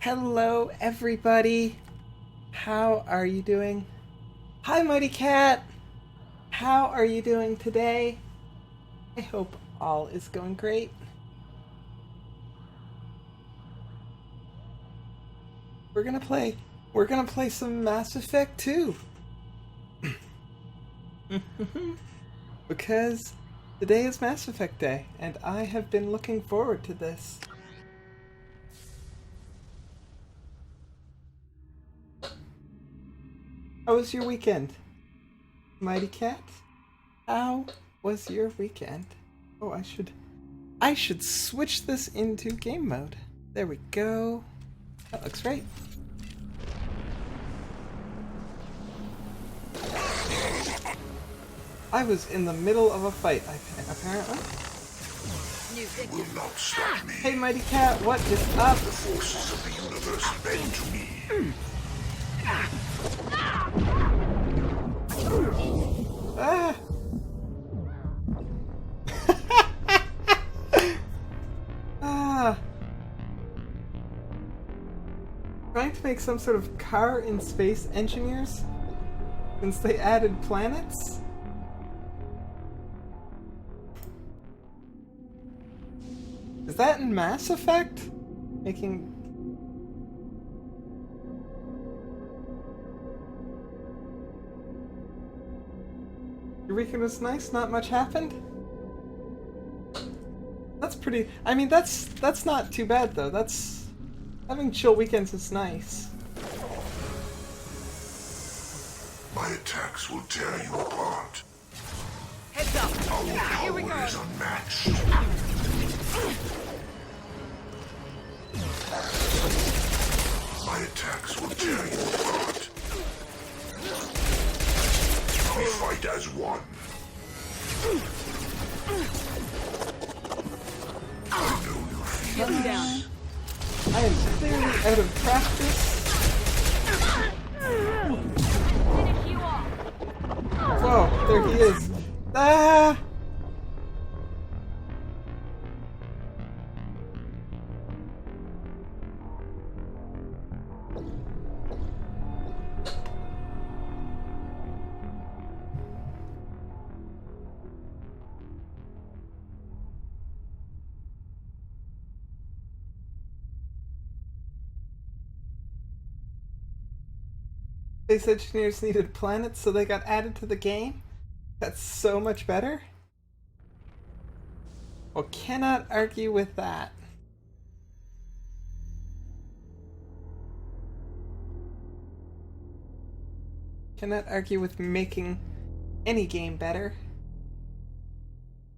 Hello, everybody. How are you doing? Hi, Mighty Cat. How are you doing today? I hope all is going great. We're gonna play some Mass Effect 2. Because today is Mass Effect Day, and I have been looking forward to this. How was your weekend, Mighty Cat? How was your weekend? Oh, I should switch this into game mode. There we go. That looks great. I was in the middle of a fight, apparently. You will not stop me. Hey, Mighty Cat, what is up? The forces of the universe bend to me. Ah! Ah! Trying to make some sort of car in space engineers? Since they added planets? Is that in Mass Effect? Making... Your weekend was nice? Not much happened? That's pretty... I mean, that's not too bad, though. That's... Having chill weekends is nice. My attacks will tear you apart. Heads up! Our Here we power go! is unmatched. My attacks will tear you apart. We fight as one. I know you feel Get him this. down. I am clearly out of practice. Finish you off. Whoa, there he is. Ah! Space engineers needed planets, so they got added to the game? That's so much better? Well, cannot argue with that. Cannot argue with making any game better.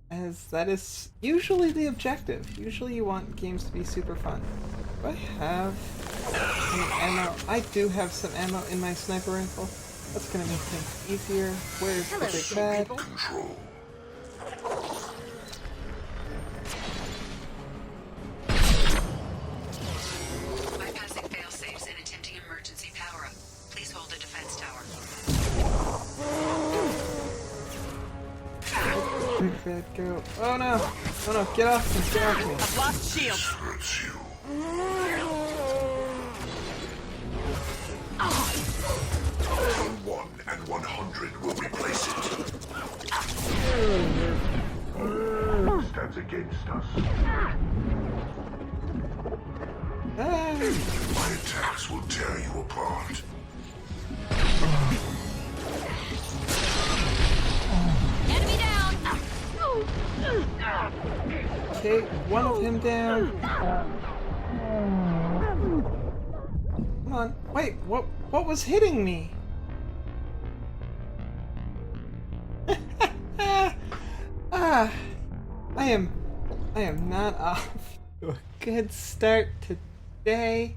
As that is usually the objective. Usually you want games to be super fun. Do I have any ammo? I do have some ammo in my sniper rifle. That's gonna make things easier. Where's the big bad? Control. Bypassing fail-safes and attempting emergency power-up. Please hold a defense tower. Big bad go. Oh no! Oh no, get off me, get off me. I've lost shields. Hurts you. From 1 and 100 will replace it. Stands against us. Ah! My attacks will tear you apart. Enemy down. Okay, one of him down. Come on. Wait, what was hitting me? Ah, I am not off to a good start today.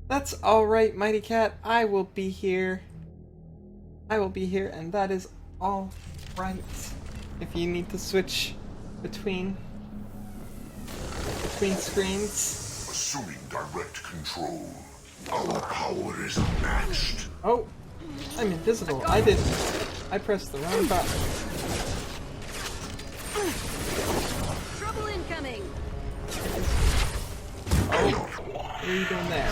That's alright, Mighty Cat. I will be here. I will be here, and that is all right. If you need to switch between screens. Assuming direct control. Our power is unmatched. Oh, I'm invisible. I pressed the wrong button. Trouble incoming. What are you doing there?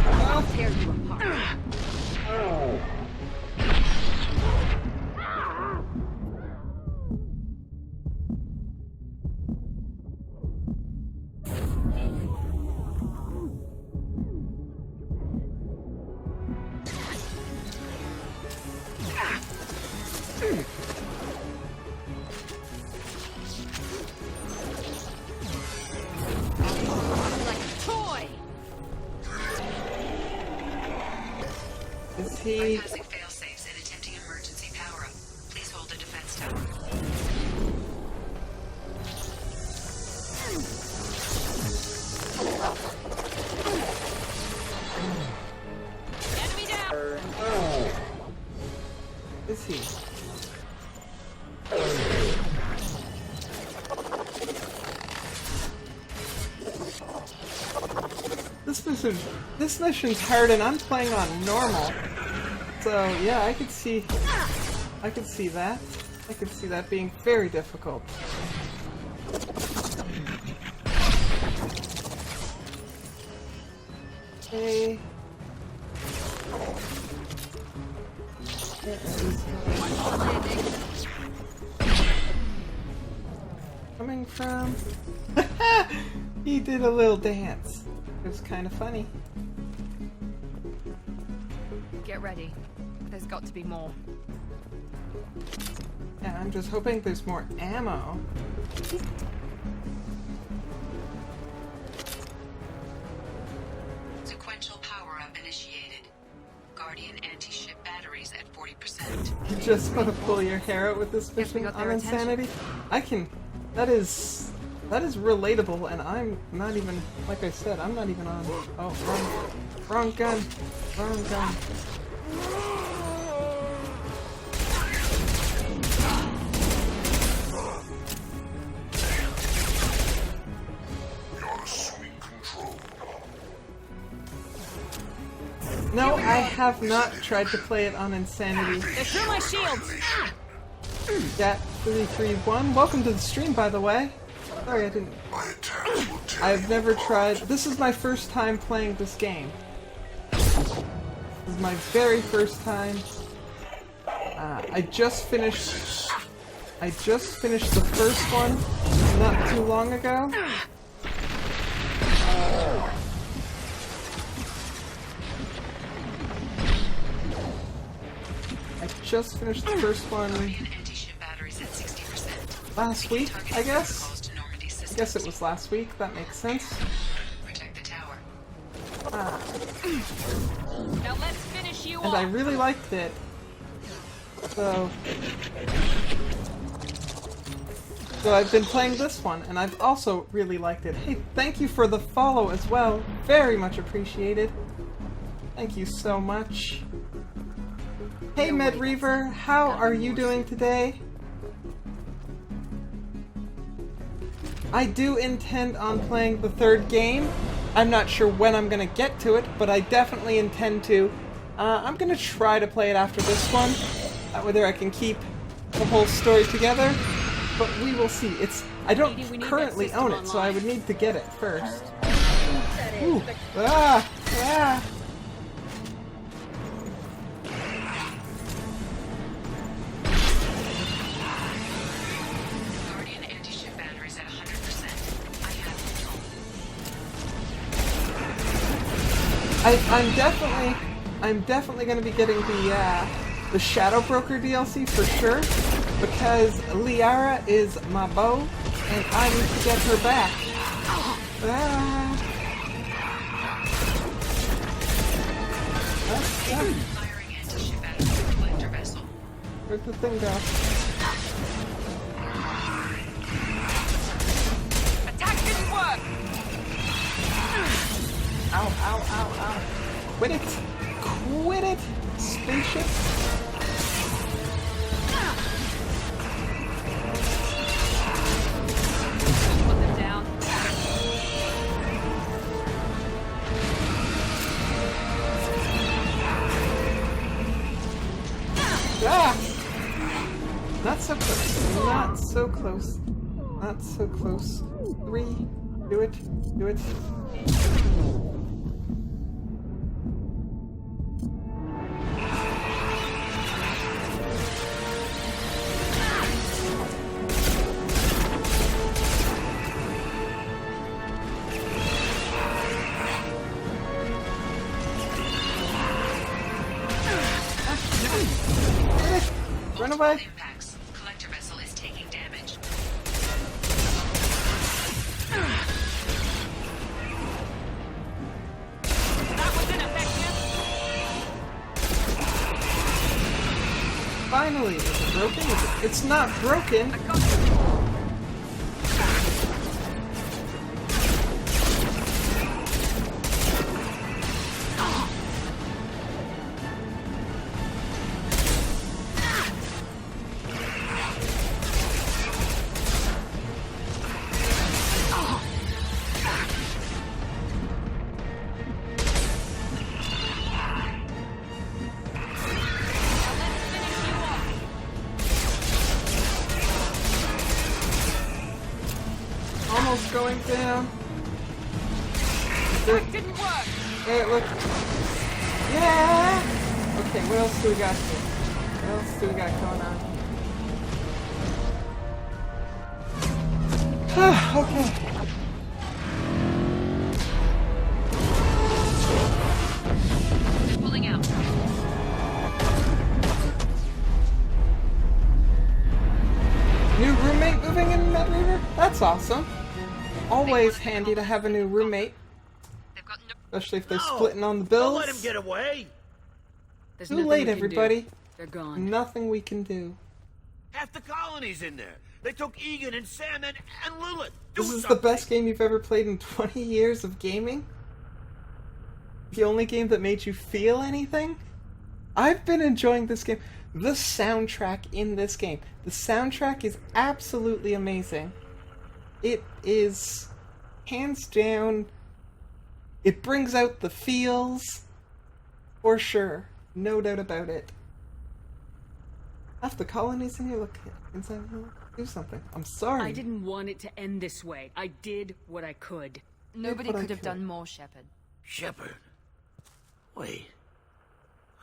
I'll tear you apart. Like a toy. Is he... Bypassing failsafes and attempting emergency power-up. Please hold a defense tower. Enemy down. Is he? This mission's hard, and I'm playing on normal. So yeah, I could see that. I could see that being very difficult. Okay. Coming from? He did a little dance. It was kind of funny. Get ready. There's got to be more. Yeah, I'm just hoping there's more ammo. Sequential power-up initiated. Guardian anti-ship batteries at 40%. You just want to pull your hair out with this Guess we mission got on their insanity? I can. That is relatable, and I'm not even, like I said, I'm not even on. Oh, wrong gun. Wrong gun. You're assuming control. No, I have not tried to play it on Insanity. They're through my shields. Gat 331. Welcome to the stream, by the way. Sorry, I didn't. My attacks will tear I've you never apart. tried. This is my first time playing this game. This is my very first time. I just finished the first one not too long ago. I just finished the first one Guardian anti-ship batteries at 60%. last week, I guess. Calls to Normandy systems. I guess it was last week. That makes sense. Protect the tower. Now let's finish you And I off. really liked it. So I've been playing this one, and I've also really liked it. Hey, thank you for the follow as well. Very much appreciated. Thank you so much. Hey, MedReaver, how are you doing today? I do intend on playing the third game. I'm not sure when I'm gonna get to it, but I definitely intend to. I'm gonna try to play it after this one, whether I can keep the whole story together. But we will see. I don't Lady, we need that currently system own it, so I online. would need to get it first. Ooh. Ah! Ah! Guardian anti-ship batteries at 100%. I have control. I'm definitely going to be getting the Shadow Broker DLC for sure, because Liara is my beau, and I need to get her back. Ah. Firing anti-ship batteries at collector vessel. Where'd the thing go? Attack didn't work. Ow, ow, ow, ow. Quit it! Quit it! Spaceship! Put them down. so close. Not so close. Not so close. 3. Do it. Do it. Run away! Impacts. Collector vessel is taking damage. That was ineffective. Finally! Is it broken? It's not broken! I got you. Almost going down. That didn't work. Hey, look. Yeah! Okay, what else do we got here? What else do we got going on? Okay. They're pulling out. New roommate moving in that river? That's awesome. Always handy to have a new roommate. They've got no. Especially if they're No! splitting on the Don't bills. let him get away. There's Too nothing late, we can do. everybody. They're gone. Nothing we can do. Half the colony's in there. They took Egan and Sam and Lilith. Do This is the something. best game you've ever played in 20 years of gaming? The only game that made you feel anything? I've been enjoying this game. The soundtrack in this game. The soundtrack is absolutely amazing. It is hands down. It brings out the feels. For sure. No doubt about it. Half the colonies in here look inside. Do something. I'm sorry. I didn't want it to end this way. I did what I could. Nobody what I could have could. done more, Shepard. Shepard. Wait.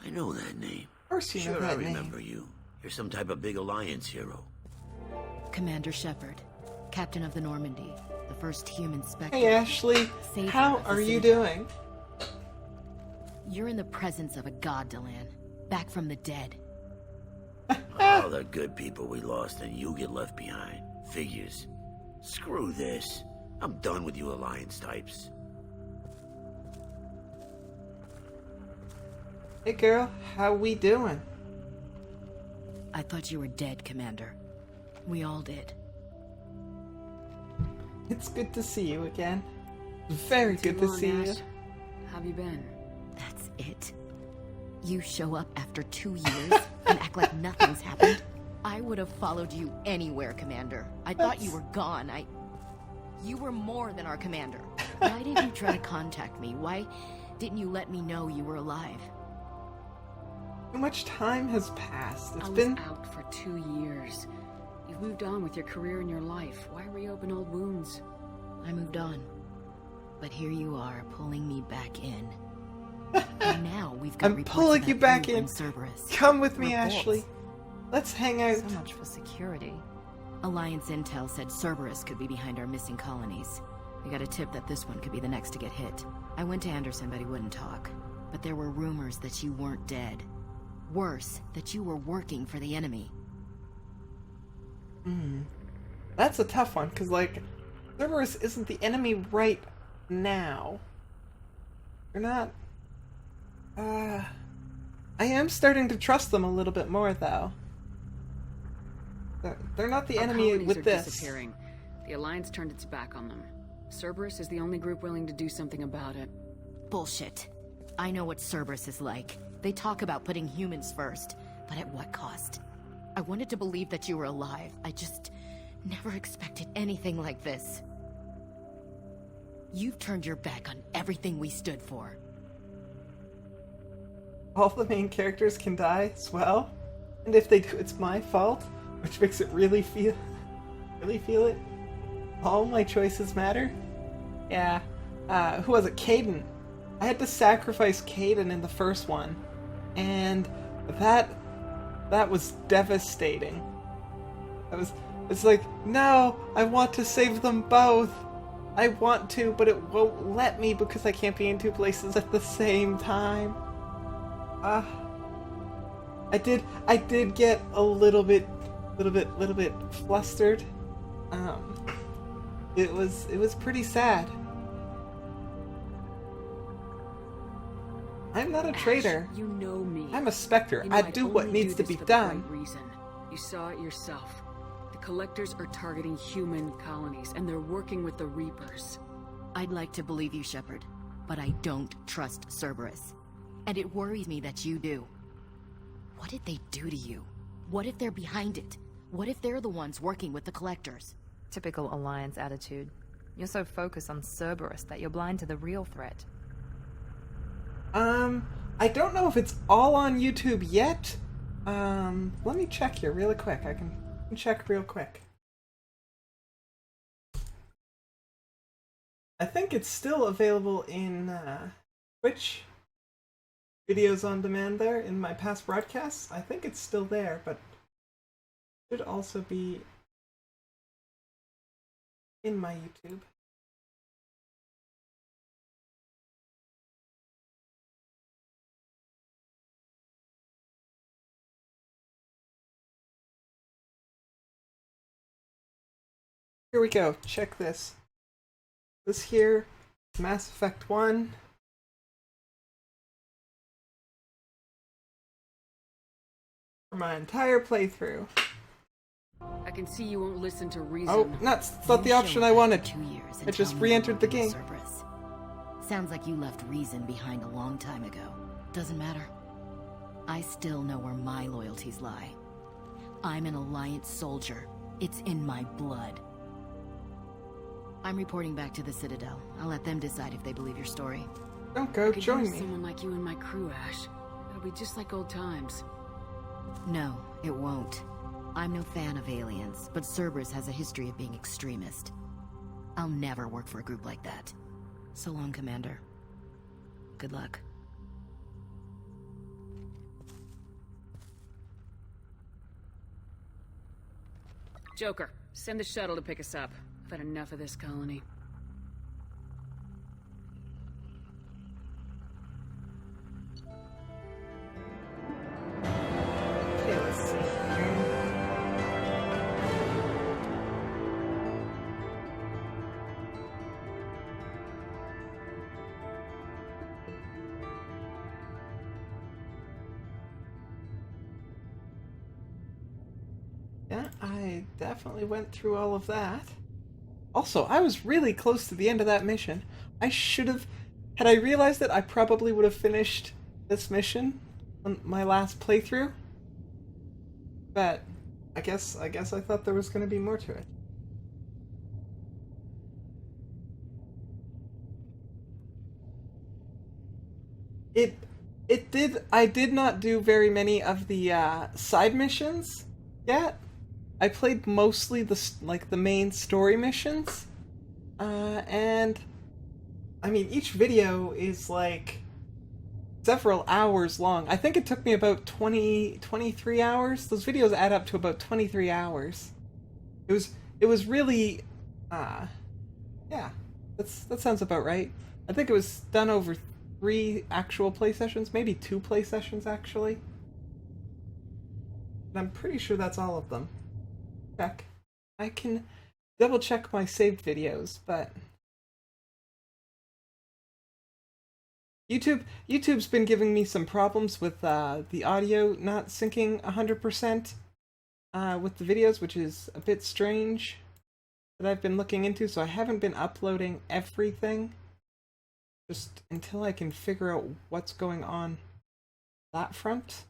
I know that name. Of course you know Sure, I that remember name. you. You're some type of big Alliance hero. Commander Shepard, Captain of the Normandy, the first human Spectre. Hey Ashley, Savior how of the are you Citadel. doing? You're in the presence of a god, Delan. Back from the dead. All the good people we lost and you get left behind. Figures. Screw this. I'm done with you Alliance types. Hey girl, how we doing? I thought you were dead, Commander. We all did. It's good to see you again. Very Too good to long, see you. Ash. How have you been? That's it? You show up after 2 years and act like nothing's happened? I would have followed you anywhere, Commander. I thought you were gone. You were more than our commander. Why didn't you try to contact me? Why didn't you let me know you were alive? Too much time has passed. I It's was been out for 2 years. You've moved on with your career and your life. Why reopen old wounds? I moved on. But here you are, pulling me back in. And now we've got I'm reports pulling about you back in. and Cerberus. Come with me, Reports. Ashley. Let's hang out. So much for security. Alliance intel said Cerberus could be behind our missing colonies. We got a tip that this one could be the next to get hit. I went to Anderson, but he wouldn't talk. But there were rumors that you weren't dead. Worse, that you were working for the enemy. That's a tough one, because, like, Cerberus isn't the enemy right now. They're not... I am starting to trust them a little bit more, though. They're not the Our enemy colonies with are this. disappearing. The Alliance turned its back on them. Cerberus is the only group willing to do something about it. Bullshit. I know what Cerberus is like. They talk about putting humans first, but at what cost? I wanted to believe that you were alive. I just never expected anything like this. You've turned your back on everything we stood for. All the main characters can die as well? And if they do, it's my fault? which makes it really feel it. All my choices matter. Yeah. Who was it? Caden. I had to sacrifice Caden in the first one, and that was devastating. It's like, no, I want to save them both. I want to, but it won't let me because I can't be in two places at the same time. I did get a little bit flustered. It was pretty sad. I'm not a traitor. You know me. I'm a Spectre. You know I I'd do what only needs do to this be for the done. right reason. You saw it yourself. The Collectors are targeting human colonies, and they're working with the Reapers. I'd like to believe you, Shepard, but I don't trust Cerberus. And it worries me that you do. What did they do to you? What if they're behind it? What if they're the ones working with the Collectors? Typical Alliance attitude. You're so focused on Cerberus that you're blind to the real threat. I don't know if it's all on YouTube yet. Let me check here really quick. I can check real quick. I think it's still available in Twitch videos on demand there in my past broadcasts. I think it's still there, but it should also be in my YouTube. Here we go. Check this. This here, Mass Effect 1. For my entire playthrough. I can see you won't listen to reason. Oh, nuts. It's not the option I wanted. 2 years I just re-entered the game. Cerberus. Sounds like you left reason behind a long time ago. Doesn't matter. I still know where my loyalties lie. I'm an Alliance soldier. It's in my blood. I'm reporting back to the Citadel. I'll let them decide if they believe your story. Don't go, I could join use me. someone like you in my crew, Ash. It'll be just like old times. No, it won't. I'm no fan of aliens, but Cerberus has a history of being extremist. I'll never work for a group like that. So long, Commander. Good luck. Joker, send the shuttle to pick us up. I've had enough of this colony. Okay, let's see here. Yeah, I definitely went through all of that. Also, I was really close to the end of that mission. I should have... Had I realized it, I probably would have finished this mission on my last playthrough. But I guess I thought there was going to be more to it. I did not do very many of the side missions yet. I played mostly the main story missions, and I mean each video is like several hours long. I think it took me about 23 hours. Those videos add up to about 23 hours. It was really, yeah, that sounds about right. I think it was done over 3 actual play sessions, maybe 2 play sessions actually. And I'm pretty sure that's all of them. Check. I can double check my saved videos, but YouTube's been giving me some problems with the audio not syncing 100% with the videos, which is a bit strange that I've been looking into, so I haven't been uploading everything just until I can figure out what's going on that front.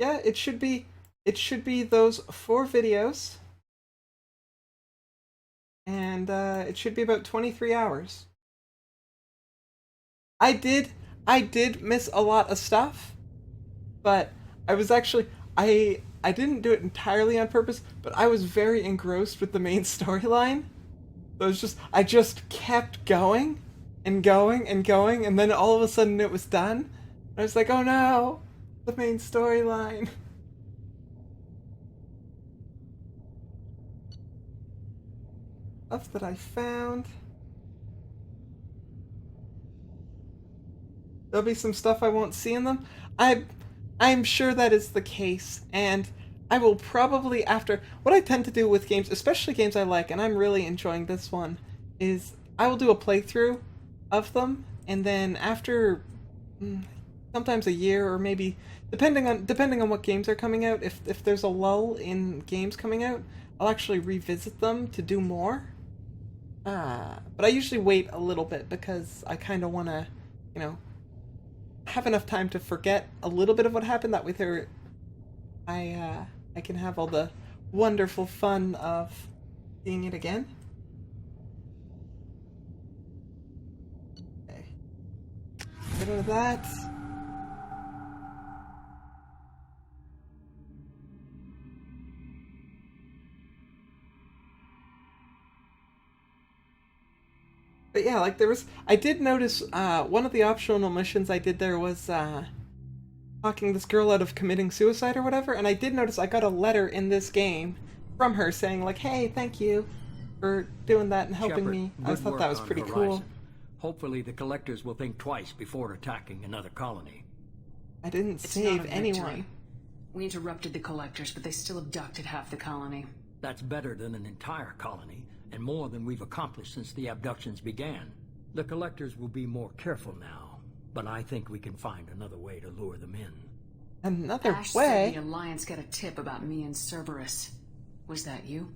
Yeah, it should be those 4 videos. and it should be about 23 hours. I did miss a lot of stuff, but I was actually I didn't do it entirely on purpose, but I was very engrossed with the main storyline. So I just kept going and going and going, and then all of a sudden it was done. I was like, oh no, the main storyline. Stuff that I found. There'll be some stuff I won't see in them. I'm sure that is the case, and I will probably, after what I tend to do with games, especially games I like, and I'm really enjoying this one, is I will do a playthrough of them, and then after sometimes a year, or maybe depending on what games are coming out, if there's a lull in games coming out, I'll actually revisit them to do more. But I usually wait a little bit because I kind of want to, you know, have enough time to forget a little bit of what happened. That way, I can have all the wonderful fun of seeing it again. Okay, get rid of that. But yeah, like I did notice one of the optional missions I did there was talking this girl out of committing suicide or whatever, and I did notice I got a letter in this game from her saying like, hey, thank you for doing that and helping Shepard, me. I good thought work that was on pretty Horizon. cool. Hopefully the Collectors will think twice before attacking another colony. I didn't It's save not a anyone. victory. We interrupted the Collectors, but they still abducted half the colony. That's better than an entire colony, and more than we've accomplished since the abductions began. The Collectors will be more careful now, but I think we can find another way to lure them in. Another Ash way? said the Alliance got a tip about me and Cerberus. Was that you?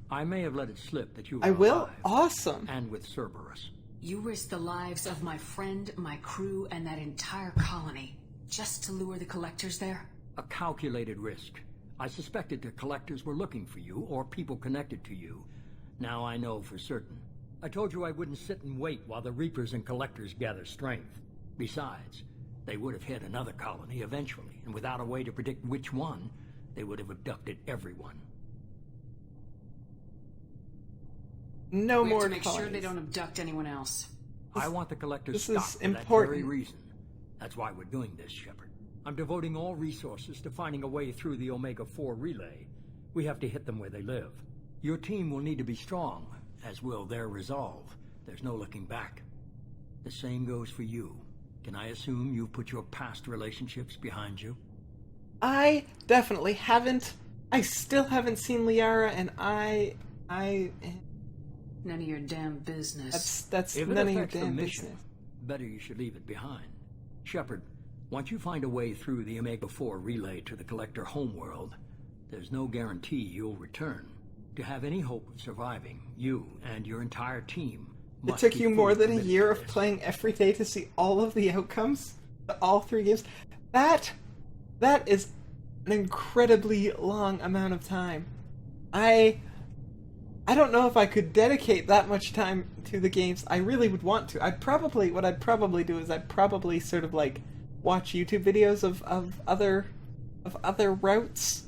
I may have let it slip that you were I will? alive, Awesome. and with Cerberus. You risked the lives of my friend, my crew, and that entire colony, just to lure the Collectors there? A calculated risk. I suspected the Collectors were looking for you, or people connected to you. Now I know for certain. I told you I wouldn't sit and wait while the Reapers and Collectors gather strength. Besides, they would have hit another colony eventually, and without a way to predict which one, they would have abducted everyone. No We more have to make sure colonies. they don't abduct anyone else. I want the Collectors this stopped is for that very important. reason. That's why we're doing this, Shepard. I'm devoting all resources to finding a way through the Omega-4 relay. We have to hit them where they live. Your team will need to be strong, as will their resolve. There's no looking back. The same goes for you. Can I assume you've put your past relationships behind you? I definitely haven't. I still haven't seen Liara, and I None of your damn business. that's If it none of your affects the damn mission, business. better you should leave it behind. Shepard, once you find a way through the Omega-4 relay to the Collector homeworld, there's no guarantee you'll return. To have any hope of surviving, you and your entire team It must took be you more fully than a committed year to of this. playing every day to see all of the outcomes, all 3 games. That is an incredibly long amount of time. I don't know if I could dedicate that much time to the games. I really would want to. What I'd probably do is I'd probably sort of like watch YouTube videos of other routes.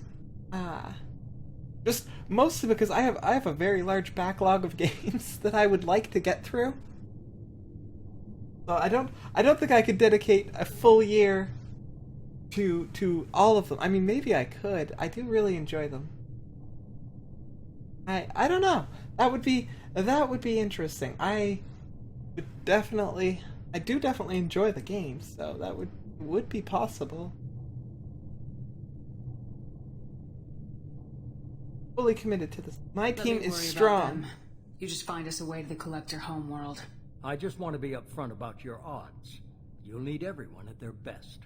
Just mostly because I have a very large backlog of games that I would like to get through. So I don't think I could dedicate a full year to all of them. I mean, maybe I could. I do really enjoy them. I don't know. That would be interesting. I do definitely enjoy the games, so that would be possible. Fully committed to this. My Let team me is worry about strong. them. You just find us a way to the Collector homeworld. I just want to be upfront about your odds. You'll need everyone at their best.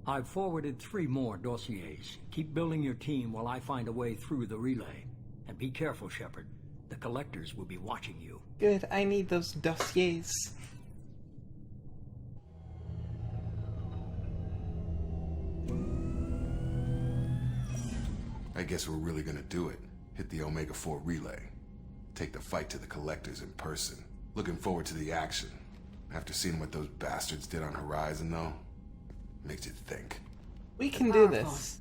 I've forwarded 3 more dossiers. Keep building your team while I find a way through the relay. And be careful, Shepard. The Collectors will be watching you. Good. I need those dossiers. I guess we're really gonna do it. Hit the Omega-4 relay. take the fight to the Collectors in person. Looking forward to the action. After seeing what those bastards did on Horizon, though, makes you think. We can do this.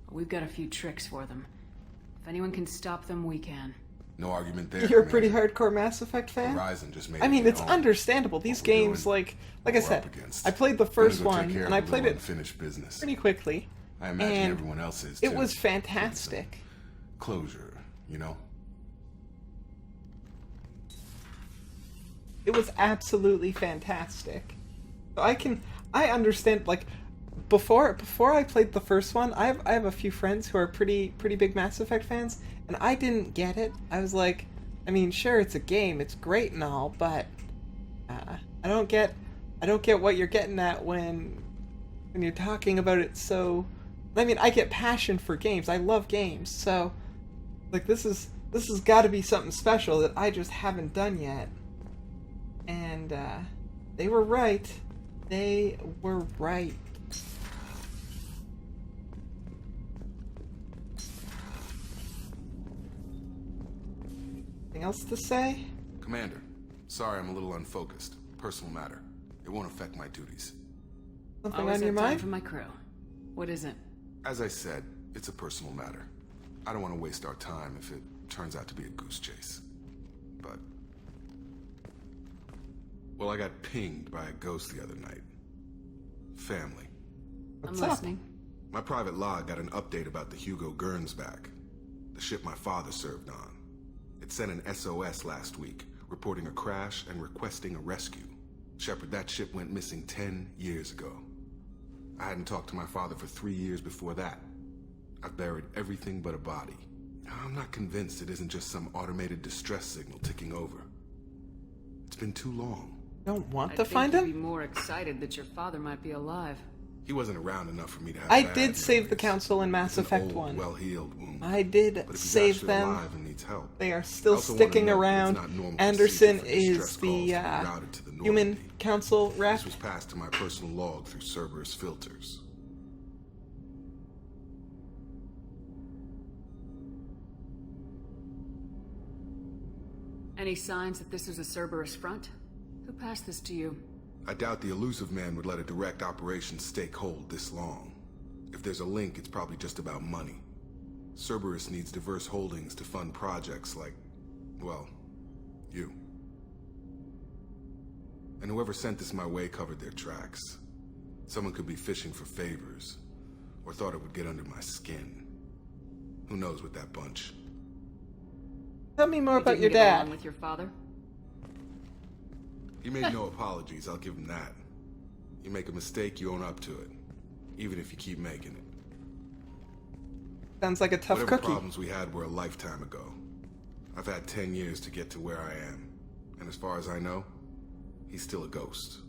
We've got a few tricks for them. If anyone can stop them, we can. No argument there. You're a pretty Commander. hardcore Mass Effect fan? Horizon just made I mean, it it's known understandable. These what we're games, doing, like what I we're said, up against. I played the We're first gonna go take one, care and of I a played little it unfinished business. pretty quickly. I imagine and everyone else is, it too. was fantastic. Closure, you know? It was absolutely fantastic. So I understand, like, before I played the first one, I have a few friends who are pretty big Mass Effect fans, and I didn't get it. I was like, I mean, sure, it's a game, it's great and all, but I don't get what you're getting at when you're talking about it. So, I mean, I get passion for games. I love games. So, like, this has got to be something special that I just haven't done yet. And they were right. They were right. Anything else to say? Commander, sorry I'm a little unfocused. Personal matter. It won't affect my duties. Something Always on your have time mind? for my crew. What is it? As I said, it's a personal matter. I don't want to waste our time if it turns out to be a goose chase. But... well, I got pinged by a ghost the other night. Family. What's I'm up? listening. My private log got an update about the Hugo Gernsback, the ship my father served on. It sent an SOS last week, reporting a crash and requesting a rescue. Shepard, that ship went missing 10 years ago. I hadn't talked to my father for 3 years before that. I've buried everything but a body. I'm not convinced it isn't just some automated distress signal ticking over. It's been too long. Don't want I to think find you'd him? be more excited that your father might be alive. He wasn't around enough for me to have I bad did save the memories. Council in Mass It's an Effect old, 1. well-healed wound. I did But if he's save actually them. alive and needs help, They are I still also sticking wanna note that it's around. not normal Anderson procedure for is distress the calls to be routed to the Human Normandy. Council rep. This was passed to my personal log through Cerberus filters. Any signs that this was a Cerberus front? Who passed this to you? I doubt the elusive man would let a direct operation stake hold this long. If there's a link, it's probably just about money. Cerberus needs diverse holdings to fund projects like, well, you. And whoever sent this my way covered their tracks. Someone could be fishing for favors, or thought it would get under my skin. Who knows with that bunch? Tell me more You about didn't your get along dad. with your father? He made no apologies, I'll give him that. You make a mistake, you own up to it. Even if you keep making it. Sounds like a tough Whatever cookie. problems we had were a lifetime ago. I've had 10 years to get to where I am. And as far as I know, he's still a ghost.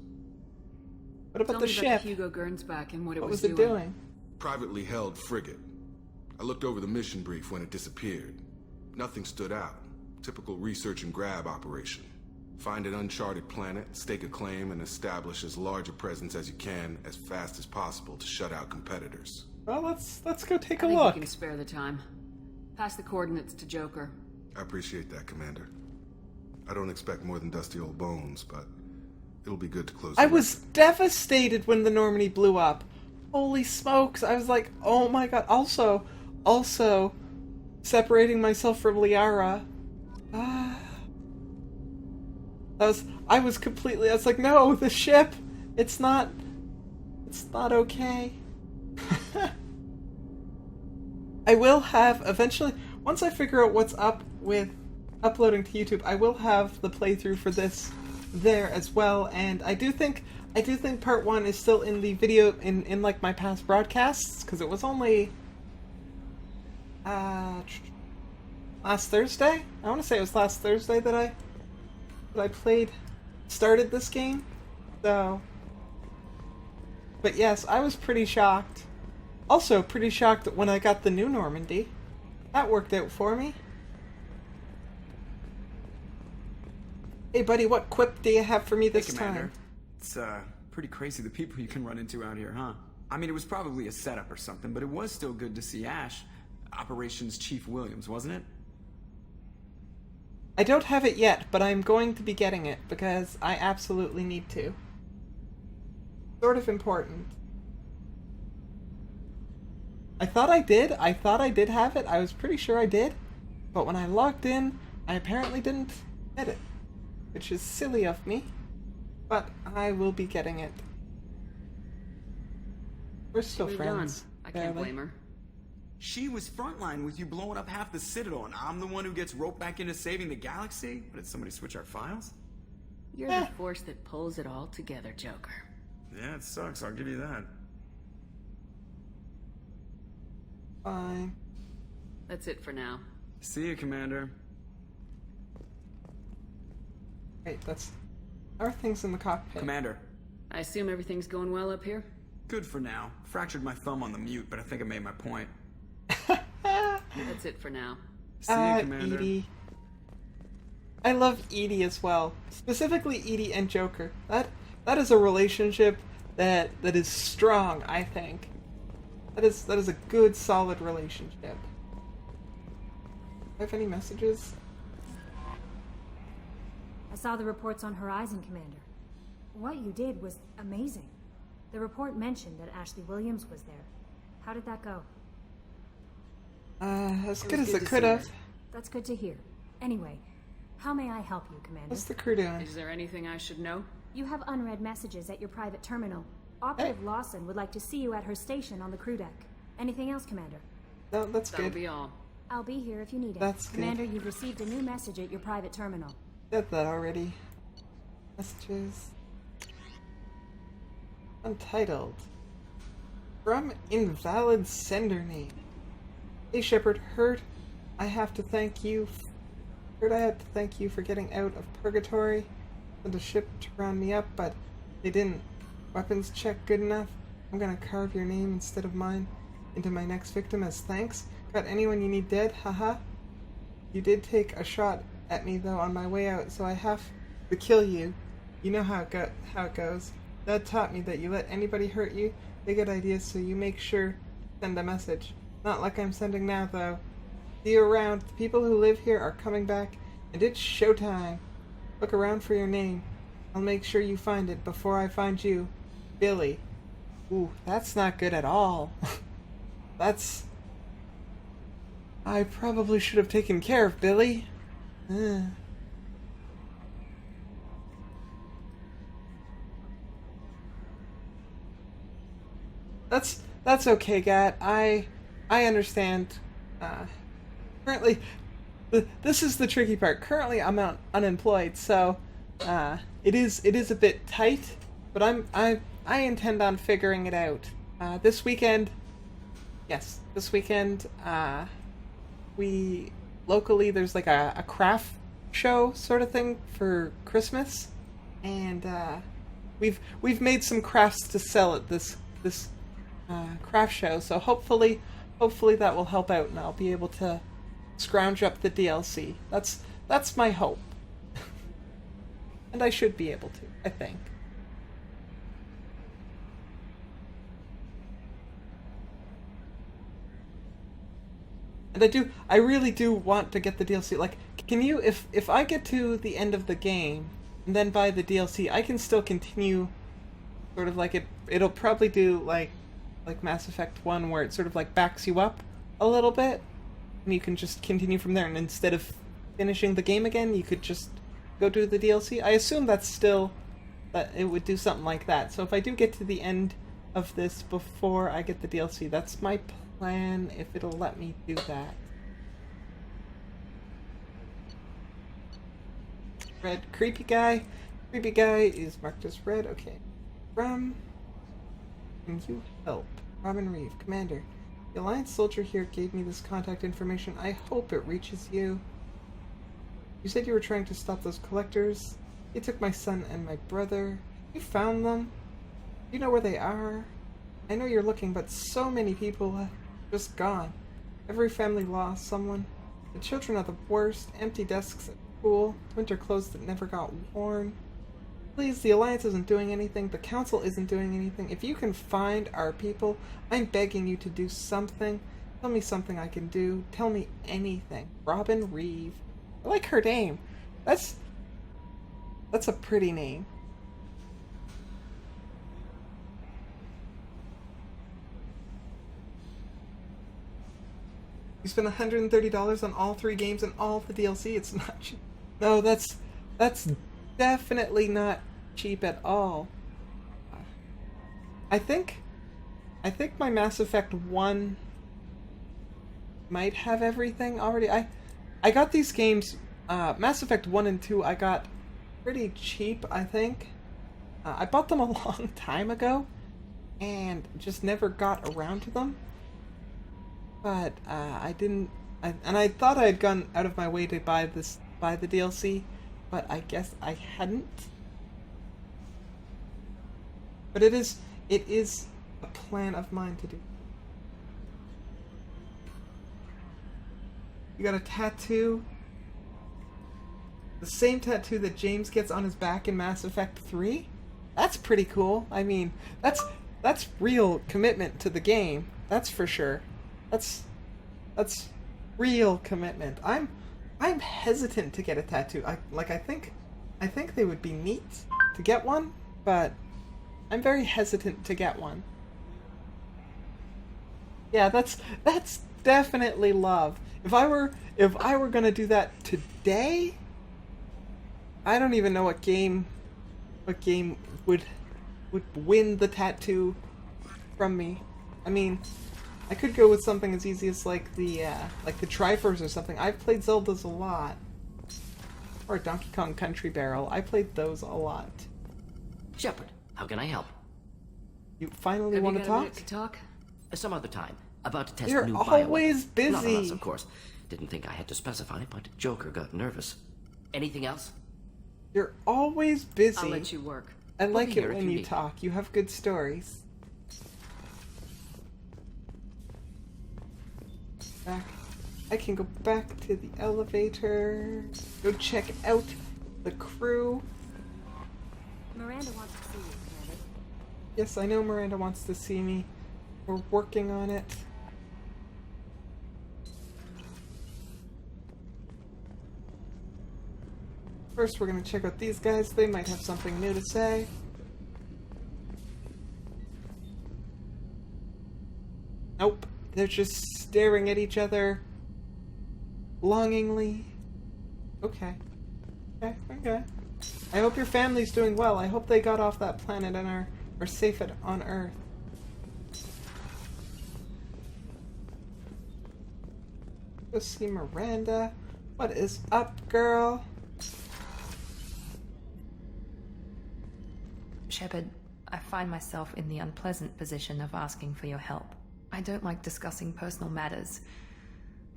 What about Tell the me ship? about the Hugo Gernsback and what it What was was it doing? Privately held frigate. I looked over the mission brief when it disappeared. Nothing stood out. Typical research and grab operation. Find an uncharted planet, stake a claim, and establish as large a presence as you can as fast as possible to shut out competitors. Well, let's go take I a think look. we can spare the time. Pass the coordinates to Joker. I appreciate that, Commander. I don't expect more than dusty old bones, but it'll be good to close the I was record. devastated when the Normandy blew up. Holy smokes! I was like, oh my god. Also, separating myself from Liara. I was like, no, the ship. It's not okay. I will have eventually, once I figure out what's up with uploading to YouTube, I will have the playthrough for this there as well. And I do think part 1 is still in the video in like my past broadcasts, because it was only last Thursday. I want to say it was last Thursday that I started this game. So, but yes, I was pretty shocked. Also pretty shocked when I got the new Normandy. That worked out for me. Hey buddy, what quip do you have for me this Hey, Commander. time? It's pretty crazy the people you can run into out here, huh? I mean, it was probably a setup or something, but it was still good to see Ash, Operations Chief Williams, wasn't it? I don't have it yet, but I'm going to be getting it because I absolutely need to. Sort of important. I thought I did. I thought I did have it. I was pretty sure I did. But when I logged in, I apparently didn't get it. Which is silly of me. But I will be getting it. We're still Moved friends. on. I can't barely. blame her. She was frontline with you blowing up half the Citadel, and I'm the one who gets roped back into saving the galaxy? Did somebody switch our files? You're the force that pulls it all together, Joker. Yeah, it sucks, I'll give you that. Fine. That's it for now. See you, Commander. Wait, that's... How are things in the cockpit? Commander. I assume everything's going well up here? Good for now. Fractured my thumb on the mute, but I think I made my point. That's it for now. See you, Commander. Edie. I love Edie as well. Specifically Edie and Joker. That is a relationship that is strong, I think. That is a good, solid relationship. Do I have any messages? I saw the reports on Horizon, Commander. What you did was amazing. The report mentioned that Ashley Williams was there. How did that go? As good as it could have. That's good to hear. Anyway, how may I help you, Commander? What's the crew doing? Is there anything I should know? You have unread messages at your private terminal. Operative Lawson would like to see you at her station on the crew deck. Anything else, Commander? No, that's That'll good. be all. I'll be here if you need it. That's good. Commander, you've received a new message at your private terminal. Did that already. Messages. Untitled. From invalid sender name. Hey Shepard, heard I have to thank you for getting out of purgatory. Sent a ship to round me up, but they didn't weapons check good enough. I'm gonna carve your name instead of mine into my next victim as thanks. Got anyone you need dead? Haha. You did take a shot at me though on my way out, so I have to kill you. You know how it goes. Dad taught me that you let anybody hurt you, they get ideas, so you make sure to send a message. Not like I'm sending now though. See you around. The people who live here are coming back, and it's showtime. Look around for your name. I'll make sure you find it before I find you. Billy. Ooh, that's not good at all. That's... I probably should have taken care of Billy. That's okay, Gat. I understand. Currently, this is the tricky part. Currently, I'm unemployed, so it is a bit tight. But I intend on figuring it out. This weekend, we locally there's like a craft show sort of thing for Christmas, and we've made some crafts to sell at this craft show. So hopefully that will help out, and I'll be able to scrounge up the DLC. That's my hope, and I should be able to, I think. And I really do want to get the DLC. Like, can you, if I get to the end of the game and then buy the DLC, I can still continue, sort of like it'll probably do like Mass Effect 1, where it sort of like backs you up a little bit, and you can just continue from there, and instead of finishing the game again, you could just go do the DLC. I assume that it would do something like that. So if I do get to the end of this before I get the DLC, that's my plan, if it'll let me do that. Red. Creepy guy is marked as red. Okay. Can you help? Robin Reeve, Commander. The Alliance soldier here gave me this contact information. I hope it reaches you. You said you were trying to stop those collectors. They took my son and my brother. You found them? Do you know where they are? I know you're looking, but so many people have just gone. Every family lost someone. The children are the worst. Empty desks at school. Winter clothes that never got worn. Please, the Alliance isn't doing anything. The Council isn't doing anything. If you can find our people, I'm begging you to do something. Tell me something I can do. Tell me anything. Robin Reeve. I like her name. That's a pretty name. You spend $130 on all 3 games and all the DLC. It's not cheap. No, that's definitely not cheap at all. I think my Mass Effect 1 might have everything already. I got these games, Mass Effect 1 and 2 I got pretty cheap, I think. I bought them a long time ago and just never got around to them. But I didn't, and I thought I had gone out of my way to buy the DLC, but I guess I hadn't. But it is a plan of mine to do. You got a tattoo, the same tattoo that James gets on his back in Mass Effect 3. That's pretty cool. I mean, that's real commitment to the game. That's for sure. That's real commitment. I'm hesitant to get a tattoo. I think they would be neat to get one, but I'm very hesitant to get one. Yeah, that's definitely love. If I were gonna do that today, I don't even know what game would win the tattoo from me. I mean, I could go with something as easy as like the Triforce or something. I've played Zeldas a lot. Or Donkey Kong Country Barrel. I played those a lot. Shepard, how can I help? You finally want to talk? To talk? Some other time. About to test You're a new always bioweapon. busy. Not on us, of course. Didn't think I had to specify, but Joker got nervous. Anything else? You're always busy. I'll let you work. I like here it if when you you need. talk. You have good stories. Back. I can go back to the elevator. Go check out the crew. Miranda wants to see you, Commander. Yes, I know Miranda wants to see me. We're working on it. First, we're gonna check out these guys. They might have something new to say. Nope. They're just staring at each other longingly. Okay. Okay. I hope your family's doing well. I hope they got off that planet and are safe on Earth. Go see Miranda. What is up, girl? Shepard, I find myself in the unpleasant position of asking for your help. I don't like discussing personal matters,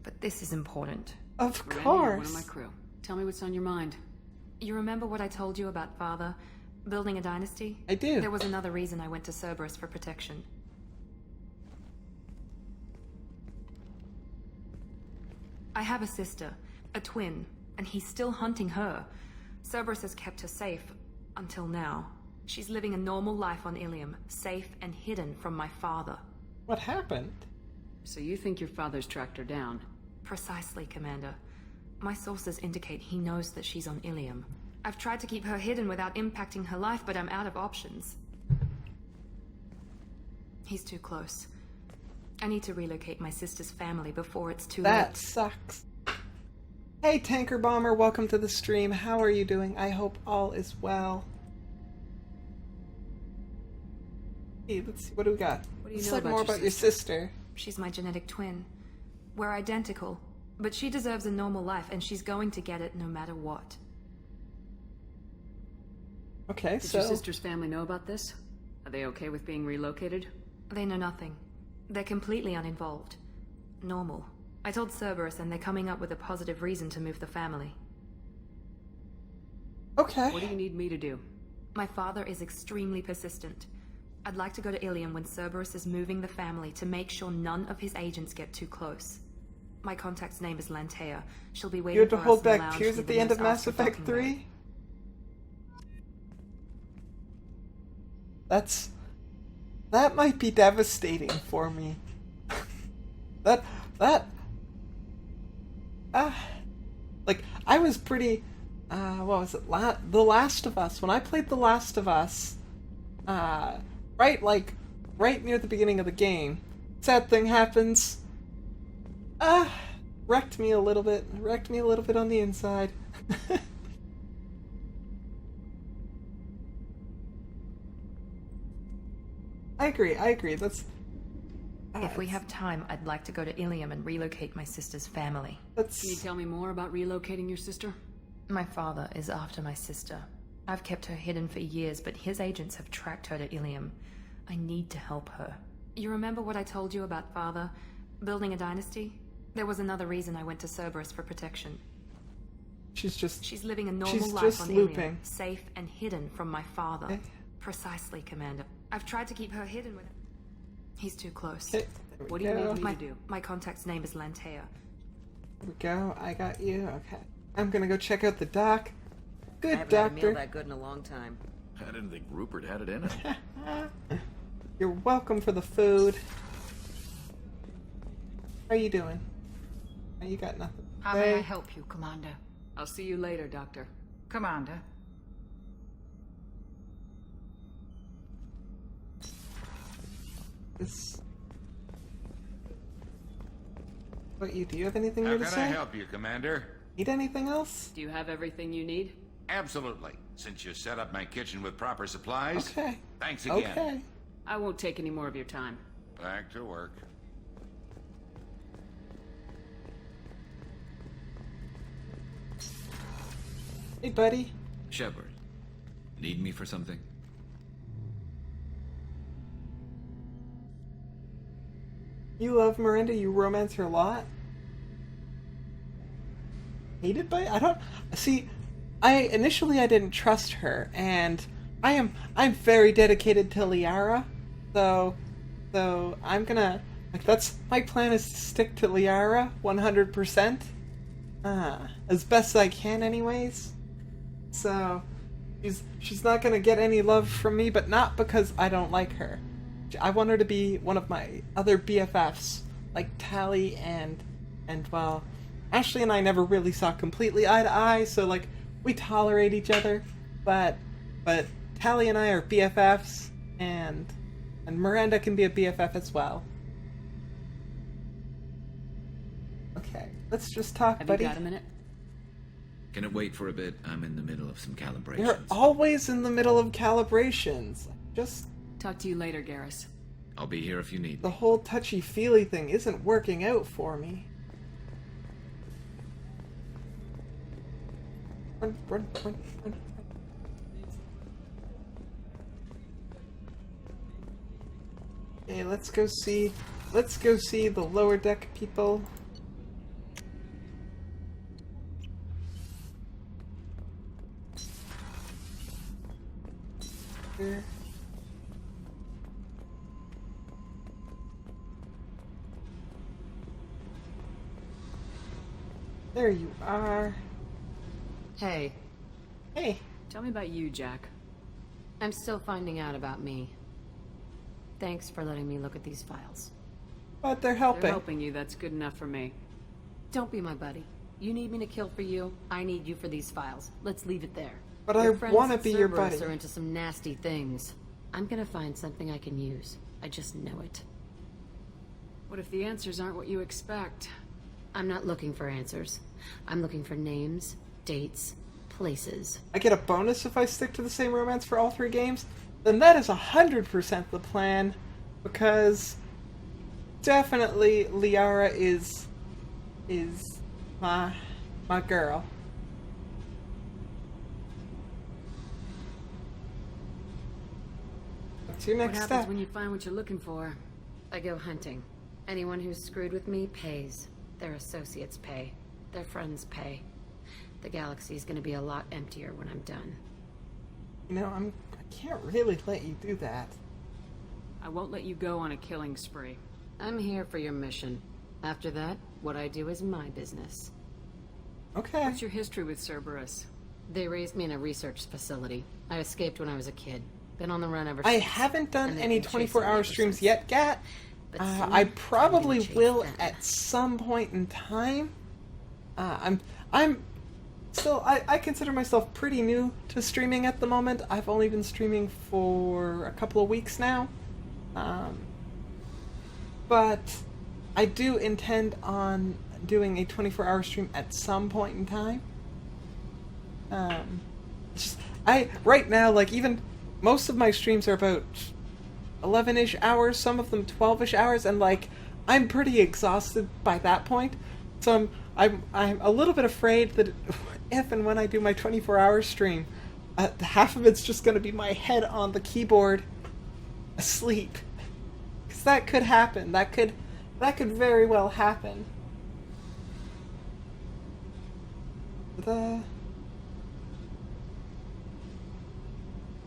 but this is important. Of Miranda, course. you're one of my crew. Tell me what's on your mind. You remember what I told you about Father? Building a dynasty? I do. There was another reason I went to Cerberus for protection. I have a sister, a twin, and he's still hunting her. Cerberus has kept her safe, until now. She's living a normal life on Ilium, safe and hidden from my father. What happened? So you think your father's tracked her down? Precisely, Commander. My sources indicate he knows that she's on Ilium. I've tried to keep her hidden without impacting her life, but I'm out of options. He's too close. I need to relocate my sister's family before it's too late. That sucks. Hey, Tanker Bomber, welcome to the stream. How are you doing? I hope all is well. Hey, let's see, what do we got? What do you Let's know learn about more your about your sister. She's my genetic twin. We're identical, but she deserves a normal life, and she's going to get it no matter what. Okay, Did your sister's family know about this? Are they okay with being relocated? They know nothing. They're completely uninvolved. Normal. I told Cerberus, and they're coming up with a positive reason to move the family. Okay. What do you need me to do? My father is extremely persistent. I'd like to go to Ilium when Cerberus is moving the family to make sure none of his agents get too close. My contact's name is Lantea. She'll be waiting You had to for hold us in the back lounge tears near at the end of nurse Mass after Effect docking 3? That might be devastating for me. like, I was pretty what was it? The Last of Us. When I played The Last of Us, right near the beginning of the game, sad thing happens. Wrecked me a little bit on the inside. I agree. That's... If we have time, I'd like to go to Ilium and relocate my sister's family. Can you tell me more about relocating your sister? My father is after my sister. I've kept her hidden for years, but his agents have tracked her to Ilium. I need to help her. You remember what I told you about father? Building a dynasty? There was another reason I went to Cerberus for protection. She's living a normal life on Ilium, safe and hidden from my father. Okay. Precisely, Commander. I've tried to keep her hidden with him. He's too close. Okay. What do you need me to do? My contact's name is Lantea. There we go. I got you. Okay. I'm gonna go check out the dock. Good I haven't had a doctor. meal that good in a long time. I didn't think Rupert had it in it. You're welcome for the food. How you doing? Oh, you got nothing. How may I help you, Commander? I'll see you later, Doctor. Commander. What do you have anything How new to can say? I help you, Commander? Need anything else? Do you have everything you need? Absolutely. Since you set up my kitchen with proper supplies. Okay. Thanks again. Okay. I won't take any more of your time. Back to work. Hey, buddy. Shepard, need me for something? You love Miranda, you romance her a lot? Hated by... I don't... See, initially I didn't trust her, and I'm very dedicated to Liara, so I'm gonna... Like, that's... My plan is to stick to Liara 100%. As best I can anyways. So, she's not gonna get any love from me, but not because I don't like her. I want her to be one of my other BFFs, like Tali and well, Ashley and I never really saw completely eye to eye, so like we tolerate each other, but Tali and I are BFFs, and Miranda can be a BFF as well. Okay, let's just talk, buddy. Have you got a minute? Can it wait for a bit? I'm in the middle of some calibrations. You're always in the middle of calibrations. Just... Talk to you later, Garrus. I'll be here if you need me. The whole touchy-feely thing isn't working out for me. Run. Okay, let's go see the lower deck people. Here. There you are. Hey. Hey. Tell me about you, Jack. I'm still finding out about me. Thanks for letting me look at these files. But they're helping. They're helping you, that's good enough for me. Don't be my buddy. You need me to kill for you, I need you for these files. Let's leave it there. But I want to be your buddy. Are into some nasty things. I'm gonna find something I can use. I just know it. What if the answers aren't what you expect? I'm not looking for answers. I'm looking for names, dates, places. I get a bonus if I stick to the same romance for all 3 games? Then that is 100% the plan, because definitely Liara is my girl. What's your next What step? happens when you find what you're looking for? I go hunting. Anyone who's screwed with me pays. Their associates pay. Their friends pay. The galaxy's gonna be a lot emptier when I'm done. You know, I can't really let you do that. I won't let you go on a killing spree. I'm here for your mission. After that, what I do is my business. Okay. What's your history with Cerberus? They raised me in a research facility. I escaped when I was a kid. Been on the run ever I since. haven't done And they've any been chasing me 24-hour ever streams since. yet, Gat. But I soon, probably I'm gonna chase will them. at some point in time. I'm still, I consider myself pretty new to streaming at the moment. I've only been streaming for a couple of weeks now. But I do intend on doing a 24-hour stream at some point in time. Right now, like, even most of my streams are about 11-ish hours, some of them 12-ish hours, and like, I'm pretty exhausted by that point. So I'm a little bit afraid that if and when I do my 24-hour stream, half of it's just going to be my head on the keyboard, asleep. Because that could happen. That could very well happen.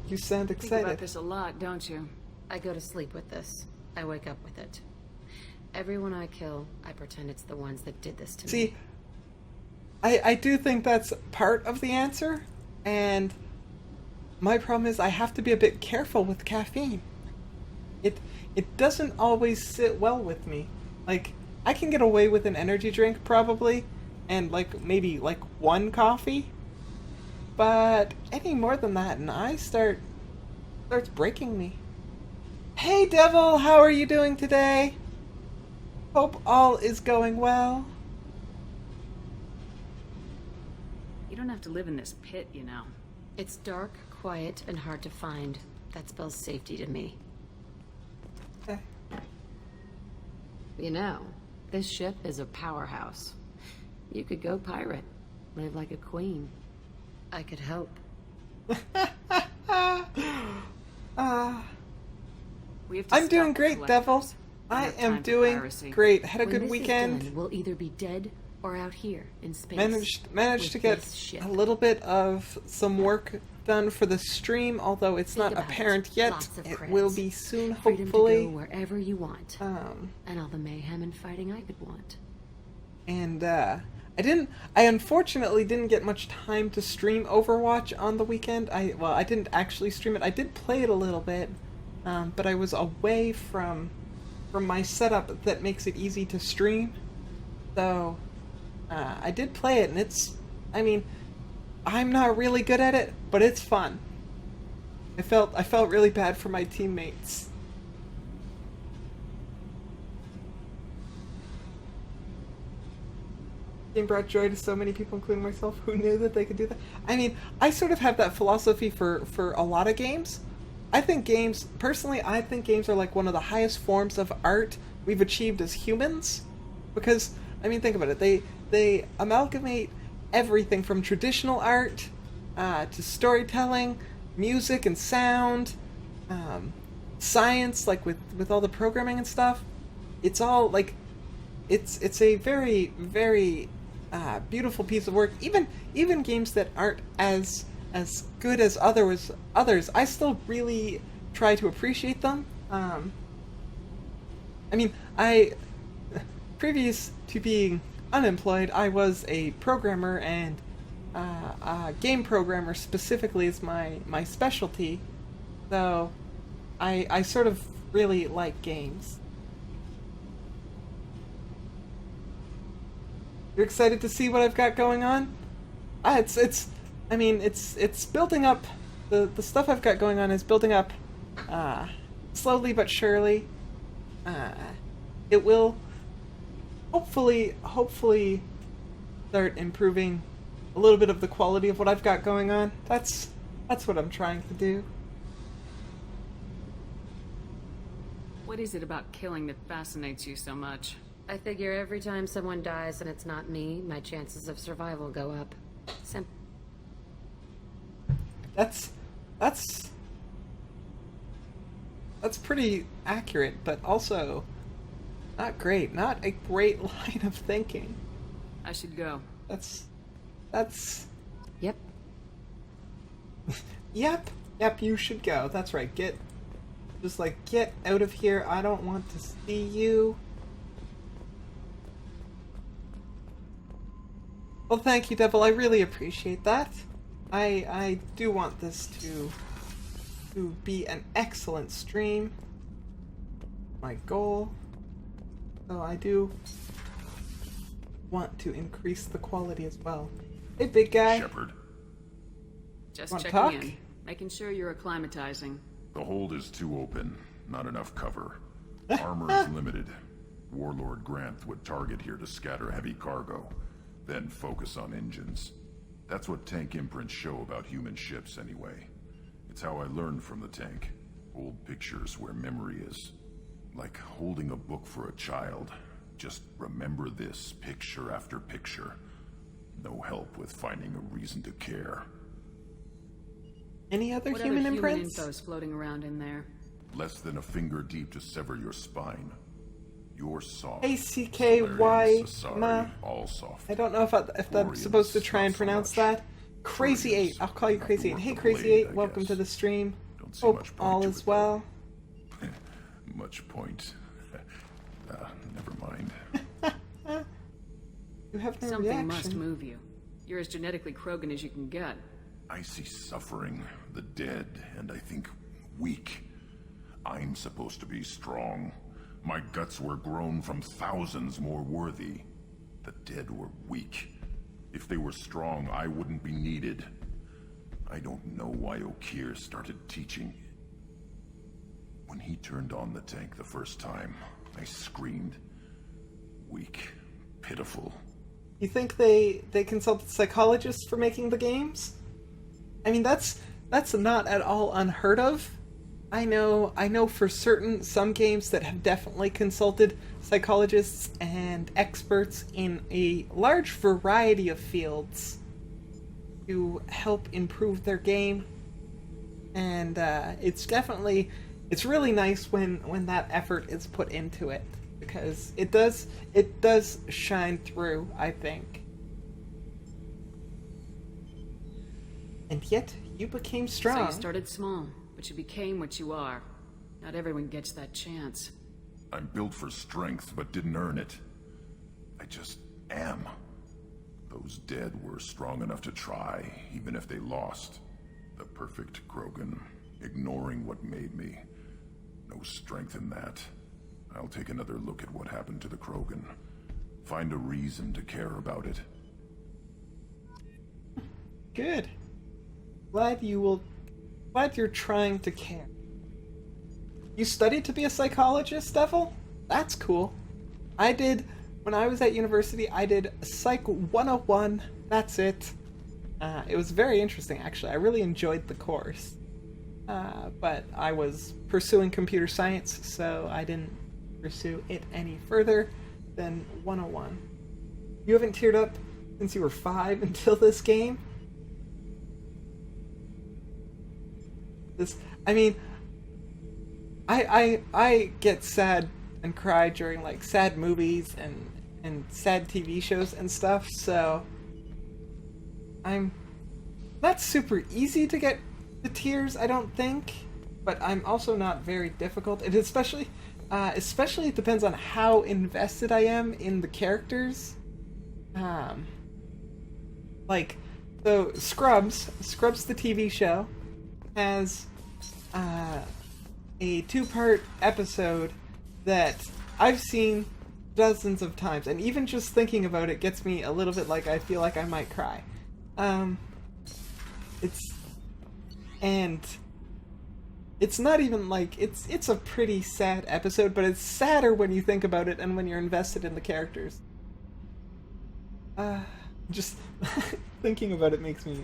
You sound excited. Think about this a lot, don't you? I go to sleep with this. I wake up with it. Everyone I kill, I pretend it's the ones that did this to me. See, I do think that's part of the answer, and my problem is I have to be a bit careful with caffeine. It doesn't always sit well with me. Like, I can get away with an energy drink, probably, and like maybe like one coffee, but any more than that and I starts breaking me. Hey Devil, how are you doing today? Hope all is going well. You don't have to live in this pit, you know. It's dark, quiet, and hard to find. That spells safety to me. Okay. You know, this ship is a powerhouse. You could go pirate, live like a queen. I could help. I'm doing great, Devil. I am doing great. Had a good weekend. Done, we'll either be dead or out here in space. Managed to get a little bit of some work done for the stream, although it's not apparent yet. It will be soon, hopefully. Freedom to go wherever you want. And all the mayhem and fighting I could want. And I unfortunately didn't get much time to stream Overwatch on the weekend. I didn't actually stream it. I did play it a little bit, but I was away from my setup that makes it easy to stream. So I did play it, and I'm not really good at it, but it's fun. I felt really bad for my teammates. Game brought joy to so many people, including myself, who knew that they could do that. I sort of have that philosophy for a lot of games. I think games are like one of the highest forms of art we've achieved as humans. Because, think about it, they amalgamate everything from traditional art to storytelling, music and sound, science, like with all the programming and stuff. It's all like, it's a very, very beautiful piece of work. Even games that aren't as good as others, I still really try to appreciate them. Previous to being unemployed, I was a programmer, and game programmer specifically is my specialty. So I sort of really like games. You're excited to see what I've got going on? It's building up. The stuff I've got going on is building up slowly but surely. It will hopefully start improving a little bit of the quality of what I've got going on. That's what I'm trying to do. What is it about killing that fascinates you so much? I figure every time someone dies and it's not me, my chances of survival go up. That's pretty accurate, but also not great. Not a great line of thinking. I should go. That's... Yep. Yep, you should go. That's right. Get out of here. I don't want to see you. Well, thank you, Devil. I really appreciate that. I do want this to be an excellent stream. My goal. So I do want to increase the quality as well. Hey, big guy. Shepard, Just Wanna checking talk? in. Making sure you're acclimatizing. the hold is too open. Not enough cover. Armor is limited. Warlord Granth would target here to scatter heavy cargo, then focus on engines. That's what tank imprints show about human ships anyway. It's how I learned from the tank. Old pictures where memory is. Like holding a book for a child. Just remember this picture after picture. No help with finding a reason to care. Any other What human other imprints? human info's floating around in there? Less than a finger deep to sever your spine. Your soft. ACKY Sorry, all soft. I don't know if I'm supposed to try and pronounce that. Crazy 8. I'll call you Crazy 8. Hey, Crazy 8. Welcome to the stream. Hope all is well. Much point. Never mind. You have no Something reaction. must move you. You're as genetically Krogan as you can get. I see suffering, the dead, and I think weak. I'm supposed to be strong. My guts were grown from thousands more worthy. The dead were weak. If they were strong, I wouldn't be needed. I don't know why Okeer started teaching. When he turned on the tank the first time, I screamed. Weak. Pitiful. You think they consulted psychologists for making the games? I mean, that's not at all unheard of. I know for certain some games that have definitely consulted psychologists and experts in a large variety of fields to help improve their game. And it's really nice when that effort is put into it, because it does shine through, I think. And yet you became strong. So you started small, but you became what you are. Not everyone gets that chance. I'm built for strength, but didn't earn it. I just am. Those dead were strong enough to try, even if they lost. The perfect Krogan, ignoring what made me. No strength in that. I'll take another look at what happened to the Krogan. Find a reason to care about it. Good. Glad you're trying to care. You studied to be a psychologist, Devil? That's cool. I did, when I was at university, I did Psych 101. That's it. It was very interesting, actually. I really enjoyed the course. But I was pursuing computer science, so I didn't pursue it any further than 101. You haven't teared up since you were 5 until this game? I get sad and cry during like sad movies and sad TV shows and stuff, so I'm not super easy to get the tears, I don't think, but I'm also not very difficult. It especially it depends on how invested I am in the characters. Like, so Scrubs the TV show has a 2-part episode that I've seen dozens of times, and even just thinking about it gets me a little bit like I feel like I might cry. It's not even like it's a pretty sad episode, but it's sadder when you think about it and when you're invested in the characters. Just thinking about it makes me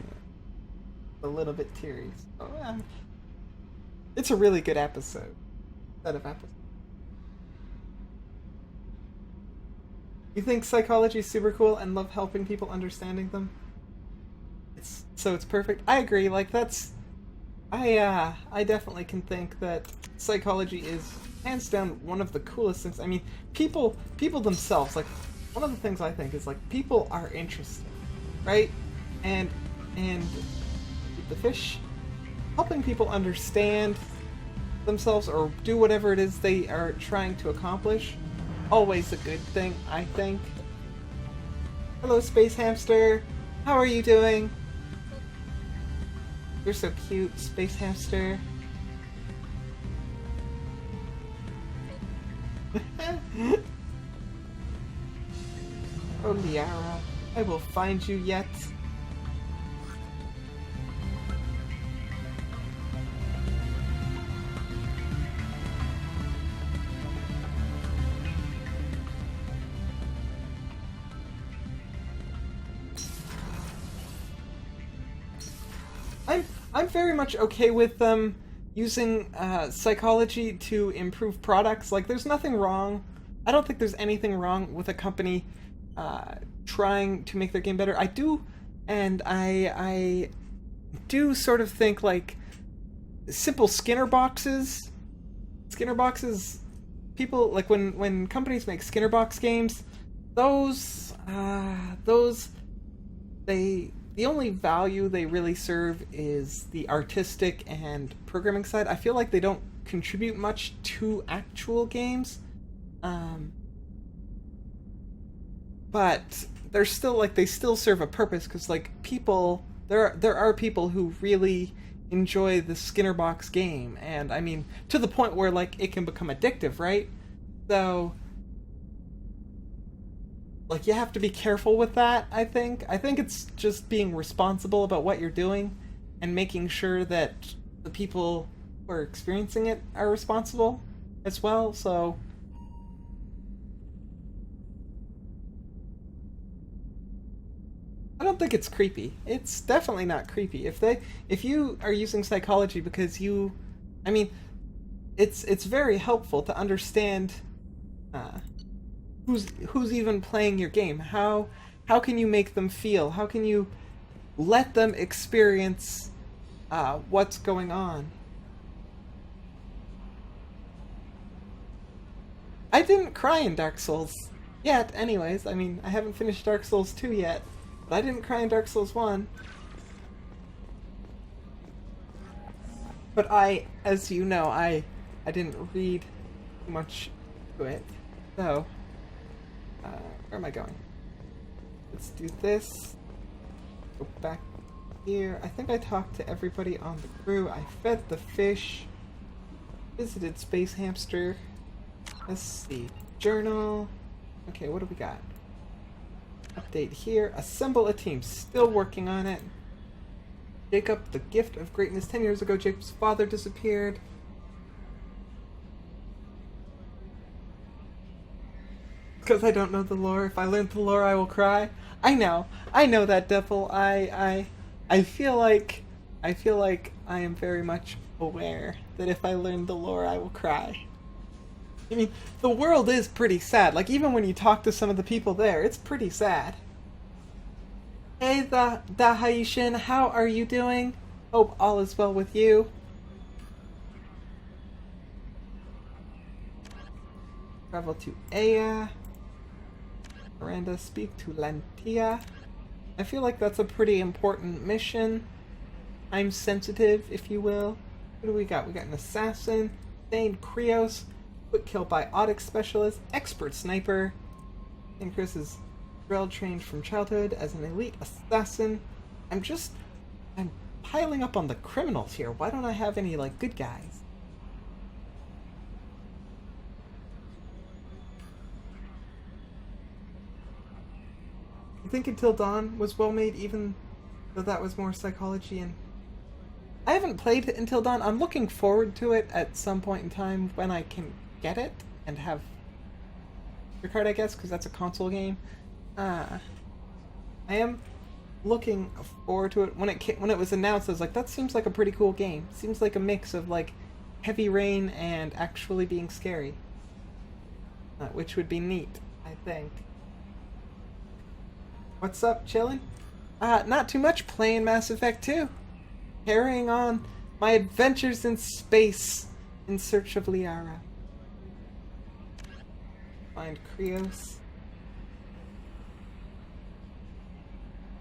a little bit teary. So, it's a really good episode. Set of episodes. You think psychology is super cool and love helping people understanding them? It's perfect. I agree. Like, I definitely can think that psychology is hands down one of the coolest things. I mean, people themselves, like, one of the things I think is, like, people are interesting, right? And the fish, helping people understand themselves or do whatever it is they are trying to accomplish, always a good thing, I think. Hello, Space Hamster. How are you doing? You're so cute, Space Hamster. Oh, Liara, I will find you yet. I'm very much okay with them using psychology to improve products. Like, there's nothing wrong. I don't think there's anything wrong with a company trying to make their game better. I do, and I do sort of think, like, simple Skinner boxes, people, like, when companies make Skinner box games, those, the only value they really serve is the artistic and programming side. I feel like they don't contribute much to actual games. But they're still, like, they still serve a purpose, because, like, people, there are people who really enjoy the Skinner box game, and I mean, to the point where, like, it can become addictive, right? So, like, you have to be careful with that, I think. I think it's just being responsible about what you're doing and making sure that the people who are experiencing it are responsible as well, so... I don't think it's creepy. It's definitely not creepy. If you are using psychology because you... I mean, it's very helpful to understand who's even playing your game. How can you make them feel? How can you let them experience what's going on? I didn't cry in Dark Souls yet, anyways. I mean, I haven't finished Dark Souls 2 yet, but I didn't cry in Dark Souls 1. But as you know, I didn't read too much to it. So, where am I going? Let's do this. Go back here. I think I talked to everybody on the crew. I fed the fish. Visited Space Hamster. Let's see. Journal. Okay, what do we got? Update here. Assemble a team. Still working on it. Jacob, the gift of greatness. 10 years ago, Jacob's father disappeared. Because I don't know the lore. If I learn the lore, I will cry. I know that, Devil. I feel like I am very much aware that if I learn the lore, I will cry. I mean, the world is pretty sad. Like, even when you talk to some of the people there, it's pretty sad. Hey, the Haitian, how are you doing? Hope all is well with you. Travel to Aya. Miranda, speak to Lantia. I feel like that's a pretty important mission. I'm sensitive, if you will. What do we got? We got an assassin, Thane Krios, quick kill biotic specialist, expert sniper. Thane Krios is drill trained from childhood as an elite assassin. I'm piling up on the criminals here. Why don't I have any, like, good guys? I think Until Dawn was well made, even though that was more psychology, and I haven't played Until Dawn. I'm looking forward to it at some point in time when I can get it and have your card, I guess, because that's a console game. I am looking forward to it. When it was announced, I was like, that seems like a pretty cool game. Seems like a mix of, like, Heavy Rain and actually being scary, which would be neat, I think. What's up, chillin'? Not too much, playing Mass Effect 2. Carrying on my adventures in space in search of Liara. Find Krios.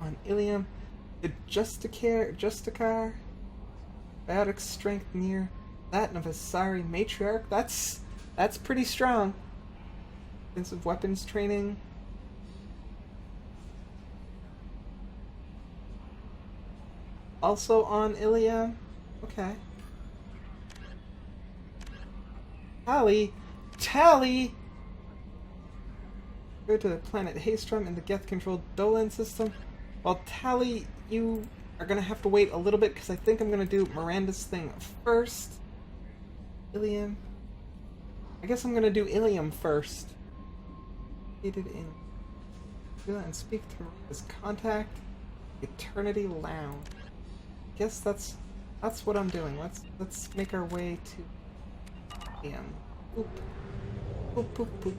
On Ilium. The Justicar. Biotic strength near that of a Asari matriarch. That's pretty strong. Offensive weapons training. Also on Ilium. Okay. Tally! Go to the planet Haystrom in the Geth-controlled Dolan system. Well, Tally, you are gonna have to wait a little bit, because I think I'm gonna do Miranda's thing first. Ilium. I guess I'm gonna do Ilium first. Located in... and speak to Miranda's contact. Eternity Lounge. Guess that's That's what I'm doing. Let's make our way to Boop. Boop boop boop.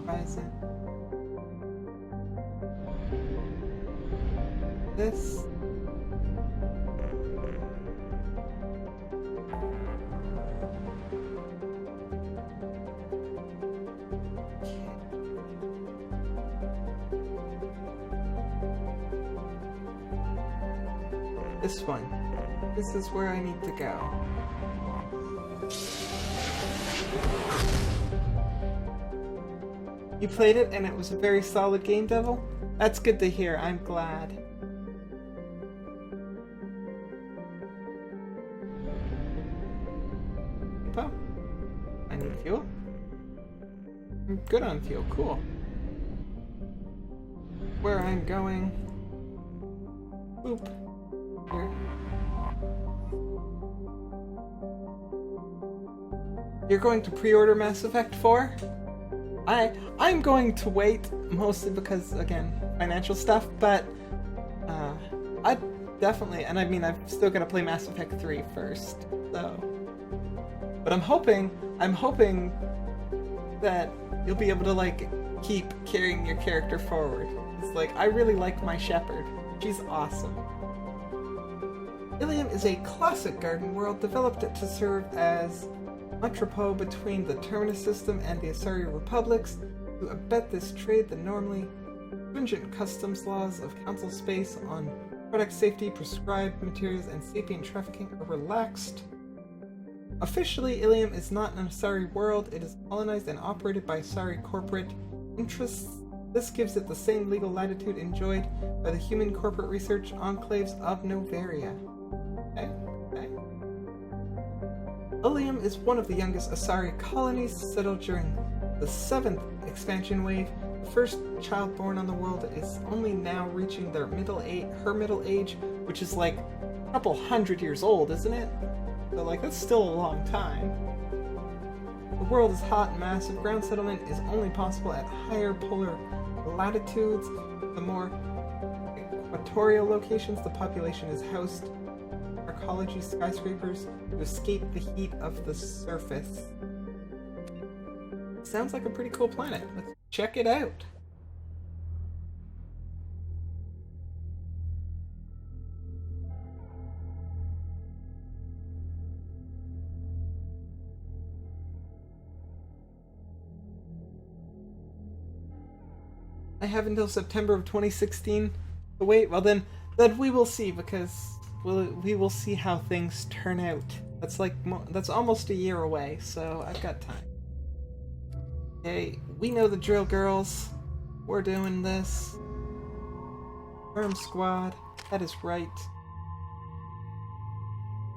Horizon. This. This one. This is where I need to go. You played it and it was a very solid game, Devil? That's good to hear. I'm glad. Oh, I need fuel. I'm good on fuel. Cool. Where I'm going. Boop. Here. You're going to pre-order Mass Effect 4? I'm going to wait, mostly because, again, financial stuff, but I definitely, and I mean, I'm still gonna play Mass Effect 3 first, so. But I'm hoping that you'll be able to, like, keep carrying your character forward. It's like, I really like my Shepard. She's awesome. Ilium is a classic garden world developed to serve as entrepot between the Terminus system and the Asari Republics. To abet this trade, the normally stringent customs laws of Council space on product safety, prescribed materials, and sapient trafficking are relaxed. Officially, Ilium is not an Asari world. It is colonized and operated by Asari corporate interests. This gives it the same legal latitude enjoyed by the human corporate research enclaves of Novaria. Okay. Ilium is one of the youngest Asari colonies settled during the 7th expansion wave. The first child born on the world is only now reaching her middle age, which is like a couple hundred years old, isn't it? So like, that's still a long time. The world is hot and massive. Ground settlement is only possible at higher polar latitudes. The more equatorial locations, the population is housed arcology skyscrapers to escape the heat of the surface. Sounds like a pretty cool planet. Let's check it out. I have until September of 2016 to wait. Well, then we will see, because we will see how things turn out. That's almost a year away, so I've got time. Okay, we know the drill, girls. We're doing this. Firm squad. That is right.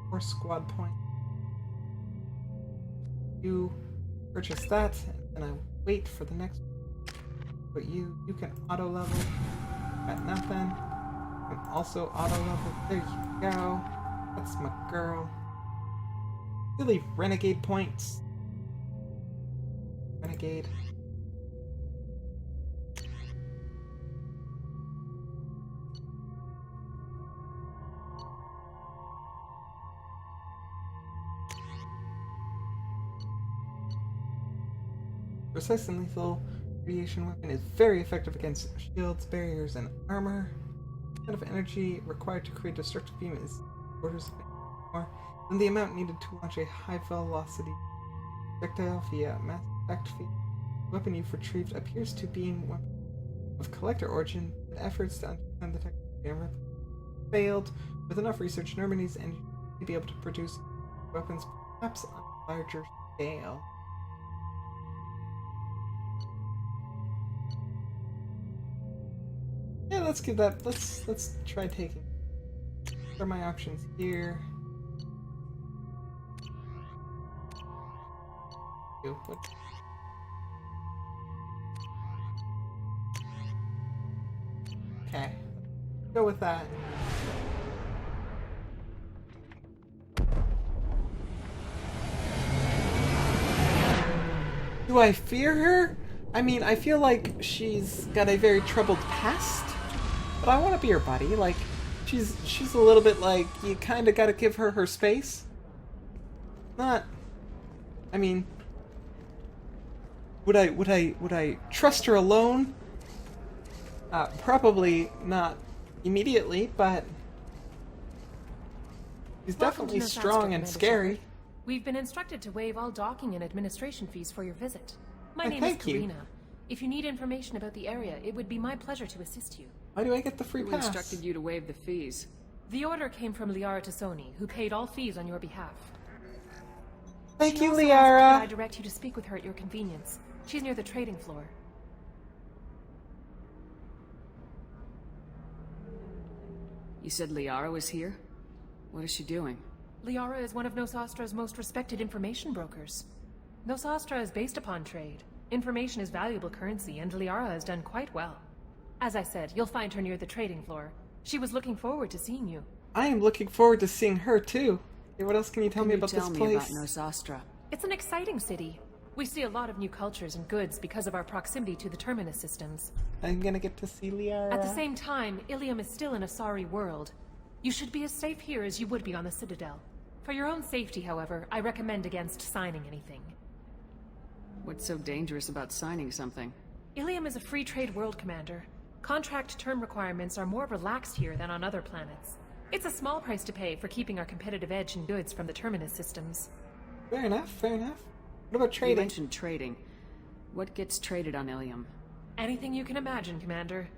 4 squad points. You purchase that, and I wait for the next one. But you can auto level. Got nothing. You can also auto level. There you go. That's my girl. Really, renegade points. Renegade. Precise and lethal radiation weapon is very effective against shields, barriers, and armor. The amount of energy required to create destructive beam is orders more than the amount needed to launch a high velocity projectile via Mass Effect feed. The weapon you've retrieved appears to be a weapon of collector origin, but efforts to understand the technology failed. With enough research, Normandy's engine may be able to produce weapons perhaps on a larger scale. Yeah, let's give that. Let's try taking. What are my options here? What? Okay, go with that. Do I fear her? I mean, I feel like she's got a very troubled past, but I want to be her buddy. Like, she's a little bit like, you kind of got to give her her space. Not, I mean, would I trust her alone? Probably not immediately, but she's definitely strong and scary. We've been instructed to waive all docking and administration fees for your visit. My Oh, name is thank you. Karina. If you need information about the area, it would be my pleasure to assist you. Why do I get the free Who pass? instructed you to waive the fees? The order came from Liara Tassoni, who paid all fees on your behalf. Thank She you, also asked that I Liara. direct you to speak with her at your convenience. She's near the trading floor. You said Liara was here? What is she doing? Liara is one of Nosastra's most respected information brokers. Nosastra is based upon trade. Information is valuable currency, and Liara has done quite well. As I said, you'll find her near the trading floor. She was looking forward to seeing you. I am looking forward to seeing her too. Hey, what else can you tell me about this place? About Nosastra? It's an exciting city. We see a lot of new cultures and goods because of our proximity to the Terminus systems. I'm gonna get to see Liara. At the same time, Ilium is still an Asari world. You should be as safe here as you would be on the Citadel. For your own safety, however, I recommend against signing anything. What's so dangerous about signing something? Ilium is a free trade world, Commander. Contract term requirements are more relaxed here than on other planets. It's a small price to pay for keeping our competitive edge in goods from the Terminus systems. Fair enough, fair enough. What about You trading? mentioned trading. What gets traded on Ilium? Anything you can imagine, Commander.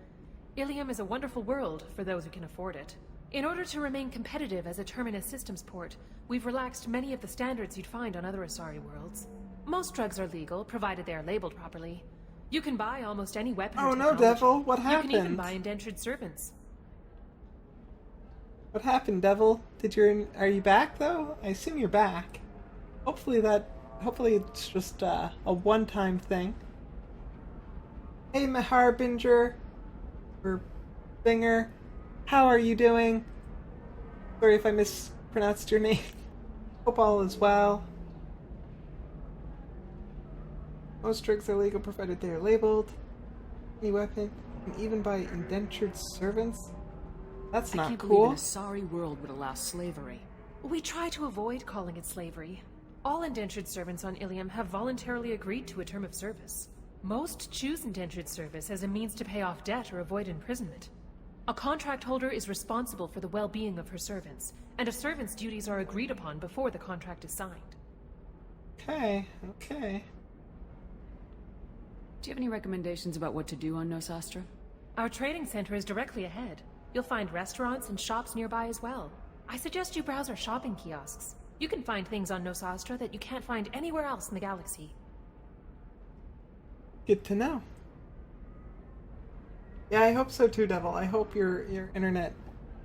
Ilium is a wonderful world for those who can afford it. In order to remain competitive as a Terminus systems port, we've relaxed many of the standards you'd find on other Asari worlds. Most drugs are legal, provided they are labeled properly. You can buy almost any weapon or Oh no, technology. Devil! What You can even happened? buy indentured servants. What happened, Devil? Are you back though? I assume you're back. Hopefully it's just a one-time thing. Hey, Maharbinger, or Binger, how are you doing? Sorry if I mispronounced your name. Hope all is well. Most drugs are legal provided they are labeled. Any weapon, and even by indentured servants. That's I not can't cool. believe an Asari world would allow slavery. We try to avoid calling it slavery. All indentured servants on Ilium have voluntarily agreed to a term of service. Most choose indentured service as a means to pay off debt or avoid imprisonment. A contract holder is responsible for the well-being of her servants, and a servant's duties are agreed upon before the contract is signed. Okay. Do you have any recommendations about what to do on Nosastra? Our trading center is directly ahead. You'll find restaurants and shops nearby as well. I suggest you browse our shopping kiosks. You can find things on Nosastra that you can't find anywhere else in the galaxy. Good to know. Yeah, I hope so too, Devil. I hope your internet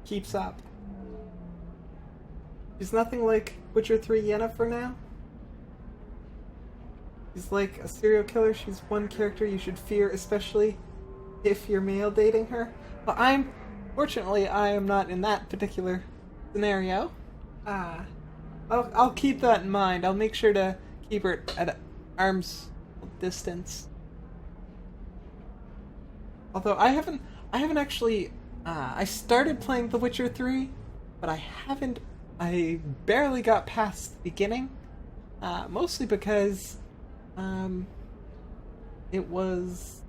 keeps up. She's nothing like Witcher 3 Yennefer now. She's like a serial killer. She's one character you should fear, especially if you're male dating her. Well, fortunately, I am not in that particular scenario. I'll keep that in mind. I'll make sure to keep her at arm's distance. Although I haven't actually. I started playing The Witcher 3, but I barely got past the beginning. Mostly because it was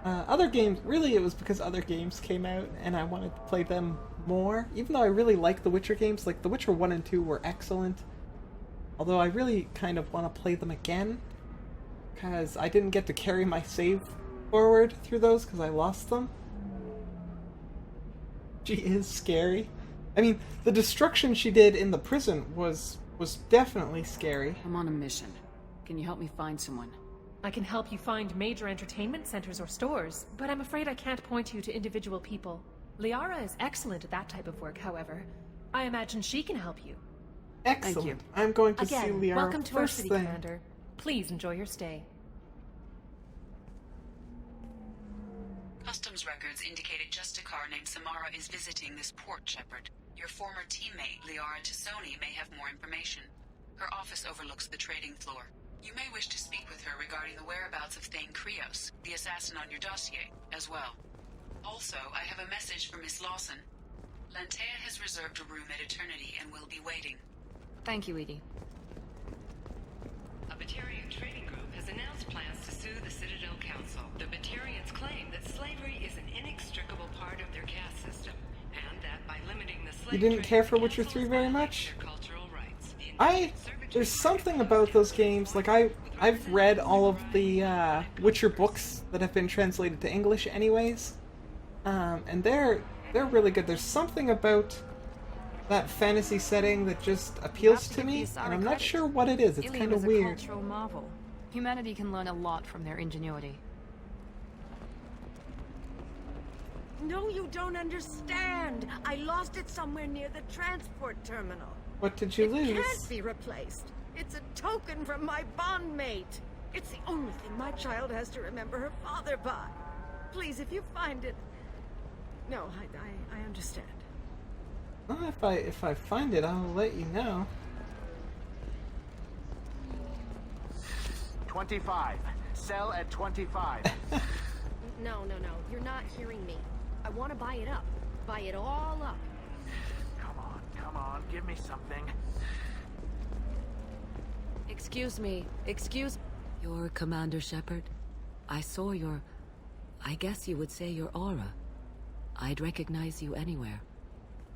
other games. Really, it was because other games came out, and I wanted to play them more. Even though I really like The Witcher games, like The Witcher 1 and 2 were excellent. Although I really kind of want to play them again, because I didn't get to carry my save forward through those because I lost them. She is scary. I mean, the destruction she did in the prison was definitely scary. I'm on a mission. Can you help me find someone? I can help you find major entertainment centers or stores, but I'm afraid I can't point you to individual people. Liara is excellent at that type of work, however. I imagine she can help you. Excellent. Thank you. I'm going to Again, see Liara welcome to our first city, thing. Commander. Please enjoy your stay. Customs records indicated just a car named Samara is visiting this port, Shepard. Your former teammate, Liara Tassoni, may have more information. Her office overlooks the trading floor. You may wish to speak with her regarding the whereabouts of Thane Krios, the assassin on your dossier, as well. Also, I have a message for Miss Lawson. Lantea has reserved a room at Eternity and will be waiting. Thank you, Edie. A Batarian trading group has announced plans to sue the Citadel Council. The Batarians claim that slavery is an inextricable part of their caste system, and that by limiting the slave You didn't care for Witcher 3 very much? There's something about those games, like I've read all of the Witcher books that have been translated to English anyways, and they're really good. There's something about that fantasy setting that just appeals to me, and I'm not sure what it is. It's kind of weird. Ilium is a cultural marvel. Humanity can learn a lot from their ingenuity. No, you don't understand. I lost it somewhere near the transport terminal. What did you lose? It can't be replaced. It's a token from my bondmate. It's the only thing my child has to remember her father by. Please, if you find it... No, I understand. Well, if I find it, I'll let you know. 25. Sell at 25. No. You're not hearing me. I want to buy it up. Buy it all up. Come on, give me something. Excuse me. You're Commander Shepard? I saw your... I guess you would say your aura. I'd recognize you anywhere.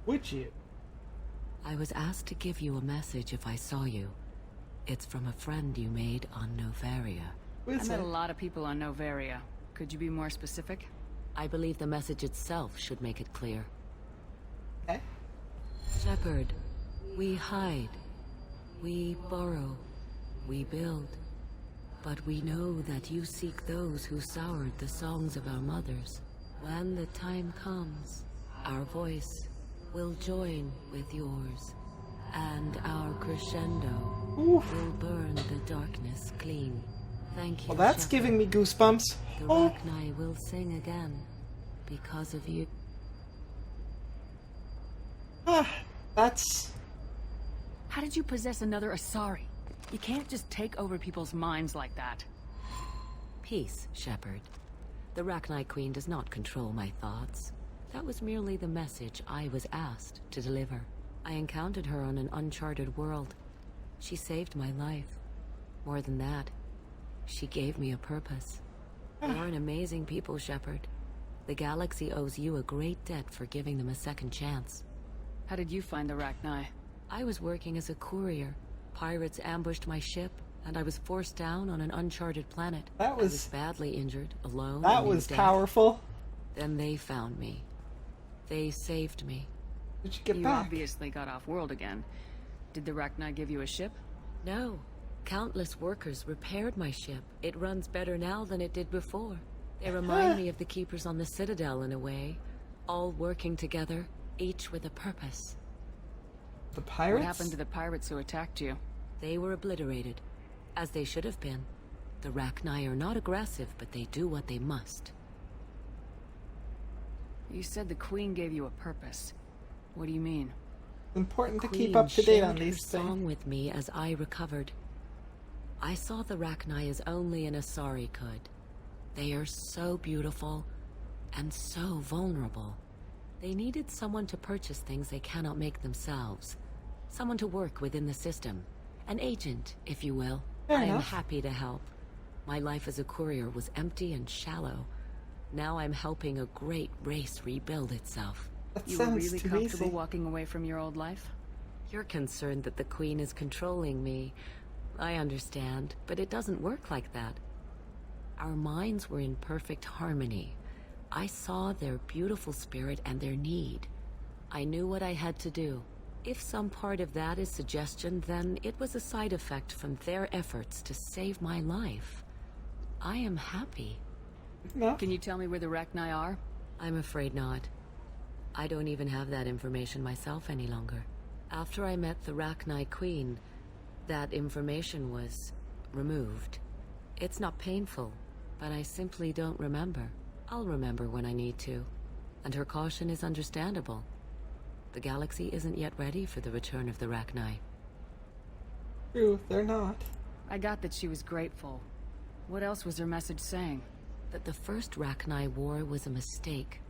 Would you? I was asked to give you a message if I saw you. It's from a friend you made on Novaria. I met a lot of people on Novaria. Could you be more specific? I believe the message itself should make it clear. Eh? Shepard, we hide. We borrow. We build. But we know that you seek those who soured the songs of our mothers. When the time comes, our voice will join with yours, and our crescendo will burn the darkness clean. Thank you, Well, that's Shepard. giving me goosebumps. The Oh. Rachni will sing again, because of you. That's... How did you possess another Asari? You can't just take over people's minds like that. Peace, Shepard. The Rachni Queen does not control my thoughts. That was merely the message I was asked to deliver. I encountered her on an uncharted world. She saved my life. More than that, she gave me a purpose. You're an amazing people, Shepard. The galaxy owes you a great debt for giving them a second chance. How did you find the Rachni? I was working as a courier. Pirates ambushed my ship, and I was forced down on an uncharted planet. That was... I was badly injured, alone. That and in was death. powerful. Then they found me. They saved me. Did you get You back? obviously got off world again. Did the Rachni give you a ship? No. Countless workers repaired my ship. It runs better now than it did before. They remind me of the Keepers on the Citadel in a way. All working together, each with a purpose. The pirates? What happened to the pirates who attacked you? They were obliterated, as they should have been. The Rachni are not aggressive, but they do what they must. You said the Queen gave you a purpose. What do you mean? It's important to Queen keep up to date on shared her these song things. with me as I recovered. I saw the Rachni as only an Asari could. They are so beautiful and so vulnerable. They needed someone to purchase things they cannot make themselves. Someone to work within the system. An agent, if you will. Fair I am enough. happy to help. My life as a courier was empty and shallow. Now I'm helping a great race rebuild itself. That You were sounds really too comfortable easy. walking away from your old life? You're concerned that the Queen is controlling me. I understand, but it doesn't work like that. Our minds were in perfect harmony. I saw their beautiful spirit and their need. I knew what I had to do. If some part of that is suggestion, then it was a side effect from their efforts to save my life. I am happy. No. Can you tell me where the Rachni are? I'm afraid not. I don't even have that information myself any longer. After I met the Rachni Queen, that information was removed. It's not painful, but I simply don't remember. I'll remember when I need to. And her caution is understandable. The galaxy isn't yet ready for the return of the Rachni. True, they're not. I got that she was grateful. What else was her message saying? That the first Rachni War was a mistake.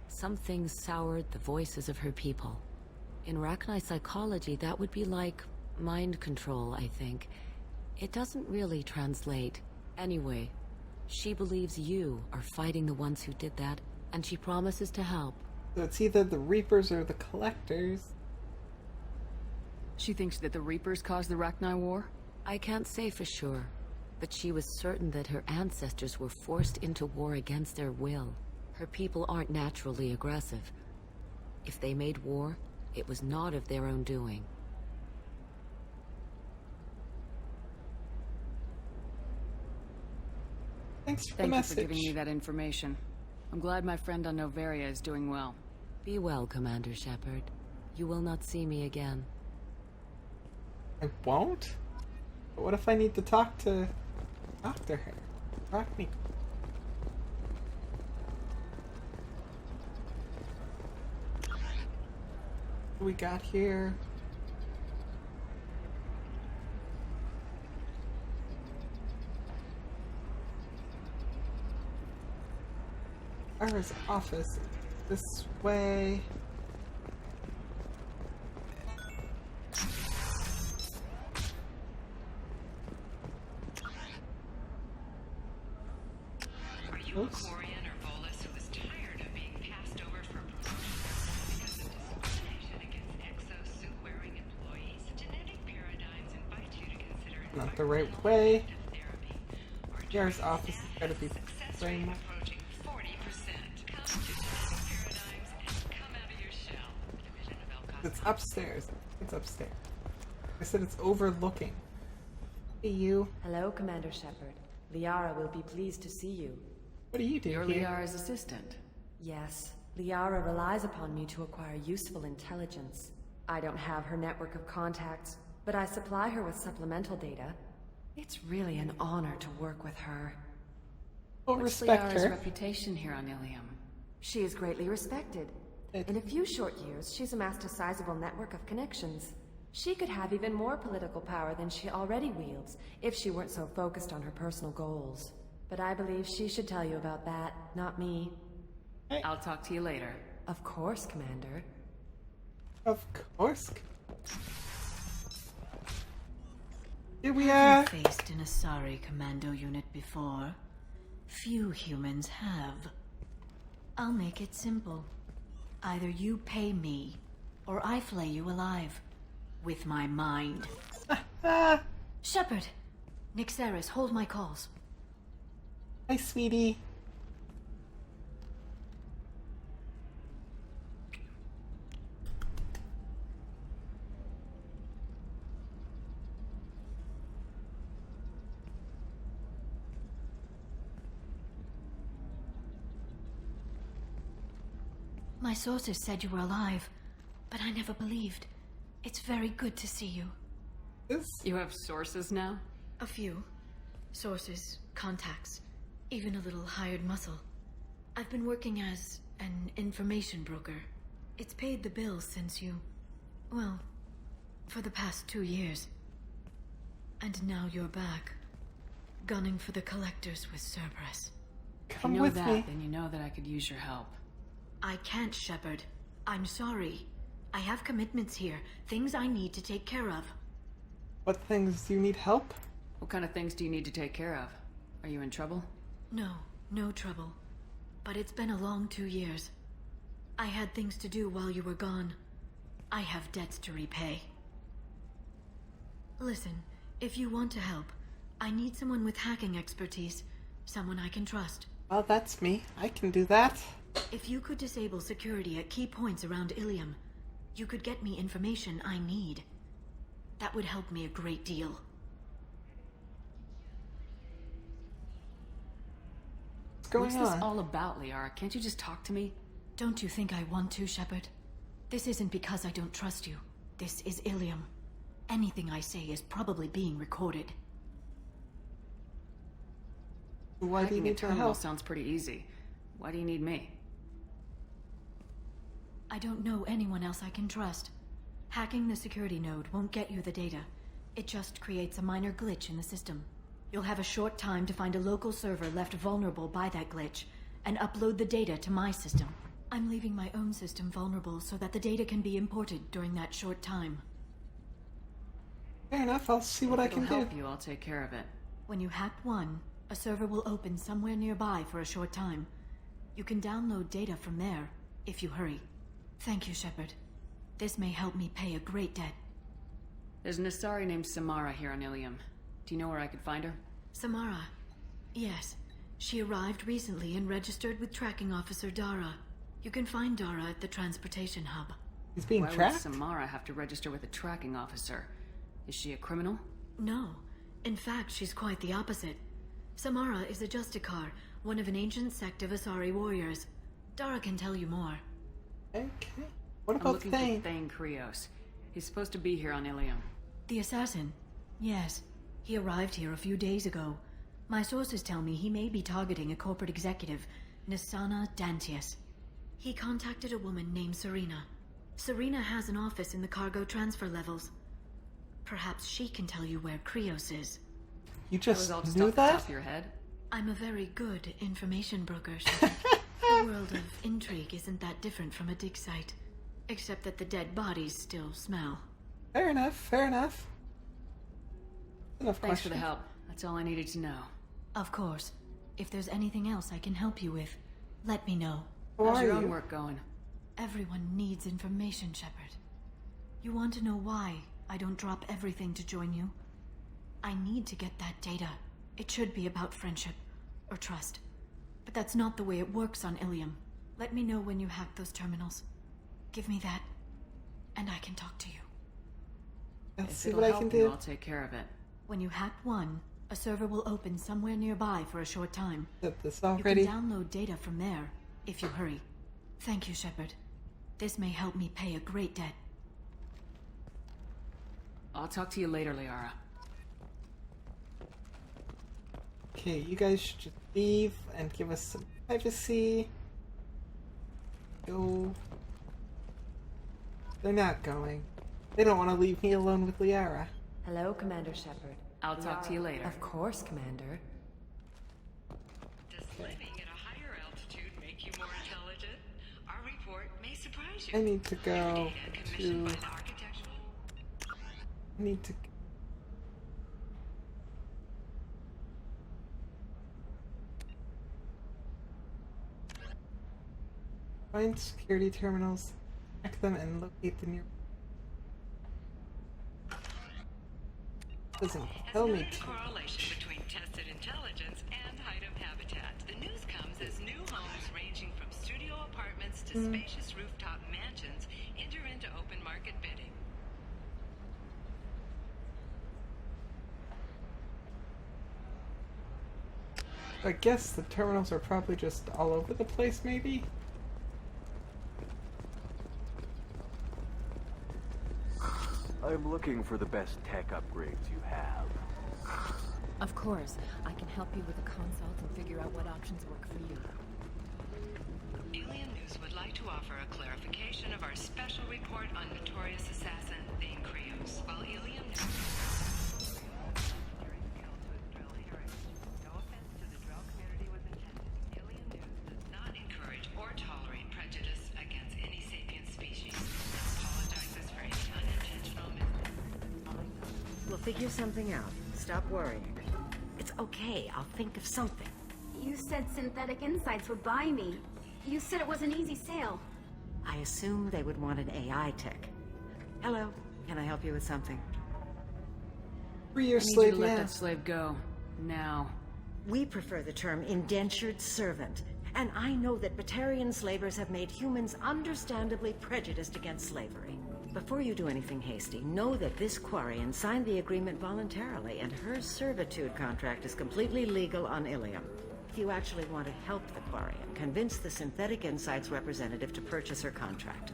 Some things soured the voices of her people. In Rachni psychology, that would be like mind control, I think. It doesn't really translate. Anyway, she believes you are fighting the ones who did that, and she promises to help. So it's either the Reapers or the Collectors. She thinks that the Reapers caused the Rachni War? I can't say for sure, but she was certain that her ancestors were forced into war against their will. Her people aren't naturally aggressive. If they made war, it was not of their own doing. Thanks for the Thank you message. for giving me that information. I'm glad my friend on Noveria is doing well. Be well, Commander Shepard. You will not see me again. I won't? But what if I need to talk to Dr. her? Rachni. What do we got here? Ara's office. This way. Are you a Quarian or Volus who is tired of being passed over for promotion because of discrimination against exosuit-wearing employees? Genetic paradigms invite you to consider Not the right way. Ara's office has got to be very much. approaching 40%. Come to genetic paradigms and come out of your shell. Division of El It's upstairs. It's upstairs. I said it's overlooking. Hey, you. Hello, Commander Shepard. Liara will be pleased to see you. What do you do You're here? Liara's assistant. Yes, Liara relies upon me to acquire useful intelligence. I don't have her network of contacts, but I supply her with supplemental data. It's really an honor to work with her. Well, What's respect Liara's her. reputation here on Ilium? She is greatly respected. In a few short years, she's amassed a sizable network of connections. She could have even more political power than she already wields if she weren't so focused on her personal goals. But I believe she should tell you about that, not me. I'll talk to you later. Of course, Commander. Of course. Here we Have are. you faced an Asari commando unit before? Few humans have. I'll make it simple. Either you pay me, or I flay you alive. With my mind. Shepard! Nixeris, hold my calls. Hi, sweetie. My sources said you were alive, but I never believed. It's very good to see you. You have sources now? A few. Sources, contacts, even a little hired muscle. I've been working as an information broker. It's paid the bills since you... well, for the past 2 years. And now you're back, gunning for the Collectors with Cerberus. If you know that, then you know that I could use your help. I can't, Shepard. I'm sorry. I have commitments here, things I need to take care of. What things do you need help? What kind of things do you need to take care of? Are you in trouble? No, no trouble. But it's been a long 2 years. I had things to do while you were gone. I have debts to repay. Listen, if you want to help, I need someone with hacking expertise. Someone I can trust. Well, that's me. I can do that. If you could disable security at key points around Ilium, you could get me information I need. That would help me a great deal. What's going What's on? this all about, Liara? Can't you just talk to me? Don't you think I want to, Shepard? This isn't because I don't trust you. This is Ilium. Anything I say is probably being recorded. Why do you Hacking a need her terminal help? sounds pretty easy. Why do you need me? I don't know anyone else I can trust. Hacking the security node won't get you the data. It just creates a minor glitch in the system. You'll have a short time to find a local server left vulnerable by that glitch, and upload the data to my system. I'm leaving my own system vulnerable so that the data can be imported during that short time. Fair enough, I'll see what I can do. Help you, I'll take care of it. When you hack one, a server will open somewhere nearby for a short time. You can download data from there, if you hurry. Thank you, Shepard. This may help me pay a great debt. There's an Asari named Samara here on Ilium. Do you know where I could find her? Samara? Yes. She arrived recently and registered with Tracking Officer Dara. You can find Dara at the transportation hub. He's being tracked? Why would Samara have to register with a tracking officer? Is she a criminal? No. In fact, she's quite the opposite. Samara is a Justicar, one of an ancient sect of Asari warriors. Dara can tell you more. Okay. What about I'm looking for Thane Krios. He's supposed to be here on Ilium. The assassin? Yes. He arrived here a few days ago. My sources tell me he may be targeting a corporate executive, Nisana Dantius. He contacted a woman named Serena. Serena has an office in the cargo transfer levels. Perhaps she can tell you where Krios is. You just that was all knew just off the that? top of your head? I'm a very good information broker, Shepard. The world of intrigue isn't that different from a dig site. Except that the dead bodies still smell. Fair enough, fair enough. Enough Thanks for questions. the help. That's all I needed to know. Of course. If there's anything else I can help you with, let me know. How's your own work going? Everyone needs information, Shepard. You want to know why I don't drop everything to join you? I need to get that data. It should be about friendship or trust. But that's not the way it works on Ilium. Let me know when you hack those terminals. Give me that, and I can talk to you. Let's see what I can do. I'll take care of it. When you hack one, a server will open somewhere nearby for a short time. Did this You already? can download data from there, if you hurry. Thank you, Shepard. This may help me pay a great debt. I'll talk to you later, Liara. Okay, you guys should just leave and give us some privacy. Go. They're not going. They don't want to leave me alone with Liara. Hello, Commander Shepard. I'll talk to you later. Of course, Commander. Does living at a higher altitude make you more intelligent? Our report may surprise you. I need to go to... I need to... Find security terminals, hack them, and locate the near... Doesn't tell me to. Correlation between tested intelligence and height of habitat. The news comes as new homes ranging from studio apartments to spacious rooftop mansions enter into open market bidding. I guess the terminals are probably just all over the place, maybe? I'm looking for the best tech upgrades you have. Of course. I can help you with a consult and figure out what options work for you. Alien News would like to offer a clarification of our special report on notorious assassin Thane Krios. While Alien News... No offense to the Drell community was intended. Alien News does not encourage or tolerate prejudice against any sapient species. Apologizes for any unintentional We'll figure something out. Stop worrying. It's okay. I'll think of something. You said Synthetic Insights would buy me. You said it was an easy sale. I assumed they would want an AI tech. Hello. Can I help you with something? Free your I need slave, you to let yeah. that slave go. Now. We prefer the term indentured servant. And I know that Batarian slavers have made humans understandably prejudiced against slavery. Before you do anything hasty, know that this Quarian signed the agreement voluntarily, and her servitude contract is completely legal on Ilium. If you actually want to help the Quarian, convince the Synthetic Insights representative to purchase her contract.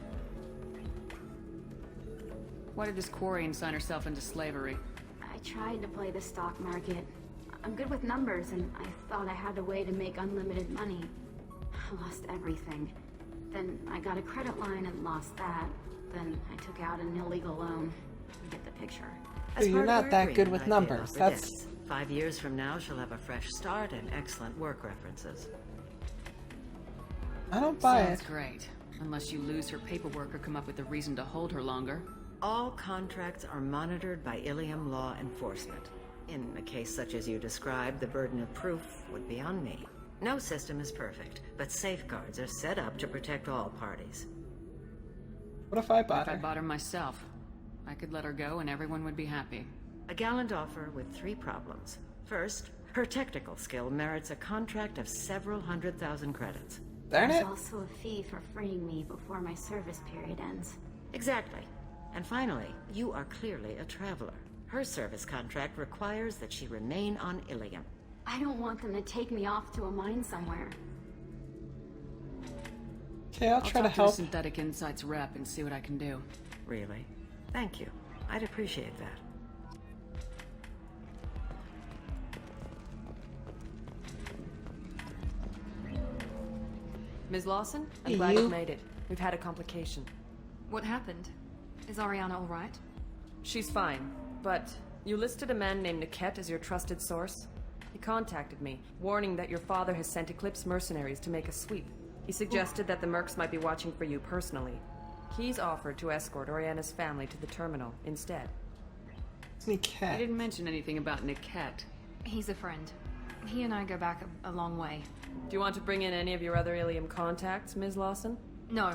Why did this Quarian sign herself into slavery? I tried to play the stock market. I'm good with numbers, and I thought I had a way to make unlimited money. I lost everything. Then I got a credit line and lost that. Then I took out an illegal loan. You get the picture. As you're part of not her that good agreement, with I paid numbers. off her That's debts. 5 years from now, she'll have a fresh start and excellent work references. I don't buy Sounds it. great. Unless you lose her paperwork or come up with a reason to hold her longer. All contracts are monitored by Ilium law enforcement. In a case such as you described, the burden of proof would be on me. No system is perfect, but safeguards are set up to protect all parties. What if I bought If I her? bought her myself, I could let her go and everyone would be happy. A gallant offer with 3 problems. First, her technical skill merits a contract of several 100,000 credits. Darn There's it. also a fee for freeing me before my service period ends. Exactly. And finally, you are clearly a traveler. Her service contract requires that she remain on Ilium. I don't want them to take me off to a mine somewhere. Okay, I'll try to talk help. the Synthetic Insights rep and see what I can do. Really? Thank you. I'd appreciate that. Ms. Lawson, I'm Hey, glad you. you made it. We've had a complication. What happened? Is Ariana all right? She's fine, but you listed a man named Niket as your trusted source. He contacted me, warning that your father has sent Eclipse mercenaries to make a sweep. He suggested that the Mercs might be watching for you personally. He's offered to escort Oriana's family to the terminal instead. You didn't mention anything about Niket. He's a friend. He and I go back a long way. Do you want to bring in any of your other Ilium contacts, Ms. Lawson? No.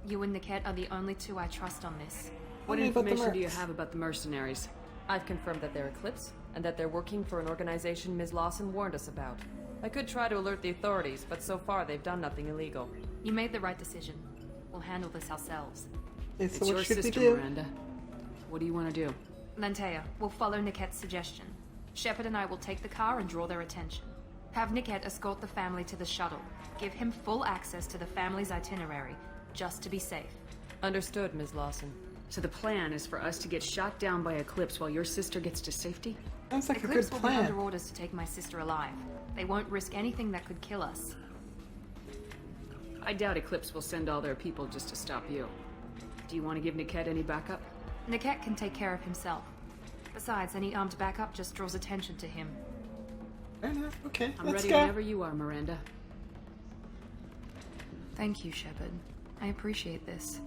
You and Niket are the only 2 I trust on this. What information do you have about the mercenaries? I've confirmed that they're Eclipse, and that they're working for an organization Ms. Lawson warned us about. I could try to alert the authorities, but so far they've done nothing illegal. You made the right decision. We'll handle this ourselves. It's It's what your should we sister, do? Miranda. What do you want to do? Lantea, we'll follow Niket's suggestion. Shepard and I will take the car and draw their attention. Have Niket escort the family to the shuttle. Give him full access to the family's itinerary, just to be safe. Understood, Ms. Lawson. So the plan is for us to get shot down by Eclipse while your sister gets to safety? Sounds like Eclipse a good will be plan. under orders to take my sister alive. They won't risk anything that could kill us. I doubt Eclipse will send all their people just to stop you. Do you want to give Niket any backup? Niket can take care of himself. Besides, any armed backup just draws attention to him. Fair enough. Okay, I'm let's ready go. whenever you are, Miranda. Thank you, Shepard. I appreciate this.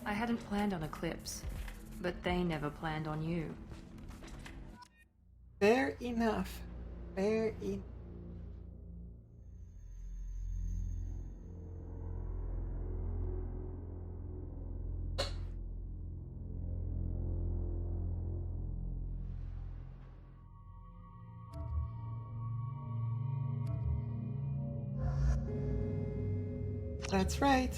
I hadn't planned on Eclipse, but they never planned on you. Fair enough. Fair enough. That's right.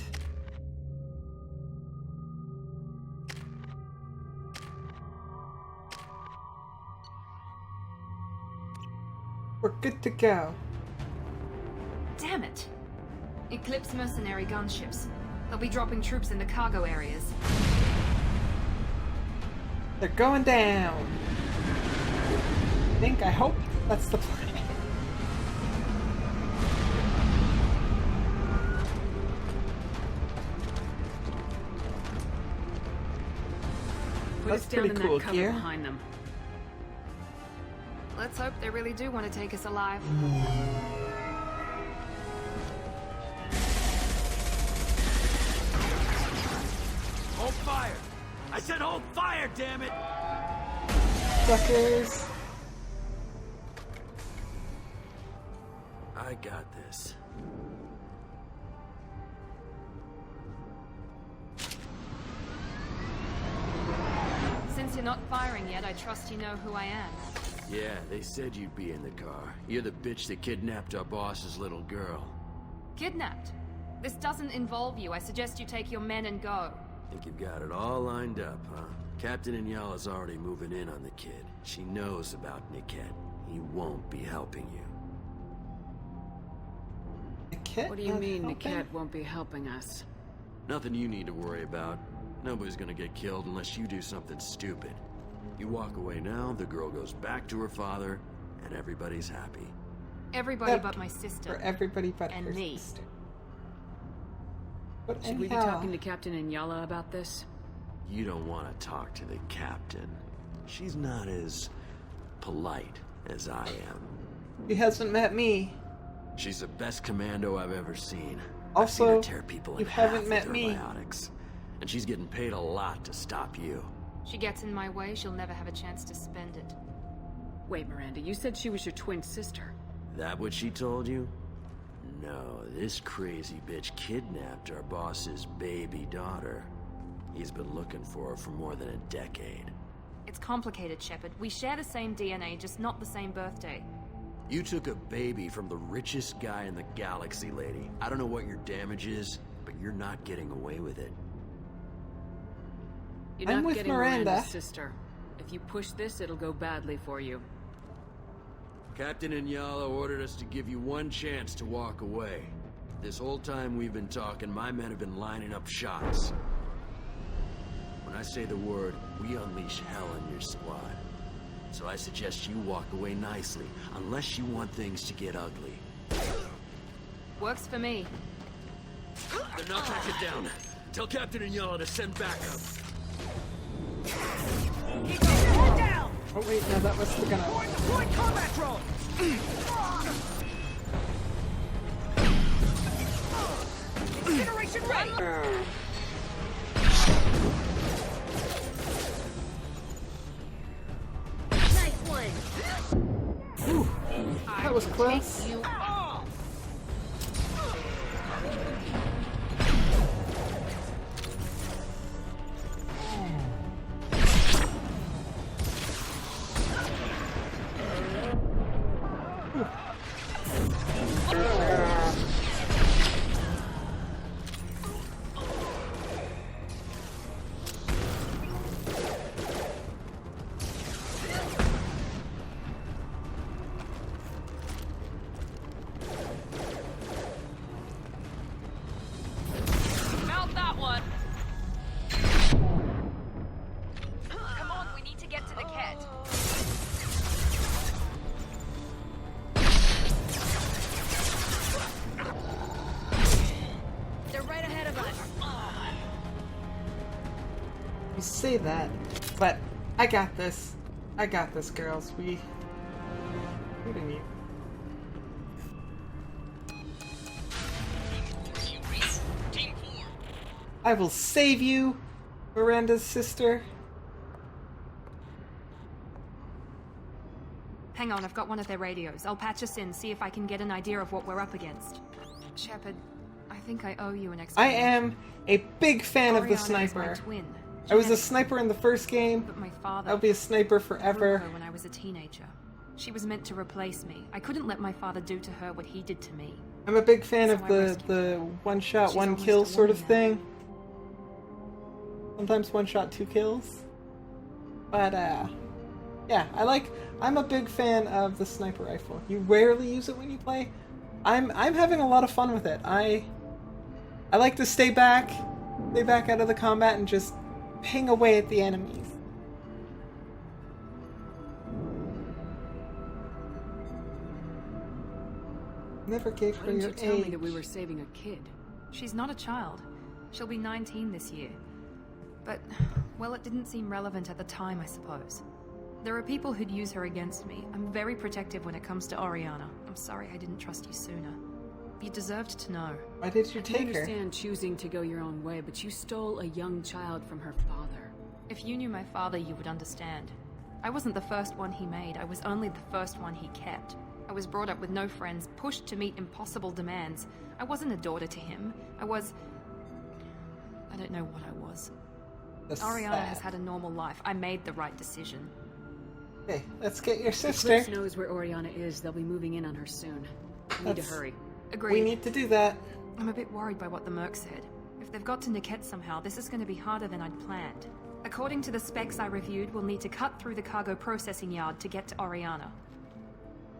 We're good to go. Damn it! Eclipse mercenary gunships. They'll be dropping troops in the cargo areas. They're going down. I hope that's the plan. Put That's us down pretty in cool, that cover Kier. behind them. Let's hope they really do want to take us alive. Hold fire! I said hold fire, damn it! Suckers. I got this. Since you're not firing yet, I trust you know who I am. Yeah, they said you'd be in the car. You're the bitch that kidnapped our boss's little girl. Kidnapped? This doesn't involve you. I suggest you take your men and go. Think you've got it all lined up, huh? Captain Inyala's already moving in on the kid. She knows about Niket. He won't be helping you. What do you mean Niket won't be helping us? Nothing you need to worry about. Nobody's gonna get killed unless you do something stupid. You walk away now, the girl goes back to her father, and everybody's happy. Everybody Yep. but my sister. For everybody but and her me. sister. But Should we be anyhow, talking to Captain Inyala about this? You don't want to talk to the captain. she's not as polite as I am. He hasn't met me. She's the best commando I've ever seen. Also, I've seen her tear people you in half haven't with met her me. biotics. And she's getting paid a lot to stop you. She gets in my way, she'll never have a chance to spend it. Wait, Miranda, you said she was your twin sister. That what she told you? No, this crazy bitch kidnapped our boss's baby daughter. He's been looking for her for more than a decade. It's complicated, Shepard. We share the same DNA, just not the same birthday. You took a baby from the richest guy in the galaxy, lady. I don't know what your damage is, but you're not getting away with it. You're I'm not with getting Miranda. Miranda's sister. If you push this, it'll go badly for you. Captain Inyala ordered us to give you one chance to walk away. This whole time we've been talking, my men have been lining up shots. When I say the word, we unleash hell on your squad. So I suggest you walk away nicely, unless you want things to get ugly. Works for me. They're not backing down. Tell Captain Inyala to send backup. Keep your head down! Oh wait, no, that was the gonna... Deploy combat drone! Incineration ready! Nice one. Ooh, that was close. You Mount that one! Come on, we need to get to the Ket. They're right ahead of us. You say that, but I got this. I got this, girls. We don't need. I will save you, Miranda's sister. Hang on, I've got one of their radios. I'll patch us in, see if I can get an idea of what we're up against. Shepard, I think I owe you an I explanation. am a big fan of the Oriana is my sniper. twin. I was a Genetic. sniper in the first game. But my father... I'll be a sniper grew forever. her when I was a teenager. She was meant to replace me. I couldn't let my father do to her what he did to me. I'm a big fan So of I the rescued one shot, She's one almost kill a sort of woman thing. Sometimes one shot, two kills. But yeah, I'm a big fan of the sniper rifle. You rarely use it when you play. I'm having a lot of fun with it. I like to stay back out of the combat and just ping away at the enemies. Never gave Why her didn't your you tell age. me that we were saving a kid? She's not a child. She'll be 19 this year. But, well, it didn't seem relevant at the time, I suppose. There are people who'd use her against me. I'm very protective when it comes to Oriana. I'm sorry I didn't trust you sooner. You deserved to know. Why did you I can take her? understand choosing to go your own way, but you stole a young child from her father. If you knew my father, you would understand. I wasn't the first one he made. I was only the first one he kept. I was brought up with no friends, pushed to meet impossible demands. I wasn't a daughter to him. I don't know what I was. That's Oriana sad. has had a normal life. I made the right decision. Okay, let's get your If sister. Eclipse knows where Oriana is, they'll be moving in on her soon. We need to That's- hurry. Agreed. We need to do that. I'm a bit worried by what the Merc said. If they've got to Niket somehow, this is going to be harder than I'd planned. According to the specs I reviewed, we'll need to cut through the cargo processing yard to get to Oriana.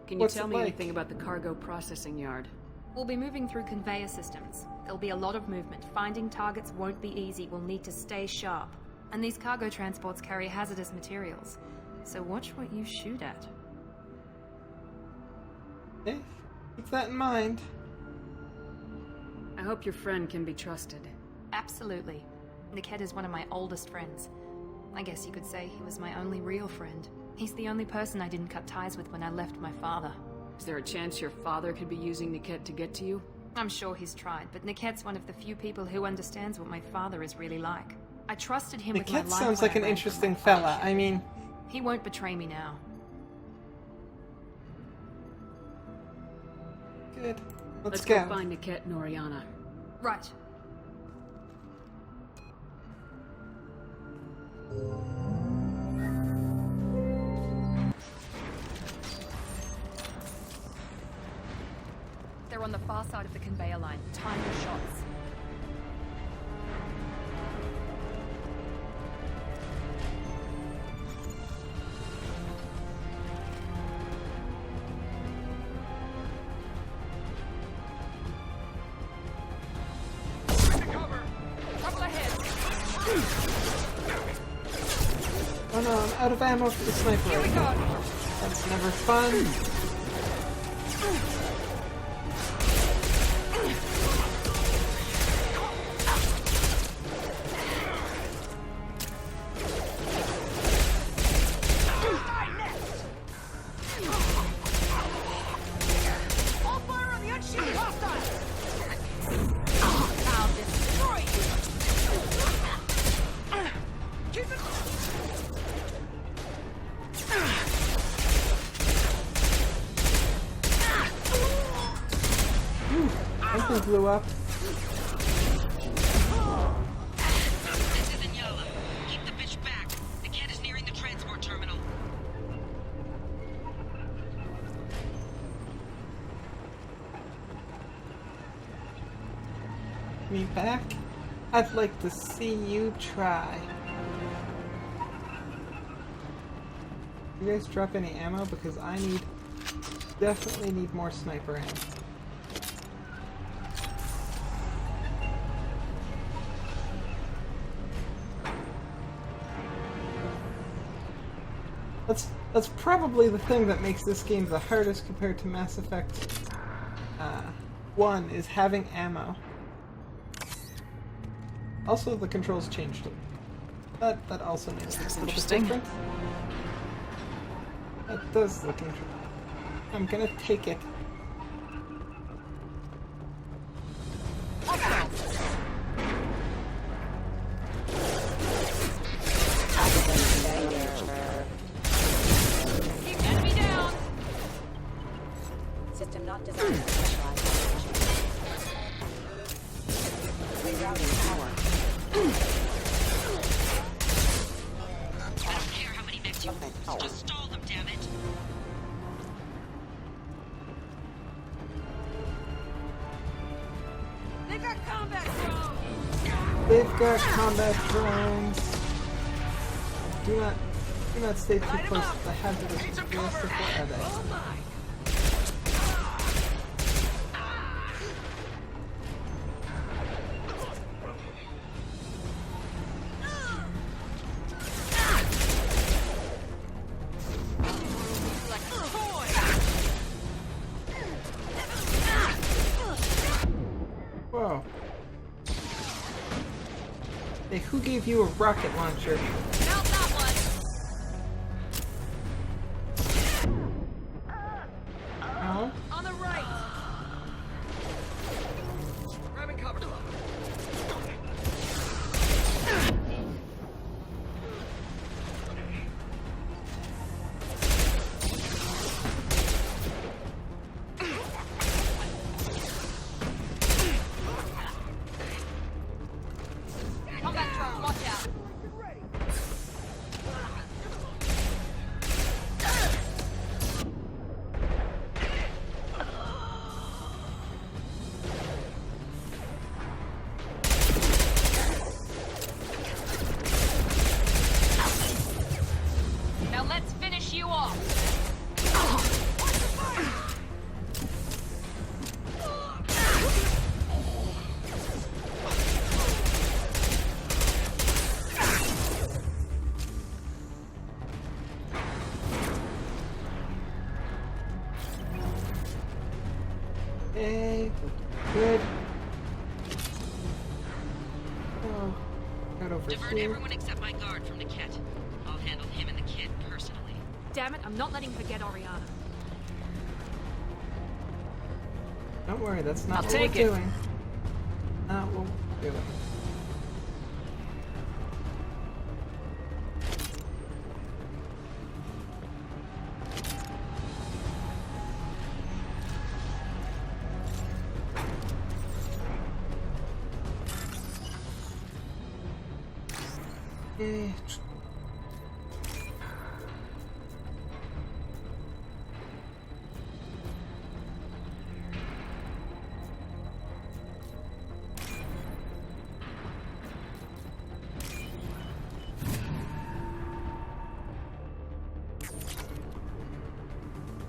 Can you What's tell it me like? anything about the cargo processing yard? We'll be moving through conveyor systems. There'll be a lot of movement. Finding targets won't be easy. We'll need to stay sharp. And these cargo transports carry hazardous materials. So watch what you shoot at. Okay, keep that in mind. I hope your friend can be trusted. Absolutely. Niket is one of my oldest friends. I guess you could say he was my only real friend. He's the only person I didn't cut ties with when I left my father. Is there a chance your father could be using Niket to get to you? I'm sure he's tried, but Niket's one of the few people who understands what my father is really like. I trusted him with my Niket life. sounds when like I an ran from interesting my fella. I mean... He won't betray me now. Good. Let's go. go find Niket and Oriana. Right. They're on the far side of the conveyor line. Time your shots. Oh no, I'm out of ammo for the sniper. Here we go. That's never fun. All fire on the unshielded hostile! I'll destroy you! Keep it... Something blew up. This is Inyala. Keep the bitch back. The cat is nearing the transport terminal. Me back? I'd like to see you try. You guys drop any ammo? Because I definitely need more sniper ammo. That's probably the thing that makes this game the hardest compared to Mass Effect 1 is having ammo. Also, the controls changed it. That also makes it a little bit different. That does look interesting. I'm gonna take it. Enemy down! System not designed for specialized rerouting power. I don't care how many mechs you lose. Just stall them, damn it. They got combat drones! They've got combat drones. Do not stay too close to the hazardous realistic are they? Oh my! Whoa. Hey, who gave you a rocket launcher? Not that one! Oh? On the right! Grabbing cover. Combat drone, watch out! Now let's finish you off! Hey, good. Oh, it over Divert here. everyone except my guard from Niket. I'll handle him and the kid personally. Damn it, I'm not letting her get Oriana. Don't worry, that's not I'll what take we're it. doing. Not what we're doing. Eh.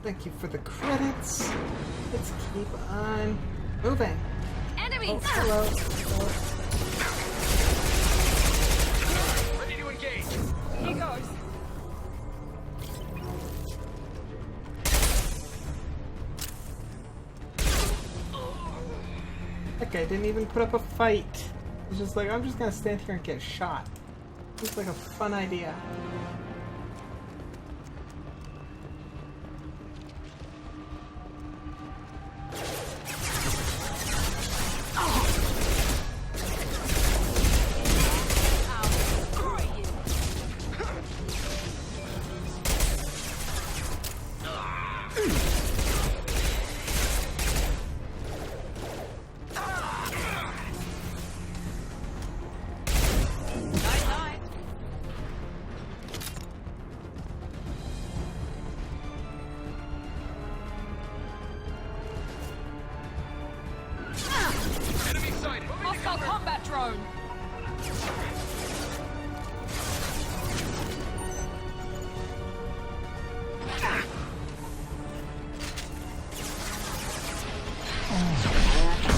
Thank you for the credits. Let's keep on moving. Enemies! Oh, hello. Hello. Ready to engage. Here goes. That guy didn't even put up a fight. He's just like, I'm just gonna stand here and get shot. Looks like a fun idea. Enemy sighted. Hostile combat drone!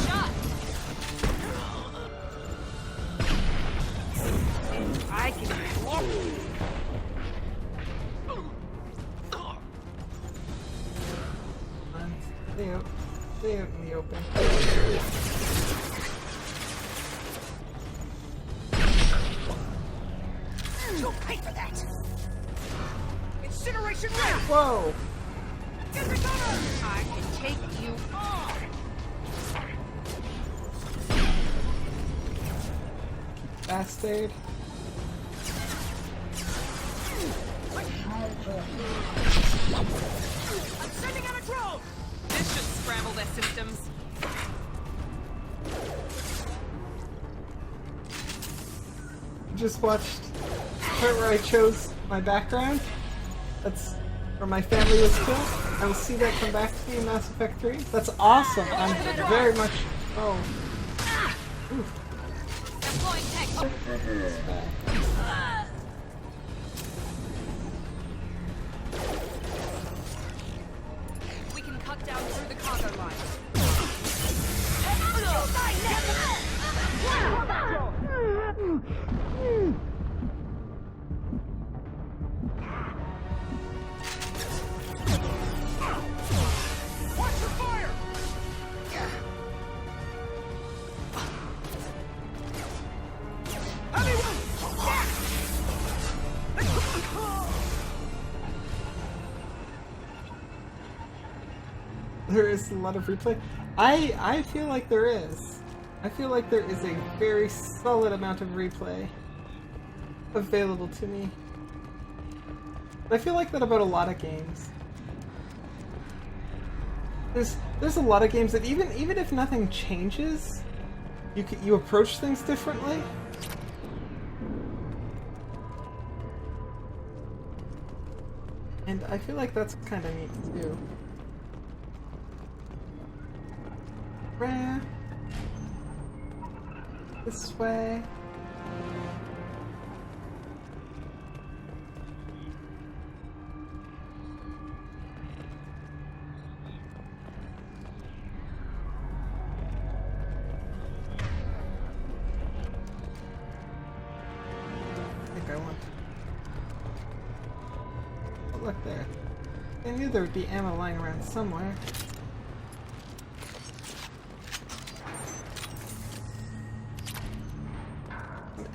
Shot! I can block. Stay out in the open. You'll pay for that. Incineration ready. Whoa! Get the gunner. I can take you on! Bastard. I'm sending out a drone. This should scramble their systems. Just watched the part where I chose my background. That's where my family was killed. I will see that come back to me in Mass Effect 3. That's awesome. I'm very much. Oh. Oof. Deploying tech. We can cut down through the cargo line. Watch your fire. There is a lot of replay. I feel like there is. I feel like there is a very solid amount of replay available to me. I feel like that about a lot of games. There's a lot of games that even if nothing changes, you approach things differently. And I feel like that's kind of neat too. Rare. This way. I think I want. Oh, look there. I knew there would be ammo lying around somewhere.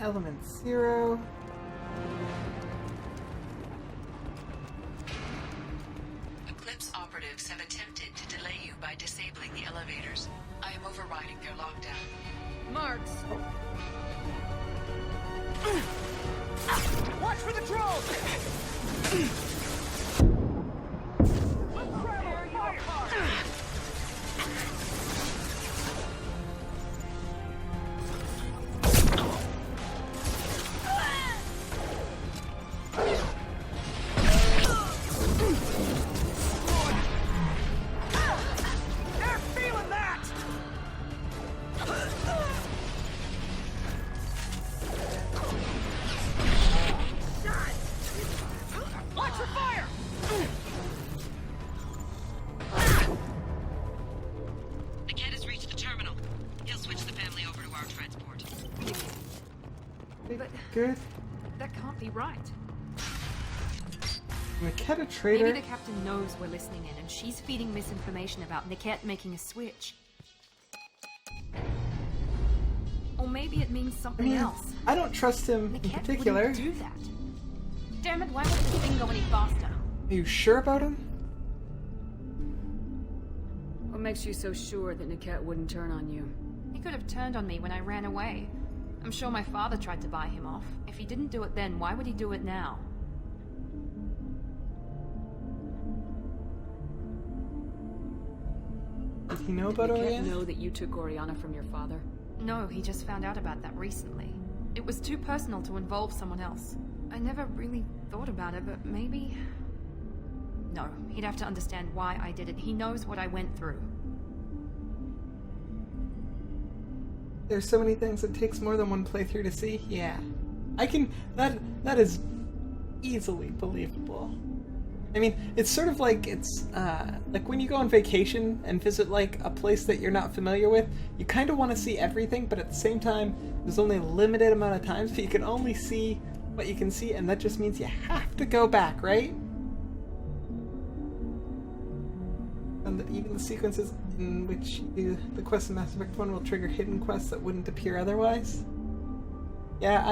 Element 0. Eclipse operatives have attempted to delay you by disabling the elevators. I am overriding their lockdown. Marks. Watch for the drone! They're feeling that! Watch for fire! The kid has reached the terminal. He'll switch the family over to our transport. But Good. that can't be right. Niket a traitor? Maybe the captain knows we're listening in, and she's feeding misinformation about Niket making a switch. Or maybe it means something else. I don't trust him in Niket particular. wouldn't do that. Damn it, why would this thing go any faster? Are you sure about him? What makes you so sure that Niket wouldn't turn on you? He could have turned on me when I ran away. I'm sure my father tried to buy him off. If he didn't do it then, why would he do it now? Did he know about Did Niket Oriana? know that you took Oriana from your father? No, he just found out about that recently. It was too personal to involve someone else. I never really thought about it, but maybe... No, he'd have to understand why I did it. He knows what I went through. There's so many things it takes more than one playthrough to see. Yeah. I can... That is easily believable. I mean, it's sort of like it's, like when you go on vacation and visit, like, a place that you're not familiar with, you kind of want to see everything, but at the same time, there's only a limited amount of times, so you can only see what you can see, and that just means you have to go back, right? And even the sequences in which you do the quest in Mass Effect 1 will trigger hidden quests that wouldn't appear otherwise. Yeah,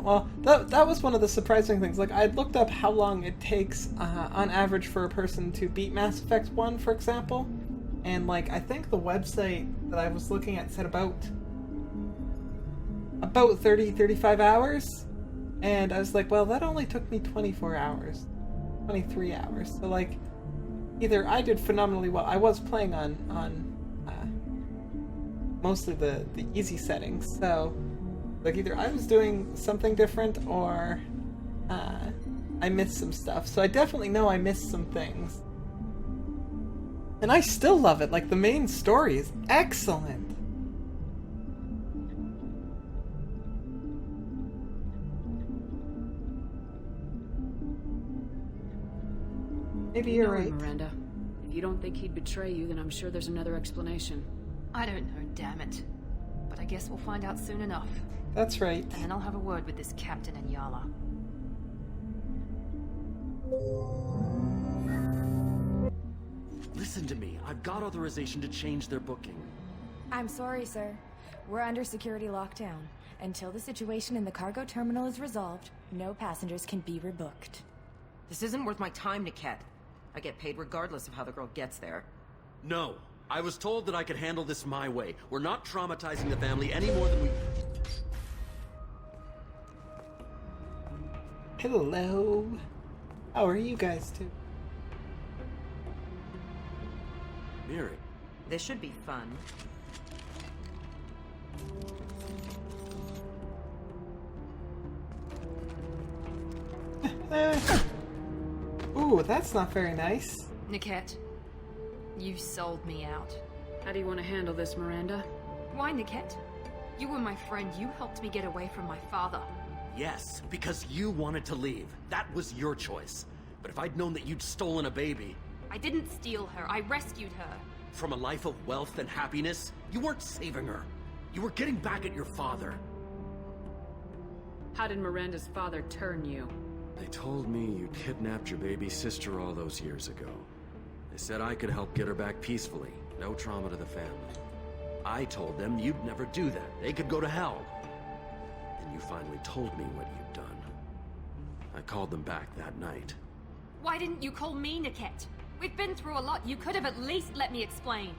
well, that was one of the surprising things. Like, I looked up how long it takes, on average, for a person to beat Mass Effect 1, for example. And, like, I think the website that I was looking at said about 30-35 hours. And I was like, well, that only took me 24 hours. 23 hours. So, like, either I did phenomenally well. I was playing on mostly the easy settings, so... Like, either I was doing something different, or I missed some stuff. So I definitely know I missed some things. And I still love it. Like, the main story is excellent. Maybe you're You know right. him, Miranda. If you don't think he'd betray you, then I'm sure there's another explanation. I don't know, damn it. But I guess we'll find out soon enough. That's right. And then I'll have a word with this captain and Yala. Listen to me. I've got authorization to change their booking. I'm sorry, sir. We're under security lockdown. Until the situation in the cargo terminal is resolved, no passengers can be rebooked. This isn't worth my time, Niket. I get paid regardless of how the girl gets there. No. I was told that I could handle this my way. We're not traumatizing the family any more than we... Hello. How are you guys two? Miri. This should be fun. Ooh, that's not very nice. Niket, you sold me out. How do you want to handle this, Miranda? Why, Niket? You were my friend. You helped me get away from my father. Yes, because you wanted to leave. That was your choice. But if I'd known that you'd stolen a baby... I didn't steal her. I rescued her. From a life of wealth and happiness, you weren't saving her. You were getting back at your father. How did Miranda's father turn you? They told me you kidnapped your baby sister all those years ago. They said I could help get her back peacefully. No trauma to the family. I told them you'd never do that. They could go to hell. you finally told me what you'd done. I called them back that night. Why didn't you call me, Niket? We've been through a lot. You could have at least let me explain.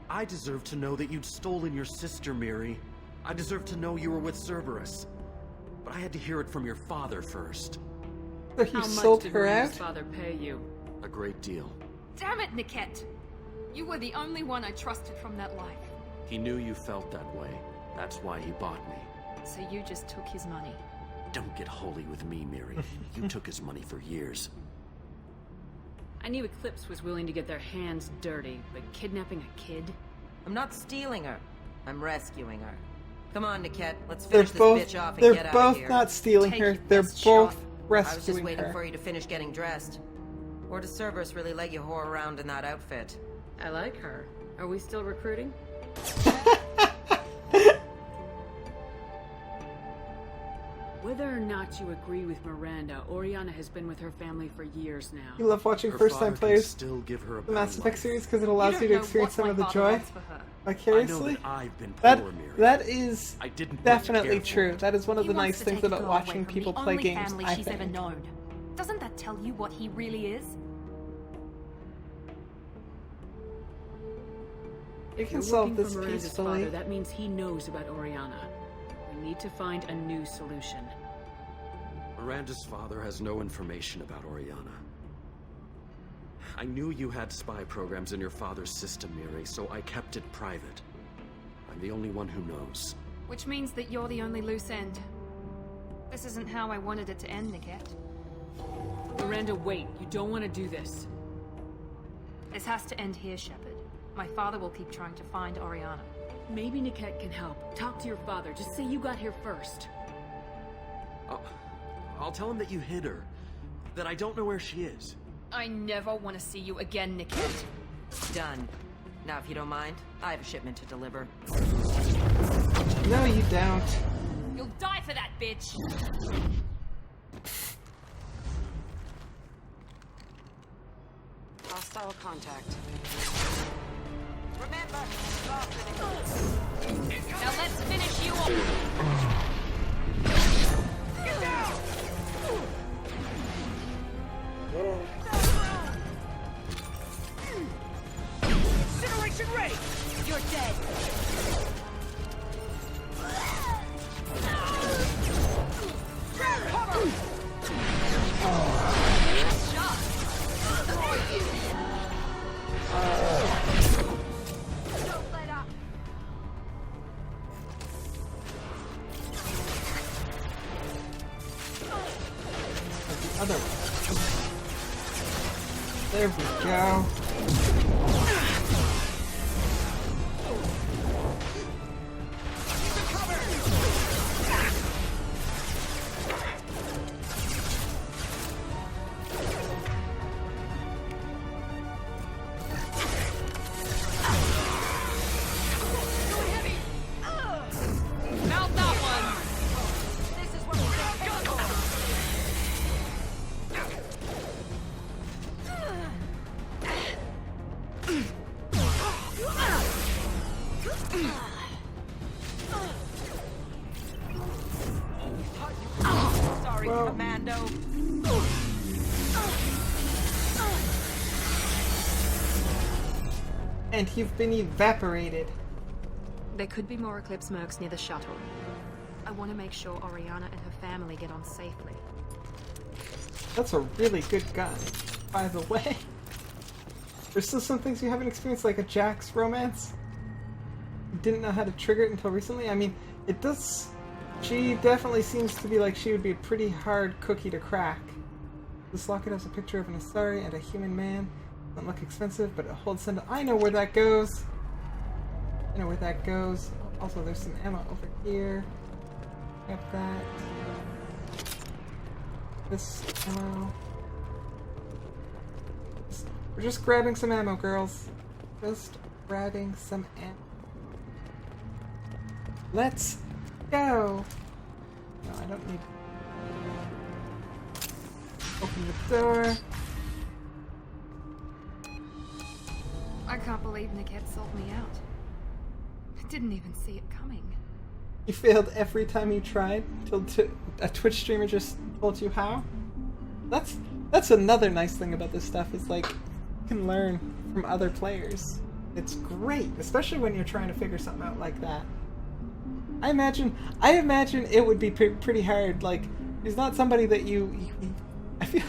I deserve to know that you'd stolen your sister, Miri. I deserve to know you were with Cerberus. But I had to hear it from your father first. So he How sold much did her Miranda's out? father pay you? A great deal. Damn it, Niket! You were the only one I trusted from that life. He knew you felt that way. That's why he bought me. So you just took his money. Don't get holy with me, Miri. You took his money for years. I knew Eclipse was willing to get their hands dirty, but kidnapping a kid? I'm not stealing her. I'm rescuing her. Come on, Niket. Let's They're finish both. this bitch off and They're get out of both here. not stealing her. Take They're this both shot. I rescuing was just waiting her. for you to finish getting dressed. Or does Cerberus really let you whore around in that outfit? I like her. Are we still recruiting? Whether or not you agree with Miranda, Oriana has been with her family for years now. You love watching Her first-time father can players still give her a the Mass better Effect life. series because it allows you to experience some of the joy vicariously. I know that I've been That poor, Miri. that is I didn't definitely much care true. for it. That is one of He the wants nice to things take a about girl watching away from people the play only games. family I she's think. ever known. Doesn't that tell you what he really is? You If can you're solve working this for Miranda's peacefully. father, that means he knows about Oriana. We need to find a new solution. Miranda's father has no information about Oriana. I knew you had spy programs in your father's system, Miri, so I kept it private. I'm the only one who knows. Which means that you're the only loose end. This isn't how I wanted it to end, Niket. Miranda, wait. You don't want to do this. This has to end here, Shepard. My father will keep trying to find Oriana. Maybe Niket can help. Talk to your father. Just say you got here first. I'll tell him that you hid her. That I don't know where she is. I never want to see you again, Niket. Done. Now, if you don't mind, I have a shipment to deliver. No, you don't. You'll die for that, bitch! Hostile contact. Remember, Now let's finish you off! get down! Incineration rate! You're dead! Grab cover! Don't let up! Other one. There we go. Mount that one! This is where we go! Sorry, Well. Commando. And you've been evaporated. There could be more Eclipse mercs near the shuttle. I want to make sure Oriana and her family get on safely. That's a really good gun, by the way. There's still some things you haven't experienced, like a Jax romance. Didn't know how to trigger it until recently. I mean, it does... She definitely seems to be like she would be a pretty hard cookie to crack. This locket has a picture of an Asari and a human man. Doesn't look expensive, but it holds some... I know where that goes! I know where that goes. Also, there's some ammo over here. Grab that. This ammo. We're just grabbing some ammo, girls. Just grabbing some ammo. Let's go! No, I don't need... Open the door. I can't believe Niket sold me out. I didn't even see it coming. You failed every time you tried till a Twitch streamer just told you how? That's another nice thing about this stuff is like you can learn from other players. It's great, especially when you're trying to figure something out like that. I imagine it would be pretty hard. Like, he's not somebody that I feel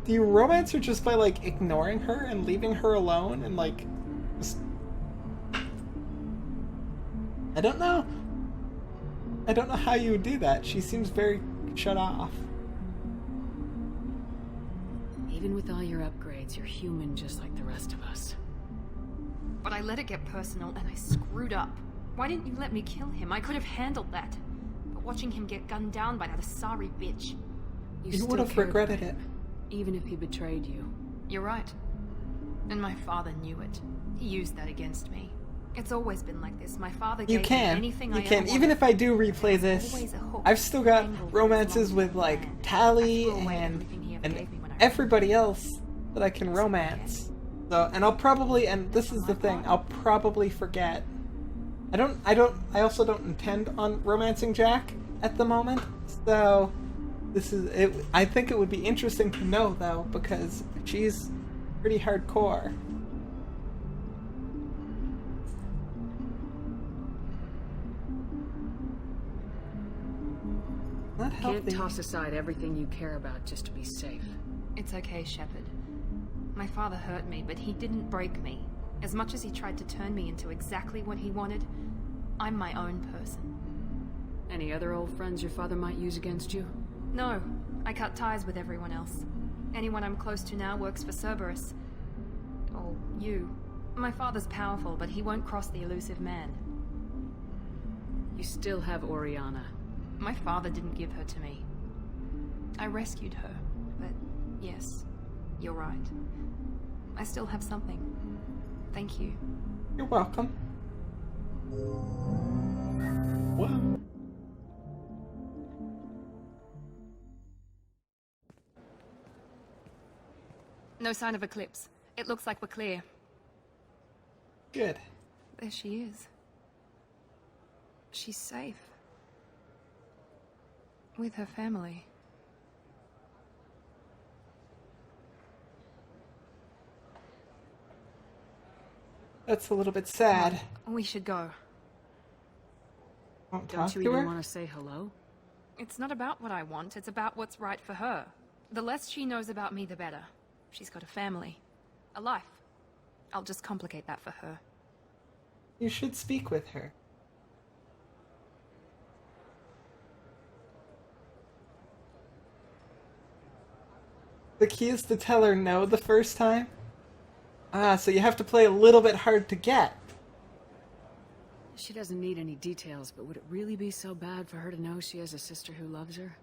you romance her just by like ignoring her and leaving her alone and like just, I don't know how you would do that. She seems very shut off. Even with all your upgrades, you're human just like the rest of us. But I let it get personal and I screwed up. Why didn't you let me kill him? I could have handled that. But watching him get gunned down by that Asari bitch. You would have regretted it. Even if he betrayed you. You're right. And my father knew it. He used that against me. It's always been like this. My father gave me anything I ever wanted. Even if I do replay this, I've still got romances with like Tally and everybody else that I can romance. So, and I'll probably, and this is the thing, I'll probably forget. I also don't intend on romancing Jack at the moment. So, this is it. I think it would be interesting to know though, because she's pretty hardcore. Not healthy. Can't toss aside everything you care about just to be safe. It's okay, Shepard. My father hurt me, but he didn't break me. As much as he tried to turn me into exactly what he wanted, I'm my own person. Any other old friends your father might use against you? No, I cut ties with everyone else. Anyone I'm close to now works for Cerberus. Or you. My father's powerful, but he won't cross the elusive man. You still have Oriana. My father didn't give her to me. I rescued her, but yes, you're right. I still have something. Thank you. You're welcome. Wow. No sign of Eclipse. It looks like we're clear. Good. There she is. She's safe. With her family. That's a little bit sad. We should go. Don't you even want to say hello? It's not about what I want, it's about what's right for her. The less she knows about me, the better. She's got a family. A life. I'll just complicate that for her. You should speak with her. The key is to tell her no the first time? Ah, so you have to play a little bit hard to get. She doesn't need any details, but would it really be so bad for her to know she has a sister who loves her?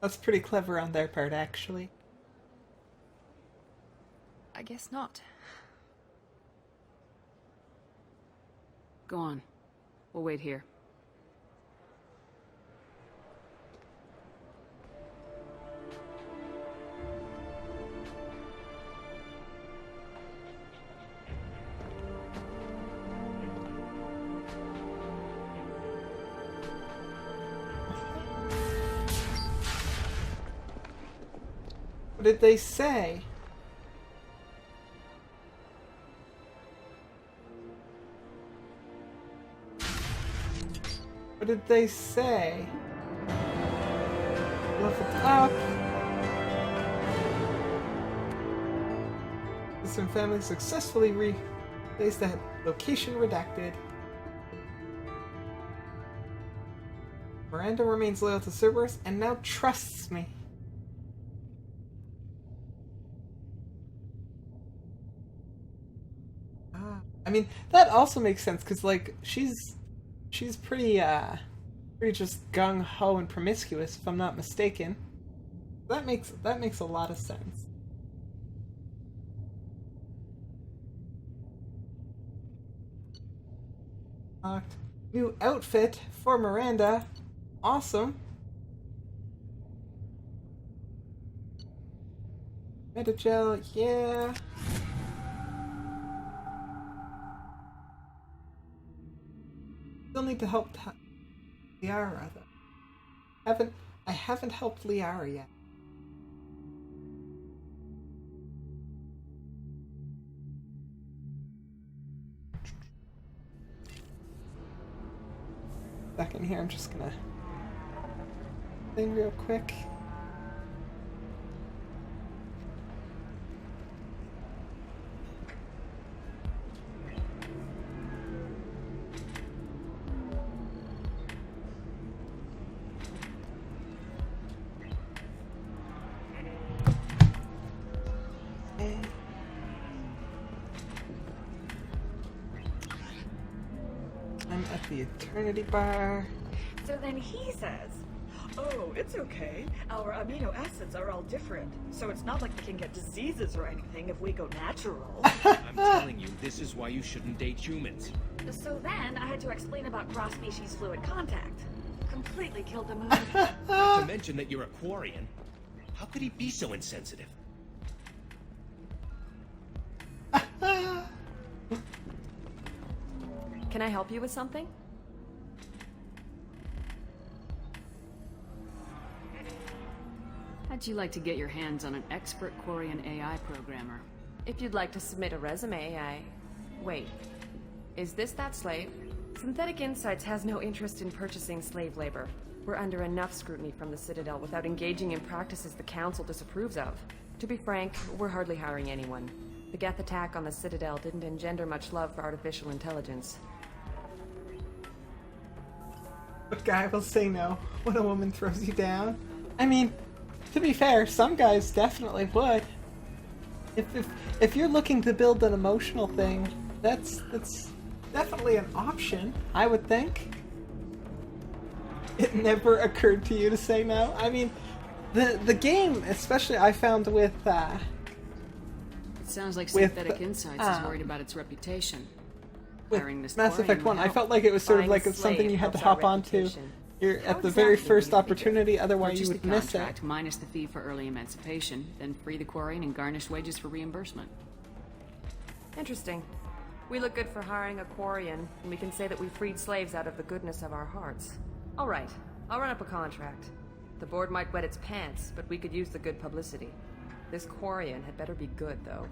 That's pretty clever on their part, actually. I guess not. Go on. We'll wait here. What did they say? What did they say? Level up. Some family successfully replaced the location redacted. Miranda remains loyal to Cerberus and now trusts me. I mean, that also makes sense because, like, she's pretty just gung ho and promiscuous, if I'm not mistaken. That makes a lot of sense. New outfit for Miranda. Awesome. Metagel, yeah. still need to help Liara though. I haven't helped Liara yet. Back in here, I'm just gonna thing real quick. I'm at the Eternity Bar. So then he says, oh, it's okay. Our amino acids are all different. So it's not like we can get diseases or anything if we go natural. I'm telling you, this is why you shouldn't date humans. So then I had to explain about cross-species fluid contact. Completely killed the mood. Not to mention that you're a Quarian. How could he be so insensitive? Can I help you with something? How'd you like to get your hands on an expert Quarian AI programmer? If you'd like to submit a resume, Wait. Is this that slave? Synthetic Insights has no interest in purchasing slave labor. We're under enough scrutiny from the Citadel without engaging in practices the Council disapproves of. To be frank, we're hardly hiring anyone. The Geth attack on the Citadel didn't engender much love for artificial intelligence. What guy will say no when a woman throws you down? I mean, to be fair, some guys definitely would. If you're looking to build an emotional thing, that's definitely an option, I would think. It never occurred to you to say no? I mean, the game, especially I found with It sounds like Synthetic Insights is worried about its reputation. Hiring this Mass Quarian Effect 1, would I help. felt like it was sort of Buying like a something you slave had to helps our hop onto reputation. at the very first opportunity, otherwise you Purchase would the miss it. contract minus the fee for early emancipation, then free the Quarian and garnish wages for reimbursement. Interesting. We look good for hiring a Quarian, and we can say that we freed slaves out of the goodness of our hearts. All right, I'll run up a contract. The board might wet its pants, but we could use the good publicity. This Quarian had better be good, though.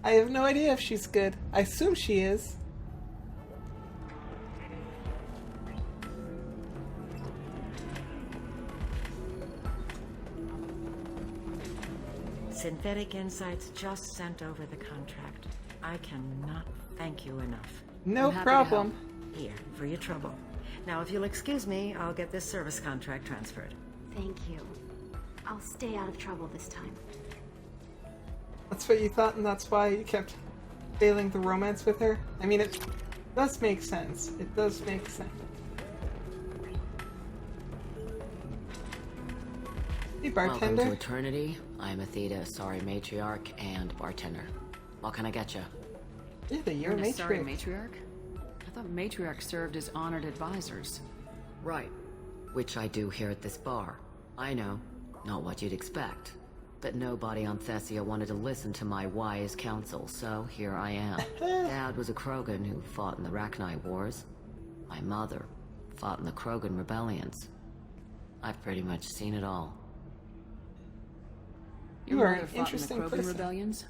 I have no idea if she's good. I assume she is. Synthetic Insights just sent over the contract. I cannot thank you enough. No problem. Here, for your trouble. Now, if you'll excuse me, I'll get this service contract transferred. Thank you. I'll stay out of trouble this time. That's what you thought, and that's why you kept failing the romance with her? I mean, it does make sense. It does make sense. Hey, bartender. Welcome to Eternity. I'm Athena, sorry matriarch and bartender. What can I get you? Yeah, You're you're an Asari matriarch. matriarch? I thought matriarchs served as honored advisors. Right. Which I do here at this bar. I know, not what you'd expect. But nobody on Thessia wanted to listen to my wise counsel, so here I am. Dad was a Krogan who fought in the Rachni Wars. My mother fought in the Krogan rebellions. I've pretty much seen it all. You Your are mother an fought in the interesting Krogan person. rebellions?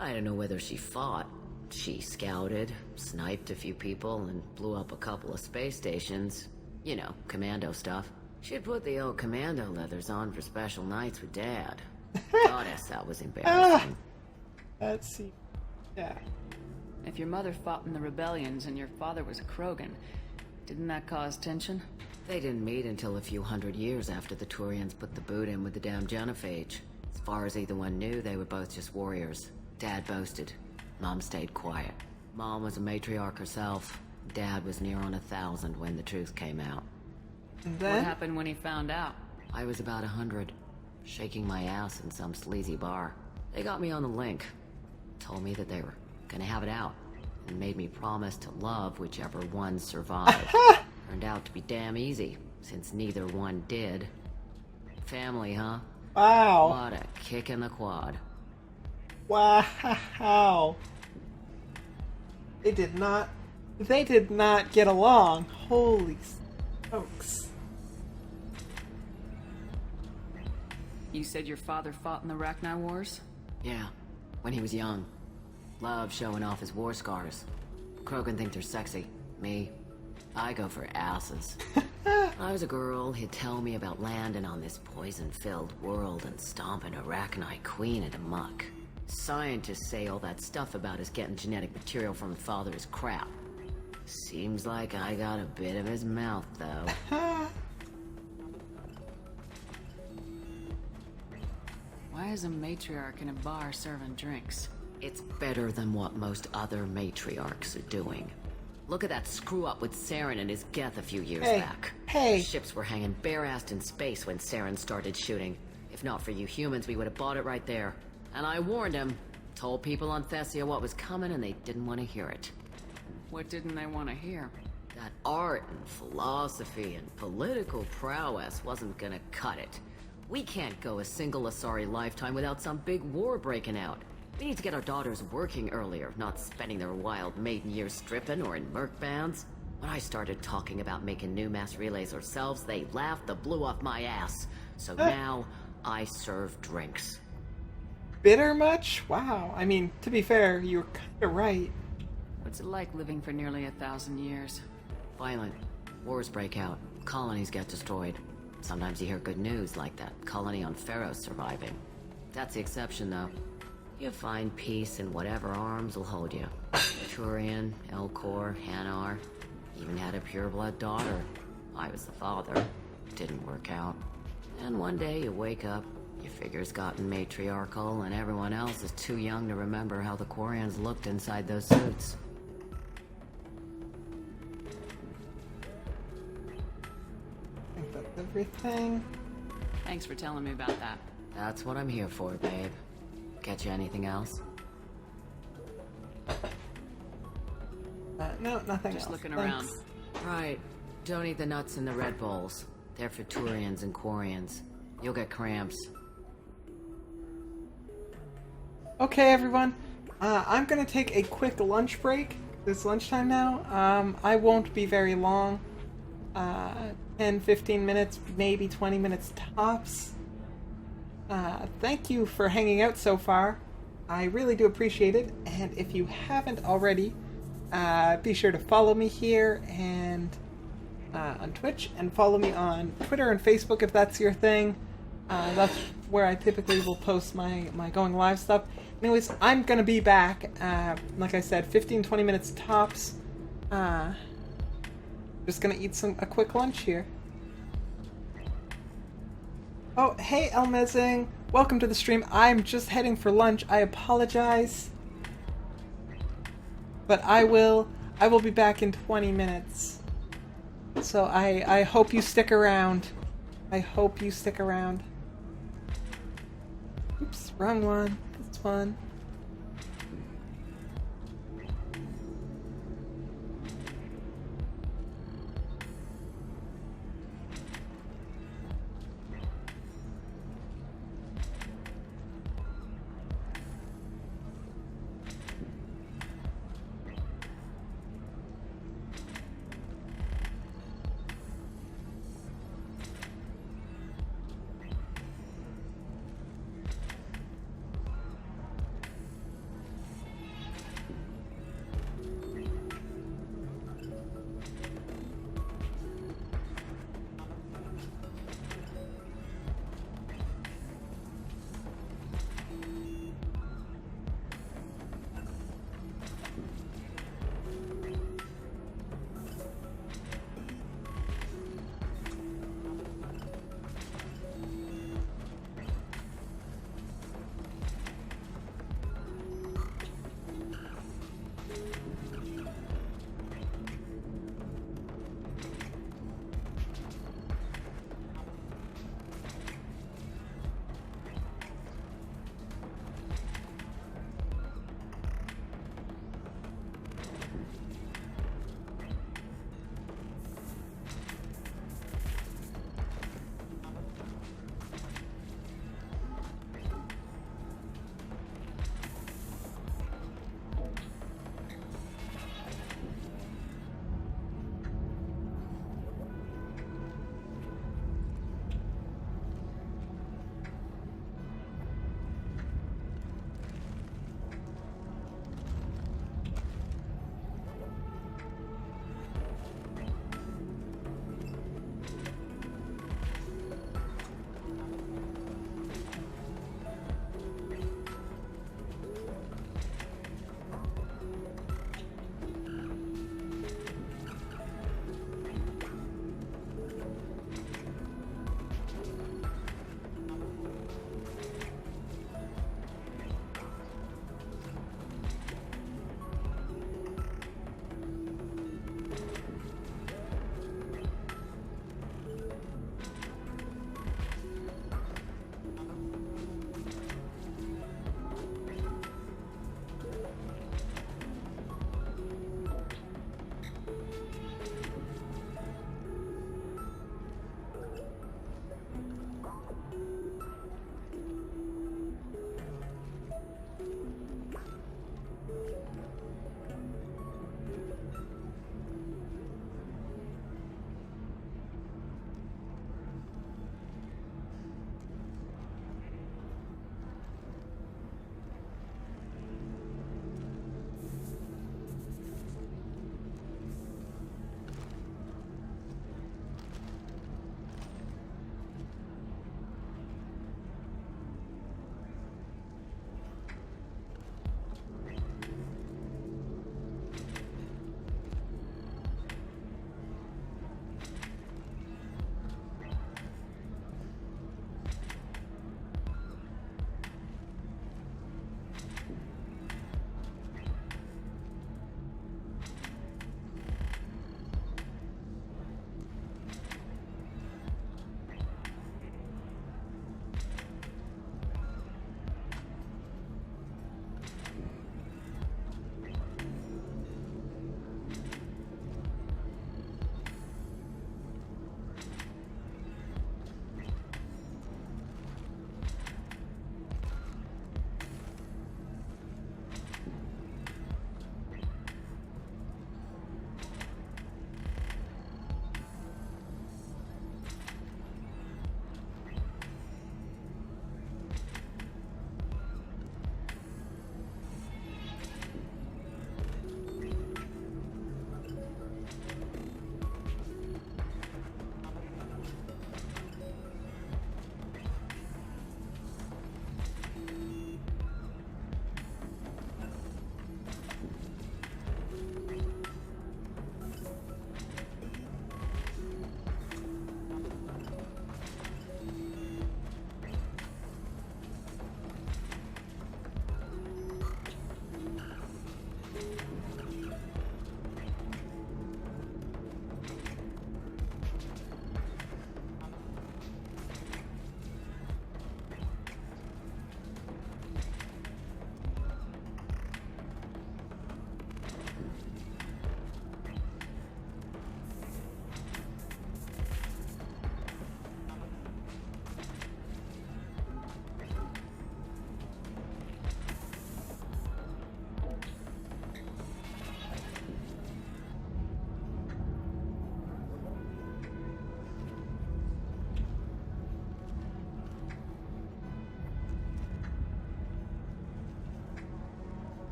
I don't know whether she fought. She scouted, sniped a few people, and blew up a couple of space stations. You know, commando stuff. She'd put the old commando leathers on for special nights with Dad. Goddess, that was embarrassing. Let's see. Yeah. If your mother fought in the rebellions and your father was a Krogan, didn't that cause tension? They didn't meet until a few hundred years after the Turians put the boot in with the damn Genophage. As far as either one knew, they were both just warriors. Dad boasted. Mom stayed quiet. Mom was a matriarch herself. Dad was near on 1,000 when the truth came out. And What happened when he found out? I was about 100, shaking my ass in some sleazy bar. They got me on the link. Told me that they were gonna have it out, and made me promise to love whichever one survived. Turned out to be damn easy, since neither one did. Family, huh? Wow. What a kick in the quad. Wow. They did not They did not get along. Holy smokes. You said your father fought in the Rachni Wars? Yeah, when he was young. Loved showing off his war scars. Krogan think they're sexy. Me, I go for asses. I was a girl, he'd tell me about landing on this poison-filled world and stomping a Rachni queen into muck. Scientists say all that stuff about us getting genetic material from father is crap. Seems like I got a bit of his mouth, though. Why is a matriarch in a bar serving drinks? It's better than what most other matriarchs are doing. Look at that screw-up with Saren and his Geth a few years back. Hey. Ships were hanging bare-assed in space when Saren started shooting. If not for you humans, we would have bought it right there. And I warned him. Told people on Thessia what was coming, and they didn't want to hear it. What didn't they want to hear? That art and philosophy and political prowess wasn't gonna cut it. We can't go a single Asari lifetime without some big war breaking out. We need to get our daughters working earlier, not spending their wild maiden years stripping or in merc bands. When I started talking about making new mass relays ourselves, they laughed the blue off my ass. So now, I serve drinks. Bitter much? Wow. I mean, to be fair, you were kinda right. What's it like living for nearly 1,000 years? Violent. Wars break out. Colonies get destroyed. Sometimes you hear good news, like that colony on Pharaoh surviving. That's the exception, though. You find peace in whatever arms will hold you. Turian, Elcor, Hanar. Even had a pureblood daughter. I was the father. Didn't work out. And one day you wake up, your figure's gotten matriarchal, and everyone else is too young to remember how the Quarians looked inside those suits. I think that's everything. Thanks for telling me about that. That's what I'm here for, babe. Get you anything else? No, nothing Just else. looking Thanks. around. Right. Don't eat the nuts in the Red Bowls. They're for Turians and Quarians. You'll get cramps. Okay, everyone. I'm gonna take a quick lunch break. It's lunchtime now. I won't be very long. 10, 15 minutes, maybe 20 minutes tops. Thank you for hanging out so far. I really do appreciate it. And if you haven't already, be sure to follow me here and on Twitch, and follow me on Twitter and Facebook if that's your thing. That's where I typically will post my going live stuff. Anyways, I'm gonna be back, like I said, 15-20 minutes tops. Just gonna eat a quick lunch here. Oh, hey Elmezing, welcome to the stream. I'm just heading for lunch. I apologize, but I will be back in 20 minutes. So I hope you stick around. I hope you stick around. Oops, wrong one. This one.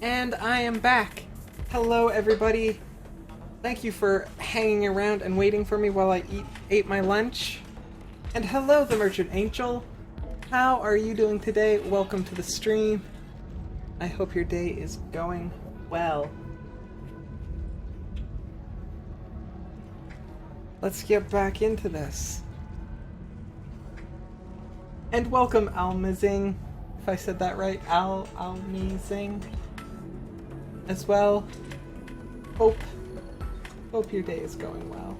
And I am back. Hello, everybody. Thank you for hanging around and waiting for me while I ate my lunch. And hello, the Merchant Angel. How are you doing today? Welcome to the stream. I hope your day is going well. Let's get back into this. And welcome, Almazing. If I said that right, Almazing. As well. Hope your day is going well.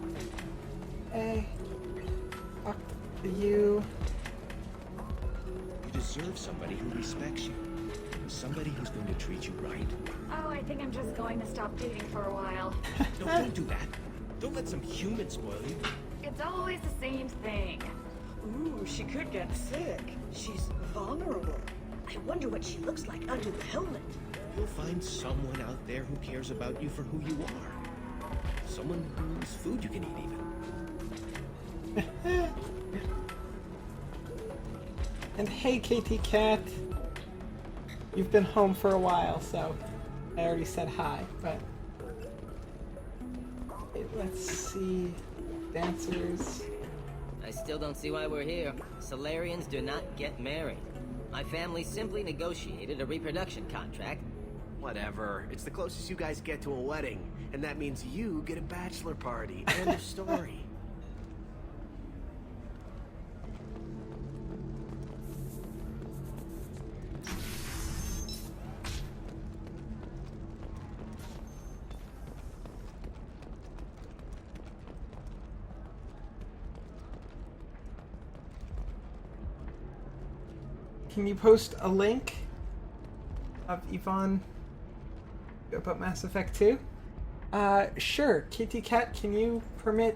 Hey. Talk to you. You deserve somebody who respects you. Somebody who's going to treat you right. Oh, I think I'm just going to stop dating for a while. No, don't do that. Don't let some human spoil you. It's always the same thing. Ooh, she could get sick. She's vulnerable. I wonder what she looks like under the helmet. You'll find someone out there who cares about you for who you are. Someone whose food you can eat, even. And hey, KT Cat. You've been home for a while, so I already said hi, but... Okay, let's see... Dancers... I still don't see why we're here. Solarians do not get married. My family simply negotiated a reproduction contract. Whatever. It's the closest you guys get to a wedding, and that means you get a bachelor party. End of story. Can you post a link of Yvonne about Mass Effect 2? Sure. Kitty Cat, can you permit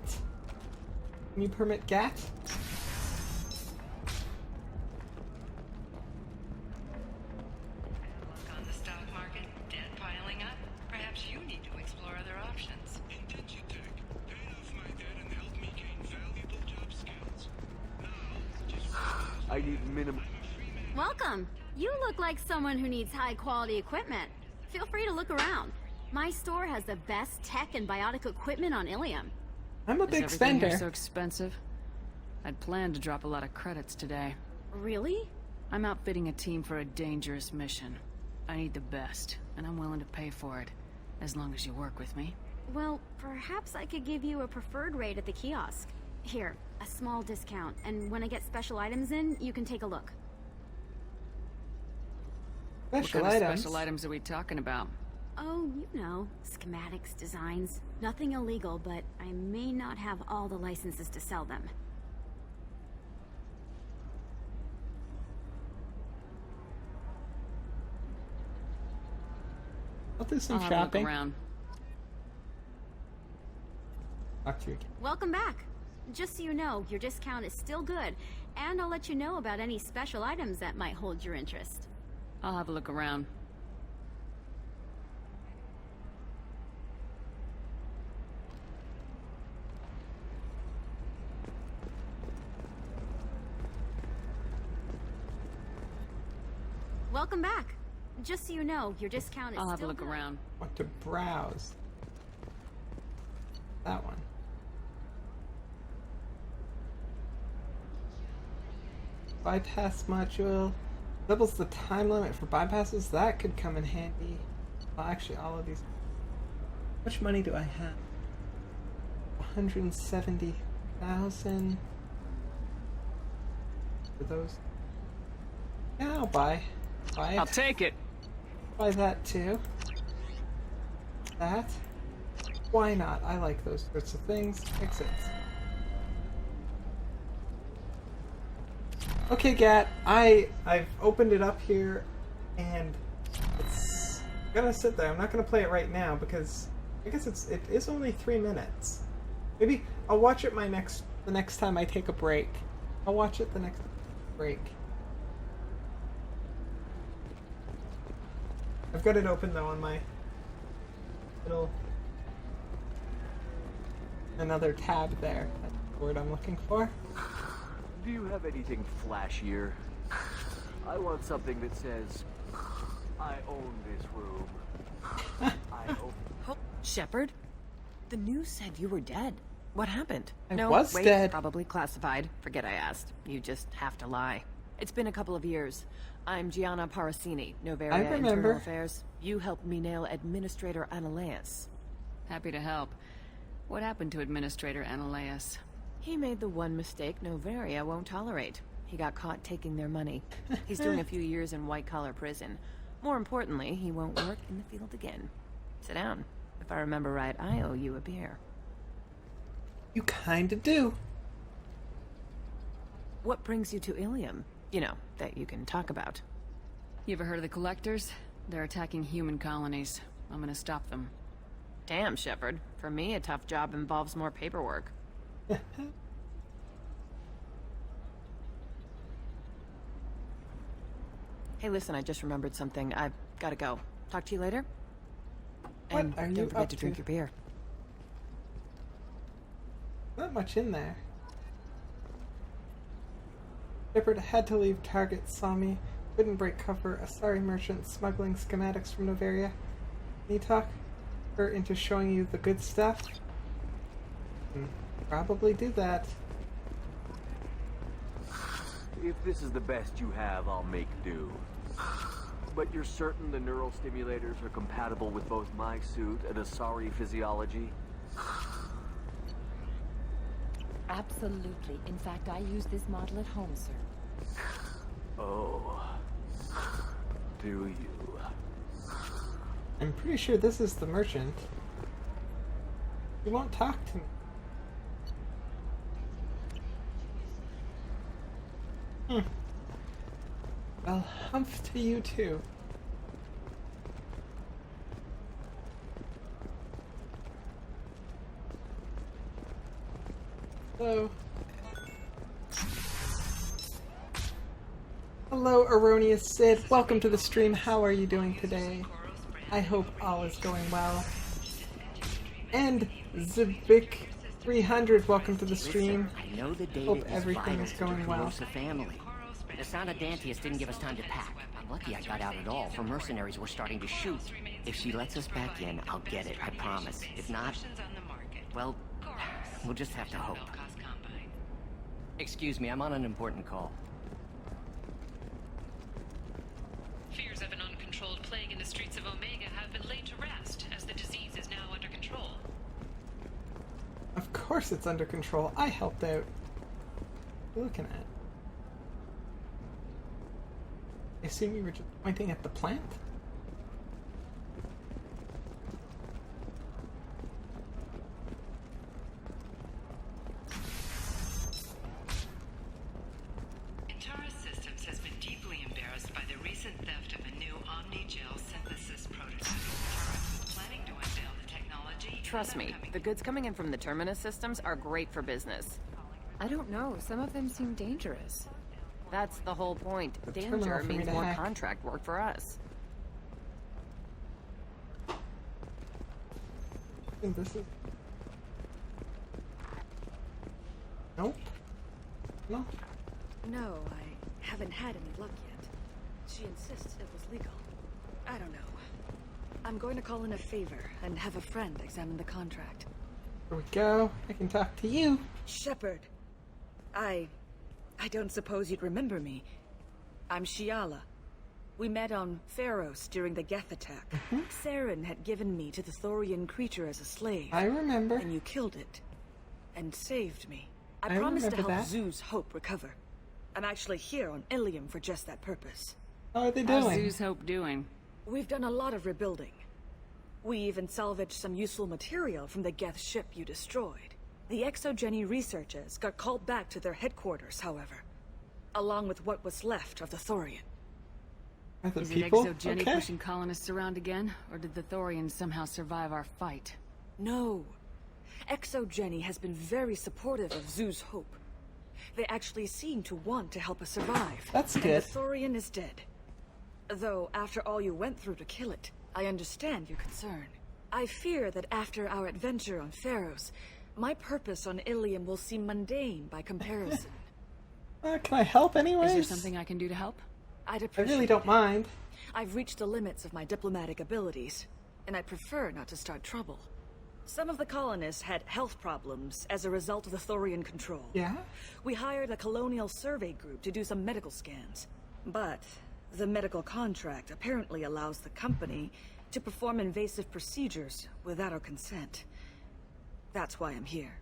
GAT? Look on the stock market, debt piling up. Perhaps you need to explore other options. Intensitech, pay off my debt and help me gain valuable job skills. Now, just I need minimum. Welcome! You look like someone who needs high-quality equipment. Feel free to look around. My store has the best tech and biotic equipment on Ilium. I'm a big Is everything spender. here so expensive? I'd planned to drop a lot of credits today. Really? I'm outfitting a team for a dangerous mission. I need the best, and I'm willing to pay for it, as long as you work with me. Well, perhaps I could give you a preferred rate at the kiosk. Here, a small discount, and when I get special items in, you can take a look. What kind of special items are we talking about? Oh, you know, schematics, designs. Nothing illegal, but I may not have all the licenses to sell them. I'll do some I'll have a look shopping. around. Talk to you again. Welcome back. Just so you know, your discount is still good, and I'll let you know about any special items that might hold your interest. I'll have a look around. Welcome back. Just so you know, your discount is I'll have a still look good. around. Want to browse. That one. Bypass module. Doubles the time limit for bypasses. That could come in handy. Well, actually, all of these. How much money do I have? 170,000. For those. Yeah, I'll buy it. I'll take it. Buy that too. That. Why not? I like those sorts of things. Makes sense. Okay, Gat. I've opened it up here, and it's gonna sit there. I'm not gonna play it right now because I guess it is only 3 minutes. Maybe I'll watch it the next time I take a break. I'll watch it the next break. I've got it open though on my little another tab there. That's the word I'm looking for. Do you have anything flashier? I want something that says, I own this room. I own... Oh, Shepard? The news said you were dead. What happened? I was dead. Probably classified. Forget I asked. You just have to lie. It's been a couple of years. I'm Gianna Parasini, Noveria Internal Affairs. You helped me nail Administrator Ananias. Happy to help. What happened to Administrator Ananias? He made the one mistake Noveria won't tolerate. He got caught taking their money. He's doing a few years in white-collar prison. More importantly, he won't work in the field again. Sit down. If I remember right, I owe you a beer. You kinda do. What brings you to Ilium? You know, that you can talk about. You ever heard of the Collectors? They're attacking human colonies. I'm gonna stop them. Damn, Shepard. For me, a tough job involves more paperwork. Hey, listen, I just remembered something. I've gotta go. Talk to you later. What and are you don't forget up to drink your beer. Not much in there. Shepard had to leave. Target saw me. Couldn't break cover. A sorry merchant smuggling schematics from Noveria. Can you talk her into showing you the good stuff? Probably do that. If this is the best you have, I'll make do. But you're certain the neural stimulators are compatible with both my suit and Asari physiology? Absolutely. In fact, I use this model at home, sir. Oh. Do you? I'm pretty sure this is the merchant. He won't talk to me. Well, humph to you too. Hello. Hello, Erroneous Sid. Welcome to the stream. How are you doing today? I hope all is going well. And Zibik300, welcome to the stream. I know the data Hope everything is vital to going the well. Kurosa family. The sound of Dantius didn't give us time to pack. I'm lucky I got out at all, for mercenaries were starting to shoot. If she lets us back in, I'll get it, I promise. If not, well, we'll just have to hope. Excuse me, I'm on an important call. Fears of an uncontrolled plague in the streets of Omega have been laid to rest, as the disease is now under control. Of course it's under control. I helped out. What are you looking at? I assume you were just pointing at the plant? Intaris Systems has been deeply embarrassed by the recent theft of a new Omni-Gel synthesis prototype. Intaris was planning to unveil the technology. Trust me, the goods coming in from the Terminus systems are great for business. I don't know. Some of them seem dangerous. That's the whole point. The terminal Danger for me means to more hack. contract work for us. I think this is... Nope. No. No, I haven't had any luck yet. She insists it was legal. I don't know. I'm going to call in a favor and have a friend examine the contract. Here we go. I can talk to you. Shepard. I don't suppose you'd remember me. I'm Shiala. We met on Pharos during the Geth attack. Saren had given me to the Thorian creature as a slave. I remember. And you killed it. And saved me. I I promised to remember help that. Zeus Hope recover. I'm actually here on Ilium for just that purpose. How are they How's doing? Zeus Hope doing? We've done a lot of rebuilding. We even salvaged some useful material from the Geth ship you destroyed. The Exogeny researchers got called back to their headquarters, however, along with what was left of the Thorian. Are the Is people it Exogeny okay? pushing colonists around again, or did the Thorians somehow survive our fight? No. Exogeny has been very supportive of Zeus Hope. They actually seem to want to help us survive. That's and good. the Thorian is dead. Though, after all you went through to kill it, I understand your concern. I fear that after our adventure on Pharos, my purpose on Ilium will seem mundane by comparison. Can I help anyways? Is there something I can do to help? I'd I appreciate really don't mind. I've reached the limits of my diplomatic abilities, and I prefer not to start trouble. Some of the colonists had health problems as a result of the Thorian control. Yeah? We hired a colonial survey group to do some medical scans. But the medical contract apparently allows the company to perform invasive procedures without our consent. That's why I'm here.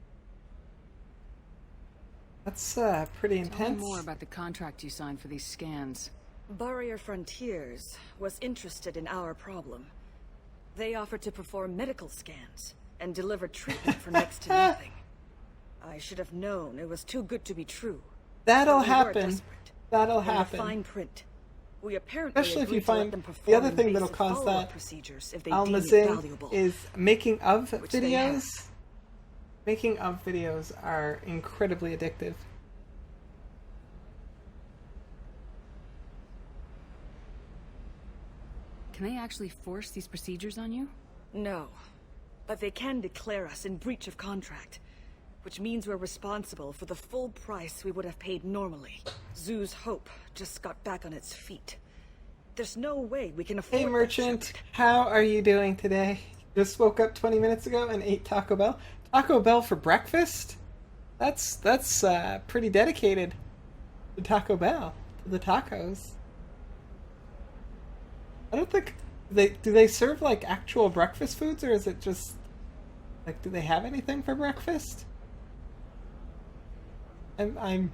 That's pretty intense. Tell me more about the contract you signed for these scans. Barrier Frontiers was interested in our problem. They offered to perform medical scans and deliver treatment for next to nothing. I should have known it was too good to be true. That'll We were happen. desperate. That'll In the happen. fine print. We apparently Especially if you agreed to let find them the perform other thing that'll invasive cause follow-up that procedures if they deem it Almazing valuable. is making of Which they have. videos. Making of videos are incredibly addictive. Can they actually force these procedures on you? No. But they can declare us in breach of contract, which means we're responsible for the full price we would have paid normally. Zoo's Hope just got back on its feet. There's no way we can afford Hey that merchant, shit. how are you doing today? Just woke up 20 minutes ago and ate Taco Bell. Taco Bell for breakfast? That's pretty dedicated to Taco Bell, to the tacos. I don't think do they serve like actual breakfast foods, or is it just like, do they have anything for breakfast? I'm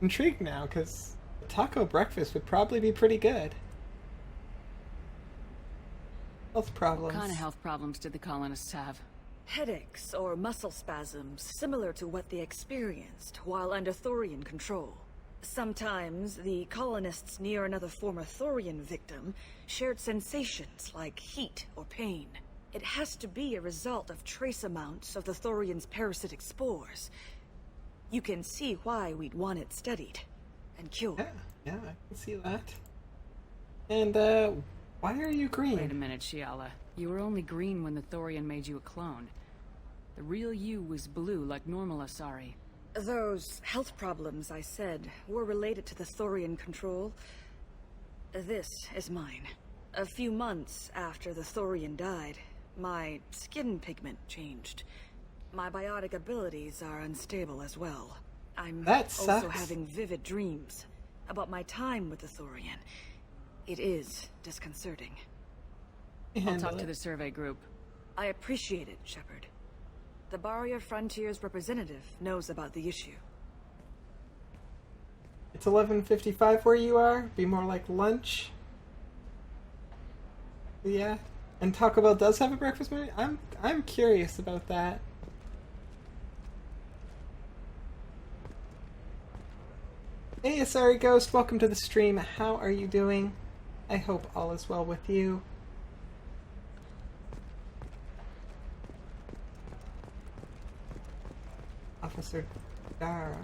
intrigued now because taco breakfast would probably be pretty good. Health problems. What kind of health problems did the colonists have? Headaches or muscle spasms, similar to what they experienced while under Thorian control. Sometimes the colonists near another former Thorian victim shared sensations like heat or pain. It has to be a result of trace amounts of the Thorian's parasitic spores. You can see why we'd want it studied and cured. Yeah, I can see that. And why are you green? Wait a minute, Shiala. You were only green when the Thorian made you a clone. The real you was blue like normal Asari. Those health problems I said were related to the Thorian control. This is mine. A few months after the Thorian died, my skin pigment changed. My biotic abilities are unstable as well. I'm That also sucks. having vivid dreams about my time with the Thorian. It is disconcerting. I'll talk to the survey group. I appreciate it, Shepard. The Barrier Frontiers representative knows about the issue. It's 11:55 where you are. Be more like lunch. Yeah, and Taco Bell does have a breakfast menu. I'm curious about that. Hey, Asari Ghost, welcome to the stream. How are you doing? I hope all is well with you. Officer Dara.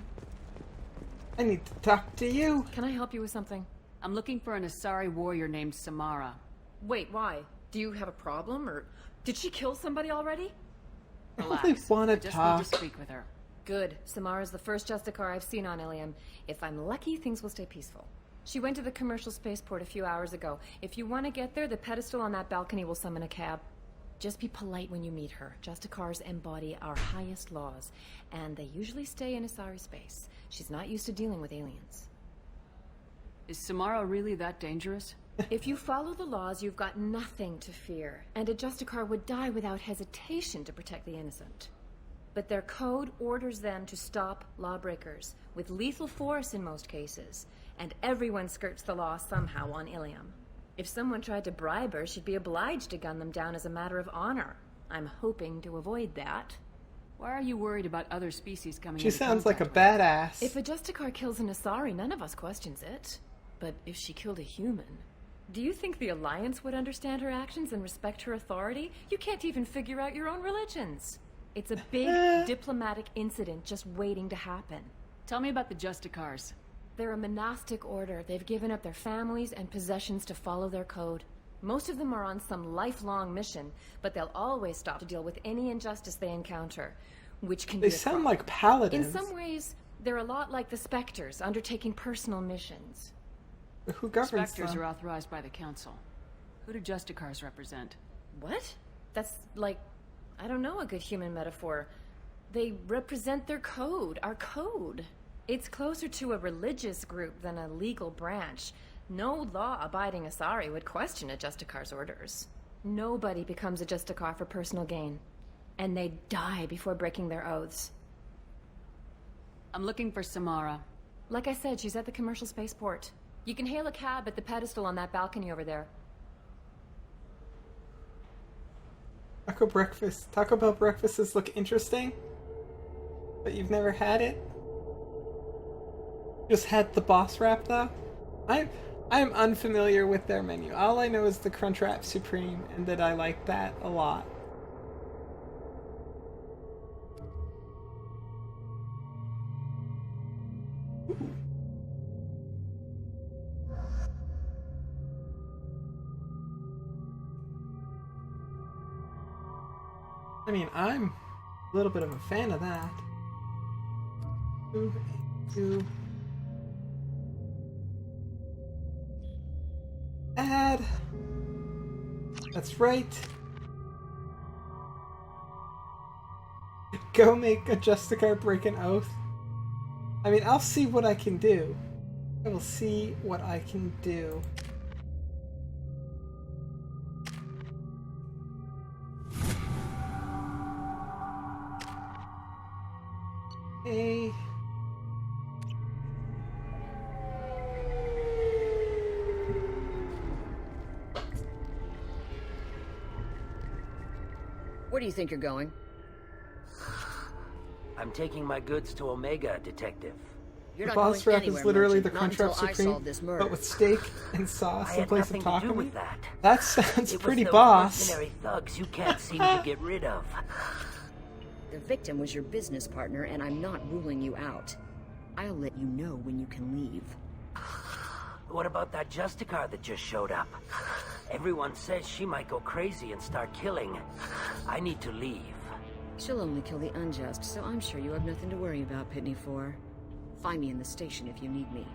I need to talk to you. Can I help you with something? I'm looking for an Asari warrior named Samara. Wait, why? Do you have a problem, or did she kill somebody already? Relax. I wanna I just talk. need to speak with her. Good. Samara's the first Justicar I've seen on Ilium. If I'm lucky, things will stay peaceful. She went to the commercial spaceport a few hours ago. If you want to get there, the pedestal on that balcony will summon a cab. Just be polite when you meet her. Justicars embody our highest laws, and they usually stay in Asari space. She's not used to dealing with aliens. Is Samara really that dangerous? If you follow the laws, you've got nothing to fear, and a Justicar would die without hesitation to protect the innocent. But their code orders them to stop lawbreakers, with lethal force in most cases, and everyone skirts the law somehow on Ilium. If someone tried to bribe her, she'd be obliged to gun them down as a matter of honor. I'm hoping to avoid that. Why are you worried about other species coming She into sounds like a contact badass. If a Justicar kills an Asari, none of us questions it. But if she killed a human... Do you think the Alliance would understand her actions and respect her authority? You can't even figure out your own religions. It's a big diplomatic incident just waiting to happen. Tell me about the Justicars. They're a monastic order. They've given up their families and possessions to follow their code. Most of them are on some lifelong mission, but they'll always stop to deal with any injustice they encounter, which can be They a sound crime. like paladins. In some ways, they're a lot like the Spectres, undertaking personal missions. Who governs Spectres them? are authorized by the council. Who do Justicars represent? What? That's like, I don't know, a good human metaphor. They represent their code, our code. It's closer to a religious group than a legal branch. No law-abiding Asari would question a Justicar's orders. Nobody becomes a Justicar for personal gain. And they die before breaking their oaths. I'm looking for Samara. Like I said, she's at the commercial spaceport. You can hail a cab at the pedestal on that balcony over there. Taco Bell breakfasts look interesting, but you've never had it? Just had the boss wrap though? I am unfamiliar with their menu. All I know is the Crunchwrap Supreme, and that I like that a lot. I mean, I'm a little bit of a fan of that. Add. That's right. Go make a Justicar break an oath. I mean, I'll see what I can do. I will see what I can do. Hey. Where do you think you're going? I'm taking my goods to Omega, Detective. You're The not boss going wrap anywhere, is literally Merchant, the not until Crunchwrap I Supreme, solve this murder. but with steak and sauce I in had place of nothing to do taco with meat. that. That sounds It pretty was those boss. mercenary thugs you can't seem to get rid of. The victim was your business partner, and I'm not ruling you out. I'll let you know when you can leave. What about that Justicar that just showed up? Everyone says she might go crazy and start killing. I need to leave. She'll only kill the unjust, so I'm sure you have nothing to worry about, Pitney 4. Find me in the station if you need me.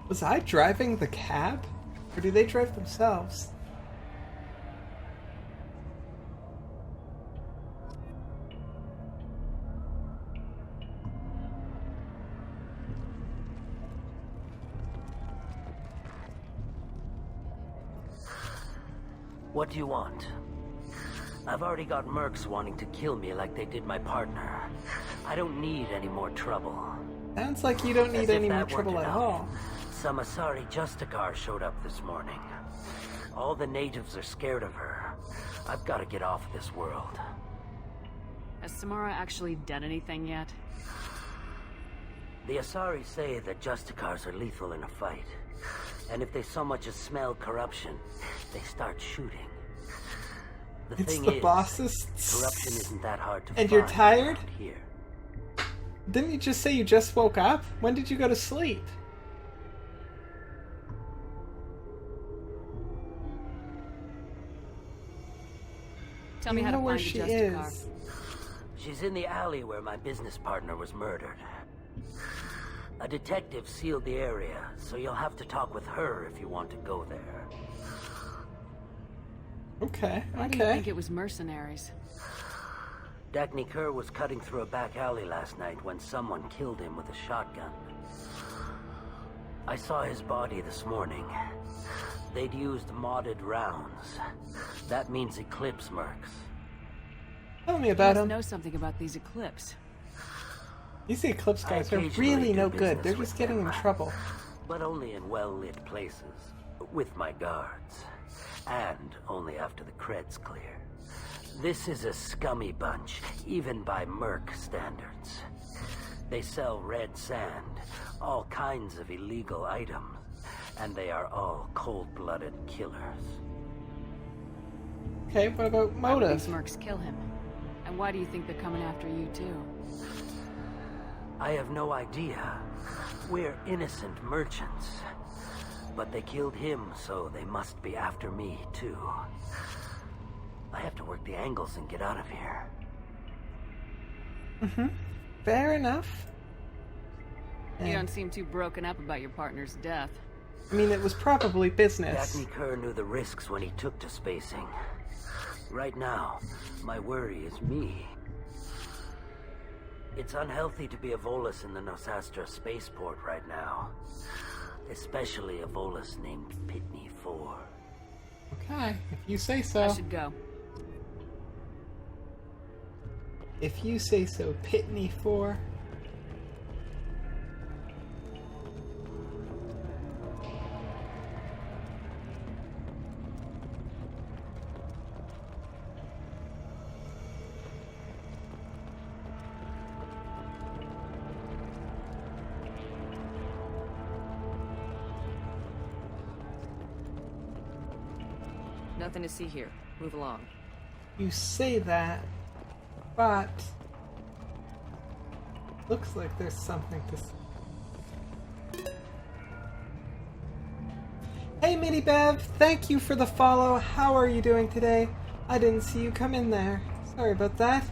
Was I driving the cab? Or do they drive themselves? What do you want? I've already got mercs wanting to kill me like they did my partner. I don't need any more trouble. Sounds like you don't need As if any more that weren't trouble at enough, all. Some Asari Justicar showed up this morning. All the natives are scared of her. I've got to get off this world. Has Samara actually done anything yet? The Asari say that Justicars are lethal in a fight. And if they so much as smell corruption, they start shooting. The It's thing the is, bosses. corruption isn't that hard to And find you're tired? around here. Didn't you just say you just woke up? When did you go to sleep? Tell me You how know to where find she a Justicar. is. She's in the alley where my business partner was murdered. A detective sealed the area, so you'll have to talk with her if you want to go there. Okay, Why do you think it was mercenaries? Dagny Kerr was cutting through a back alley last night when someone killed him with a shotgun. I saw his body this morning. They'd used modded rounds. That means Eclipse mercs. Tell me about you him. must know something about these Eclipse. These Eclipse guys are occasionally really do no good. business They're with just getting them. in trouble. But only in well-lit places, with my guards. And only after the cred's clear. This is a scummy bunch, even by merc standards. They sell red sand, all kinds of illegal items, and they are all cold-blooded killers. Okay, what about Why would motive? these mercs kill him? And why do you think they're coming after you too? I have no idea. We're innocent merchants. But they killed him, so they must be after me, too. I have to work the angles and get out of here. Mm-hmm. Fair enough. You don't seem too broken up about your partner's death. I mean, it was probably business. Dagny Kerr knew the risks when he took to spacing. Right now, my worry is me. It's unhealthy to be a Volus in the Nosastra spaceport right now. Especially a Volus named Pitney 4. Okay, if you say so. I should go. If you say so, Pitney 4. Nothing to see here. Move along. You say that, but looks like there's something to see. Hey Mini Bev, thank you for the follow. How are you doing today? I didn't see you come in there. Sorry about that.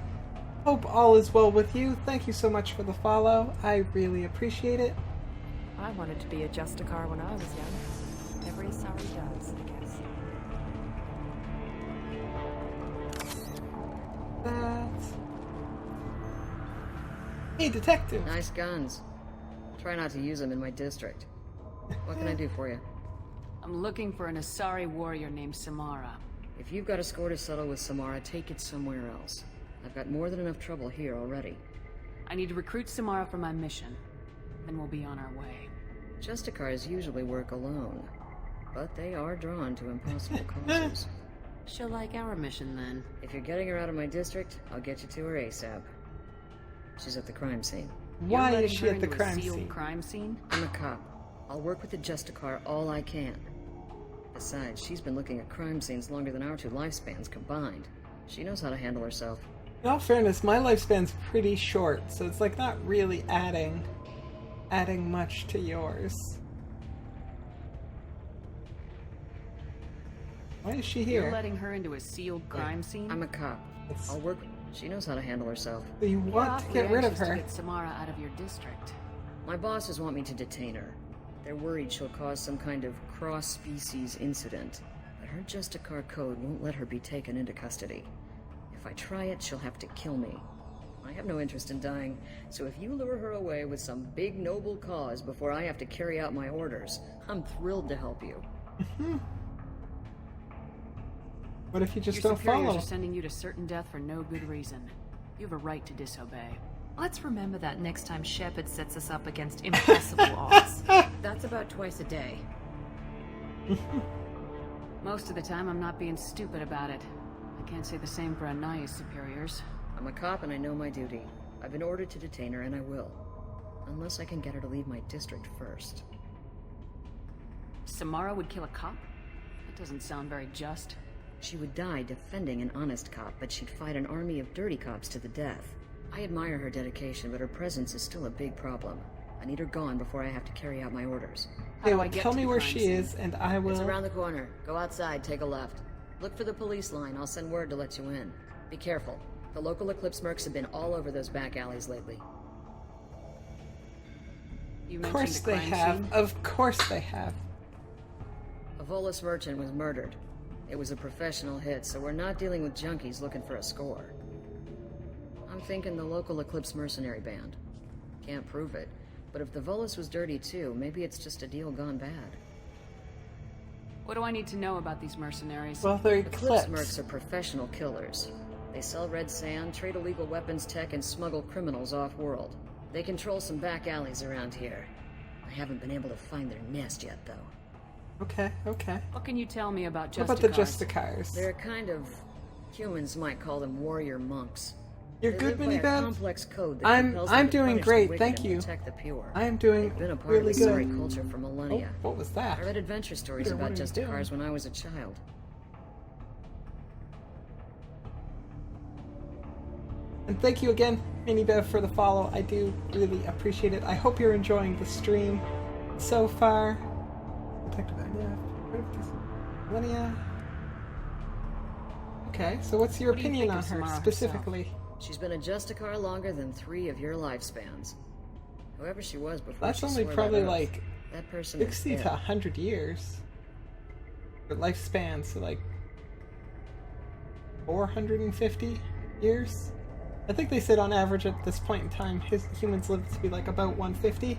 Hope all is well with you. Thank you so much for the follow. I really appreciate it. I wanted to be a Justicar when I was young. Every Asari does, I guess. Hey, detective. Nice guns. Try not to use them in my district. What can I do for you? I'm looking for an Asari warrior named Samara. If you've got a score to settle with Samara, take it somewhere else. I've got more than enough trouble here already. I need to recruit Samara for my mission. Then we'll be on our way. Justicars usually work alone, but they are drawn to impossible causes. She'll like our mission then. If you're getting her out of my district, I'll get you to her ASAP. She's at the crime scene. Why is she at the crime scene? Crime scene? I'm a cop. I'll work with the Justicar all I can. Besides, she's been looking at crime scenes longer than our two lifespans combined. She knows how to handle herself. In all fairness, my lifespan's pretty short, so it's like not really adding much to yours. Why is she here? You're letting her into a sealed crime scene? I'm a cop. I'll work. She knows how to handle herself. So you want to get rid of her? To get Samara out of your district. My bosses want me to detain her. They're worried she'll cause some kind of cross-species incident. But her Justicar code won't let her be taken into custody. If I try it, she'll have to kill me. I have no interest in dying, so if you lure her away with some big noble cause before I have to carry out my orders, I'm thrilled to help you. What if you just Your don't follow? superiors are sending you to certain death for no good reason. You have a right to disobey. Let's remember that next time Shepard sets us up against impossible odds. That's about twice a day. Most of the time, I'm not being stupid about it. I can't say the same for Anaya's superiors. I'm a cop and I know my duty. I've been ordered to detain her and I will. Unless I can get her to leave my district first. Samara would kill a cop? That doesn't sound very just. She would die defending an honest cop, but she'd fight an army of dirty cops to the death. I admire her dedication, but her presence is still a big problem. I need her gone before I have to carry out my orders. Hey, well, tell me where she is, and I will... It's around the corner. Go outside, take a left. Look for the police line. I'll send word to let you in. Be careful. The local Eclipse mercs have been all over those back alleys lately. You Of course they have. Of course they have. A Volus merchant was murdered. It was a professional hit, so we're not dealing with junkies looking for a score. I'm thinking the local Eclipse mercenary band. Can't prove it, but if the Volus was dirty too, maybe it's just a deal gone bad. What do I need to know about these mercenaries? Well, they're Eclipse mercs are professional killers. They sell red sand, trade illegal weapons tech, and smuggle criminals off-world. They control some back alleys around here. I haven't been able to find their nest yet, though. Okay, okay. What can you tell me about Justicars? What about the Justicars? They're kind of... humans might call them warrior monks. You're They good, live by a Minibev? complex code that I'm compels them to doing punish the great, wicked thank and you. protect the pure. I am doing They've been a part really of the Asari good. culture for millennia. Oh, what was that? I read adventure stories Peter, about what are you doing? Justicars when I was a child. And thank you again, Minibev, for the follow. I do really appreciate it. I hope you're enjoying the stream so far. Detective Linnea. Okay, so what's your What do you opinion think on of her Samara specifically? herself? She's been a Justicar longer than 3 of your lifespans. Whoever she was before That's she only swore probably that oath, like that person 60 is to dead. 100 years. Her lifespan, so like 450 years? I think they said on average at this point in time, humans live to be like about 150.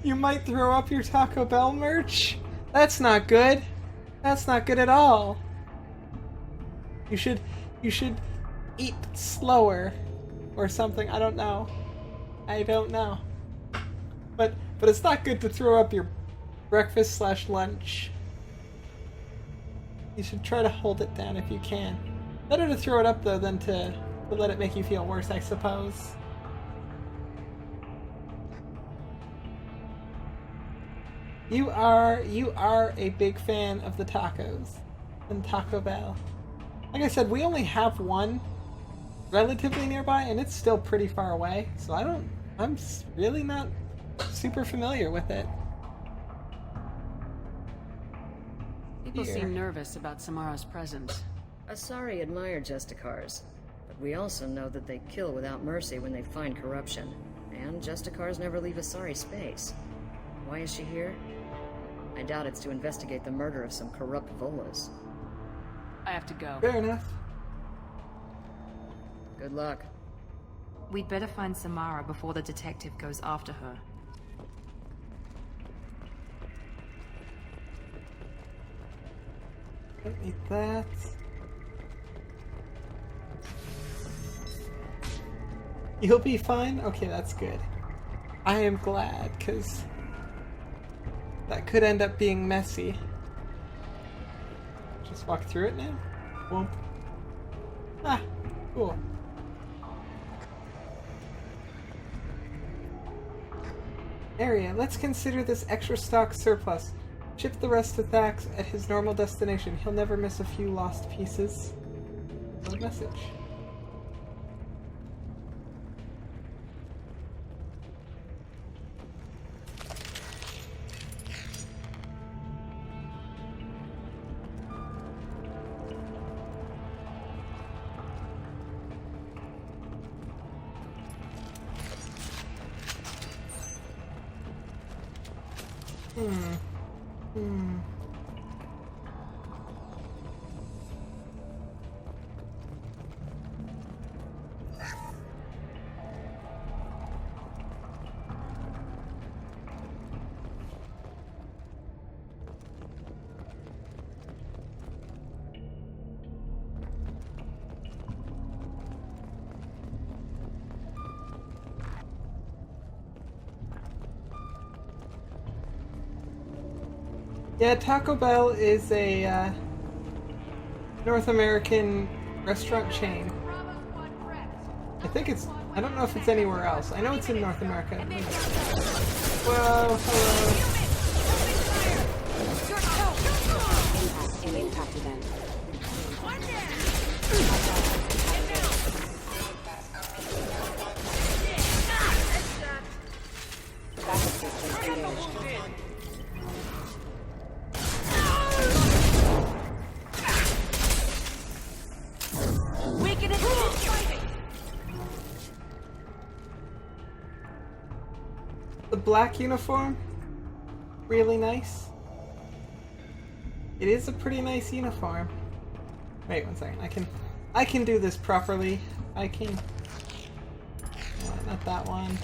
You might throw up your Taco Bell merch? That's not good. That's not good at all. You should eat slower or something. I don't know. But it's not good to throw up your breakfast / lunch. You should try to hold it down if you can. Better to throw it up though than to let it make you feel worse, I suppose. You are a big fan of the tacos and Taco Bell. Like I said, we only have one relatively nearby, and it's still pretty far away. So I'm really not super familiar with it. People Here. seem nervous about Samara's presence. Asari admire Justicars, but we also know that they kill without mercy when they find corruption. And Justicars never leave Asari space. Why is she here? I doubt it's to investigate the murder of some corrupt Volas. I have to go. Fair enough. Good luck. We'd better find Samara before the detective goes after her. Don't need that. You'll be fine? Okay, that's good. I am glad, because that could end up being messy. Just walk through it now? Won't. Ah, cool. Area, let's consider this extra stock surplus. Ship the rest to Thax at his normal destination. He'll never miss a few lost pieces. No message. Yeah, Taco Bell is a North American restaurant chain. I think it's... I don't know if it's anywhere else. I know it's in North America. Whoa, hello. Impact event. The black uniform, really nice. It is a pretty nice uniform. Wait 1 second. I can do this properly. I can. Not that one.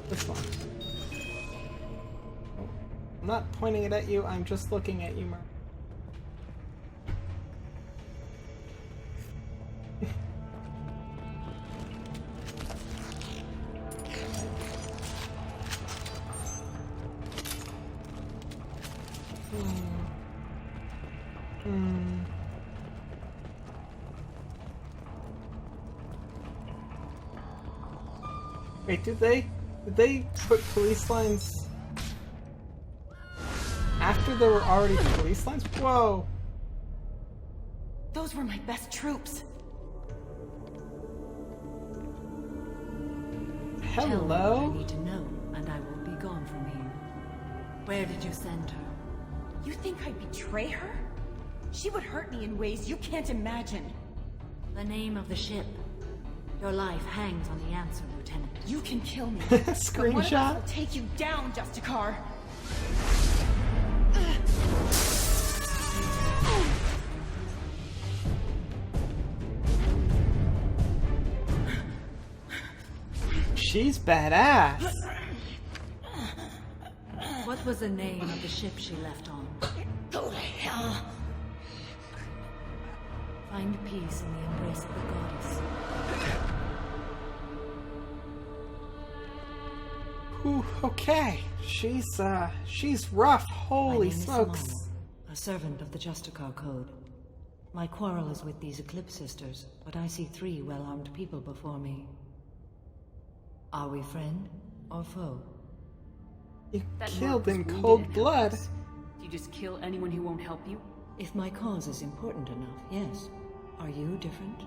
This one. Oh, I'm not pointing it at you. I'm just looking at you, Mark. Wait, did they put police lines after there were already police lines? Whoa! Those were my best troops. Tell me what Hello? I need to know, and I will be gone Where did you send her? You think I'd betray her? She would hurt me in ways you can't imagine. The name of the ship. Your life hangs on the answer, Lieutenant. You can kill me. But one of us Screenshot. will take you down, Justicar. She's badass. What was the name of the ship she left on? Go to hell. Find peace in the embrace of the goddess. Ooh, okay. She's rough. Holy My name is smokes. Simone, a servant of the Justicar Code. My quarrel is with these Eclipse Sisters, but I see 3 well-armed people before me. Are we friend or foe? You That killed Merc in was wounded cold in blood. Hellas. Do you just kill anyone who won't help you? If my cause is important enough, yes. Are you different?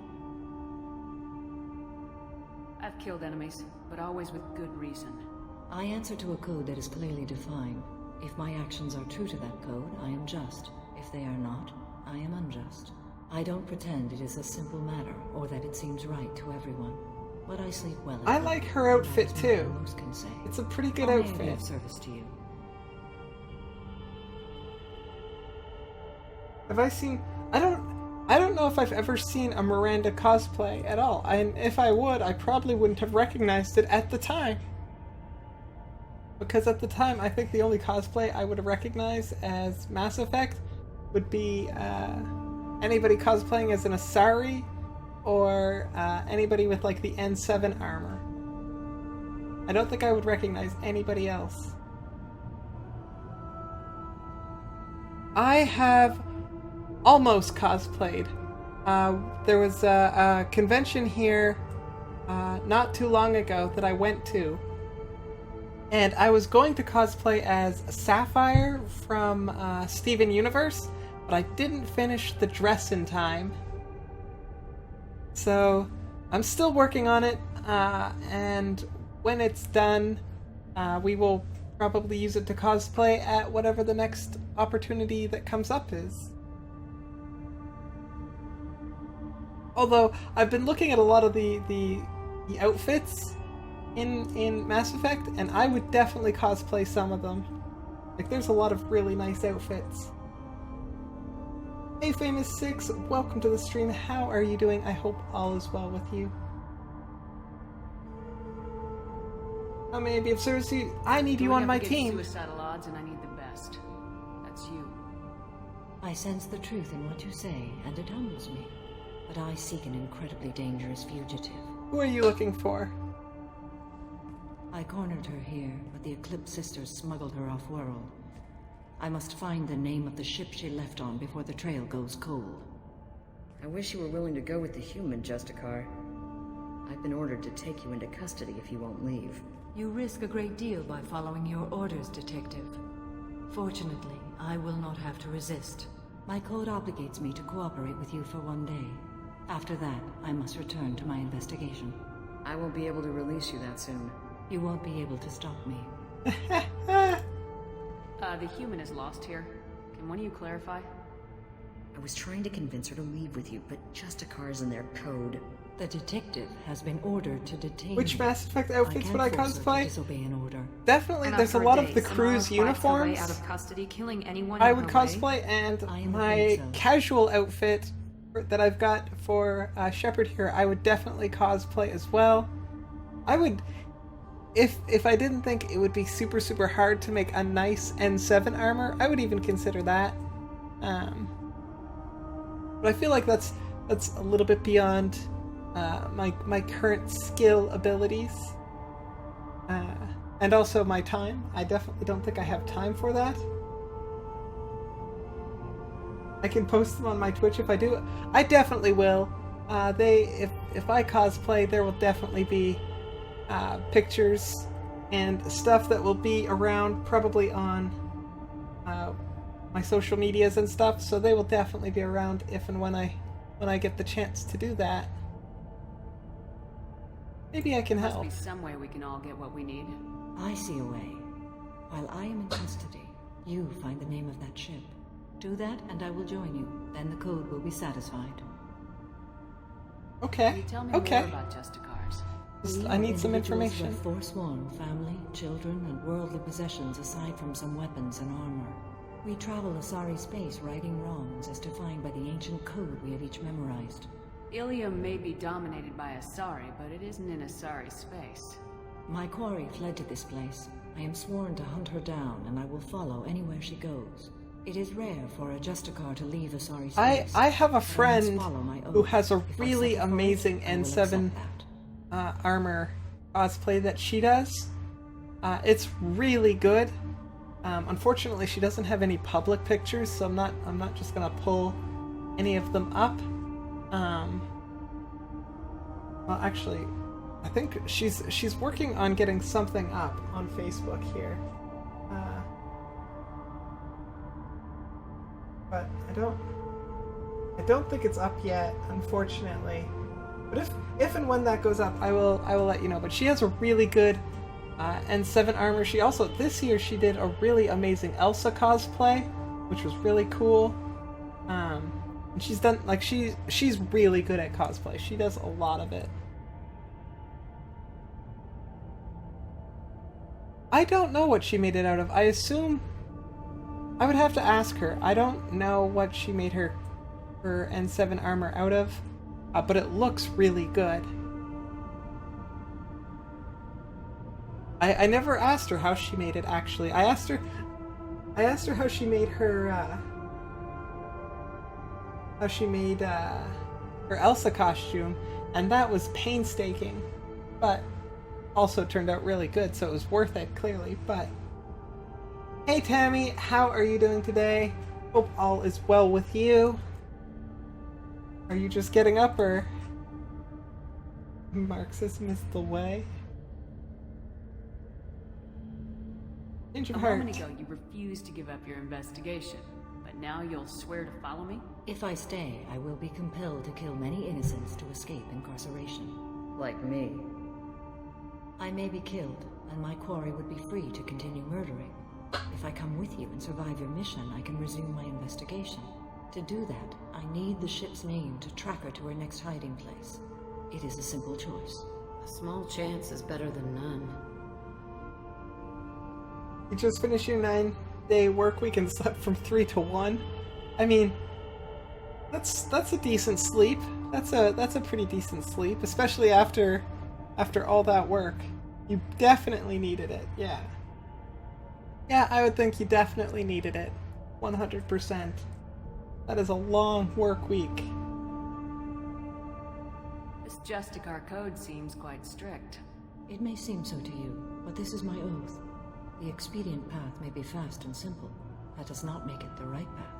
I've killed enemies, but always with good reason. I answer to a code that is clearly defined. If my actions are true to that code, I am just. If they are not, I am unjust. I don't pretend it is a simple matter, or that it seems right to everyone. But I sleep well at I night. like her outfit That is more too. than most can say. It's a pretty good How may I be outfit. of service to you? Have I seen? I don't know if I've ever seen a Miranda cosplay at all. And if I would, I probably wouldn't have recognized it at the time. Because at the time, I think the only cosplay I would have recognized as Mass Effect would be anybody cosplaying as an Asari, or anybody with like the N7 armor. I don't think I would recognize anybody else. I have almost cosplayed. There was a convention here not too long ago that I went to, and I was going to cosplay as Sapphire from Steven Universe, but I didn't finish the dress in time. So I'm still working on it, and when it's done, we will probably use it to cosplay at whatever the next opportunity that comes up is. Although I've been looking at a lot of the outfits in Mass Effect, and I would definitely cosplay some of them. Like, there's a lot of really nice outfits. Hey Famous6, welcome to the stream. How are you doing? I hope all is well with you. How may I be of service to you? I need you on my team. Suicidal odds, and I need the best. That's you. I sense the truth in what you say, and it humbles me. But I seek an incredibly dangerous fugitive. Who are you looking for? I cornered her here, but the Eclipse Sisters smuggled her off-world. I must find the name of the ship she left on before the trail goes cold. I wish you were willing to go with the human, Justicar. I've been ordered to take you into custody if you won't leave. You risk a great deal by following your orders, Detective. Fortunately, I will not have to resist. My code obligates me to cooperate with you for 1 day. After that, I must return to my investigation. I won't be able to release you that soon. You won't be able to stop me. The human is lost here. Can one of you clarify? I was trying to convince her to leave with you, but Justicar's in their code. The detective has been ordered to detain Which me. Mass Effect outfits would I can't force her to cosplay? disobey an order. Definitely, And there's a after lot of day, the Samara crew's fights her way uniforms out of custody, killing anyone I in would her cosplay, way. and I am my afraid so. casual outfit that I've got for Shepard here, I would definitely cosplay as well. I would, if I didn't think it would be super hard to make a nice N7 armor, I would even consider that. But I feel like that's a little bit beyond my current skill abilities, and also my time. I definitely don't think I have time for that. I can post them on my Twitch if I do. I definitely will. If I cosplay, there will definitely be pictures and stuff that will be around, probably on my social medias and stuff. So they will definitely be around if and when I get the chance to do that. Maybe I can Must help. be some way we can all get what we need. I see a way. While I am in custody, You find the name of that ship. Do that, and I will join you. Then the code will be satisfied. Okay. Can you tell me Okay. more about Justicars? I need some Individuals information. with forsworn family, children, and worldly possessions aside from some weapons and armor. We travel Asari space righting wrongs as defined by the ancient code we have each memorized. Ilium may be dominated by Asari, but it isn't in Asari space. My quarry fled to this place. I am sworn to hunt her down, and I will follow anywhere she goes. It is rare for a Justicar to leave Asari space. I have a must friend follow my who oath. has a If I really suffer for it, amazing I will N7 accept that. armor cosplay that she does. It's really good. Unfortunately, she doesn't have any public pictures, so I'm not just gonna pull any of them up. Well, actually, I think she's working on getting something up on Facebook here. But I don't think it's up yet, unfortunately. But if and when that goes up, I will let you know. But she has a really good N7 armor. She also, this year, she did a really amazing Elsa cosplay, which was really cool. And she's done, like, she's really good at cosplay. She does a lot of it. I don't know what she made it out of. I assume I would have to ask her. I don't know what she made her N7 armor out of, but it looks really good. I never asked her how she made it, actually. I asked her how she made her her Elsa costume, and that was painstaking, but also turned out really good, so it was worth it, clearly. But hey Tammy, how are you doing today? Hope all is well with you. Are you just getting up, or Marxism is the way? Change of A heart. moment ago, you refused to give up your investigation, but now you'll swear to follow me? If I stay, I will be compelled to kill many innocents to escape incarceration. Like me. I may be killed, and my quarry would be free to continue murdering. If I come with you and survive your mission, I can resume my investigation. To do that, I need the ship's name to track her to her next hiding place. It is a simple choice. A small chance is better than none. You just finished your 9-day work week and slept from 3 to 1. I mean, that's a decent sleep. That's a pretty decent sleep, especially after all that work. You definitely needed it. Yeah. Yeah, I would think you definitely needed it. 100%. That is a long work week. This Justicar code seems quite strict. It may seem so to you, but this is my oath. The expedient path may be fast and simple. That does not make it the right path.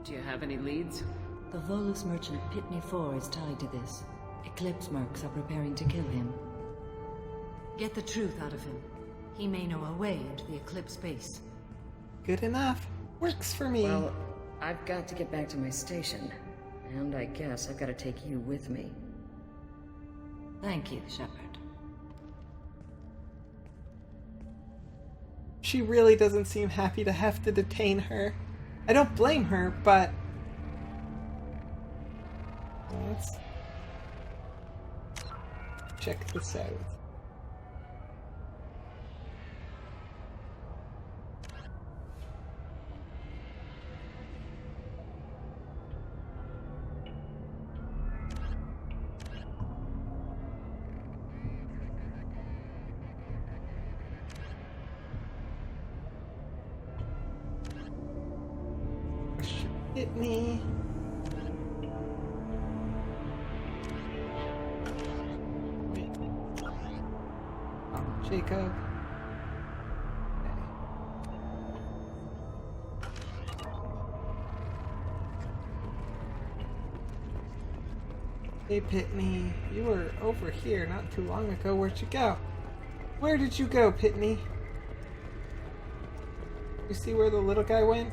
Do you have any leads? The Volus merchant Pitney 4 is tied to this. Eclipse mercs are preparing to kill him. Get the truth out of him. He may know a way into the Eclipse base. Good enough. Works for me. Well, I've got to get back to my station. And I guess I've got to take you with me. Thank you, Shepard. She really doesn't seem happy to have to detain her. I don't blame her, but... Let's check this out. Pitney. Wait. Oh, Jacob. Hey Pitney, you were over here not too long ago. Where'd you go? Where did you go, Pitney? You see where the little guy went?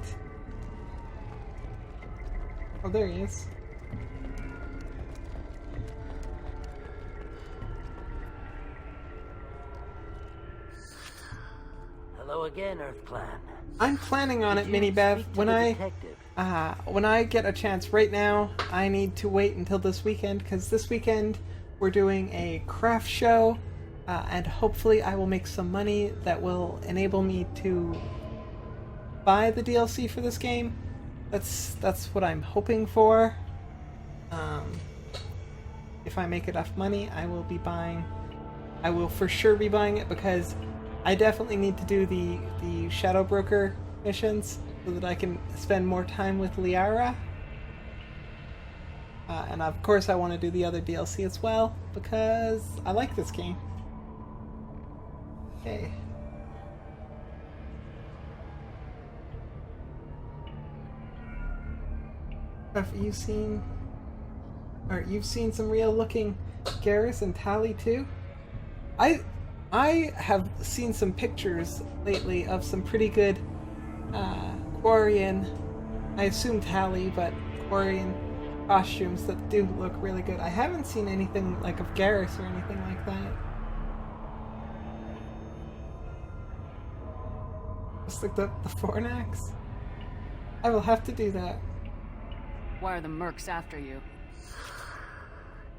Oh, there he is. Hello again, Earth Clan. I'm planning on it, Mini Bev. When I get a chance right now, I need to wait until this weekend, because this weekend we're doing a craft show, and hopefully I will make some money that will enable me to buy the DLC for this game. That's what I'm hoping for. If I make enough money, I will for sure be buying it, because I definitely need to do the Shadow Broker missions so that I can spend more time with Liara. And of course I want to do the other DLC as well, because I like this game. Okay. Have you seen... or you've seen some real looking Garrus and Tali too? I have seen some pictures lately of some pretty good Quarian, I assume Tali, but Quarian costumes that do look really good. I haven't seen anything like of Garrus or anything like that. Just like the Fornax. I will have to do that. Why are the mercs after you?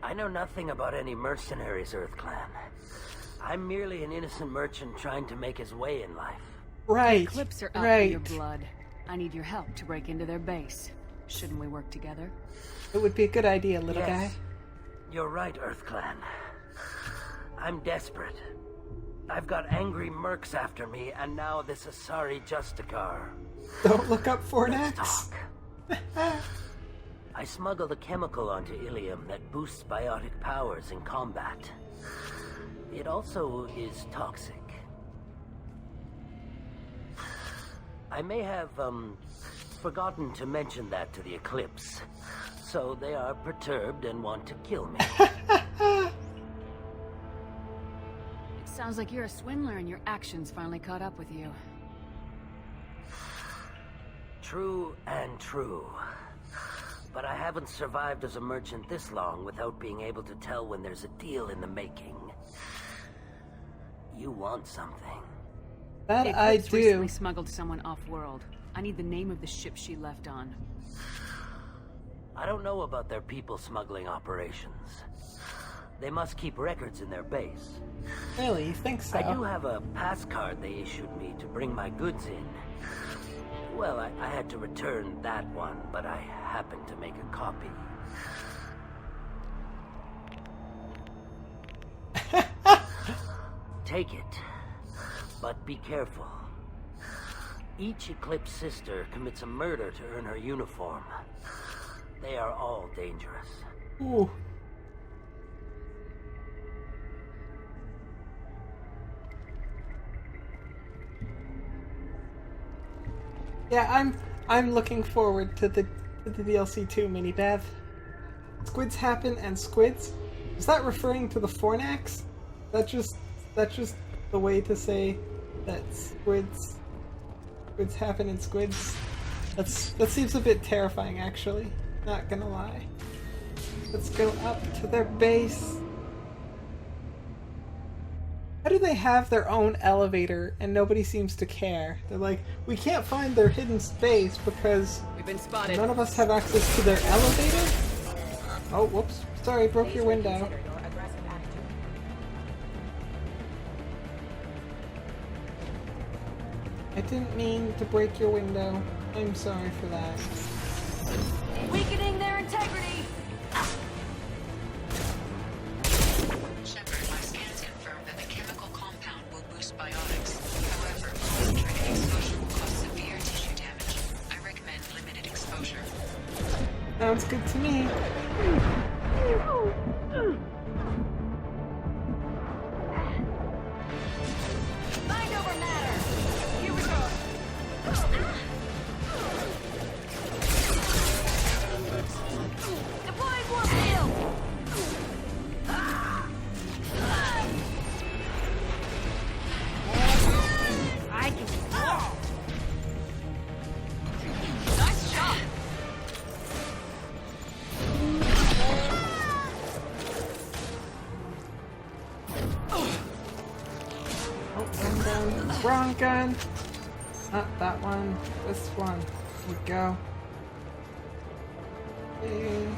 I know nothing about any mercenaries, Earth Clan. I'm merely an innocent merchant trying to make his way in life. Right, The Eclipse are out for your blood. I need your help to break into their base. Shouldn't we work together? It would be a good idea, little guy. You're right, Earth Clan. I'm desperate. I've got angry mercs after me, and now this Asari Justicar. Don't look up Fornax. I smuggled a chemical onto Ilium that boosts biotic powers in combat. It also is toxic. I may have, forgotten to mention that to the Eclipse, so they are perturbed and want to kill me. It sounds like you're a swindler and your actions finally caught up with you. True and true. But I haven't survived as a merchant this long without being able to tell when there's a deal in the making. You want something. That The I Eclipse do. recently smuggled someone off-world. I need the name of the ship she left on. I don't know about their people smuggling operations. They must keep records in their base. Really? You think so? I do have a pass card they issued me to bring my goods in. Well, I had to return that one, but I happened to make a copy. Take it, but be careful. Each Eclipse sister commits a murder to earn her uniform. They are all dangerous. Ooh. Yeah, I'm looking forward to the DLC too, Mini Bev. Squids happen and squids. Is that referring to the Fornax? That's just the way to say that squids happen and squids. That seems a bit terrifying, actually. Not gonna lie. Let's go up to their base. How do they have their own elevator and nobody seems to care? They're like, we can't find their hidden space because We've been spotted. none of us have access to their elevator? Oh, whoops. Sorry, broke your window. I didn't mean to break your window. I'm sorry for that. Weakening their integrity! Shepard, my scans confirm that the chemical compound will boost biotics. However, concentrated exposure will cause severe tissue damage. I recommend limited exposure. Sounds good to me. Mind over matter! Here we go! Deploying warp field! I can... Nice shot! wrong gun. Not that one. This one. Here we go. Okay.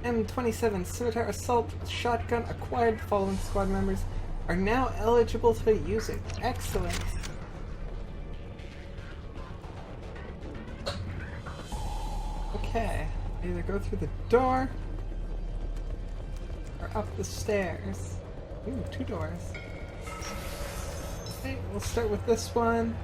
M27 Scimitar Assault Shotgun acquired. The following squad members are now eligible to use it. Excellent. Okay, either go through the door or up the stairs. Ooh, 2 doors. Okay, we'll start with this one.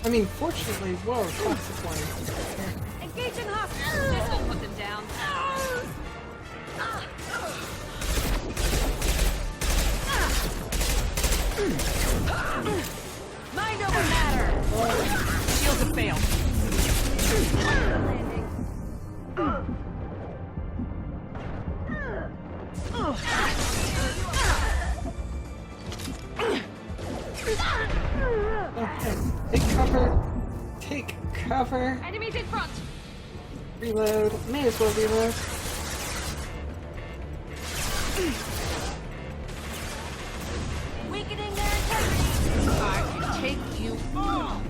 I mean, fortunately, whoa, toxic one. Engaging hostiles! This will put them down. Mind over matter! Shields have failed. Okay, take cover. Take cover. Enemies in front! Reload. May as well reload. Weakening their integrity! I can take you all!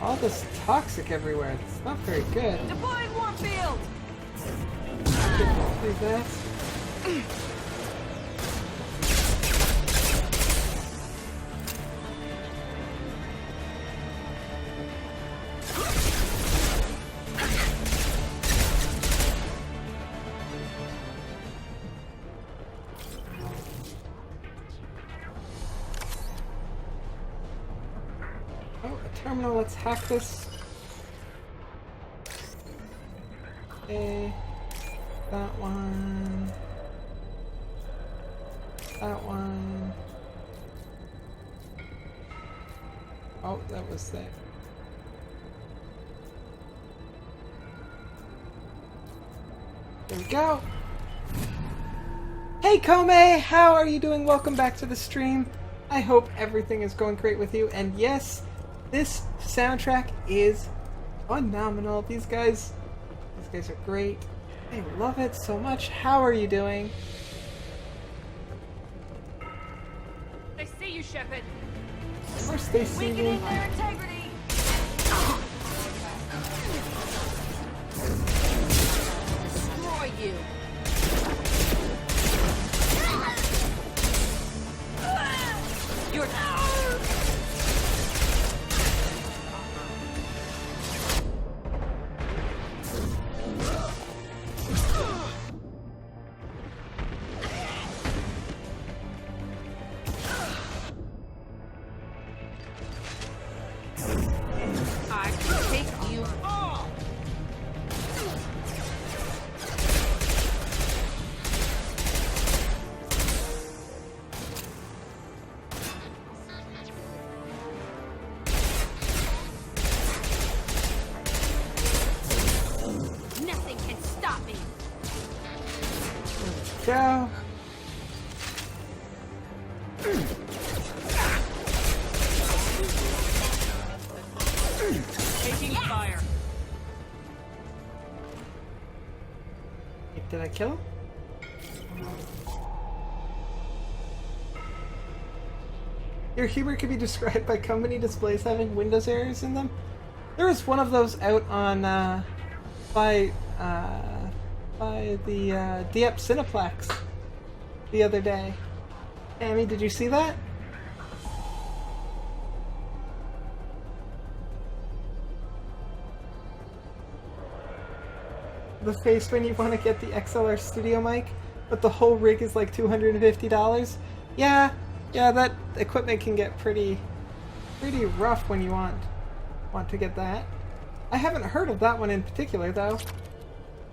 All this toxic everywhere. It's not very good. Deploying Warfield! Do that. Oh, a terminal. Let's hack this. Okay. That one. That one. Oh, that was there. There we go. Hey Kome, how are you doing? Welcome back to the stream. I hope everything is going great with you. And yes, this soundtrack is phenomenal. These guys are great. I love it so much. How are you doing? They see you, Shepard. Of course they see me. Weakening their integrity! Destroy you! You're I can take you all! Nothing can stop me! Go. Taking fire. Did I kill him? Your humor can be described by company displays having Windows errors in them. There was one of those out on by by the Dieppe Cineplex the other day. Amy, did you see that? The face when you want to get the XLR studio mic, but the whole rig is like $250. Yeah, that equipment can get pretty rough when you want to get that. I haven't heard of that one in particular though.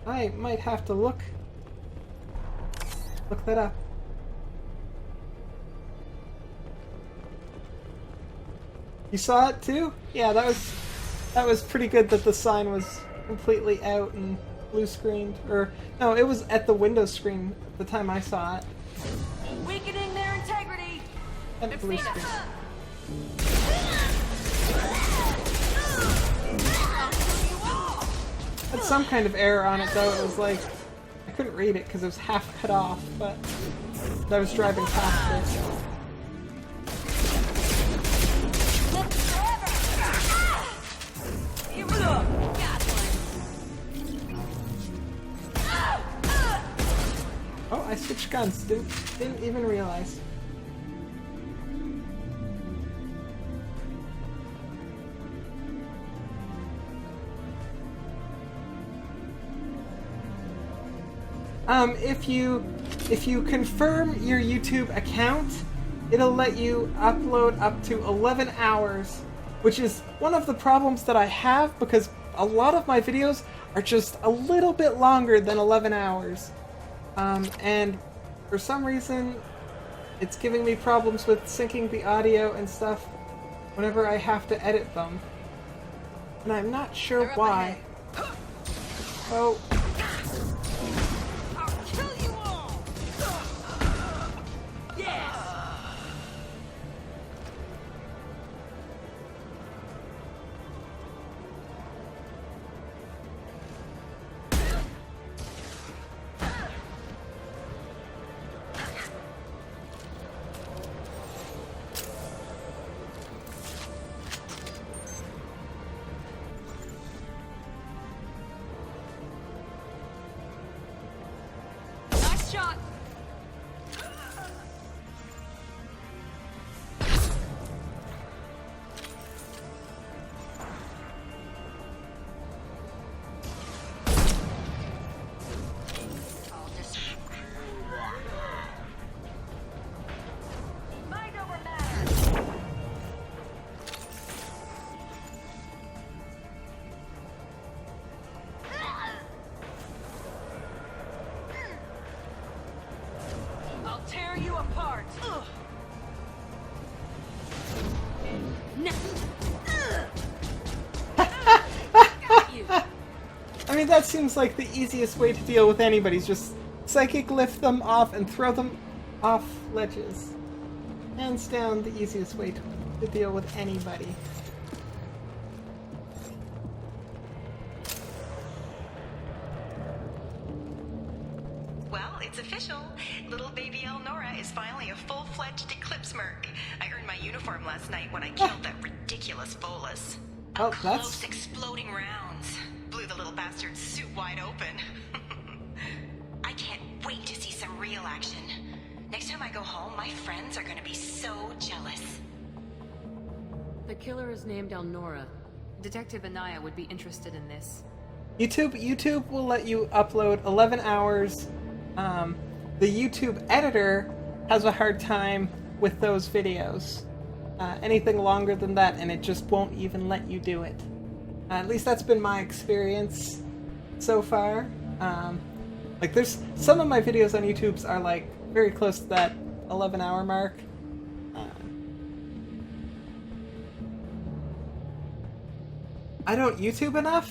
I might have to look that up. You saw it too? Yeah, that was pretty good that the sign was completely out and blue screened. Or no, it was at the window screen the time I saw it. Weakening their integrity. And blue screen. Had some kind of error on it though. It was like I couldn't read it because it was half cut off, but I was driving past it. Oh, I switched guns. Didn't even realize. If you confirm your YouTube account, it'll let you upload up to 11 hours, which is one of the problems that I have because a lot of my videos are just a little bit longer than 11 hours. And for some reason, it's giving me problems with syncing the audio and stuff whenever I have to edit them. And I'm not sure why. Oh. Shot. Mind over matter. I'll tear you apart. I mean, that seems like the easiest way to deal with anybody's just psychic lift them off and throw them off ledges. Hands down, the easiest way to deal with anybody. Well, it's official. Little baby Elnora is finally a full-fledged Eclipse Merc. I earned my uniform last night when I killed that ridiculous Volus. Oh, Close exploding rounds. Blew the little bastard's suit wide open. I can't wait to see some real action. Next time I go home, my friends are gonna be so jealous. The killer is named Elnora. Detective Anaya would be interested in this. YouTube will let you upload 11 hours. The YouTube editor has a hard time with those videos. Anything longer than that, and it just won't even let you do it. At least that's been my experience so far. Like, there's some of my videos on YouTube's are like very close to that 11-hour mark. I don't YouTube enough?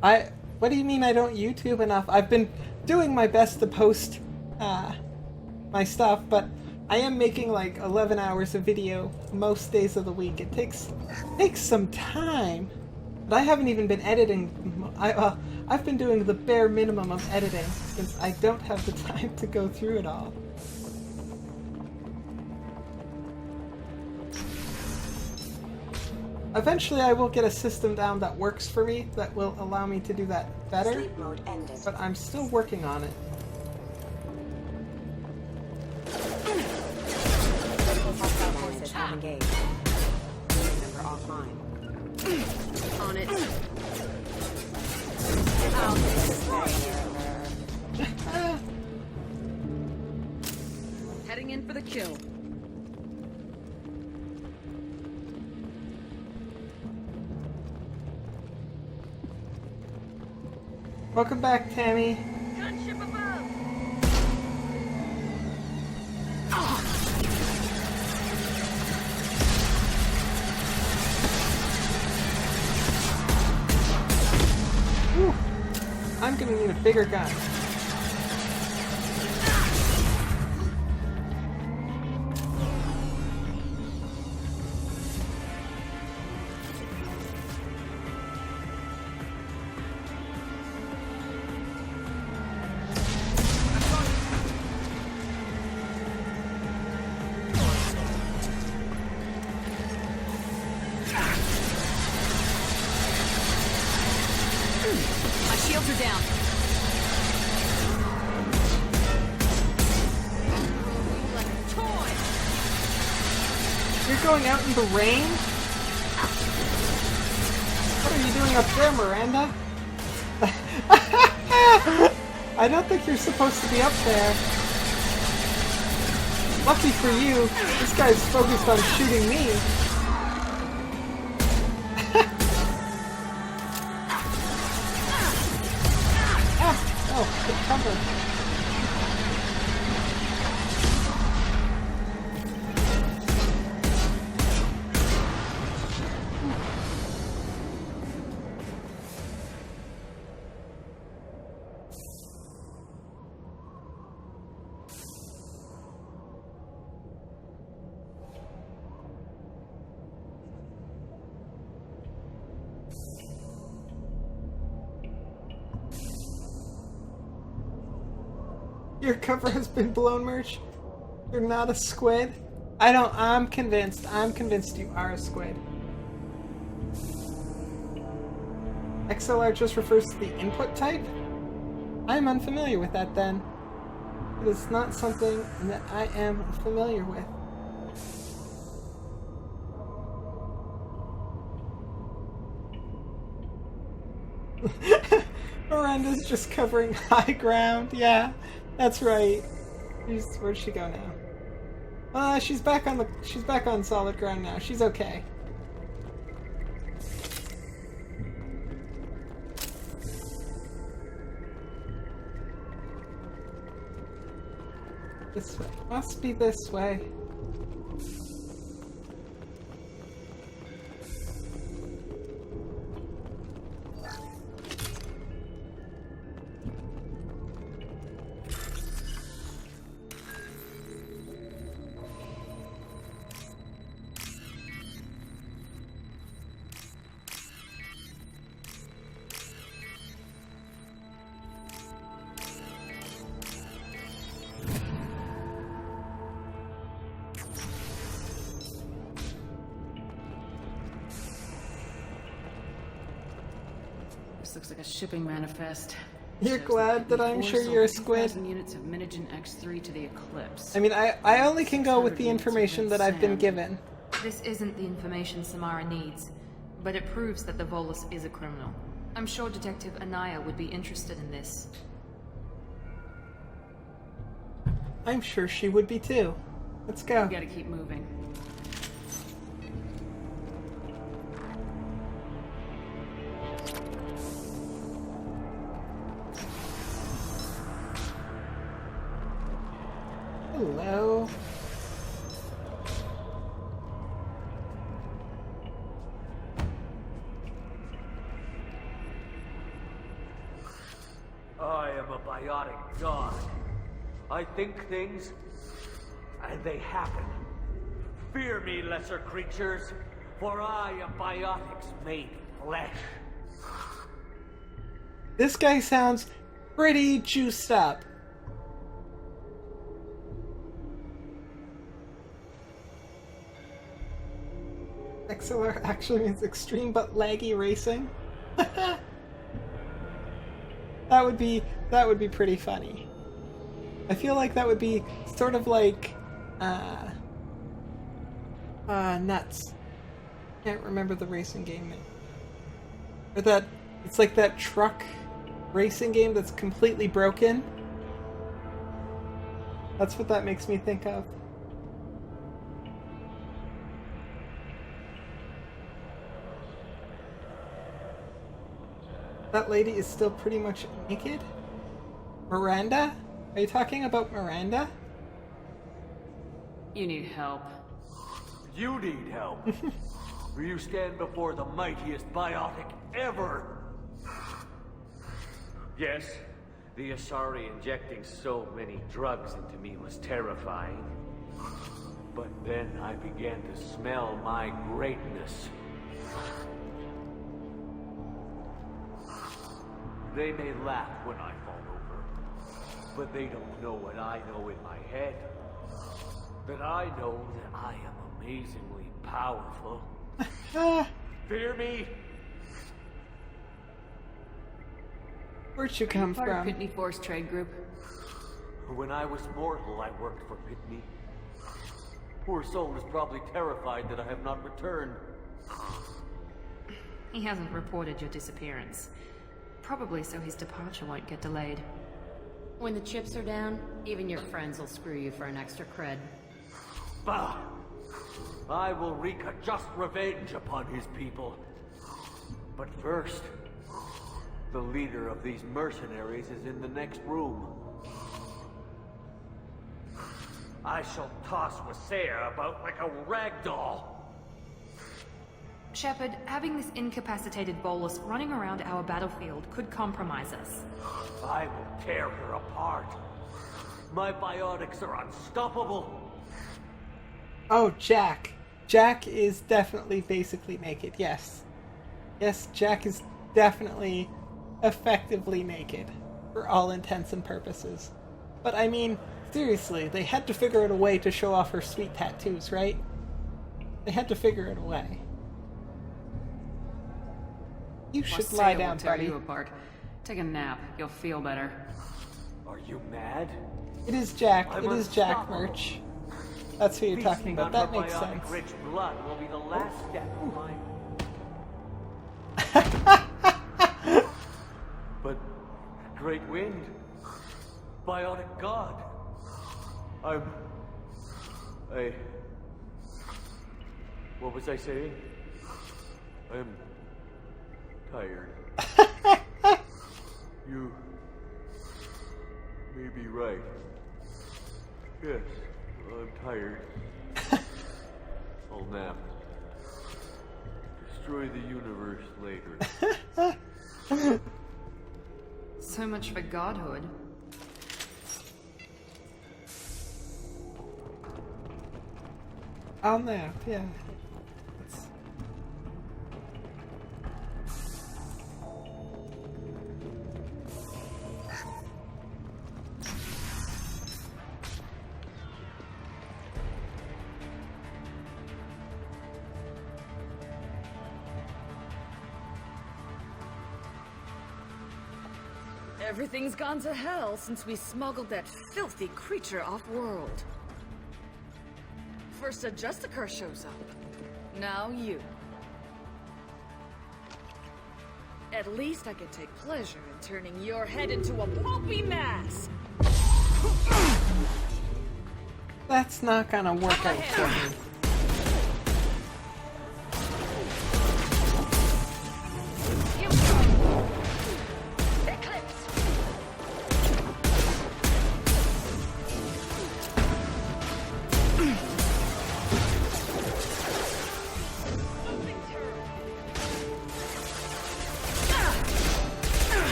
What do you mean I don't YouTube enough? I've been doing my best to post my stuff, but I am making like 11 hours of video most days of the week. It takes some time. But I haven't even been editing. I've been doing the bare minimum of editing since I don't have the time to go through it all. Eventually I will get a system down that works for me, that will allow me to do that better. Sleep mode ended. But I'm still working on it. Forces have engaged. Member offline. On it. I'll destroy you. Heading in for the kill. Welcome back, Tammy. Gunship above! Whew. I'm gonna need a bigger gun. My shields are down. Like a toy. You're going out in the rain? What are you doing up there, Miranda? I don't think you're supposed to be up there. Lucky for you, this guy's focused on shooting me. Oh, get cover. Your cover has been blown, Merch. You're not a squid. I'm convinced you are a squid. XLR just refers to the input type? I'm unfamiliar with that then. It is not something that I am familiar with. Miranda's just covering high ground. Yeah, that's right. Where'd she go now? She's back on solid ground now. She's okay. This way. Must be this way. This looks like a shipping manifest. You're glad that I'm sure you're a squid? 2,000 units of Minigen X3 to the Eclipse. I mean, I only can go with the information that I've been given. This isn't the information Samara needs, but it proves that the Volus is a criminal. I'm sure Detective Anaya would be interested in this. I'm sure she would be too. Let's go. We gotta keep moving. Hello. I am a biotic god. I think things, and they happen. Fear me, lesser creatures, for I am biotics made flesh. This guy sounds pretty juiced up. XLR actually means extreme but laggy racing. That would be pretty funny. I feel like that would be sort of like Nuts. Can't remember the racing game name. Or that it's like that truck racing game that's completely broken. That's what that makes me think of. That lady is still pretty much naked? Miranda? Are you talking about Miranda? You need help. You need help. You stand before the mightiest biotic ever. Yes, the Asari injecting so many drugs into me was terrifying. But then I began to smell my greatness. They may laugh when I fall over, but they don't know what I know in my head. That I know that I am amazingly powerful. Fear me? Where'd you come Part of from? Pitney Force Trade Group. When I was mortal, I worked for Pitney. Poor soul is probably terrified that I have not returned. He hasn't reported your disappearance. Probably so his departure won't get delayed. When the chips are down, even your friends will screw you for an extra cred. Bah! I will wreak a just revenge upon his people. But first, the leader of these mercenaries is in the next room. I shall toss Wasea about like a rag doll. Shepard, having this incapacitated bolus running around our battlefield could compromise us. I will tear her apart. My biotics are unstoppable. Oh, Jack. Jack is definitely basically naked, yes. Yes, Jack is definitely effectively naked, for all intents and purposes. But I mean, seriously, they had to figure out a way to show off her sweet tattoos, right? They had to figure it a way. You should lie down, tear buddy. you apart. Take a nap. You'll feel better. Are you mad? It is Jack. I'm It is Jack unstoppable. merch. That's who you're talking Feasting about. on That her makes sense. biotic-rich blood will be the last step of my... But, Great Wind, biotic god, what was I saying? I'm tired. You may be right. Yes, I'm tired. I'll nap. Destroy the universe later. So much for godhood. I'll nap, yeah. Everything's gone to hell since we smuggled that filthy creature off-world. First a Justicar shows up. Now you. At least I can take pleasure in turning your head into a pulpy mass. That's not gonna work out for me.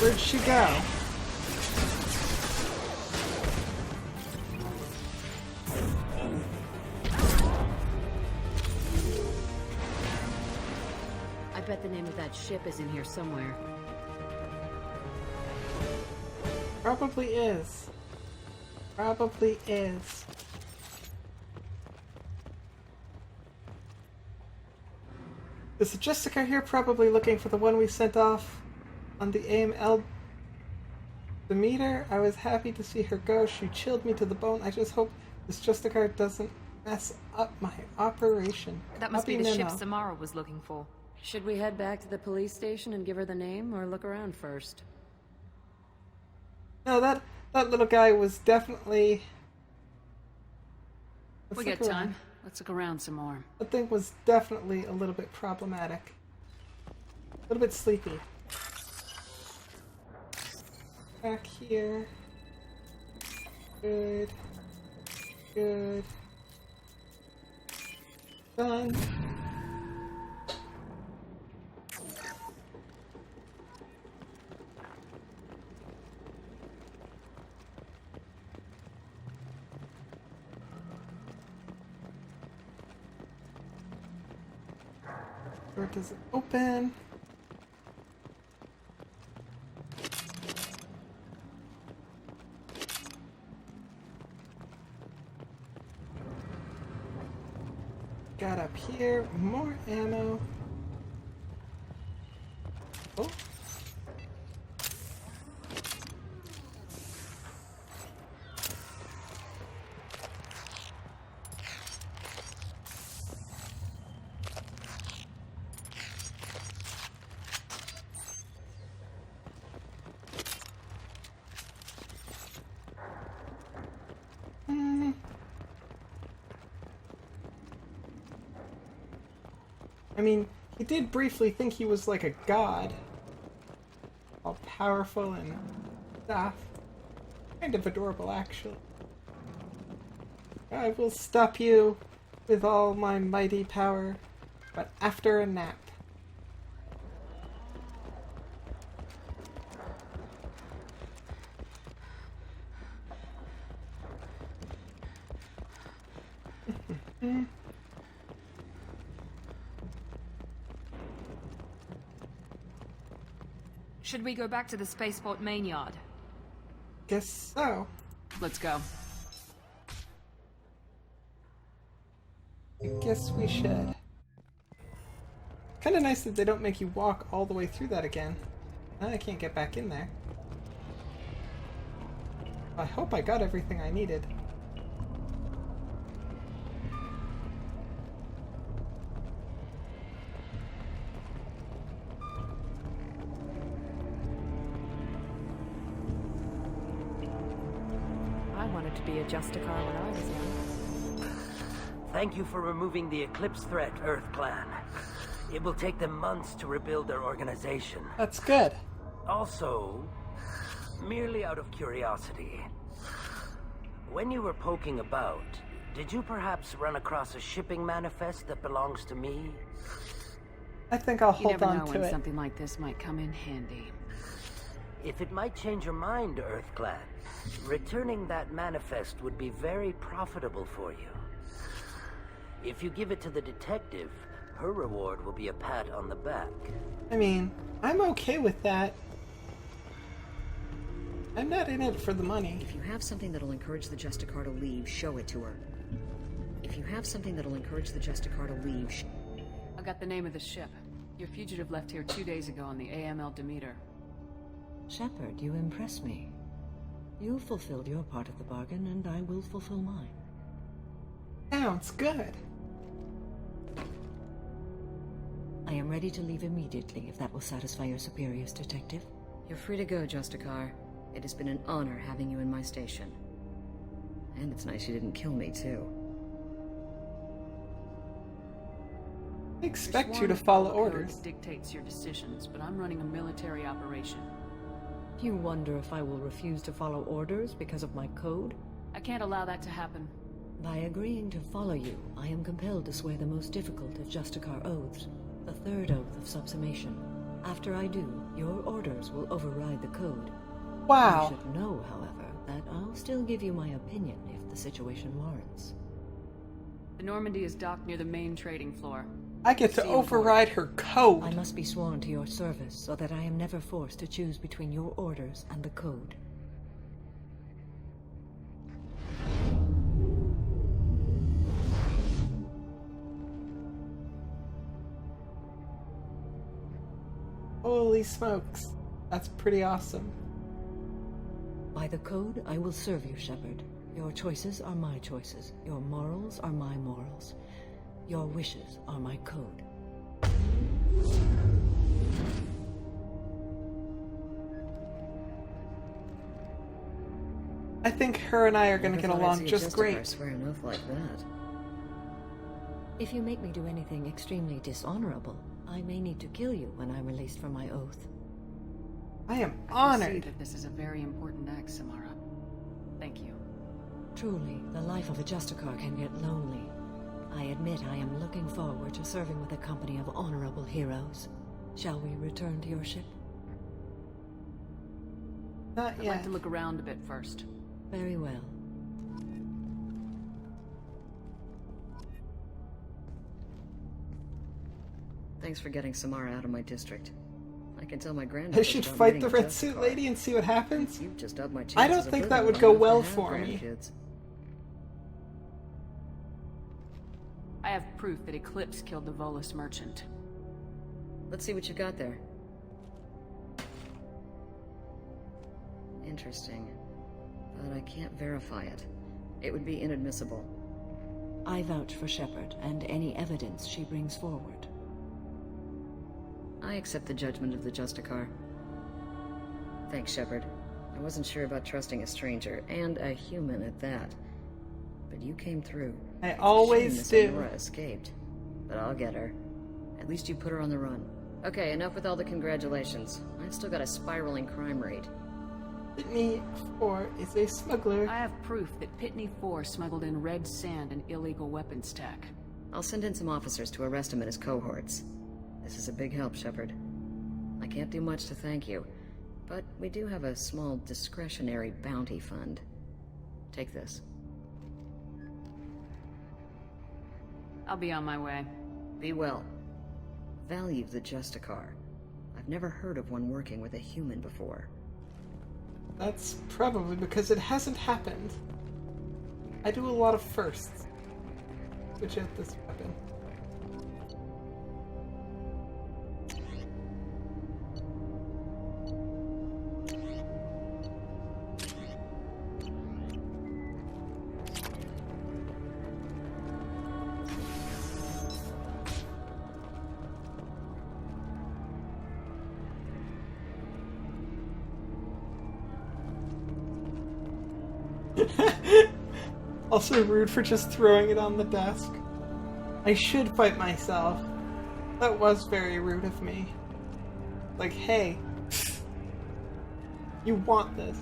Where'd she go? That ship is in here somewhere. Probably is. Probably is. Is Jessica here? Probably looking for the one we sent off on the AML Demeter. I was happy to see her go. She chilled me to the bone. I just hope this Jessica doesn't mess up my operation. That must Copy be the ship memo. Samara was looking for. Should we head back to the police station and give her the name, or look around first? No, that little guy was definitely... We got time. Let's look around some more. That thing was definitely a little bit problematic. A little bit sleepy. Back here. Good. Good. Done. Door doesn't open. Got up here, more ammo. Oh. I mean, he did briefly think he was like a god. All powerful and stuff. Kind of adorable, actually. I will stop you with all my mighty power, but after a nap. Should we go back to the spaceport main yard? Guess so. Let's go. I guess we should. Kinda nice that they don't make you walk all the way through that again. Now I can't get back in there. I hope I got everything I needed. To be a Justicar when I was young. Thank you for removing the Eclipse threat, Earth Clan. It will take them months to rebuild their organization. That's good. Also, merely out of curiosity, when you were poking about, did you perhaps run across a shipping manifest that belongs to me? I think I'll hold You never on know to when it. something like this might come in handy. If it might change your mind, Earth Clan, returning that manifest would be very profitable for you. If you give it to the detective, her reward will be a pat on the back. I mean, I'm okay with that. I'm not in it for the money. If you have something that'll encourage the Justicar to leave, show it to her. If you have something that'll encourage the Justicar to leave, I got the name of the ship. Your fugitive left here 2 days ago on the AML Demeter. Shepard, you impress me. You've fulfilled your part of the bargain, and I will fulfill mine. Sounds good. I am ready to leave immediately, if that will satisfy your superiors, Detective. You're free to go, Justicar. It has been an honor having you in my station. And it's nice you didn't kill me, too. I expect You're you to sworn follow the code orders. that dictates your decisions, but I'm running a military operation. You wonder if I will refuse to follow orders because of my code? I can't allow that to happen. By agreeing to follow you, I am compelled to swear the most difficult of Justicar oaths, the third oath of subsumation. After I do, your orders will override the code. Wow. You should know, however, that I'll still give you my opinion if the situation warrants. The Normandy is docked near the main trading floor. I get to override her code. I must be sworn to your service so that I am never forced to choose between your orders and the code. Holy smokes. That's pretty awesome. By the code, I will serve you, Shepard. Your choices are my choices. Your morals are my morals. Your wishes are my code. I think her and I are going to get along just great. Swear an oath like that. If you make me do anything extremely dishonorable, I may need to kill you when I'm released from my oath. I am I honored. see that this is a very important act, Samara. Thank you. Truly, the life of a Justicar can get lonely. I admit I am looking forward to serving with a company of honorable heroes. Shall we return to your ship? Not I'd yet. like to look around a bit first. Very well. Thanks for getting Samara out of my district. I can tell my granddaughter. I should fight the red suit lady and see what happens. You've just upped my chances I don't of think living that would long go enough to well have for me. grandkids. I have proof that Eclipse killed the Volus merchant. Let's see what you got there. Interesting. But I can't verify it. It would be inadmissible. I vouch for Shepard and any evidence she brings forward. I accept the judgment of the Justicar. Thanks, Shepard. I wasn't sure about trusting a stranger, and a human at that. But you came through. I always do. Samara escaped. But I'll get her. At least you put her on the run. Okay, enough with all the congratulations. I've still got a spiraling crime rate. Pitney 4 is a smuggler. I have proof that Pitney 4 smuggled in red sand and illegal weapons tech. I'll send in some officers to arrest him and his cohorts. This is a big help, Shepard. I can't do much to thank you, but we do have a small discretionary bounty fund. Take this. I'll be on my way. Be well. Value the Justicar. I've never heard of one working with a human before. That's probably because it hasn't happened. I do a lot of firsts. Switch out this weapon. Also rude for just throwing it on the desk. I should fight myself. That was very rude of me. Like, hey, you want this.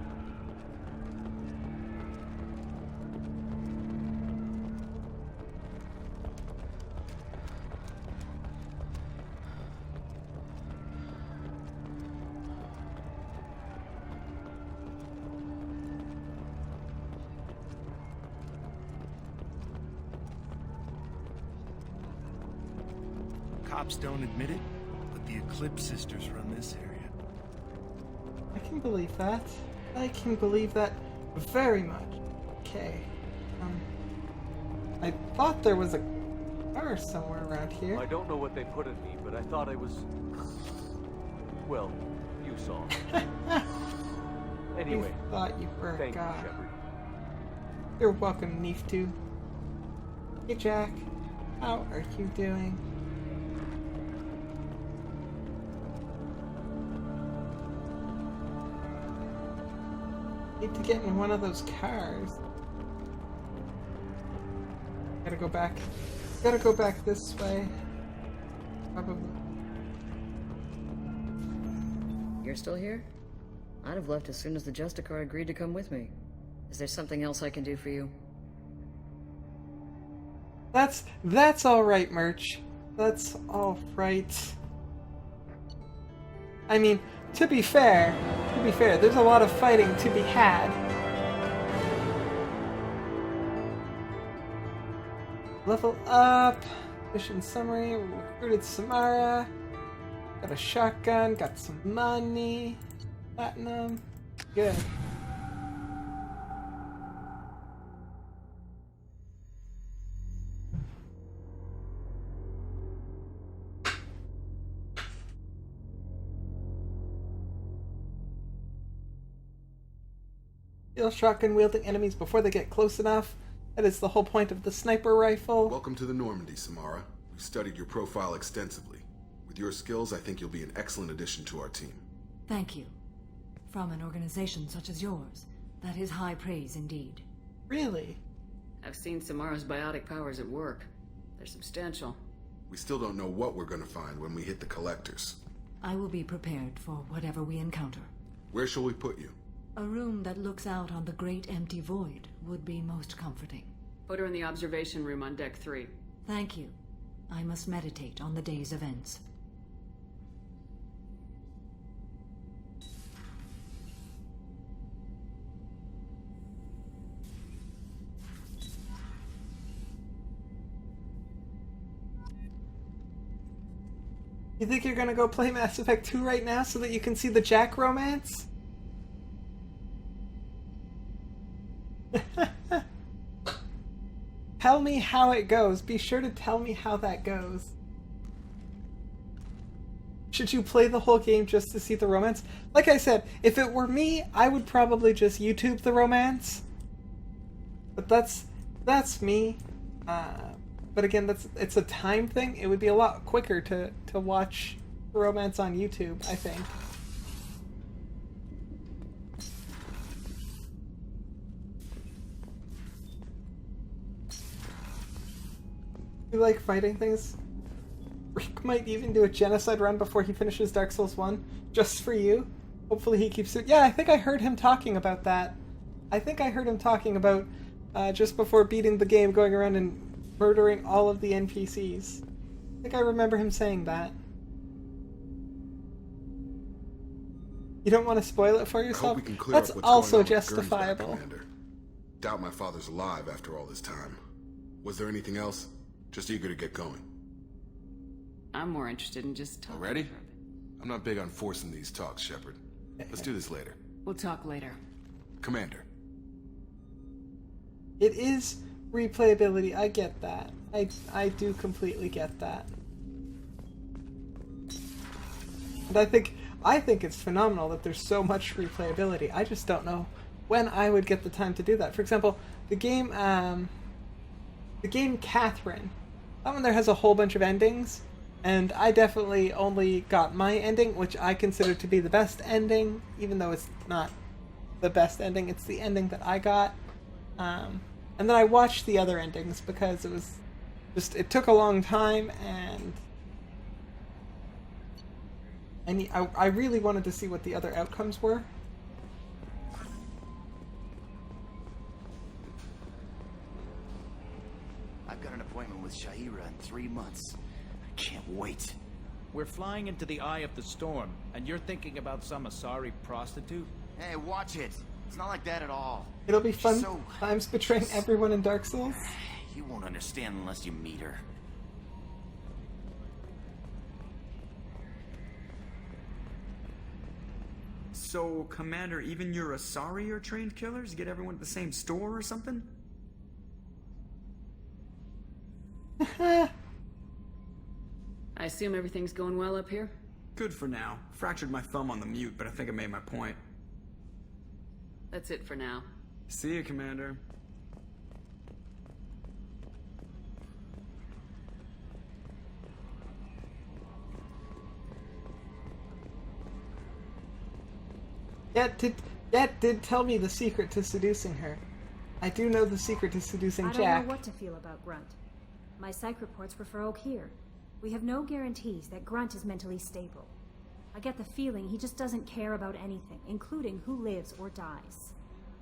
Cops don't admit it, but the Eclipse sisters run this area. I can believe that. I can believe that very much. Okay. I thought there was a car somewhere around here. I don't know what they put in me, but I thought I was... Well, you saw. Anyway, I thought you were a thank you, god. Shepard. You're welcome, Neef2. Hey, Jack. How are you doing? Need to get in one of those cars. Gotta go back. Gotta go back this way. Probably. You're still here? I'd have left as soon as the Justicar agreed to come with me. Is there something else I can do for you? That's all right, Merch. That's all right. I mean, to be fair, there's a lot of fighting to be had. Level up. Mission summary. We recruited Samara. Got a shotgun. Got some money. Platinum. Good. Kill shotgun wielding enemies before they get close enough. That is the whole point of the sniper rifle. Welcome to the Normandy, Samara. We've studied your profile extensively. With your skills, I think you'll be an excellent addition to our team. Thank you. From an organization such as yours, that is high praise indeed. Really? I've seen Samara's biotic powers at work. They're substantial. We still don't know what we're going to find when we hit the collectors. I will be prepared for whatever we encounter. Where shall we put you? A room that looks out on the great empty void would be most comforting. Put her in the observation room on deck 3. Thank you. I must meditate on the day's events. You think you're gonna go play Mass Effect 2 right now so that you can see the Jack romance? Tell me how it goes. Be sure to tell me how that goes. Should you play the whole game just to see the romance? Like I said, if it were me, I would probably just YouTube the romance. But that's me. But again, it's a time thing. It would be a lot quicker to watch the romance on YouTube, I think. You like fighting things? Rick might even do a genocide run before he finishes Dark Souls 1, just for you. Hopefully he keeps it. Yeah, I think I heard him talking about that. I think I heard him talking about just before beating the game, going around and murdering all of the NPCs. I think I remember him saying that. You don't want to spoil it for yourself? I hope we can clear That's up what's also going on with justifiable. Gernsback, Commander. Doubt my father's alive after all this time. Was there anything else? Just eager to get going. I'm more interested in just talking. Already? I'm not big on forcing these talks, Shepard. Let's do this later. We'll talk later. Commander. It is replayability. I get that. I do completely get that. And I think it's phenomenal that there's so much replayability. I just don't know when I would get the time to do that. For example, the game Catherine. That one there has a whole bunch of endings, and I definitely only got my ending, which I consider to be the best ending, even though it's not the best ending. It's the ending that I got. And then I watched the other endings because it was just, it took a long time, and I really wanted to see what the other outcomes were. I've got an appointment with Shahira in 3 months. I can't wait. We're flying into the eye of the storm, and you're thinking about some Asari prostitute? Hey, watch it. It's not like that at all. It'll be fun. So, Times betraying everyone in Dark Souls. you won't understand unless you meet her. So, Commander, even your Asari are trained killers? Get everyone at the same store or something? I assume everything's going well up here? Good for now. Fractured my thumb on the mute, but I think I made my point. That's it for now. See you, Commander. That did tell me the secret to seducing her. I do know the secret to seducing I don't Jack. know what to feel about Grunt. My psych reports refer Oak here. We have no guarantees that Grunt is mentally stable. I get the feeling he just doesn't care about anything, including who lives or dies.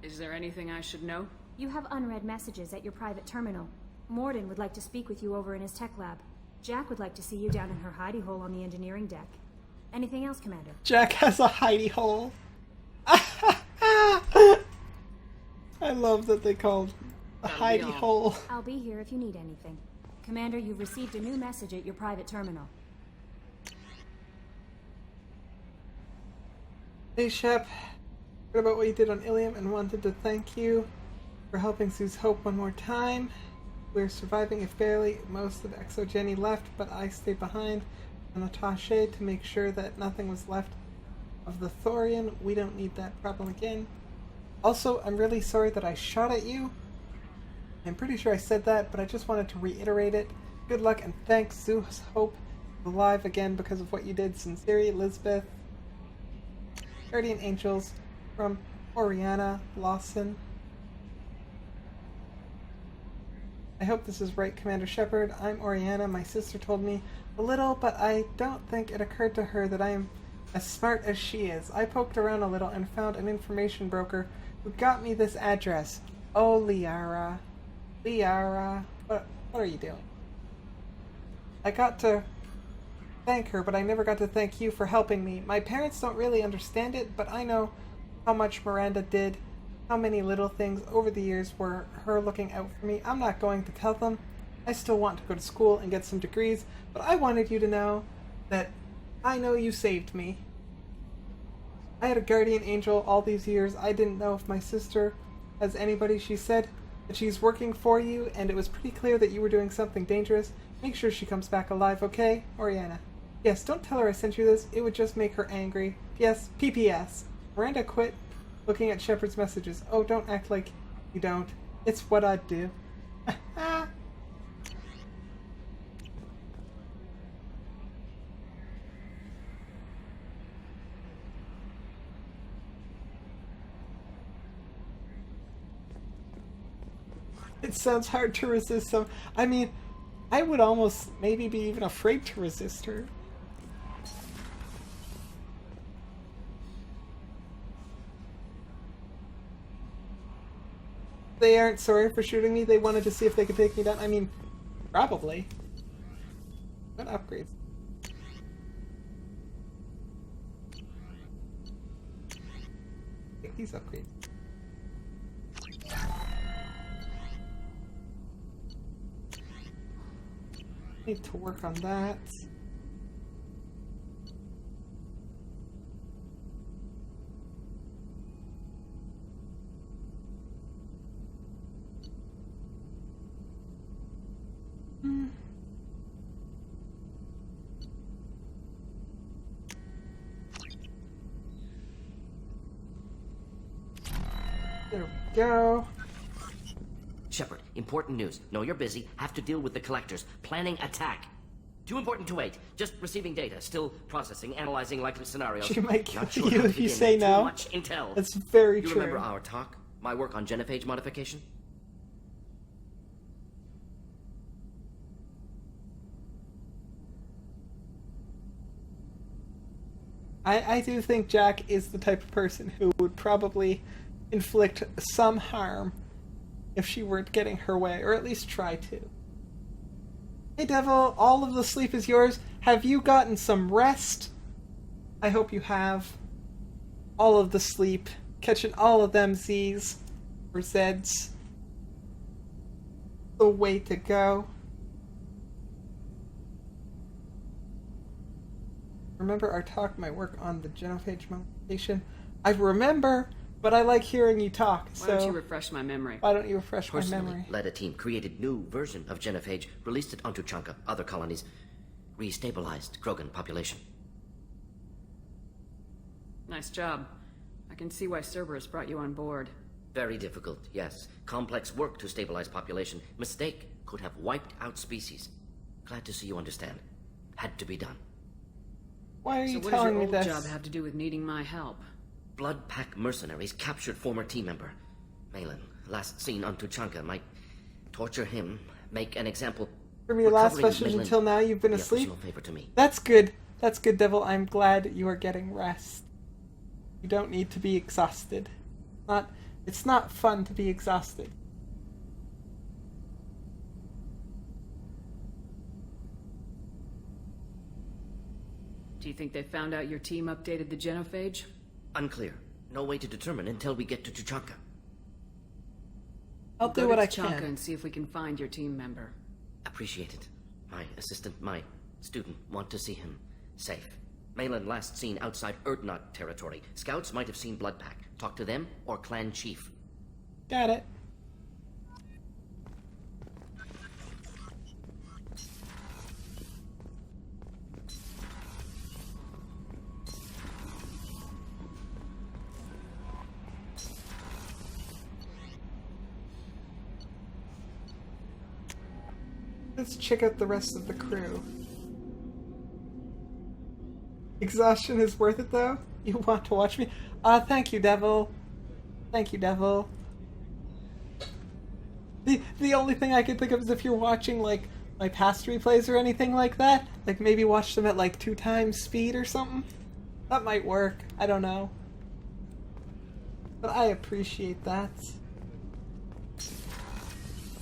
Is there anything I should know? You have unread messages at your private terminal. Mordin would like to speak with you over in his tech lab. Jack would like to see you down in her hidey hole on the engineering deck. Anything else, Commander? Jack has a hidey hole. I love that they called a hidey hole. I'll be here if you need anything. Commander, you've received a new message at your private terminal. Hey, Shep. Heard about what you did on Ilium and wanted to thank you for helping Zeus Hope one more time. We're surviving if barely. Most of Exogeny left, but I stayed behind on Attaché to make sure that nothing was left of the Thorian. We don't need that problem again. Also, I'm really sorry that I shot at you. I'm pretty sure I said that, but I just wanted to reiterate it. Good luck and thanks, Zeus Hope. Alive again because of what you did. Sincerely, Elizabeth. Guardian Angels from Oriana Lawson. I hope this is right, Commander Shepard. I'm Oriana. My sister told me a little, but I don't think it occurred to her that I am as smart as she is. I poked around a little and found an information broker who got me this address. Oh, Liara. Liara. What are you doing? I got to thank her, but I never got to thank you for helping me. My parents don't really understand it, but I know how much Miranda did, how many little things over the years were her looking out for me. I'm not going to tell them. I still want to go to school and get some degrees, but I wanted you to know that I know you saved me. I had a guardian angel all these years. I didn't know if my sister has anybody. She said that she's working for you, and it was pretty clear that you were doing something dangerous. Make sure she comes back alive, okay? Oriana. Yes, don't tell her I sent you this. It would just make her angry. Yes, PPS. Miranda quit looking at Shepard's messages. Oh, don't act like you don't. It's what I'd do. It sounds hard to resist some. I mean, I would almost maybe be even afraid to resist her. They aren't sorry for shooting me. They wanted to see if they could take me down. I mean, probably. What upgrades? Take these upgrades. Need to work on that. There we go. Shepard, important news. Know you're busy. Have to deal with the collectors. Planning attack. Too important to wait. Just receiving data. Still processing, analyzing likely scenarios. She might kill Not sure you how to if you begin. say no. Too much intel. That's very you true. remember our talk? My work on genophage modification? I do think Jack is the type of person who would probably inflict some harm if she weren't getting her way, or at least try to. Hey Devil, all of the sleep is yours. Have you gotten some rest? I hope you have. All of the sleep. Catching all of them Z's or Z's. The way to go. Remember our talk, my work on the genophage modification? I remember, but I like hearing you talk, so... Why don't you refresh my memory? Why don't you refresh my Personally, memory? led a team, created new version of genophage, released it onto Chunka, other colonies, restabilized Krogan population. Nice job. I can see why Cerberus brought you on board. Very difficult, yes. Complex work to stabilize population. Mistake could have wiped out species. Glad to see you understand. Had to be done. Why are you So telling me what does this? your old job have to do with needing my help? Blood Pack mercenaries captured former team member. Malin, last seen on Tuchanka, might torture him, make an example. From your last Recovering message Malin until now, you've been be a asleep? personal favor to me. That's good. That's good, Devil. I'm glad you are getting rest. You don't need to be exhausted. It's not fun to be exhausted. Do you think they found out your team updated the genophage? Unclear. No way to determine until we get to Tuchanka. I'll do what I can. and see if we can find your team member. Appreciate it. My assistant, my student, want to see him safe. Malin last seen outside Urdnot territory. Scouts might have seen Bloodpack. Talk to them or Clan Chief. Got it. Let's check out the rest of the crew. Exhaustion is worth it, though? You want to watch me? Thank you, Devil. Thank you, Devil. The only thing I can think of is if you're watching, like, my past replays or anything like that. Like, maybe watch them at, like, 2 times speed or something. That might work. I don't know. But I appreciate that.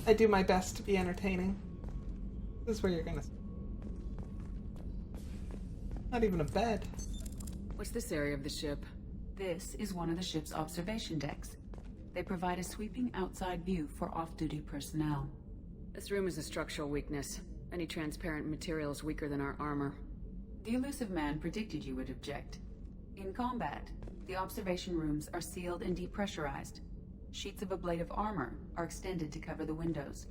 I do my best to be entertaining. This is where you're gonna... Not even a bed. What's this area of the ship? This is one of the ship's observation decks. They provide a sweeping outside view for off-duty personnel. This room is a structural weakness. Any transparent material is weaker than our armor. The Illusive Man predicted you would object. In combat, the observation rooms are sealed and depressurized. Sheets of ablative armor are extended to cover the windows.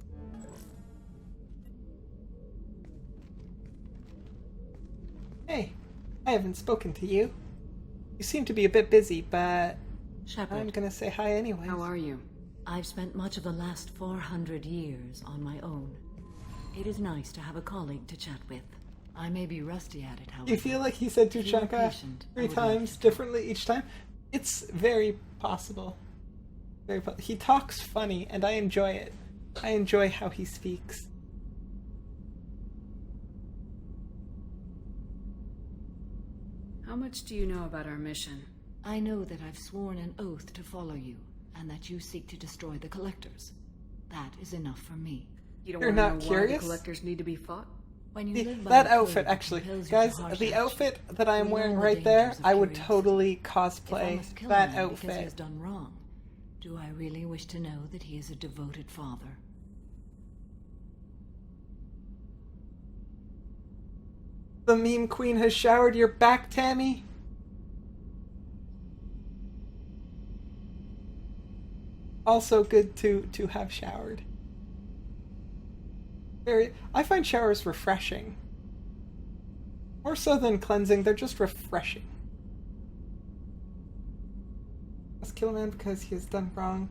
Hey, I haven't spoken to you. You seem to be a bit busy, but Shepard, I'm gonna say hi anyway. How are you? I've spent much of the last 400 years on my own. It is nice to have a colleague to chat with. I may be rusty at it, however. You feel like he said If you were Tuchanka patient, I 3 would times differently each time? It's very possible. He talks funny, and I enjoy it. I enjoy how he speaks. How much do you know about our mission? I know that I've sworn an oath to follow you, and that you seek to destroy the Collectors. That is enough for me. You don't You're want to not know curious? why the Collectors need to be fought? When you live by That the code outfit, that actually, compels you guys, to harsh the action, outfit that I'm we know wearing the right there, dangers of I would curiosity. totally If I cosplay must kill that a man because he has outfit. done wrong, do I really wish to know that he is a devoted father? The meme queen has showered your back, Tammy. Also good to have showered. I find showers refreshing. More so than cleansing, they're just refreshing. Must kill a man because he has done wrong.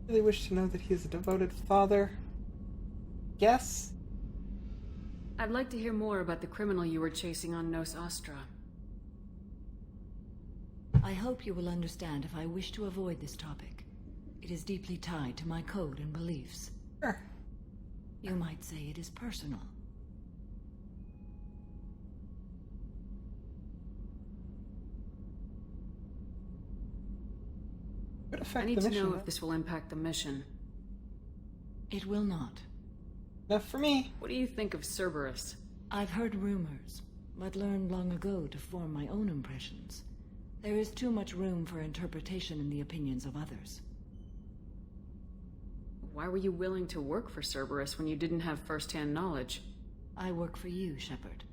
Really wish to know that he is a devoted father. Yes? I'd like to hear more about the criminal you were chasing on Nos Astra. I hope you will understand if I wish to avoid this topic. It is deeply tied to my code and beliefs. Sure. You might say it is personal. I need to know if this will impact the mission. It will not. Enough for me. What do you think of Cerberus? I've heard rumors, but learned long ago to form my own impressions. There is too much room for interpretation in the opinions of others. Why were you willing to work for Cerberus when you didn't have first-hand knowledge? I work for you, Shepard.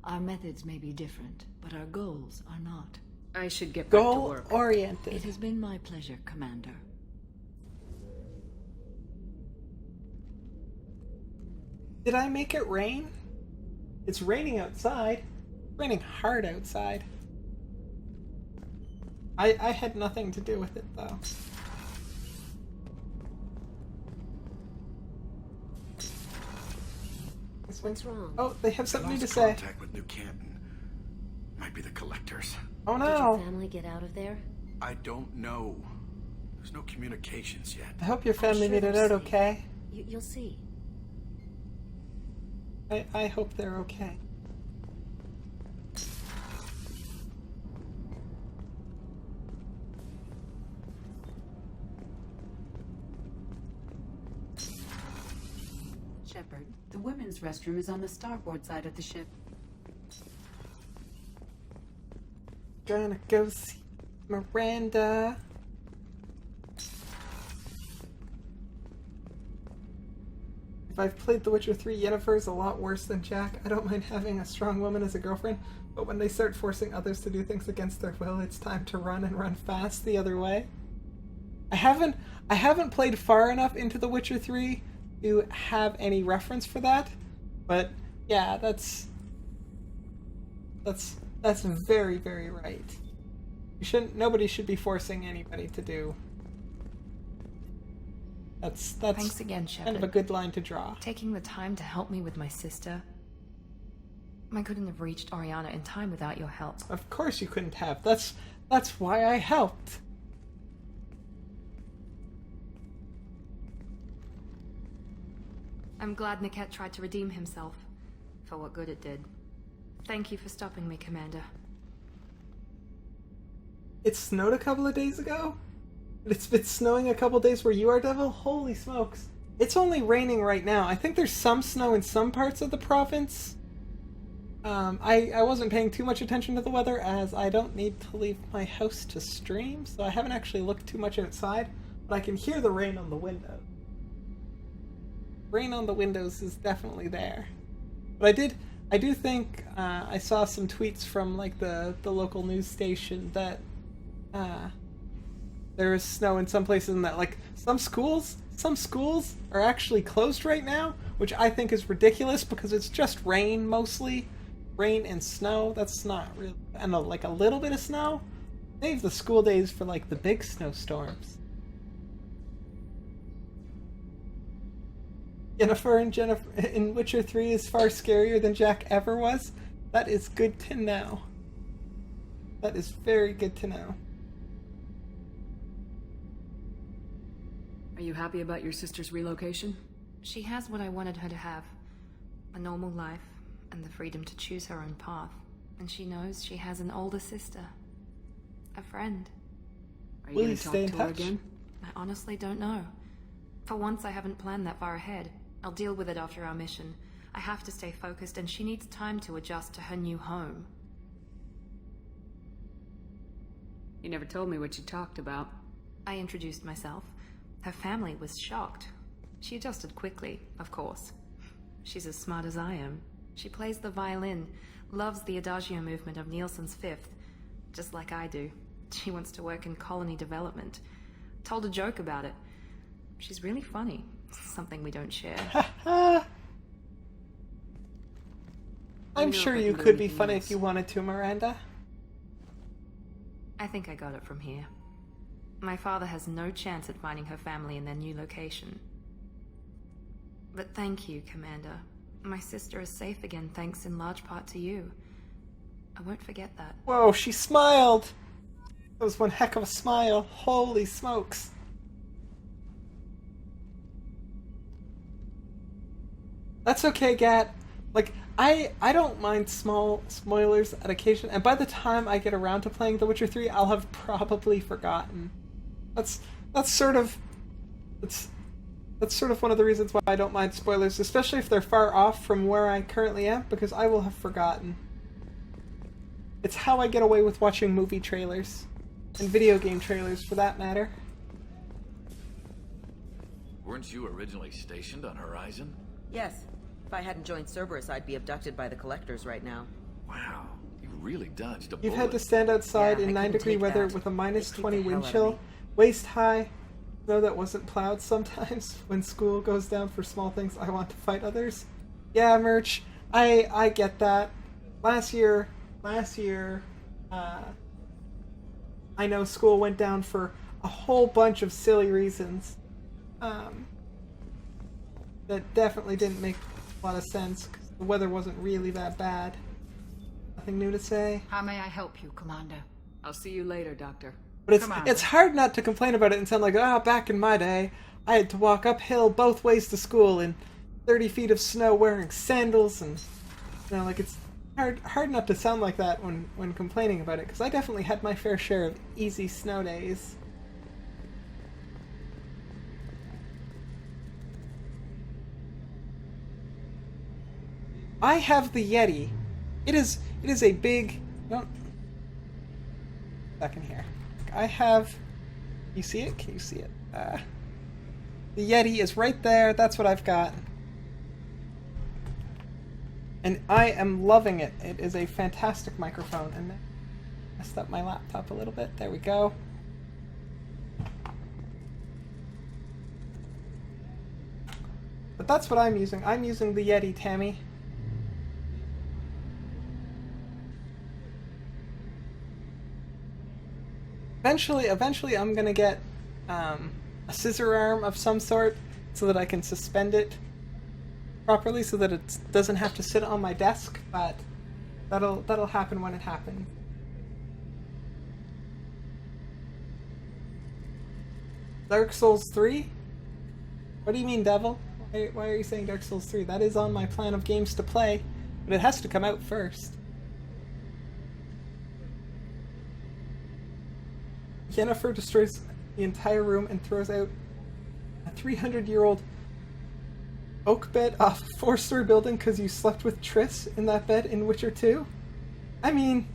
Our methods may be different, but our goals are not. I should get back to work. Goal-oriented. It has been my pleasure, Commander. Did I make it rain? It's raining outside. It's raining hard outside. I had nothing to do with it, though. What's wrong? Oh, they have something to Lost say. contact with New Canton. Might be the Collectors. Oh no! Did your family get out of there? I don't know. There's no communications yet. I hope your family sure made it they're out safe. okay. You'll see. I hope they're okay. Shepard, the women's restroom is on the starboard side of the ship. Gonna go see Miranda. If I've played The Witcher 3, Yennefer is a lot worse than Jack. I don't mind having a strong woman as a girlfriend, but when they start forcing others to do things against their will, it's time to run and run fast the other way. I haven't played far enough into The Witcher 3 to have any reference for that, but yeah, that's very, very right. Nobody should be forcing anybody to do. That's Thanks again, Shepard. kind of a good line to draw. Taking the time to help me with my sister. I couldn't have reached Oriana in time without your help. Of course you couldn't have. That's why I helped. I'm glad Niket tried to redeem himself, for what good it did. Thank you for stopping me, Commander. It snowed a couple of days ago? It's been snowing a couple days where you are, Devil? Holy smokes. It's only raining right now. I think there's some snow in some parts of the province. I wasn't paying too much attention to the weather as I don't need to leave my house to stream, so I haven't actually looked too much outside, but I can hear the rain on the window. Rain on the windows is definitely there. But I do think I saw some tweets from like the local news station that there is snow in some places and that like some schools are actually closed right now, which I think is ridiculous because it's just rain mostly. Rain and snow, that's not really, and like a little bit of snow. Save the school days for like the big snowstorms. Yennefer in Witcher 3 is far scarier than Jack ever was. That is good to know. That is very good to know. Are you happy about your sister's relocation? She has what I wanted her to have. A normal life, and the freedom to choose her own path. And she knows she has an older sister. A friend. Are you going to talk to her again? I honestly don't know. For once, I haven't planned that far ahead. I'll deal with it after our mission. I have to stay focused, and she needs time to adjust to her new home. You never told me what you talked about. I introduced myself. Her family was shocked. She adjusted quickly, of course. She's as smart as I am. She plays the violin, loves the Adagio movement of Nielsen's Fifth, just like I do. She wants to work in colony development. Told a joke about it. She's really funny. Something we don't share. I'm sure you could be funny if you wanted to, Miranda. I think I got it from here. My father has no chance at finding her family in their new location. But thank you, Commander. My sister is safe again thanks in large part to you. I won't forget that. Whoa, she smiled! That was one heck of a smile. Holy smokes. That's okay, Gat. Like, I don't mind small spoilers at occasion, and by the time I get around to playing The Witcher 3, I'll have probably forgotten. That's sort of one of the reasons why I don't mind spoilers, especially if they're far off from where I currently am, because I will have forgotten. It's how I get away with watching movie trailers, and video game trailers for that matter. Weren't you originally stationed on Horizon? Yes. If I hadn't joined Cerberus, I'd be abducted by the Collectors right now. Wow, you really dodged a bullet. You've had to stand outside in 9-degree weather with a minus 20 wind chill, waist high, snow that wasn't plowed sometimes. When school goes down for small things, I want to fight others. Yeah, Merch, I get that. Last year, I know school went down for a whole bunch of silly reasons. That definitely didn't make a lot of sense, because the weather wasn't really that bad. Nothing new to say. How may I help you, Commander? I'll see you later, Doctor. But it's hard not to complain about it and sound like, back in my day, I had to walk uphill both ways to school in 30 feet of snow wearing sandals, and like it's hard not to sound like that when complaining about it, because I definitely had my fair share of easy snow days. I have the Yeti. It is a big... Back in here. I have... You see it? Can you see it? The Yeti is right there. That's what I've got. And I am loving it. It is a fantastic microphone. And messed up my laptop a little bit. There we go. But that's what I'm using. I'm using the Yeti Tammy. Eventually I'm gonna get a scissor arm of some sort so that I can suspend it properly so that it doesn't have to sit on my desk, but that'll happen when it happens. Dark Souls 3? What do you mean, Devil? Why are you saying Dark Souls 3? That is on my plan of games to play, but it has to come out first. Yennefer destroys the entire room and throws out a 300-year-old oak bed off a 4-story building because you slept with Triss in that bed in Witcher 2? I mean,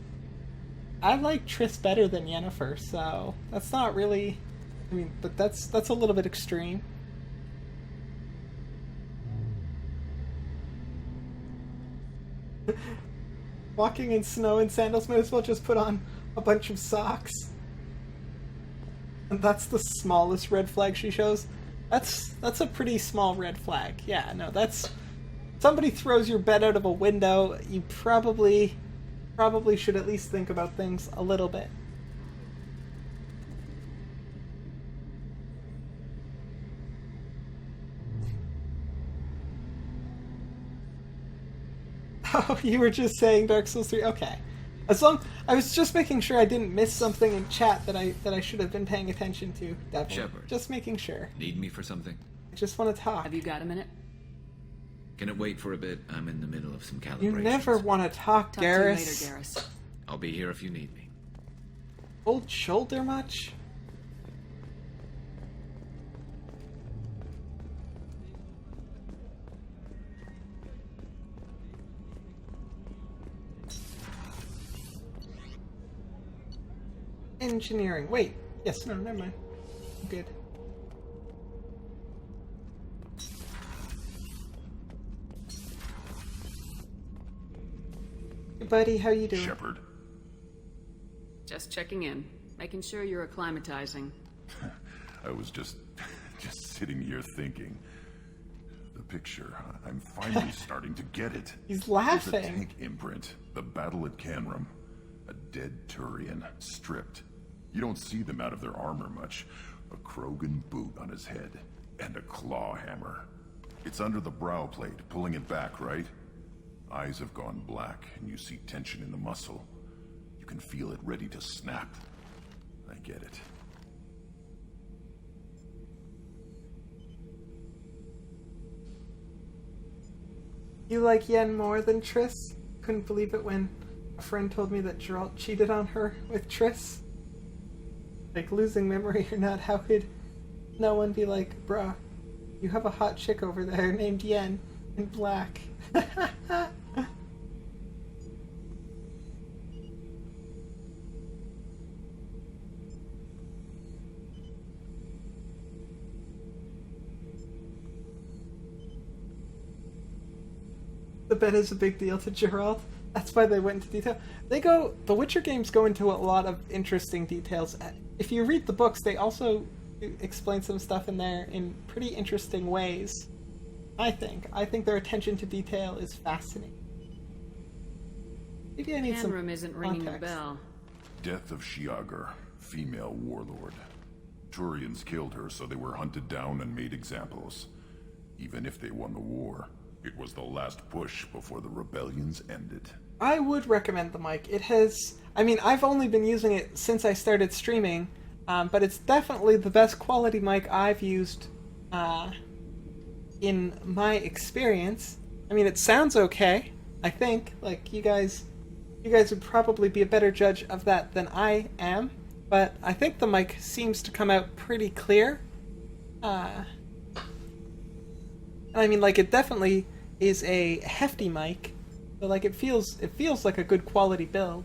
I like Triss better than Yennefer, so that's not really... I mean, but that's a little bit extreme. Walking in snow and sandals, might as well just put on a bunch of socks. And that's the smallest red flag she shows. That's a pretty small red flag. Yeah, no, that's... Somebody throws your bed out of a window, you probably should at least think about things a little bit. Oh, you were just saying Dark Souls 3? Okay. I was just making sure I didn't miss something in chat that I should have been paying attention to, Devil. Shepard. Just making sure. Need me for something? I just want to talk. Have you got a minute? Can it wait for a bit? I'm in the middle of some calibrations. You never want to talk, Talk Garrus. to you later, Garrus. I'll be here if you need me. Cold shoulder much? Engineering. Wait. Yes, no, never mind. I'm good. Hey, buddy, how you doing? Shepard. Just checking in. Making sure you're acclimatizing. I was just sitting here thinking. The picture, I'm finally starting to get it. He's laughing. There's a tank imprint. The battle at Canram. A dead Turian, stripped. You don't see them out of their armor much. A Krogan boot on his head, and a claw hammer. It's under the brow plate, pulling it back, right? Eyes have gone black, and you see tension in the muscle. You can feel it ready to snap. I get it. You like Yen more than Triss? Couldn't believe it when a friend told me that Geralt cheated on her with Triss. Like, losing memory or not, how could no one be like, bruh, you have a hot chick over there named Yen in black. The bed is a big deal to Geralt. That's why they went into detail. The Witcher games go into a lot of interesting details. If you read the books, they also explain some stuff in there in pretty interesting ways. I think their attention to detail is fascinating. Maybe I need some Canram isn't ringing the context. bell. Death of Shiagar, female warlord. Turians killed her, so they were hunted down and made examples. Even if they won the war, it was the last push before the rebellions ended. I would recommend the mic. It has... I mean, I've only been using it since I started streaming, but it's definitely the best quality mic I've used in my experience. I mean, it sounds okay, I think. Like, you guys would probably be a better judge of that than I am, but I think the mic seems to come out pretty clear. And I mean, like, it definitely is a hefty mic, but like it feels like a good quality build.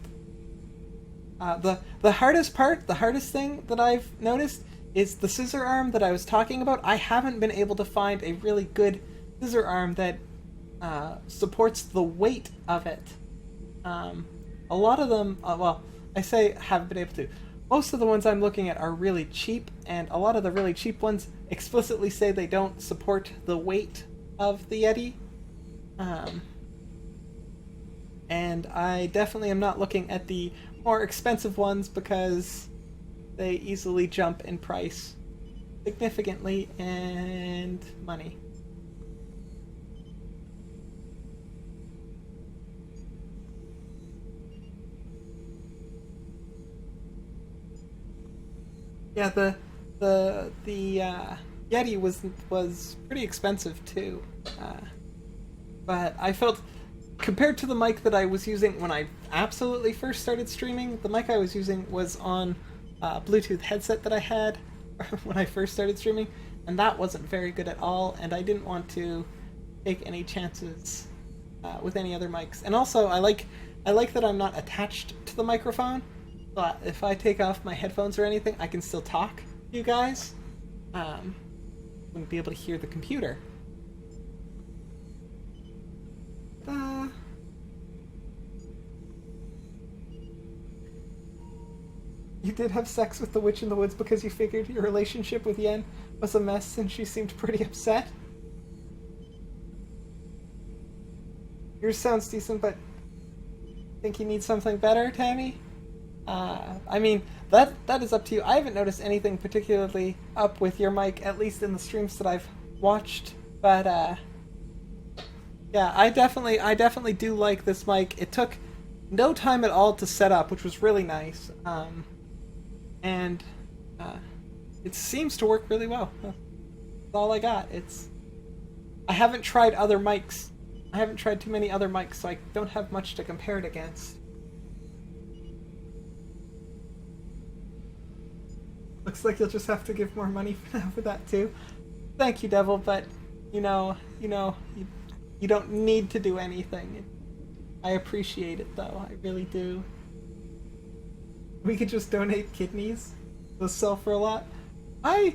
The hardest thing that I've noticed is the scissor arm that I was talking about. I haven't been able to find a really good scissor arm that supports the weight of it. A lot of them, well, I say have been able to. Most of the ones I'm looking at are really cheap, and a lot of the really cheap ones explicitly say they don't support the weight of the Yeti. And I definitely am not looking at the more expensive ones because they easily jump in price significantly and money. Yeah, the Yeti was pretty expensive too, but I felt, compared to the mic that I was using when I absolutely first started streaming, the mic I was using was on a Bluetooth headset that I had when I first started streaming, and that wasn't very good at all, and I didn't want to take any chances with any other mics. And also, I like that I'm not attached to the microphone. But if I take off my headphones or anything, I can still talk to you guys. Wouldn't be able to hear the computer. You did have sex with the witch in the woods because you figured your relationship with Yen was a mess and she seemed pretty upset? Yours sounds decent, but think you need something better, Tammy? I mean, that is up to you. I haven't noticed anything particularly up with your mic, at least in the streams that I've watched. But yeah, I definitely do like this mic. It took no time at all to set up, which was really nice. And it seems to work really well. That's all I got. I haven't tried other mics. I haven't tried too many other mics, so I don't have much to compare it against. Looks like you'll just have to give more money for that too. Thank you, Devil, but you don't need to do anything. I appreciate it though, I really do. We could just donate kidneys. Those sell for a lot. Oh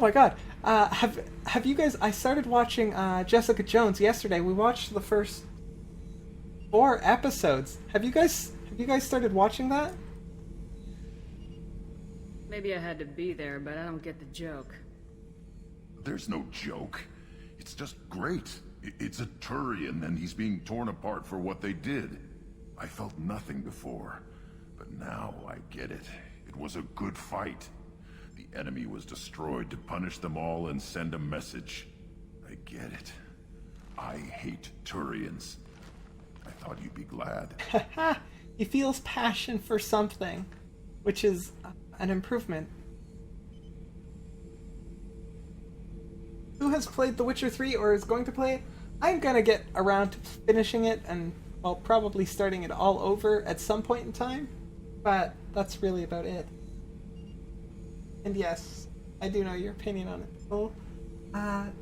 my god. Have you guys, I started watching Jessica Jones yesterday. We watched the first 4 episodes. Have you guys started watching that? Maybe I had to be there, but I don't get the joke. There's no joke. It's just great. It's a Turian, and he's being torn apart for what they did. I felt nothing before, but now I get it. It was a good fight. The enemy was destroyed to punish them all and send a message. I get it. I hate Turians. I thought you'd be glad. He feels passion for something, which is an improvement. Who has played The Witcher 3 or is going to play it? I'm gonna get around to finishing it and, well, probably starting it all over at some point in time, but that's really about it. And yes, I do know your opinion on it. Well,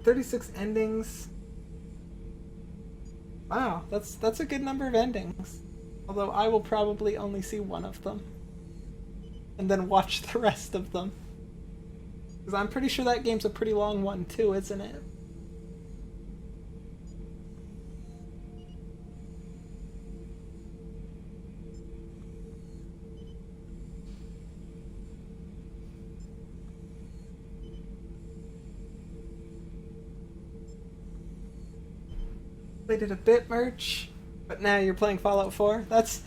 36 endings. Wow, that's a good number of endings. Although I will probably only see one of them. And then watch the rest of them. Because I'm pretty sure that game's a pretty long one too, isn't it? They did a bit merch, but now you're playing Fallout 4. That's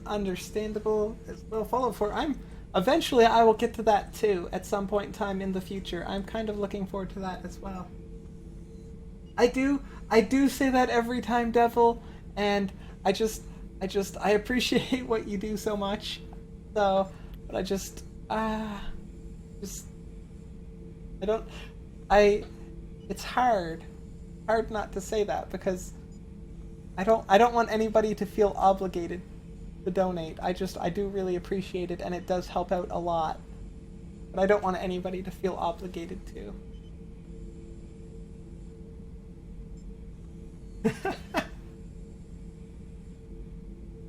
understandable as well. Fallout 4, eventually I will get to that too at some point in time in the future. I'm kind of looking forward to that as well. I do say that every time, Devil, and I appreciate what you do so much. So, but it's hard not to say that because I don't want anybody to feel obligated to donate. I do really appreciate it, and it does help out a lot. But I don't want anybody to feel obligated to.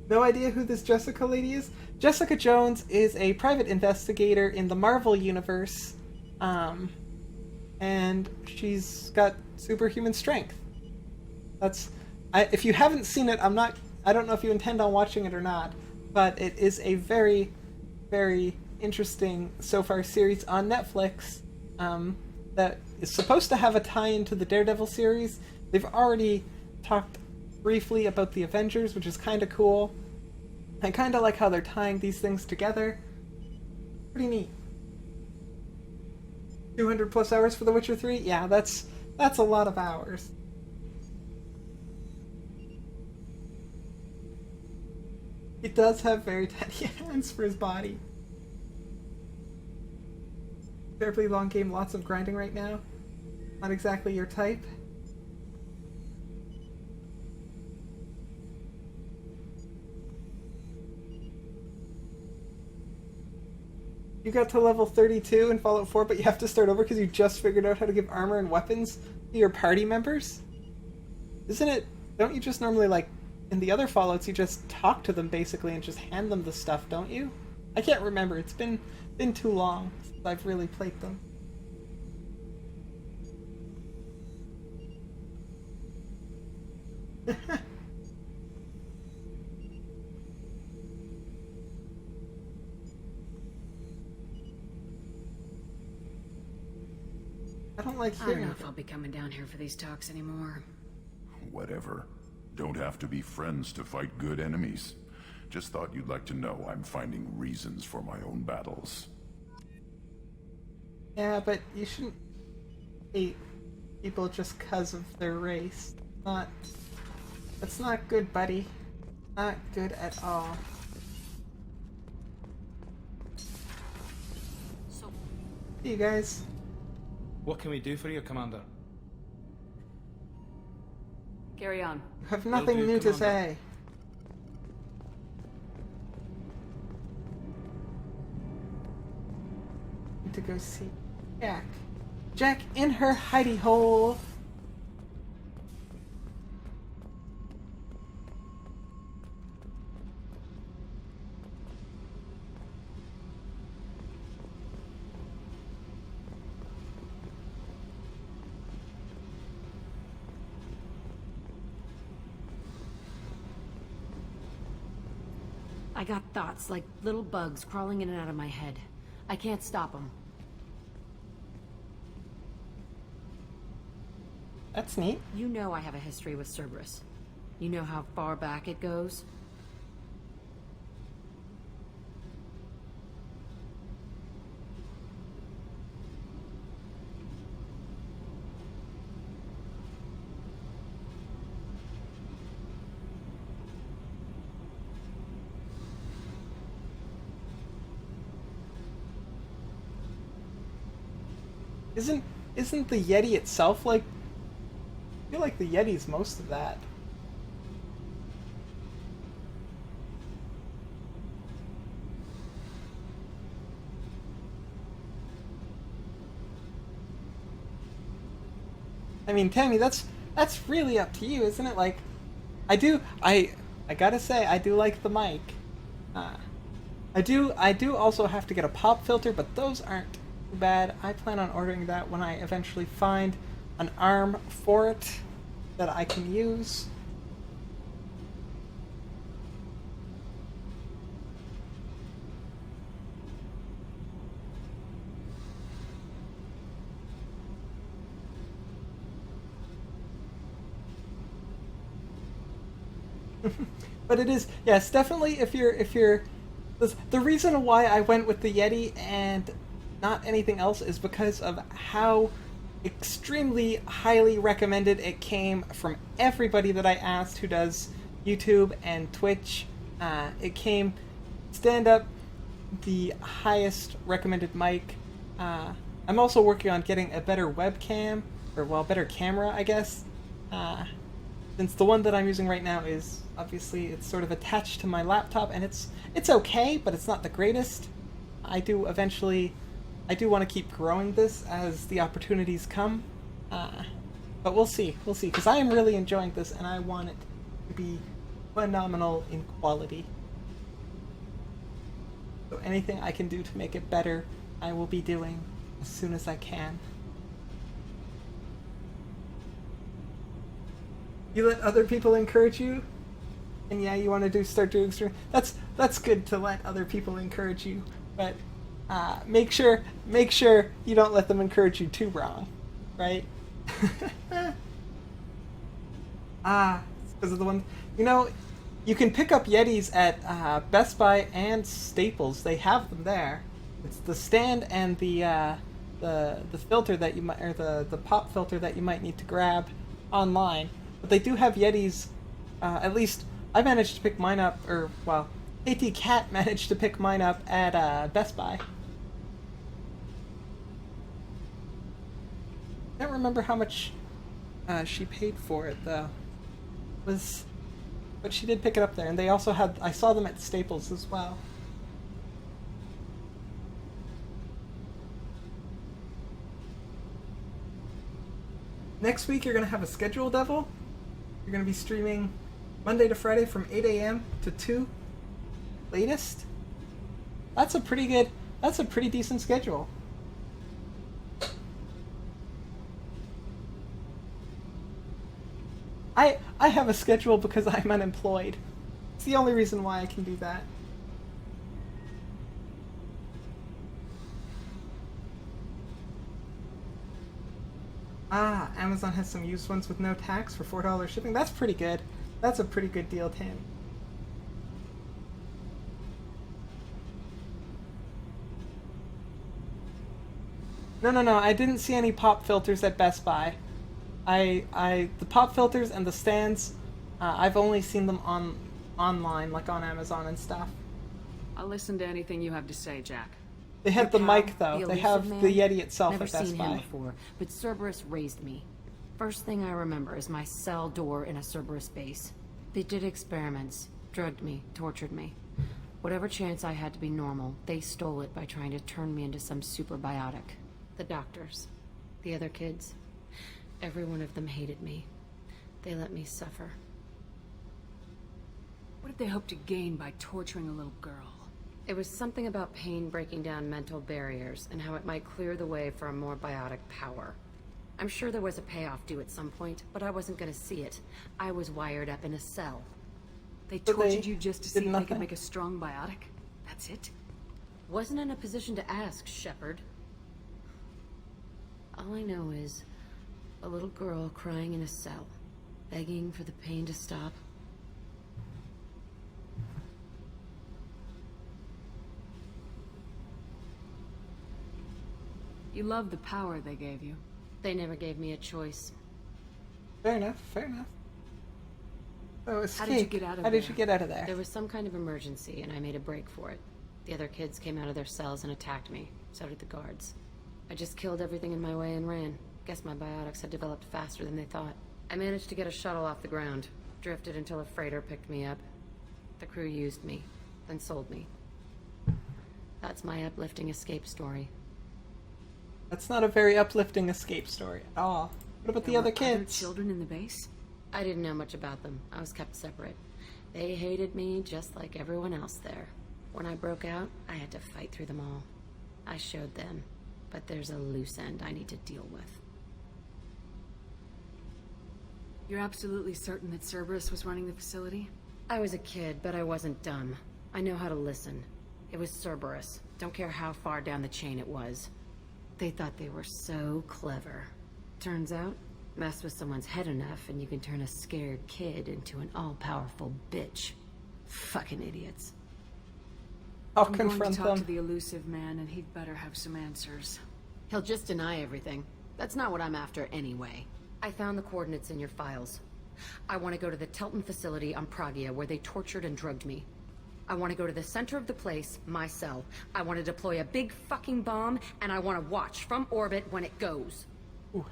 No idea who this Jessica lady is? Jessica Jones is a private investigator in the Marvel Universe. And she's got superhuman strength. If you haven't seen it, I don't know if you intend on watching it or not, but it is a very, very interesting so far series on Netflix that is supposed to have a tie-in to the Daredevil series. They've already talked briefly about the Avengers, which is kind of cool. I kind of like how they're tying these things together. Pretty neat. 200 plus hours for The Witcher 3? Yeah, that's a lot of hours. He does have very tiny hands for his body. Terribly long game, lots of grinding right now. Not exactly your type. You got to level 32 in Fallout 4, but you have to start over because you just figured out how to give armor and weapons to your party members? Isn't it... Don't you just normally, like, in the other Fallouts, you just talk to them, basically, and just hand them the stuff, don't you? I can't remember. It's been too long since I've really played them. I don't like hearing I don't know it. if I'll be coming down here for these talks anymore. Whatever. Don't have to be friends to fight good enemies. Just thought you'd like to know I'm finding reasons for my own battles. Yeah, but you shouldn't hate people just because of their race. That's not good, buddy. Not good at all. See you guys. What can we do for you, Commander? Carry on. I have nothing new to say. Need to go see Jack. Jack in her hidey hole. I got thoughts like little bugs crawling in and out of my head. I can't stop them. That's neat. You know I have a history with Cerberus. You know how far back it goes? Isn't the Yeti itself like... I feel like the Yeti's most of that. I mean, Tammy, that's really up to you, isn't it? Like, I gotta say, I do like the mic. I do also have to get a pop filter, but those aren't too bad. I plan on ordering that when I eventually find an arm for it that I can use. But it is, yes, definitely if you're the reason why I went with the Yeti and not anything else is because of how extremely highly recommended it came from everybody that I asked who does YouTube and Twitch. It came stand up the highest recommended mic. I'm also working on getting a better webcam, or well, better camera, I guess. Since the one that I'm using right now is obviously it's sort of attached to my laptop, and it's okay, but it's not the greatest. I do want to keep growing this as the opportunities come, but we'll see, because I am really enjoying this, and I want it to be phenomenal in quality. So anything I can do to make it better, I will be doing as soon as I can. You let other people encourage you, and yeah, you want to start doing stream. That's good to let other people encourage you, but make sure you don't let them encourage you too wrong, right? Because of the one, you can pick up Yetis at Best Buy and Staples. They have them there. It's the stand and the filter that you might, or the pop filter that you might need to grab online. But they do have Yetis. At least I managed to pick mine up, or well, AT Cat managed to pick mine up at Best Buy. I don't remember how much she paid for it though. But she did pick it up there, and they also had. I saw them at Staples as well. Next week you're gonna have a schedule, Devil. You're gonna be streaming Monday to Friday from 8 a.m. to 2 latest. That's a pretty decent schedule. I have a schedule because I'm unemployed. It's the only reason why I can do that. Amazon has some used ones with no tax for $4 shipping. That's pretty good. That's a pretty good deal, Tim. No, I didn't see any pop filters at Best Buy. The pop filters and the stands, I've only seen them online, like on Amazon and stuff. I'll listen to anything you have to say, Jack. They have the mic, though. They have the Yeti itself Never at Best seen Buy. him before, but Cerberus raised me. First thing I remember is my cell door in a Cerberus base. They did experiments, drugged me, tortured me. Whatever chance I had to be normal, they stole it by trying to turn me into some super biotic. The doctors, the other kids, every one of them hated me. They let me suffer. What did they hope to gain by torturing a little girl? It was something about pain breaking down mental barriers and how it might clear the way for a more biotic power. I'm sure there was a payoff due at some point, but I wasn't going to see it. I was wired up in a cell. They tortured you just to see if they could make a strong biotic? That's it? Wasn't in a position to ask, Shepard. All I know is a little girl crying in a cell, begging for the pain to stop. You love the power they gave you. They never gave me a choice. Fair enough, fair enough. So escape. How did you get out of there? How did you get out of there? There was some kind of emergency, and I made a break for it. The other kids came out of their cells and attacked me. So did the guards. I just killed everything in my way and ran. Guess my biotics had developed faster than they thought. I managed to get a shuttle off the ground. Drifted until a freighter picked me up. The crew used me, then sold me. That's my uplifting escape story. That's not a very uplifting escape story at all. What about the other kids? Children in the base? I didn't know much about them. I was kept separate. They hated me just like everyone else there. When I broke out, I had to fight through them all. I showed them, but there's a loose end I need to deal with. You're absolutely certain that Cerberus was running the facility? I was a kid, but I wasn't dumb. I know how to listen. It was Cerberus. Don't care how far down the chain it was. They thought they were so clever. Turns out, mess with someone's head enough and you can turn a scared kid into an all-powerful bitch. Fucking idiots. I'll I'm confront going to talk them. to the elusive man, and he'd better have some answers. He'll just deny everything. That's not what I'm after anyway. I found the coordinates in your files. I want to go to the Telton facility on Pragia where they tortured and drugged me. I want to go to the center of the place, my cell. I want to deploy a big fucking bomb, and I want to watch from orbit when it goes. Ooh.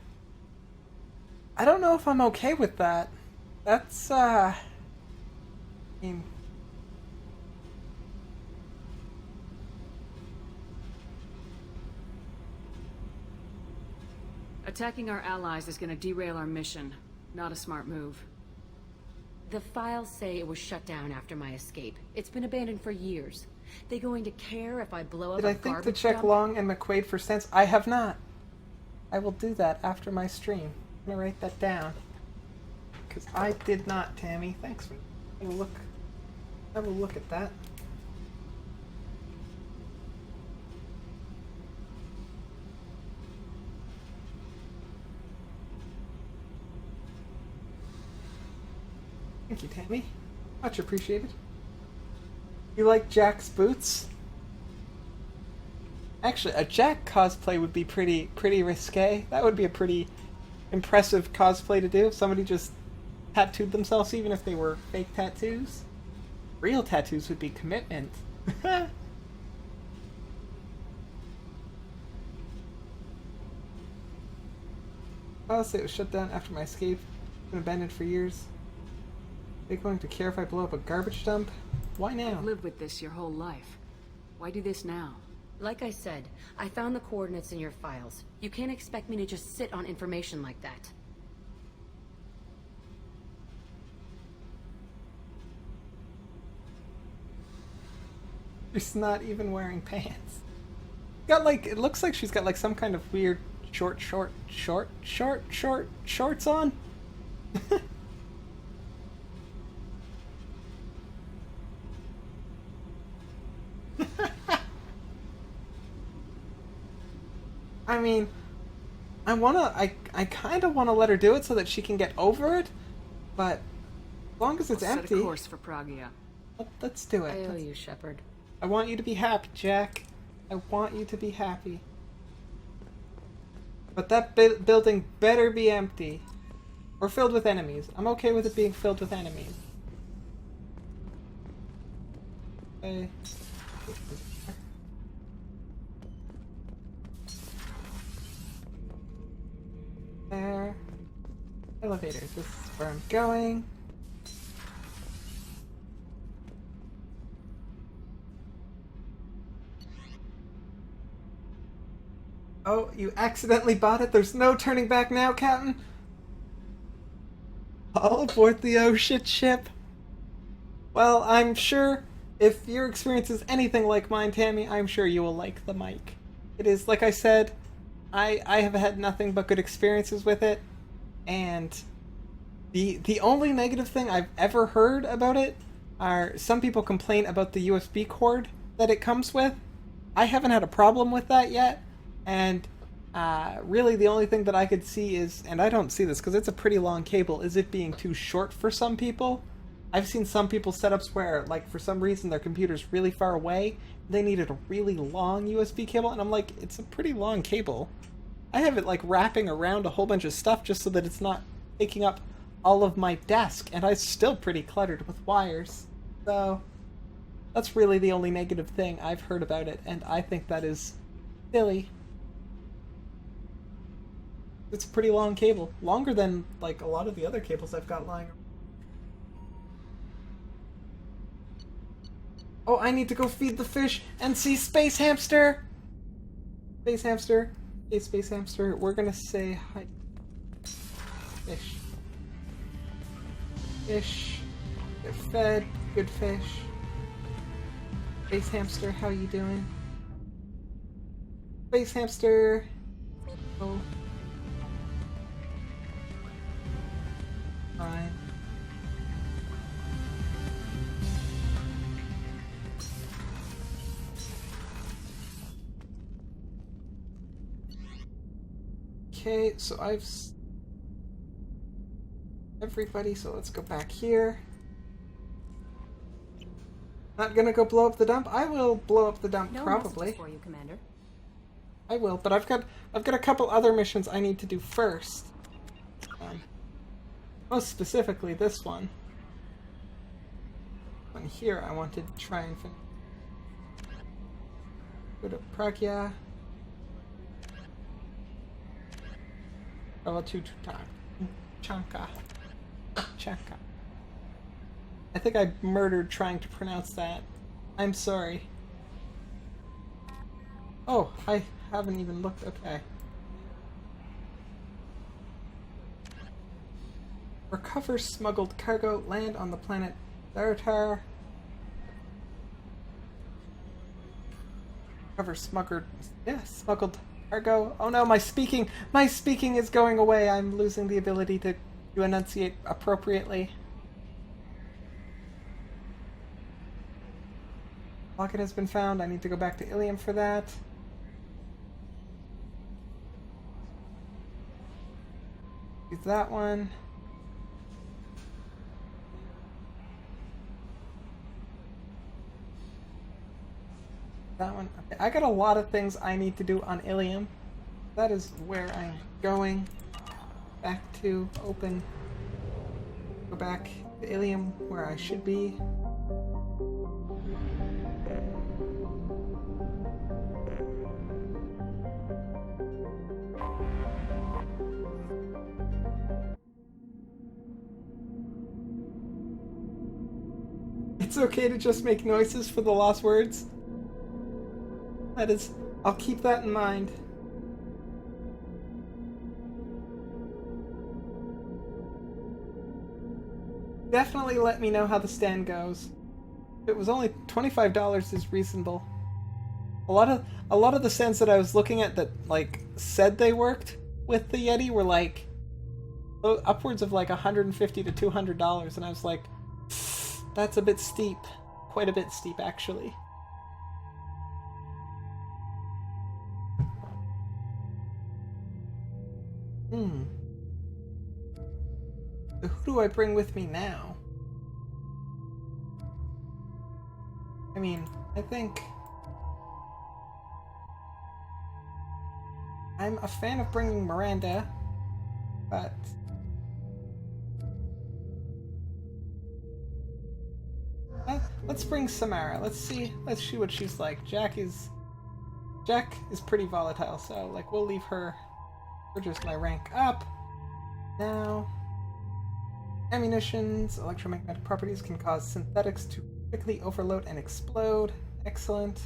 I don't know if I'm okay with that. That's, I mean... Attacking our allies is going to derail our mission. Not a smart move. The files say it was shut down after my escape. It's been abandoned for years. They going to care if I blow up Did a I think to garbage check dump? Long and McQuaid for stance? I have not. I will do that after my stream. I'm gonna write that down. Because I did not, Tammy. Thanks for having a look. Have a look at that. Thank you, Tammy. Much appreciated. You like Jack's boots? Actually, a Jack cosplay would be pretty risque. That would be a pretty impressive cosplay to do. If somebody just tattooed themselves, even if they were fake tattoos. Real tattoos would be commitment. Honestly, it was shut down after my escape. It's been abandoned for years. Are they going to care if I blow up a garbage dump? Why now? You've lived with this your whole life. Why do this now? Like I said, I found the coordinates in your files. You can't expect me to just sit on information like that. She's not even wearing pants. Got like, it looks like she's got like some kind of weird shorts on. I mean, I kind of want to let her do it so that she can get over it, but as long as it's empty. Set a course for Pragia. Let's do it. I owe you, Shepard. I want you to be happy, Jack. I want you to be happy. But that building better be empty. Or filled with enemies. I'm okay with it being filled with enemies. Okay. There. Elevators. This is where I'm going. Oh, you accidentally bought it? There's no turning back now, Captain? All aboard the oh shit ship. Well, I'm sure if your experience is anything like mine, Tammy, I'm sure you will like the mic. It is, like I said, I have had nothing but good experiences with it, and the only negative thing I've ever heard about it are some people complain about the USB cord that it comes with. I haven't had a problem with that yet. And really the only thing that I could see is, and I don't see this because it's a pretty long cable, is it being too short for some people. I've seen some people's setups where, like, for some reason their computer's really far away, they needed a really long USB cable, and I'm like, it's a pretty long cable. I have it, like, wrapping around a whole bunch of stuff just so that it's not taking up all of my desk, and I'm still pretty cluttered with wires. So, that's really the only negative thing I've heard about it, and I think that is silly. It's a pretty long cable. Longer than, like, a lot of the other cables I've got lying around. Oh, I need to go feed the fish and see Space Hamster! Space Hamster. Hey, Space Hamster. We're gonna say hi. Fish. Fish. Get fed. Good fish. Space Hamster, how you doing? Space Hamster. Oh. Fine. Okay, so I've everybody, so let's go back here. Not gonna go blow up the dump? I will blow up the dump, probably. For you, Commander. I will, but I've got a couple other missions I need to do first. Most specifically, this one. One here I wanted to try and finish. Go to Pragia. Level 2 Chanka. I think I murdered trying to pronounce that. I'm sorry. Oh, I haven't even looked. Okay. Recover smuggled cargo. Land on the planet Zaratar. Recover smuggled cargo. Oh no, my speaking is going away. I'm losing the ability to to enunciate appropriately. Locket has been found. I need to go back to Ilium for that. Use that one. That one. Okay, I got a lot of things I need to do on Ilium. That is where I'm going. Back to open. Go back to Ilium where I should be. It's okay to just make noises for the lost words. That is, I'll keep that in mind. Definitely let me know how the stand goes. If it was only $25 is reasonable. A lot of the stands that I was looking at that like said they worked with the Yeti were like upwards of like $150 to $200, and I was like, that's a bit steep. Quite a bit steep, actually. So who do I bring with me now? I mean, I think I'm a fan of bringing Miranda, but let's bring Samara. Let's see what she's like. Jack is pretty volatile, so like we'll leave her. We're just my rank up. Now, ammunitions, electromagnetic properties can cause synthetics to quickly overload and explode. Excellent.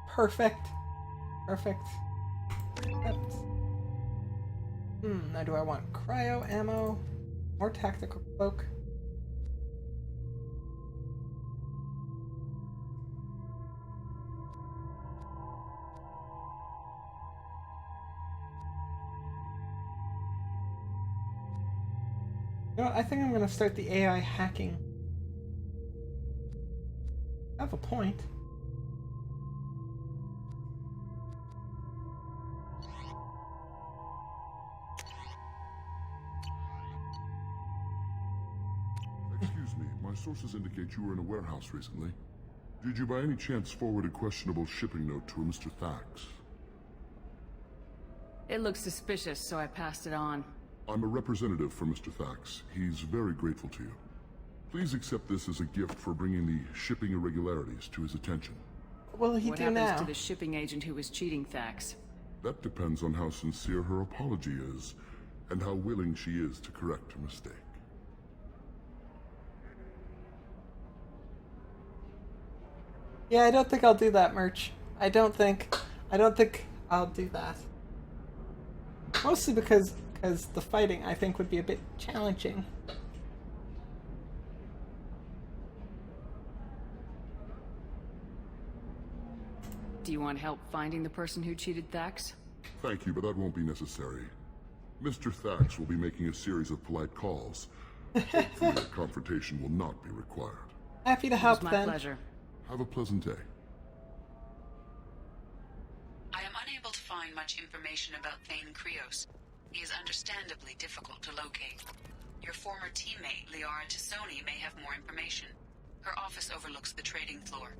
Perfect. Perfect. Now do I want cryo ammo? More tactical cloak? You know what, I think I'm gonna start the AI hacking. I have a point. Excuse me, my sources indicate you were in a warehouse recently. Did you by any chance forward a questionable shipping note to a Mr. Thax? It looked suspicious, so I passed it on. I'm a representative for Mr. Thax. He's very grateful to you. Please accept this as a gift for bringing the shipping irregularities to his attention. What will he What do happens now? to the shipping agent who was cheating Thax? That depends on how sincere her apology is, and how willing she is to correct her mistake. Yeah, I don't think I'll do that, Merch. I don't think I'll do that. Mostly because the fighting, I think, would be a bit challenging. Do you want help finding the person who cheated Thax? Thank you, but that won't be necessary. Mr. Thax will be making a series of polite calls. Hopefully a confrontation will not be required. Happy to help, It was then. my pleasure. Have a pleasant day. I am unable to find much information about Thane Krios. He is understandably difficult to locate. Your former teammate, Liara Tassoni, may have more information. Her office overlooks the trading floor.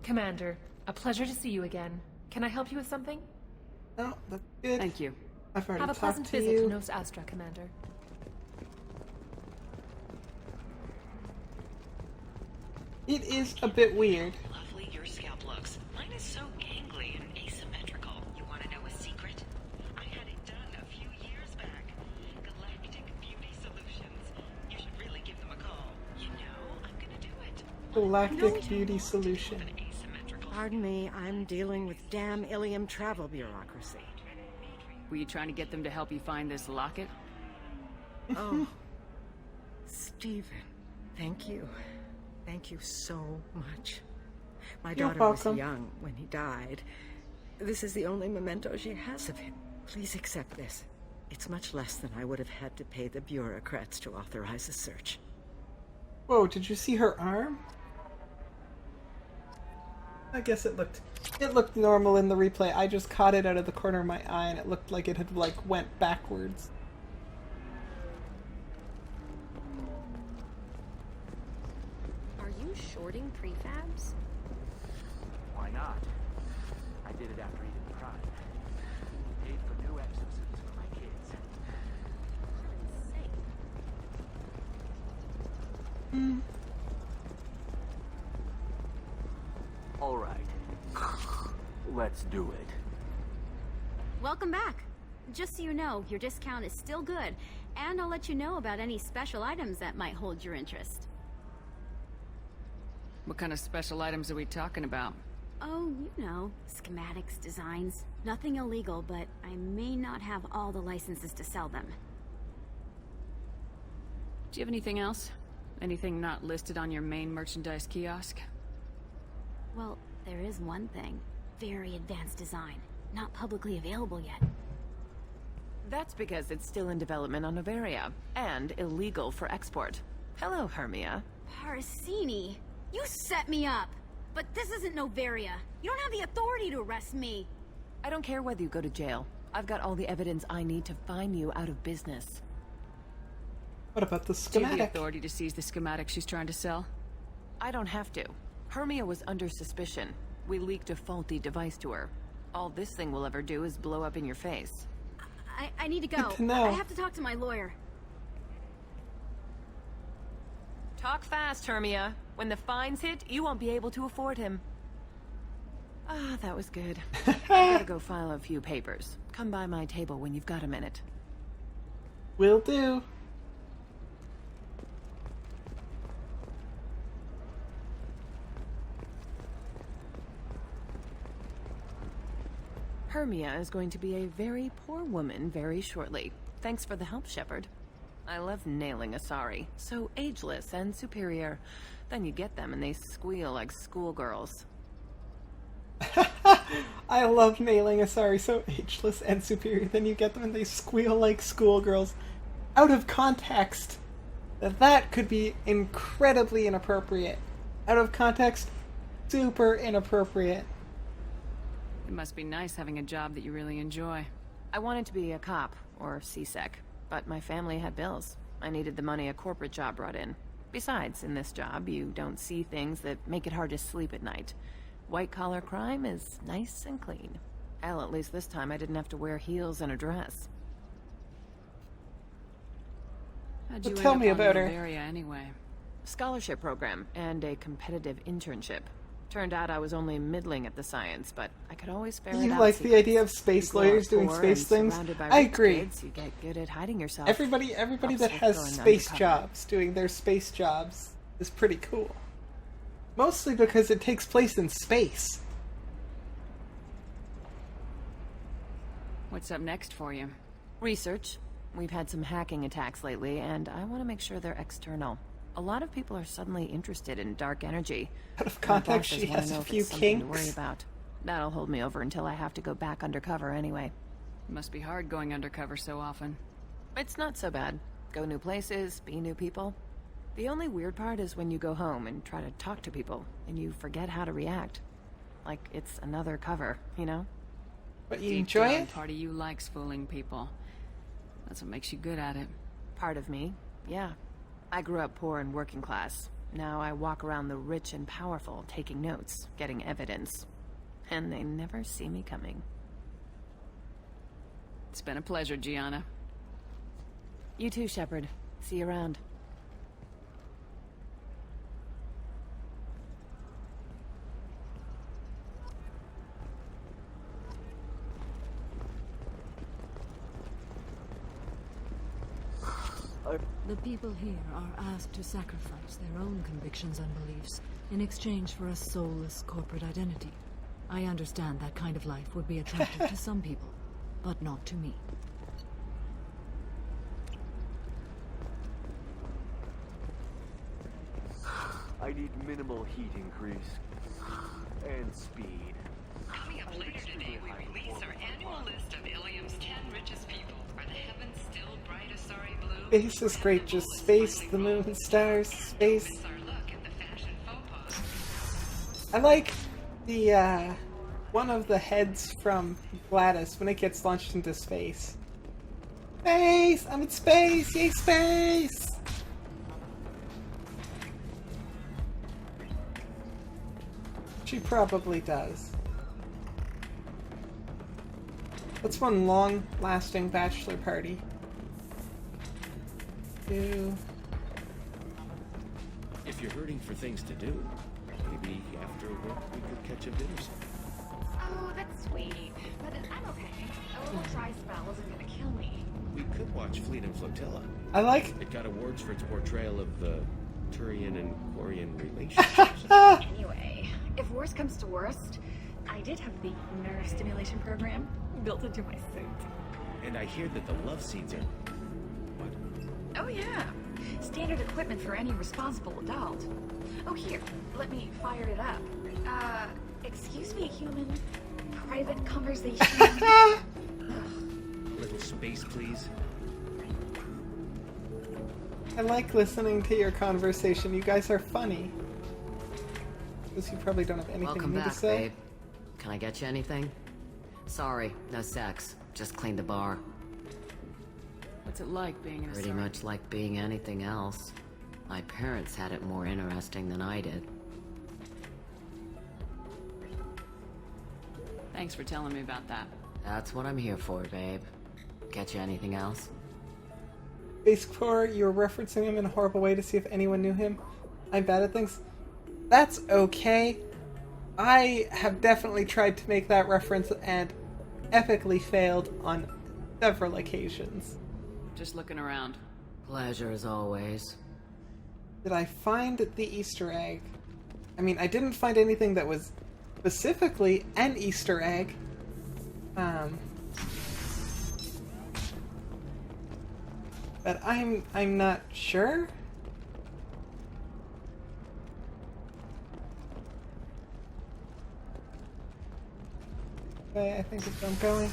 Commander, a pleasure to see you again. Can I help you with something? No, that's good. Thank you. I've already Have a talked pleasant to visit you. to Nos Astra, Commander. It is a bit weird. Lovely your scalp looks. Mine is so gangly and asymmetrical. You want to know a secret? I had it done a few years back. Galactic Beauty Solutions. You should really give them a call. You know, I'm gonna do it. Galactic Beauty Solution. Pardon me, I'm dealing with damn Ilium travel bureaucracy. Were you trying to get them to help you find this locket? Oh, Stephen, thank you. Thank you so much. My You're daughter was welcome. young when he died. This is the only memento she has of him. Please accept this. It's much less than I would have had to pay the bureaucrats to authorize a search. Whoa, did you see her arm? I guess it looked normal in the replay. I just caught it out of the corner of my eye and it looked like it had like went backwards. Are you shorting prefabs? Why not? I did it after Eden Prime. Paid for new exosuits for my kids. All right. Let's do it. Welcome back. Just so you know, your discount is still good, and I'll let you know about any special items that might hold your interest. What kind of special items are we talking about? Oh, you know, schematics, designs. Nothing illegal, but I may not have all the licenses to sell them. Do you have anything else? Anything not listed on your main merchandise kiosk? Well, there is one thing. Very advanced design. Not publicly available yet. That's because it's still in development on Noveria, and illegal for export. Hello, Hermia. Parsini! You set me up! But this isn't Noveria. You don't have the authority to arrest me. I don't care whether you go to jail. I've got all the evidence I need to fine you out of business. What about the Do you have the schematic? authority to seize the schematic she's trying to sell? I don't have to. Hermia was under suspicion. We leaked a faulty device to her. All this thing will ever do is blow up in your face. I need to go. Good to know. I have to talk to my lawyer. Talk fast, Hermia. When the fines hit, you won't be able to afford him. Ah, that was good. I gotta go file a few papers. Come by my table when you've got a minute. Will do. Hermia is going to be a very poor woman very shortly. Thanks for the help, Shepard. I love nailing Asari. So ageless and superior. Then you get them and they squeal like schoolgirls. I love nailing Asari, so ageless and superior. Then you get them and they squeal like schoolgirls. Out of context. That could be incredibly inappropriate. Out of context, super inappropriate. It must be nice having a job that you really enjoy. I wanted to be a cop, or CSEC, but my family had bills. I needed the money a corporate job brought in. Besides, in this job, you don't see things that make it hard to sleep at night. White-collar crime is nice and clean. Hell, at least this time I didn't have to wear heels and a dress. How'd you tell end me up on about her. Noveria anyway? Scholarship program and a competitive internship. Turned out I was only middling at the science, but I could always ferret You out like the secrets. idea of space You grow up lawyers doing poor space and things? surrounded by I rich agree. kids, you get good at hiding yourself. Everybody Helps that with has going space undercover. jobs doing their space jobs is pretty cool. Mostly because it takes place in space. What's up next for you? Research. We've had some hacking attacks lately, and I want to make sure they're external. A lot of people are suddenly interested in dark energy. Out of My context, bosses she wanna has know a if few it's something to kinks. worry about. That'll hold me over until I have to go back undercover anyway. Must be hard going undercover so often. It's not so bad. Go new places, be new people. The only weird part is when you go home and try to talk to people, and you forget how to react. Like it's another cover, you know? But you Deep enjoy down, it? part of you likes fooling people. That's what makes you good at it. Part of me, yeah. I grew up poor and working class. Now I walk around the rich and powerful, taking notes, getting evidence. And they never see me coming. It's been a pleasure, Gianna. You too, Shepard. See you around. The people here are asked to sacrifice their own convictions and beliefs in exchange for a soulless corporate identity. I understand that kind of life would be attractive to some people, but not to me. I need minimal heat increase. And speed. Coming up later today, we release our annual list of Ilium's 10 richest people. Are the heavens still bright Asari blue? Space is great, just space, the moon, stars, space. I like the, one of the heads from Gladys when it gets launched into space. Space! I'm in space! Yay, space! She probably does. That's one long-lasting bachelor party. If you're hurting for things to do, maybe after work we could catch a bit or something. Oh, that's sweet. But I'm okay. A little dry spell isn't gonna kill me. We could watch Fleet and Flotilla. I like... It got awards for its portrayal of the Turian and Quarian relationships. Anyway, if worst comes to worst, I did have the nerve stimulation program built into my suit. And I hear that the love scenes are... Oh yeah. Standard equipment for any responsible adult. Oh here, let me fire it up. Excuse me, human. Private conversation. A little space, please. I like listening to your conversation. You guys are funny. Because you probably don't have anything Welcome new back, to say. babe. Can I get you anything? Sorry, no sex. Just cleaned the bar. What's it like being in a Pretty much like being anything else. My parents had it more interesting than I did. Thanks for telling me about that. That's what I'm here for, babe. Get you anything else? Base Core, you were referencing him in a horrible way to see if anyone knew him. I'm bad at things. That's okay. I have definitely tried to make that reference and epically failed on several occasions. Just looking around. Pleasure as always. Did I find the Easter egg? I mean, I didn't find anything that was specifically an Easter egg. But I'm not sure. Okay, I think it's where I'm going.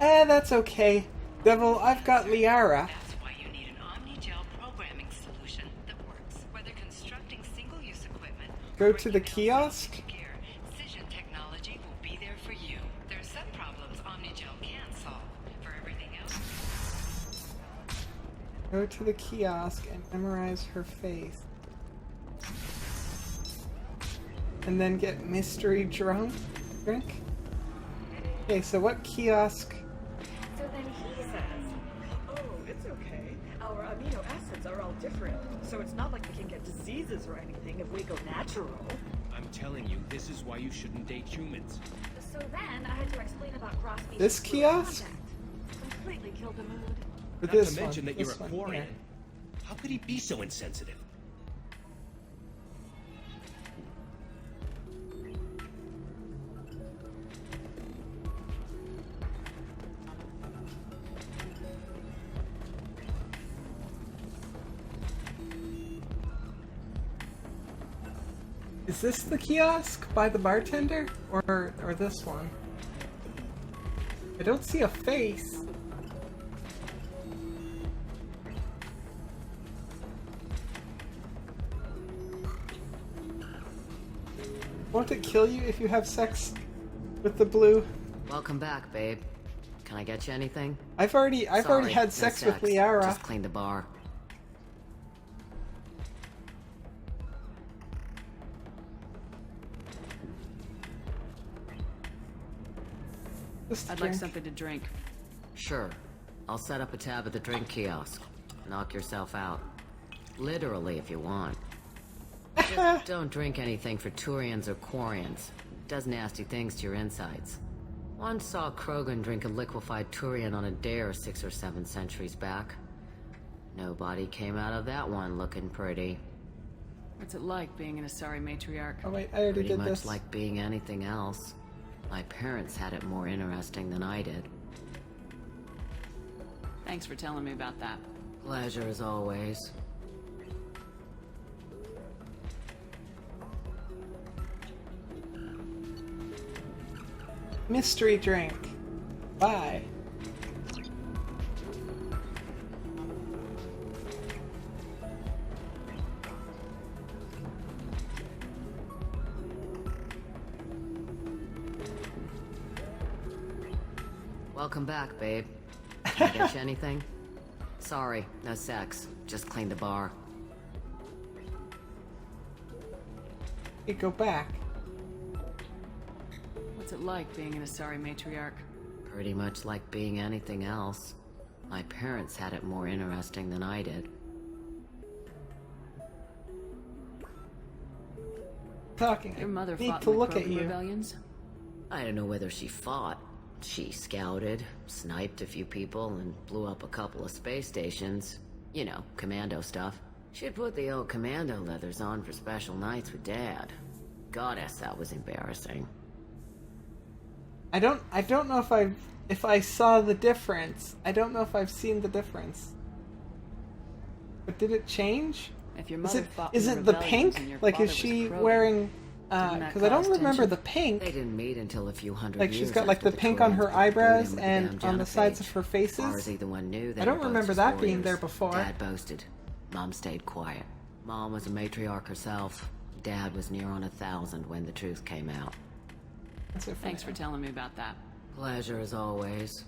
That's okay. Devil, I've got Liara. That's why you need an Omnigel programming solution that works. Whether constructing single-use equipment, Go to the kiosk. Cision technology will be there for you. There are some problems Omnigel can't solve. For everything else, Go to the kiosk and memorize her face. And then get mystery drink? Okay, so what kiosk? So then he says, oh, it's okay. Our amino acids are all different, so it's not like we can get diseases or anything if we go natural. I'm telling you, this is why you shouldn't date humans. So then I had to explain about cross species. This kiosk? Completely killed the mood. Or Not this to mention one, that you're this a one, Quarian. yeah. How could he be so insensitive? Is this the kiosk by the bartender? Or this one? I don't see a face. Won't it kill you if you have sex with the blue? Welcome back, babe. Can I get you anything? I've already Sorry, had no sex with Liara. Just cleaned the bar. I'd like something to drink. Sure. I'll set up a tab at the drink kiosk. Knock yourself out. Literally, if you want. Just don't drink anything for Turians or Quarians. It does nasty things to your insides. Once saw Krogan drink a liquefied Turian on a dare 6 or 7 centuries back. Nobody came out of that one looking pretty. What's it like being an Asari matriarch? Oh wait, I already Pretty did much this. like being anything else. My parents had it more interesting than I did. Thanks for telling me about that. Pleasure as always. mystery drink. Bye. Welcome back, babe. Can I get you anything? Sorry, no sex. Just clean the bar. You go back. What's it like being an Asari matriarch? Pretty much like being anything else. My parents had it more interesting than I did. Talking. Your mother Need fought to in the look at Krogan you. rebellions? I don't know whether she fought. She scouted, sniped a few people, and blew up a couple of space stations. You know, commando stuff. She'd put the old commando leathers on for special nights with Dad. Goddess, that was embarrassing. I don't know if I saw the difference. I don't know if I've seen the difference. But did it change? If your mother fought is in it the the rebellions pink? and your Like, father is was she Krogan, wearing? didn't that Because I don't cause remember tension? the pink. They didn't meet until a few hundred Like, years she's got like after the pink on Trojans her put the Imperium eyebrows with the and damn on the genophage. sides of her faces. Far as either one knew, they I don't were both remember just that being warriors. there before. Dad boasted. Mom stayed quiet. Mom was a matriarch herself. Dad was near on 1,000 when the truth came out. That's it Thanks for telling me about that. Pleasure as always.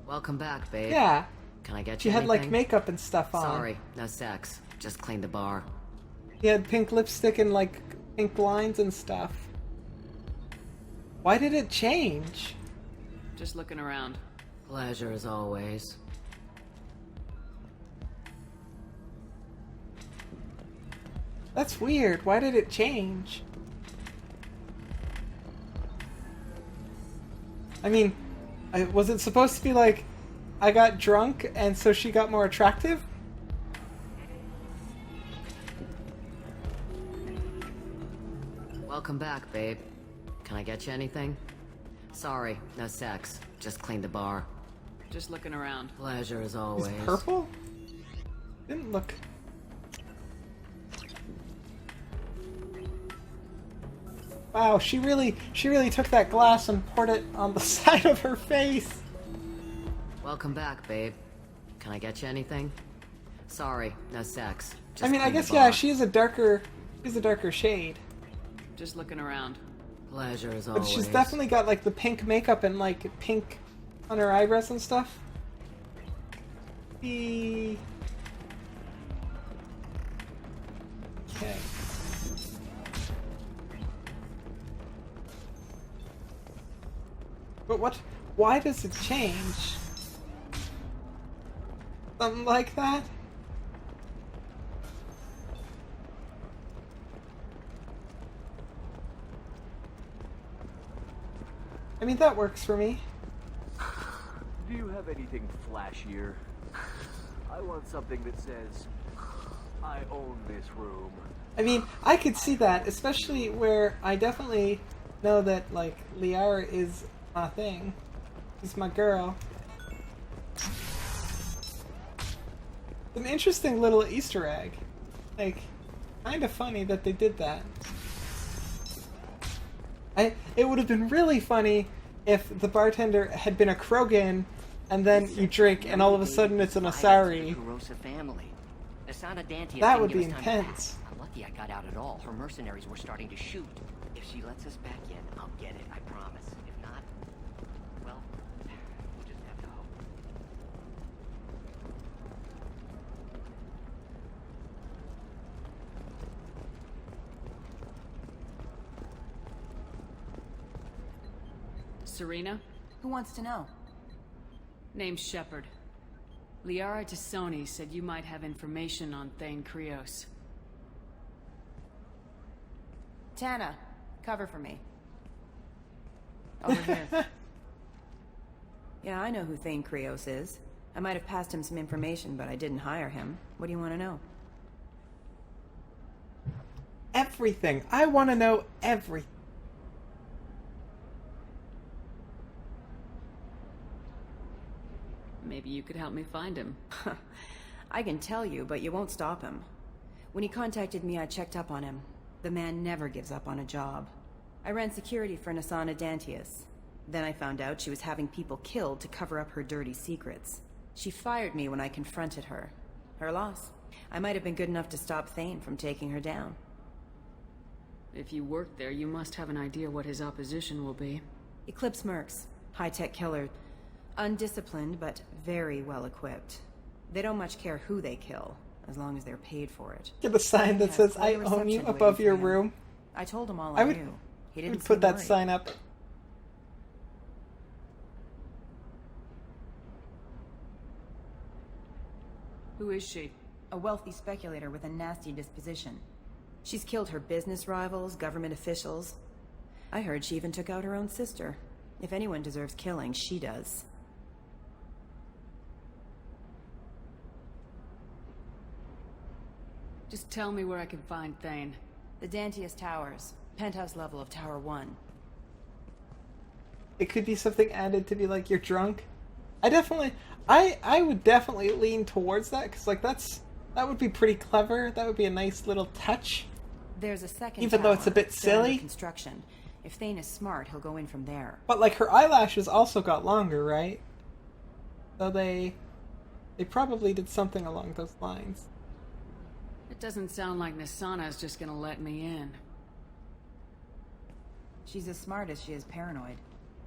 Welcome back, babe. Yeah. Can I get She you had like anything? makeup and stuff on. Sorry, no sex. Just clean the bar. He had pink lipstick and like pink lines and stuff. Why did it change? Just looking around. Pleasure as always. That's weird. Why did it change? I mean, was it supposed to be like I got drunk and so she got more attractive? Welcome back, babe. Can I get you anything? Sorry, no sex. Just clean the bar. Just looking around. Pleasure as always. Is purple? Didn't look. Wow, she really took that glass and poured it on the side of her face. Welcome back, babe. Can I get you anything? Sorry, no sex. Just I mean, I clean the guess bar. yeah, she's a darker shade. Just looking around. Pleasure as But always. she's definitely got like the pink makeup and like pink on her eyebrows and stuff. Okay. But what? Why does it change? Something like that? I mean, that works for me. Do you have anything flashier? I want something that says, I own this room. I mean, I could see that, especially where I definitely know that, like, Liara is my thing. She's my girl. An interesting little Easter egg. Like, kind of funny that they did that. It would have been really funny if the bartender had been a Krogan, and then you drink, and all of a sudden it's an Asari. Kurosa family. Asana Dantia That didn't would give be us time to intense. pack. I'm lucky I got out at all. Her mercenaries were starting to shoot. If she lets us back in, I'll get it, I promise. If not, well, we'll just have to hope. Serena? Who wants to know? Name's Shepard. Liara Tassoni said you might have information on Thane Krios. Tana, cover for me. Over here. Yeah, I know who Thane Krios is. I might have passed him some information, but I didn't hire him. What do you want to know? Everything. I want to know everything. Maybe you could help me find him. I can tell you, but you won't stop him. When he contacted me, I checked up on him. The man never gives up on a job. I ran security for Nasana Dantius. Then I found out she was having people killed to cover up her dirty secrets. She fired me when I confronted her. Her loss. I might have been good enough to stop Thane from taking her down. If you work there, you must have an idea what his opposition will be. Eclipse mercs. High-tech killer. Undisciplined, but very well equipped. They don't much care who they kill, as long as they're paid for it. Get a sign that says, I own you above your room. I told him all I I would, knew. He I didn't would put seem that worried. sign up. Who is she? A wealthy speculator with a nasty disposition. She's killed her business rivals, government officials. I heard she even took out her own sister. If anyone deserves killing, she does. Just tell me where I can find Thane. The Dantius Towers. Penthouse level of Tower 1. It could be something added to be like, you're drunk. I would definitely lean towards that, because like that would be pretty clever. That would be a nice little touch. There's a second Even though it's a tower, bit still under silly. construction. If Thane is smart, he'll go in from there. But like her eyelashes also got longer, right? So they probably did something along those lines. It doesn't sound like Nasana's just gonna let me in. She's as smart as she is paranoid.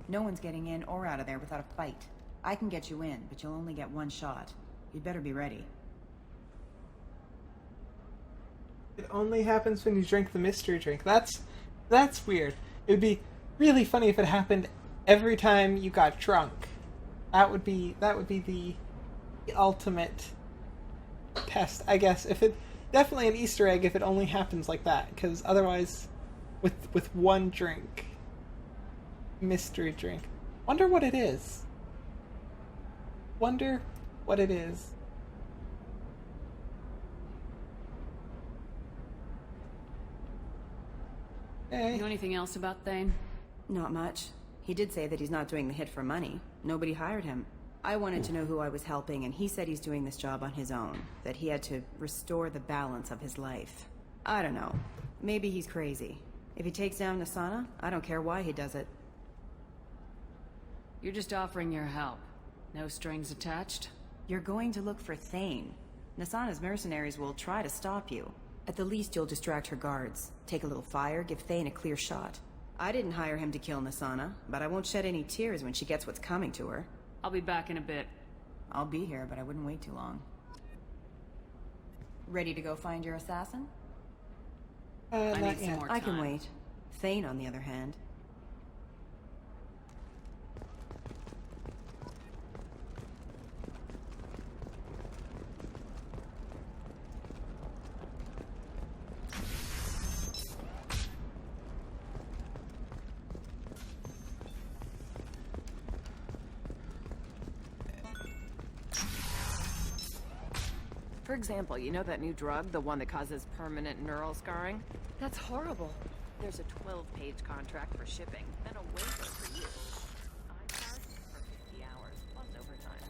No one's getting in or out of there without a fight. I can get you in, but you'll only get one shot. You'd better be ready. It only happens when you drink the mystery drink. That's weird. It would be really funny if it happened every time you got drunk. That would be the ultimate test, I guess. If it definitely an Easter egg if it only happens like that, because otherwise, with one drink, mystery drink. Wonder what it is. Wonder what it is. Hey. Know anything else about Thane? Not much. He did say that he's not doing the hit for money. Nobody hired him. I wanted to know who I was helping, and he said he's doing this job on his own. That he had to restore the balance of his life. I don't know. Maybe he's crazy. If he takes down Nasana, I don't care why he does it. You're just offering your help. No strings attached? You're going to look for Thane. Nasana's mercenaries will try to stop you. At the least, you'll distract her guards. Take a little fire, give Thane a clear shot. I didn't hire him to kill Nasana, but I won't shed any tears when she gets what's coming to her. I'll be back in a bit. I'll be here, but I wouldn't wait too long. Ready to go find your assassin? I need some more time. I can wait. Thane, on the other hand. For example, you know that new drug, the one that causes permanent neural scarring? That's horrible. There's a 12-page contract for shipping, then a waiver for you. I charge for 50 hours, plus overtime.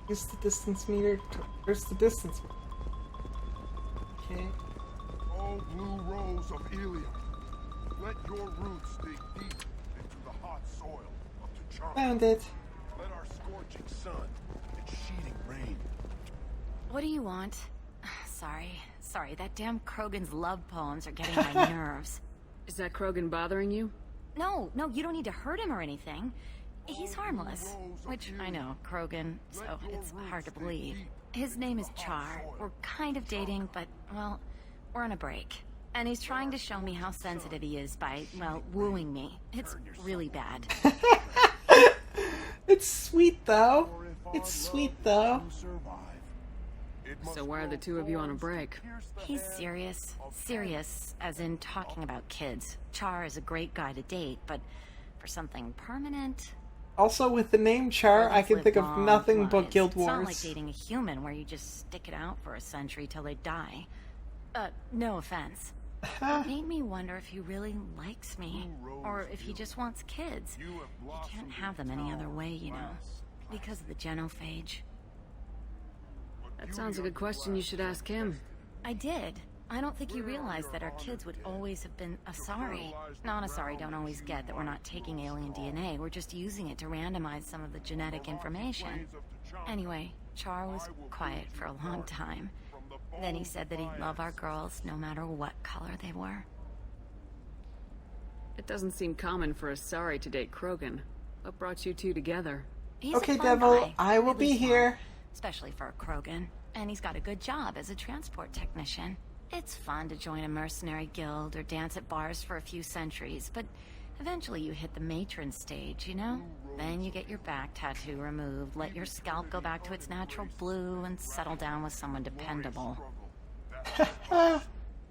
Use the distance meter. Where's the distance meter? Okay. Oh, blue rose of Ilium, let your roots dig deep into the hot soil of T'Challa. Found it. Let our scorching sun and sheeting rain. What do you want? Sorry, that damn Krogan's love poems are getting my nerves. Is that Krogan bothering you? No, you don't need to hurt him or anything. He's harmless. Which, I know, Krogan, so it's hard to believe. His name is Char. We're kind of dating, but, well, we're on a break. And he's trying to show me how sensitive he is by, well, wooing me. It's really bad. It's sweet, though. It's sweet, though. So why are the two of you on a break? He's serious. Serious, as in talking about kids. Char is a great guy to date, but for something permanent... Also, with the name Char, I can think of nothing but Guild It's not like Wars. dating a human where you just stick it out for a century till they die. No offense. It made me wonder if he really likes me, or if he just wants kids. You can't have them any other way, you know, because of the genophage. That sounds like a question you should ask him. I did. I don't think he realized that our kids would always have been Asari. Non-Asari don't always get that we're not taking alien DNA, we're just using it to randomize some of the genetic information. Anyway, Char was quiet for a long time. Then he said that he'd love our girls no matter what color they were. It doesn't seem common for Asari to date Krogan. What brought you two together? He's Okay, a fun Devil, guy, I will really be smart, here. especially for a Krogan. And he's got a good job as a transport technician. It's fun to join a mercenary guild or dance at bars for a few centuries, but eventually you hit the matron stage, you know? Then you get your back tattoo removed, let your scalp go back to its natural blue, and settle down with someone dependable. Here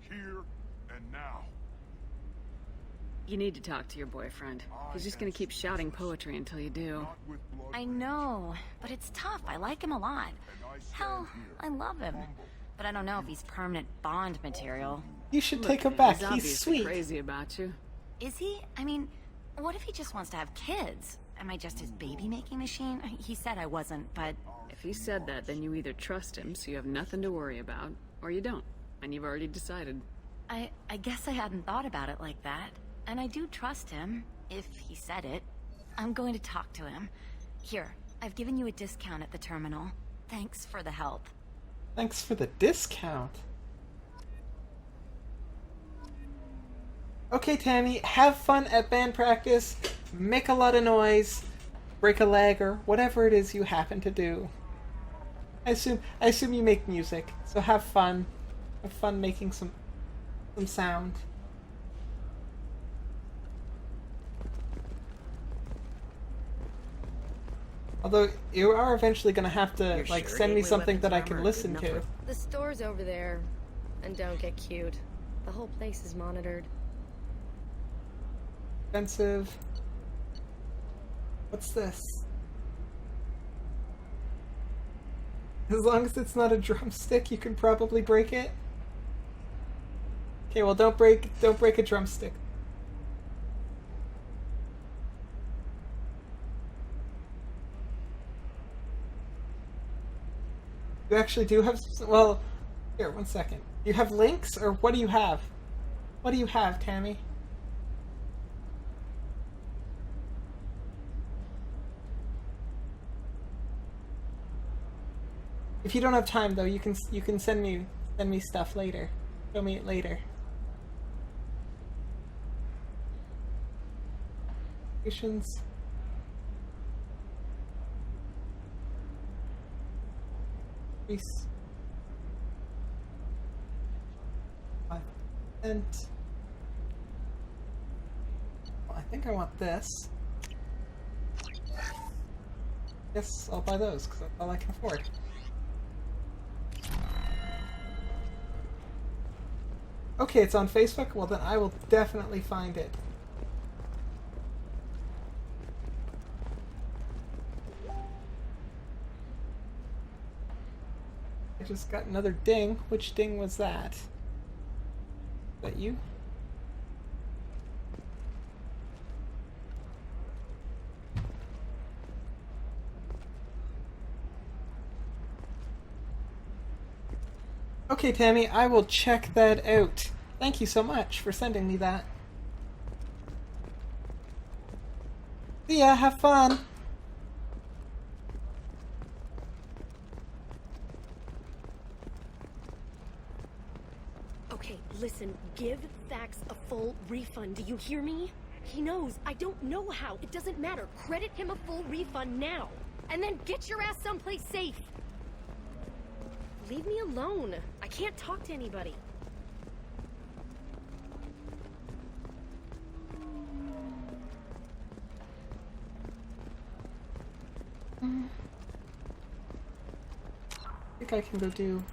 and now. You need to talk to your boyfriend. He's just gonna keep shouting poetry until you do. I know, but it's tough. I like him a lot. Hell, I love him. But I don't know if he's permanent Bond material. You should take him back. He's He's obviously sweet. crazy about you. Is he? I mean, what if he just wants to have kids? Am I just his baby-making machine? He said I wasn't, but... If he said that, then you either trust him so you have nothing to worry about, or you don't, and you've already decided. I guess I hadn't thought about it like that. And I do trust him, if he said it. I'm going to talk to him. Here, I've given you a discount at the terminal. Thanks for the help. Thanks for the discount. Okay, Tammy, have fun at band practice. Make a lot of noise. Break a leg or whatever it is you happen to do. I assume you make music, so have fun. Have fun making some sound. Although you are eventually gonna have to like send me something that I can listen to. The store's over there. And don't get cute. The whole place is monitored. Expensive. What's this? As long as it's not a drumstick, you can probably break it. Okay, well don't break a drumstick. You actually do have well, here, 1 second. You have links, or what do you have? What do you have, Tammy? If you don't have time though, you can send me stuff later. Show me it later. Patience. Peace. 5%. Well, I think I want this. Yes, I'll buy those because that's all I can afford. Okay, it's on Facebook? Well, then I will definitely find it. I just got another ding. Which ding was that? Is that you? Okay, Tammy, I will check that out. Thank you so much for sending me that. See ya, have fun! Okay, listen, give Thax a full refund, do you hear me? He knows, I don't know how, it doesn't matter. Credit him a full refund now! And then get your ass someplace safe! Leave me alone. I can't talk to anybody. I think I can go do...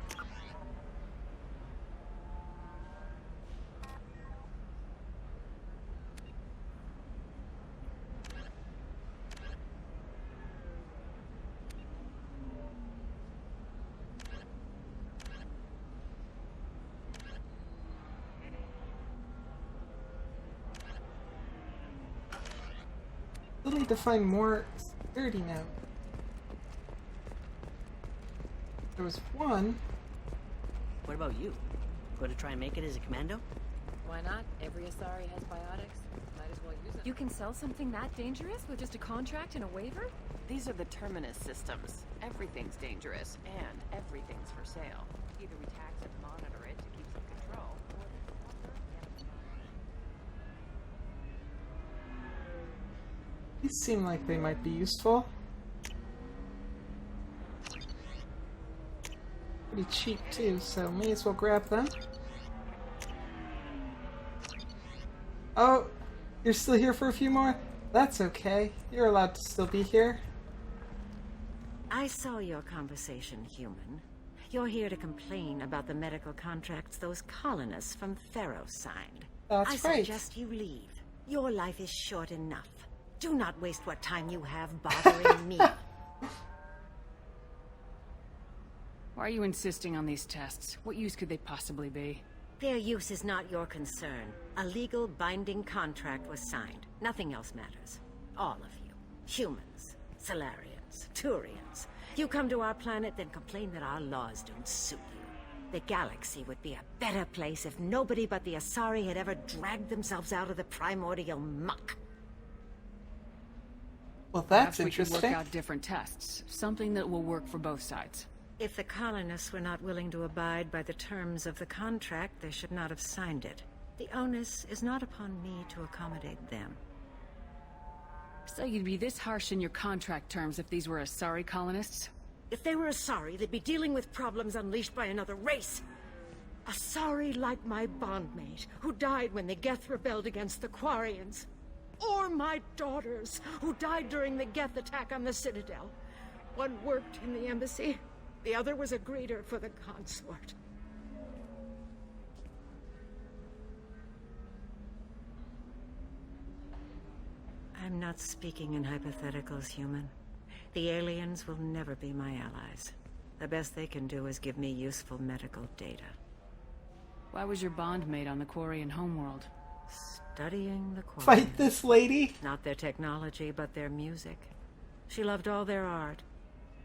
Still need to find more security now. There was one. What about you? Going to try and make it as a commando? Why not? Every Asari has biotics. Might as well use it. You can sell something that dangerous with just a contract and a waiver? These are the Terminus systems. Everything's dangerous, and everything's for sale. Either we tax and monitor it to keep some control, or These seem like they might be useful. Pretty cheap too, so may as well grab them. Oh, you're still here for a few more? That's okay. You're allowed to still be here. I saw your conversation, human. You're here to complain about the medical contracts those colonists from Theros signed. That's I right. suggest you leave. Your life is short enough. Do not waste what time you have bothering me. Why are you insisting on these tests? What use could they possibly be? Their use is not your concern. A legal binding contract was signed. Nothing else matters. All of you. Humans, Solarians, Turians. You come to our planet, then complain that our laws don't suit you. The galaxy would be a better place if nobody but the Asari had ever dragged themselves out of the primordial muck. Well, that's Perhaps we could interesting. work out different tests. Something that will work for both sides. If the colonists were not willing to abide by the terms of the contract, they should not have signed it. The onus is not upon me to accommodate them. So you'd be this harsh in your contract terms if these were Asari colonists? If they were Asari, they'd be dealing with problems unleashed by another race. Asari like my bondmate, who died when the Geth rebelled against the Quarians. Or my daughters, who died during the Geth attack on the Citadel. One worked in the embassy, the other was a greeter for the consort. I'm not speaking in hypotheticals, human. The aliens will never be my allies. The best they can do is give me useful medical data. Why was your bondmate on the Quarian homeworld? Studying the Quarians. Fight this lady? Not their technology, but their music. She loved all their art.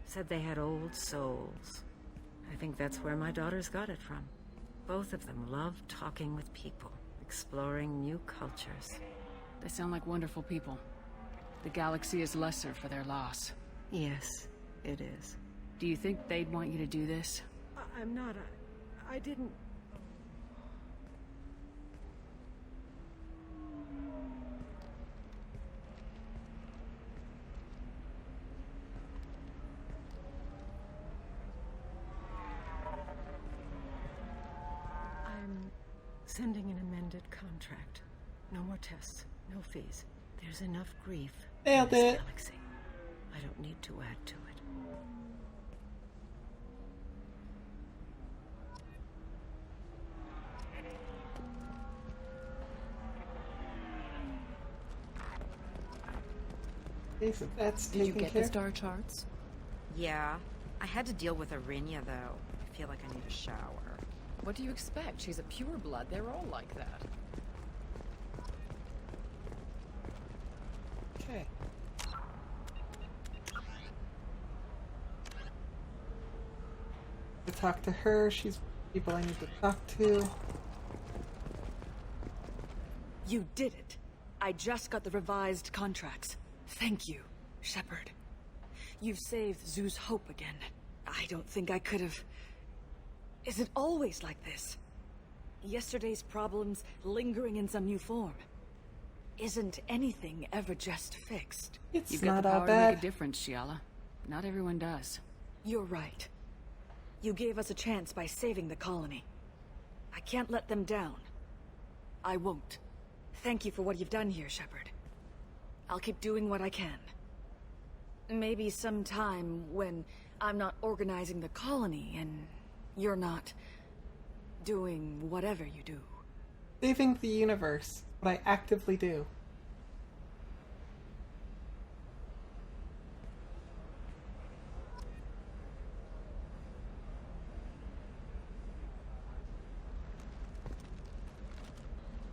Said they had old souls. I think that's where my daughters got it from. Both of them loved talking with people, exploring new cultures. They sound like wonderful people. The galaxy is lesser for their loss. Yes, it is. Do you think they'd want you to do this? I'm not. I didn't. I'm sending an amended contract. No more tests, no fees. There's enough grief Nailed in this it. galaxy. I don't need to add to it. Okay, so that's Did you taken get care the of. star charts? Yeah. I had to deal with Arinia, though. I feel like I need a shower. What do you expect? She's a pureblood. They're all like that. Okay. To talk to her, she's people I need to talk to. You did it. I just got the revised contracts. Thank you, Shepard. You've saved Zoo's hope again. I don't think I could have... Is it always like this? Yesterday's problems lingering in some new form. Isn't anything ever just fixed? It's You've got not the all power to make bad. a difference, Shiala. Not everyone does. You're right. You gave us a chance by saving the colony. I can't let them down. I won't. Thank you for what you've done here, Shepard. I'll keep doing what I can. Maybe sometime when I'm not organizing the colony and you're not doing whatever you do. Saving the universe. What I actively do.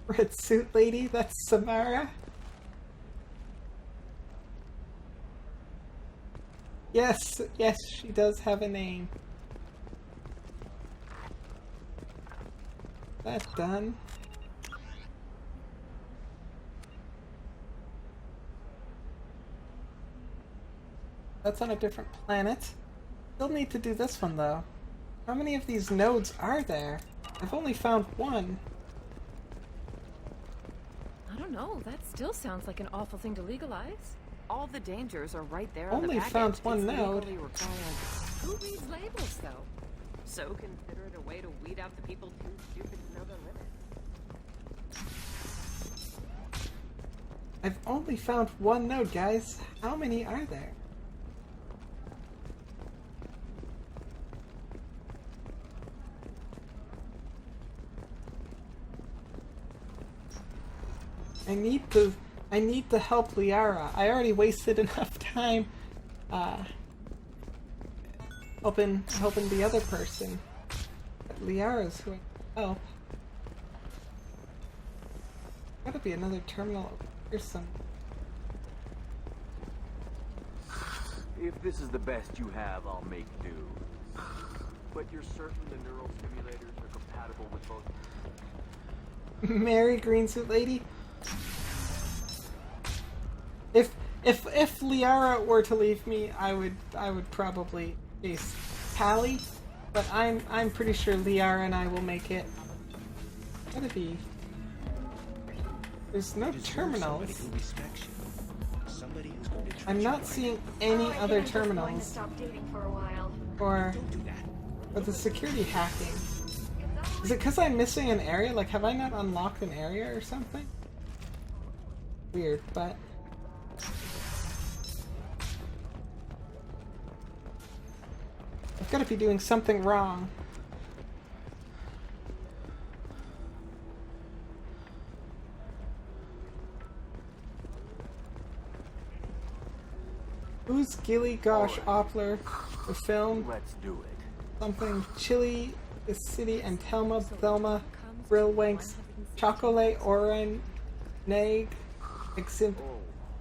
Red suit lady? That's Samara? Yes, yes, she does have a name. That's done. That's on a different planet. Still need to do this one though. How many of these nodes are there? I've only found one. I don't know. That still sounds like an awful thing to legalize. All the dangers are right there on the Only package. found It's one node. legally required. Who reads labels, though? So consider it a way to weed out the people too stupid to know their limits. I've only found one node, guys. How many are there? I need to help Liara. I already wasted enough time helping the other person. But Liara's who I help. Gotta be another terminal over here somewhere. If this is the best you have, I'll make do. But you're certain the neural simulators are compatible with both? Mary Greensuit Lady? If Liara were to leave me, I would probably face Tally, but I'm pretty sure Liara and I will make it. Gotta be. There's no terminals. I'm not seeing any other terminals. Or the security hacking. Is it because I'm missing an area? Like, have I not unlocked an area or something? Weird, but... I've got to be doing something wrong. Who's Gilly Gosh Opler? The film? Let's do it. Something Chili, the City, and Thelma, Brillwinks, Chocolate, Oren, Nag, Exim,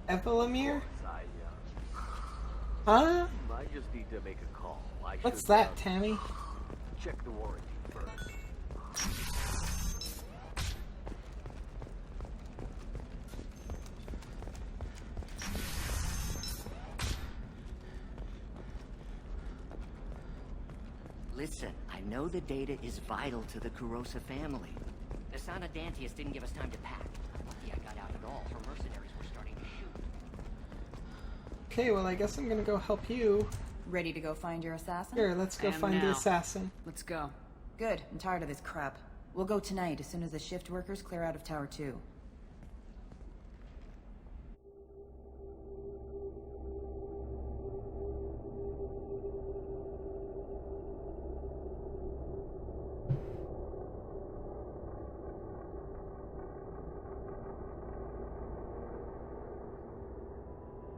Evelamir? Huh? I just need to make a call. What's that, Tammy? Check the warranty first. Listen, I know the data is vital to the Kurosa family. The Sana Dantius didn't give us time to pack. Lucky I got out at all. Her mercenaries were starting to shoot. Okay, well I guess I'm gonna go help you. Ready to go find your assassin? Here, let's go find the assassin. Let's go. Good. I'm tired of this crap. We'll go tonight as soon as the shift workers clear out of Tower 2.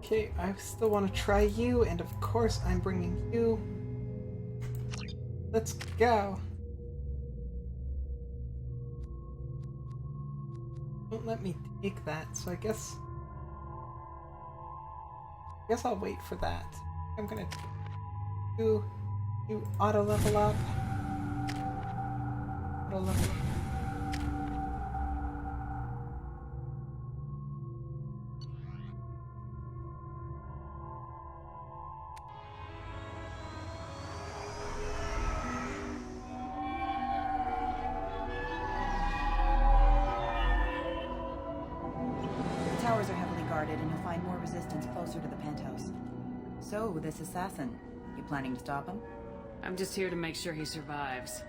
Okay, I still want to try you, and of course I'm bringing you. Let's go. Don't let me take that, so I guess I'll wait for that. I'm gonna do auto level up. Auto level up. Towers are heavily guarded, and you'll find more resistance closer to the penthouse. So, this assassin, you planning to stop him? I'm just here to make sure he survives.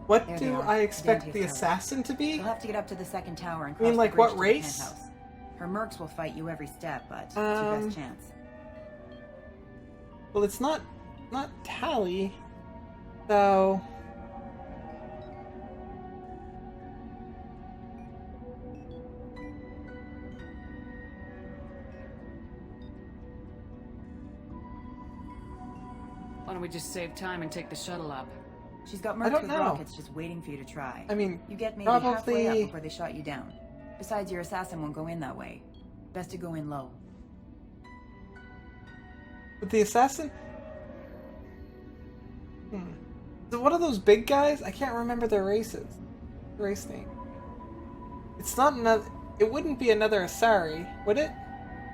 What There do they are, I expect Dante's the tower. assassin to be? You'll have to get up to the second tower and I mean, cross like, the bridge what to race? the penthouse. Her mercs will fight you every step, but it's your best chance. Well, it's not Tally, so... Why don't we just save time and take the shuttle up? She's got I mercs don't with know. rockets just waiting for you to try. I mean, you get maybe halfway probably- up before they shot you down. Besides, your assassin won't go in that way. Best to go in low. With the assassin? Is it one of those big guys? I can't remember their race name. It's not another. It wouldn't be another Asari, would it?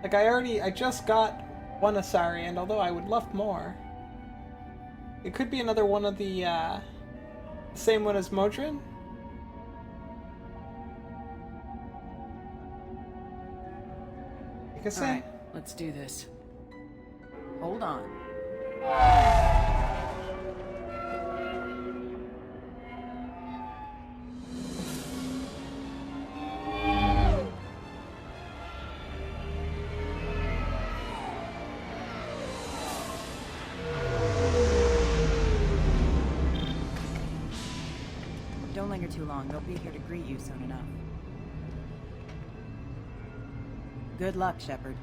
Like I just got one Asari, and although I would love more, it could be another one of the same one as Modron. All right, let's do this. Hold on. Don't linger too long. They'll be here to greet you soon enough. Good luck, Shepard.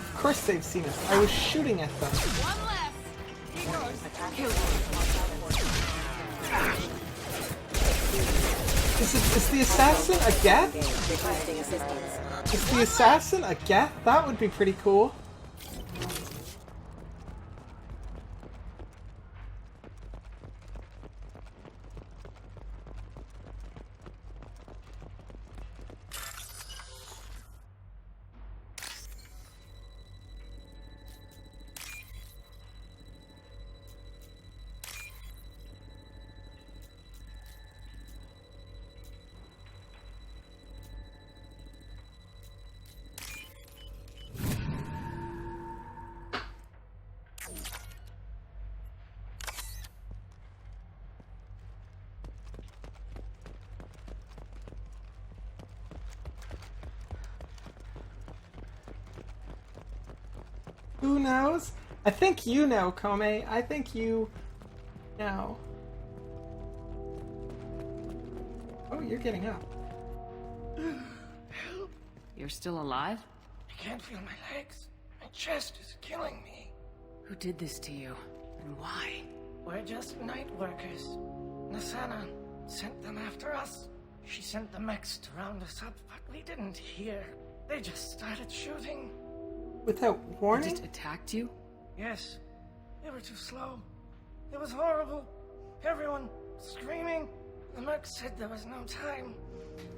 Of course they've seen us. I was shooting at them. Is the assassin a Geth? Is the assassin a Geth? That would be pretty cool. Who knows? I think you know, Kome. I think you know. Oh, you're getting up. You're still alive? I can't feel my legs. My chest is killing me. Who did this to you? And why? We're just night workers. Nasana sent them after us. She sent the mechs to round us up, but we didn't hear. They just started shooting. Without warning? They just attacked you? Yes. They were too slow. It was horrible. Everyone screaming. The merc said there was no time.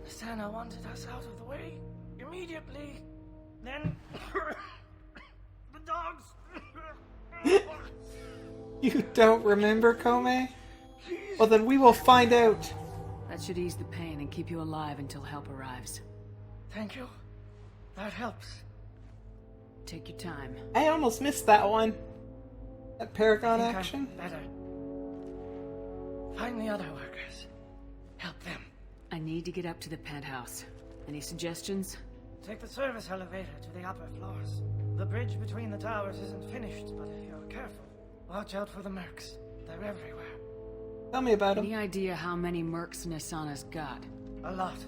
Nasana wanted us out of the way immediately. Then the dogs. You don't remember, Kome? Well, then we will find out. That should ease the pain and keep you alive until help arrives. Thank you. That helps. Take your time. I almost missed that one. That Paragon I think action. I'm better. Find the other workers. Help them. I need to get up to the penthouse. Any suggestions? Take the service elevator to the upper floors. The bridge between the towers isn't finished, but if you're careful, watch out for the mercs. They're everywhere. Tell me about Any idea how many mercs Nasana's got? A lot.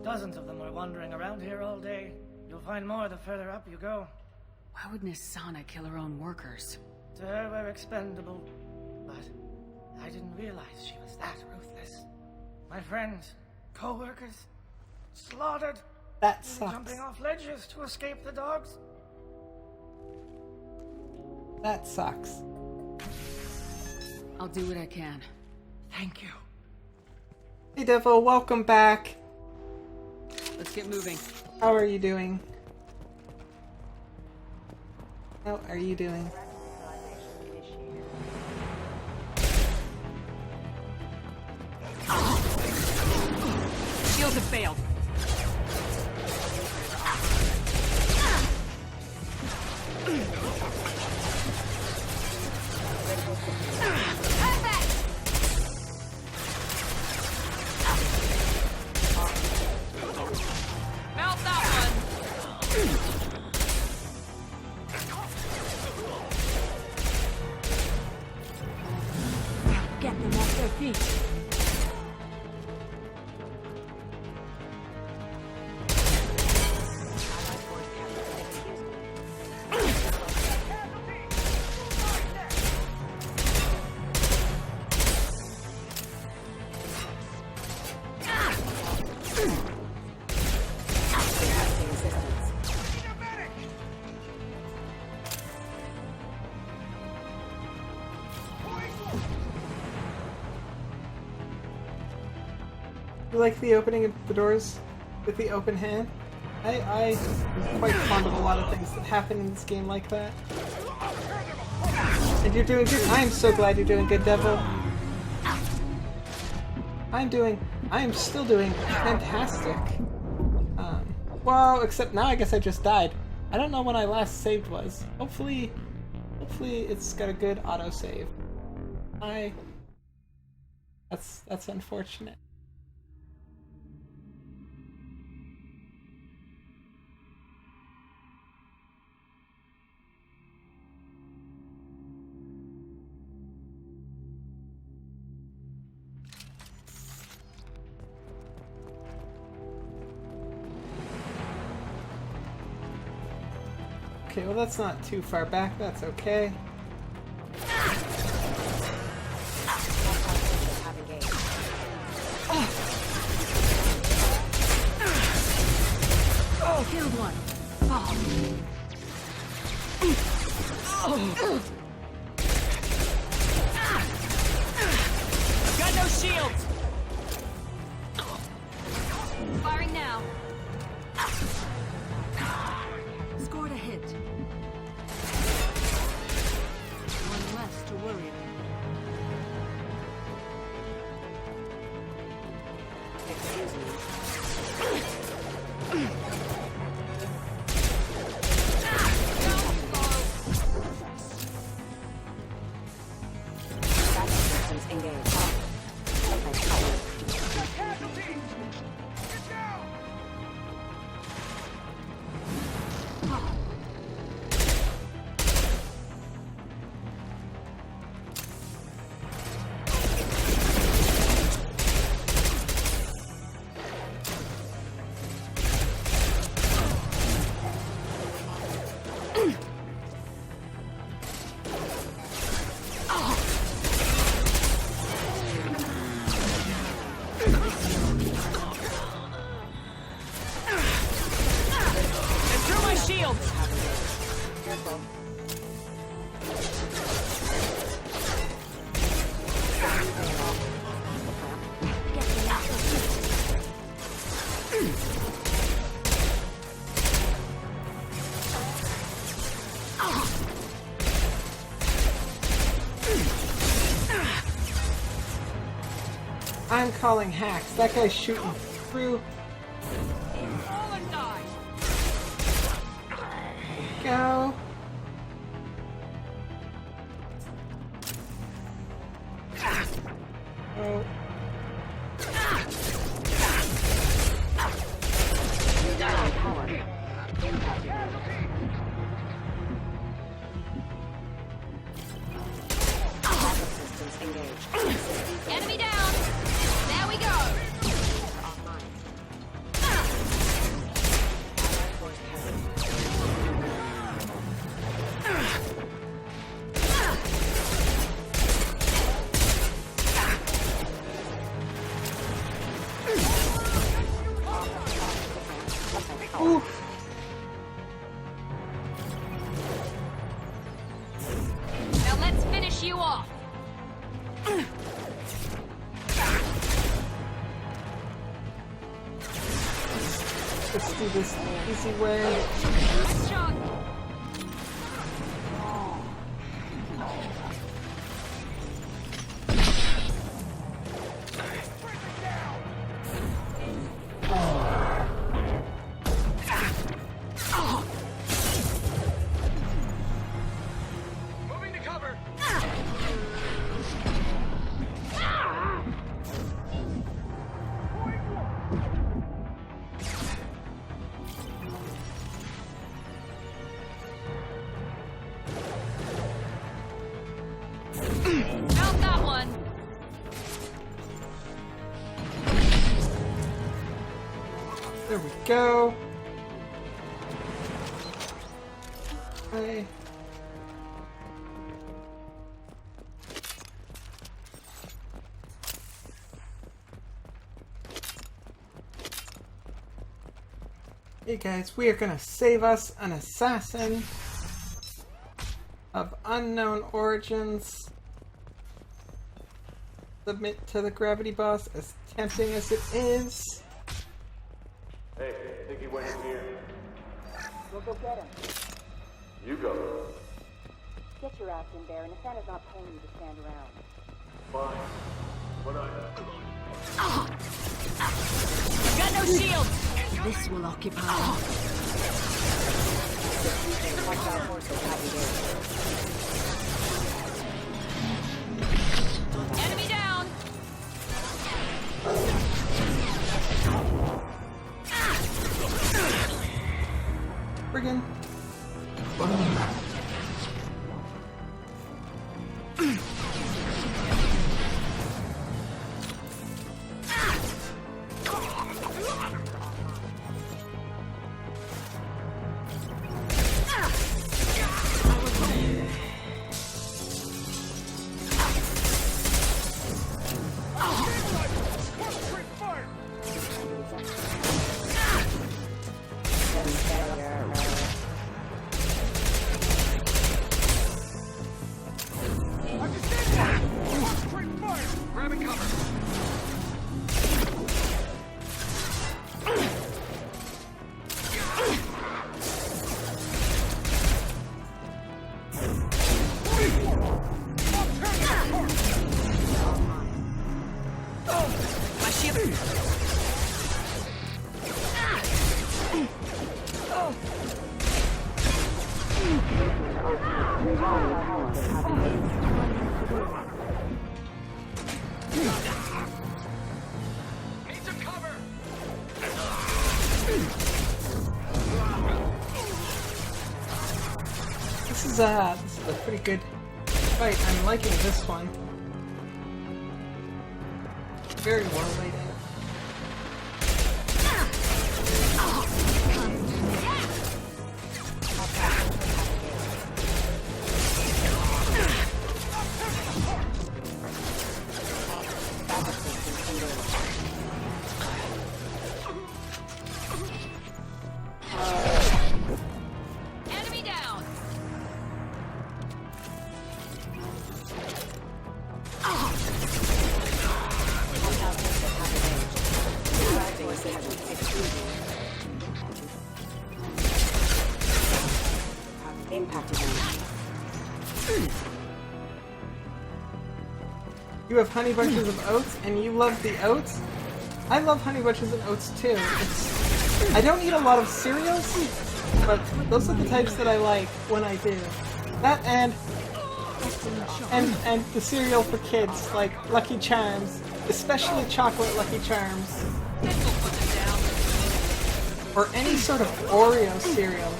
Dozens of them are wandering around here all day. You'll find more the further up you go. Why would Nasana kill her own workers? To her, we're expendable. But I didn't realize she was that ruthless. My friends, co-workers, slaughtered. That sucks. Jumping off ledges to escape the dogs. That sucks. I'll do what I can. Thank you. Hey Devil, welcome back. Let's get moving. How are you doing? How are you doing? Shields have failed. get them off their feet. You like the opening of the doors with the open hand? I am quite fond of a lot of things that happen in this game like that. And you're doing good. I am so glad you're doing good, Devil. I am still doing fantastic. Well, except now I guess I just died. I don't know when I last saved was. Hopefully it's got a good autosave. That's unfortunate. Okay, well that's not too far back, that's okay. Oh, killed one. I've got no shields! Firing now. Scored a hit. One less to worry about. Excuse me. I'm calling hacks. That guy's shooting through. Go. Oh. Enemy down. There we go. Oof. Now let's finish you off. Let's do this the easy way. Nice shot. Moving to cover. There we go. Okay. Hey guys, we are gonna save us an assassin of unknown origins. Submit to the gravity boss, as tempting as it is. Hey, think he went in here? We'll go get him. You go. Get your ass in there, and Nathana's not paying you to stand around. Fine. But I've got no shield! This will occupy. Enemy down! Friggin'. This is a pretty good fight. I'm liking this one. Very well laid out. Enemy down! You have honey bunches of oats, and you love the oats? I love honey bunches of oats too. I don't eat a lot of cereals, but those are the types that I like when I do. That and the cereal for kids, like Lucky Charms, especially chocolate Lucky Charms. Or any sort of Oreo cereal.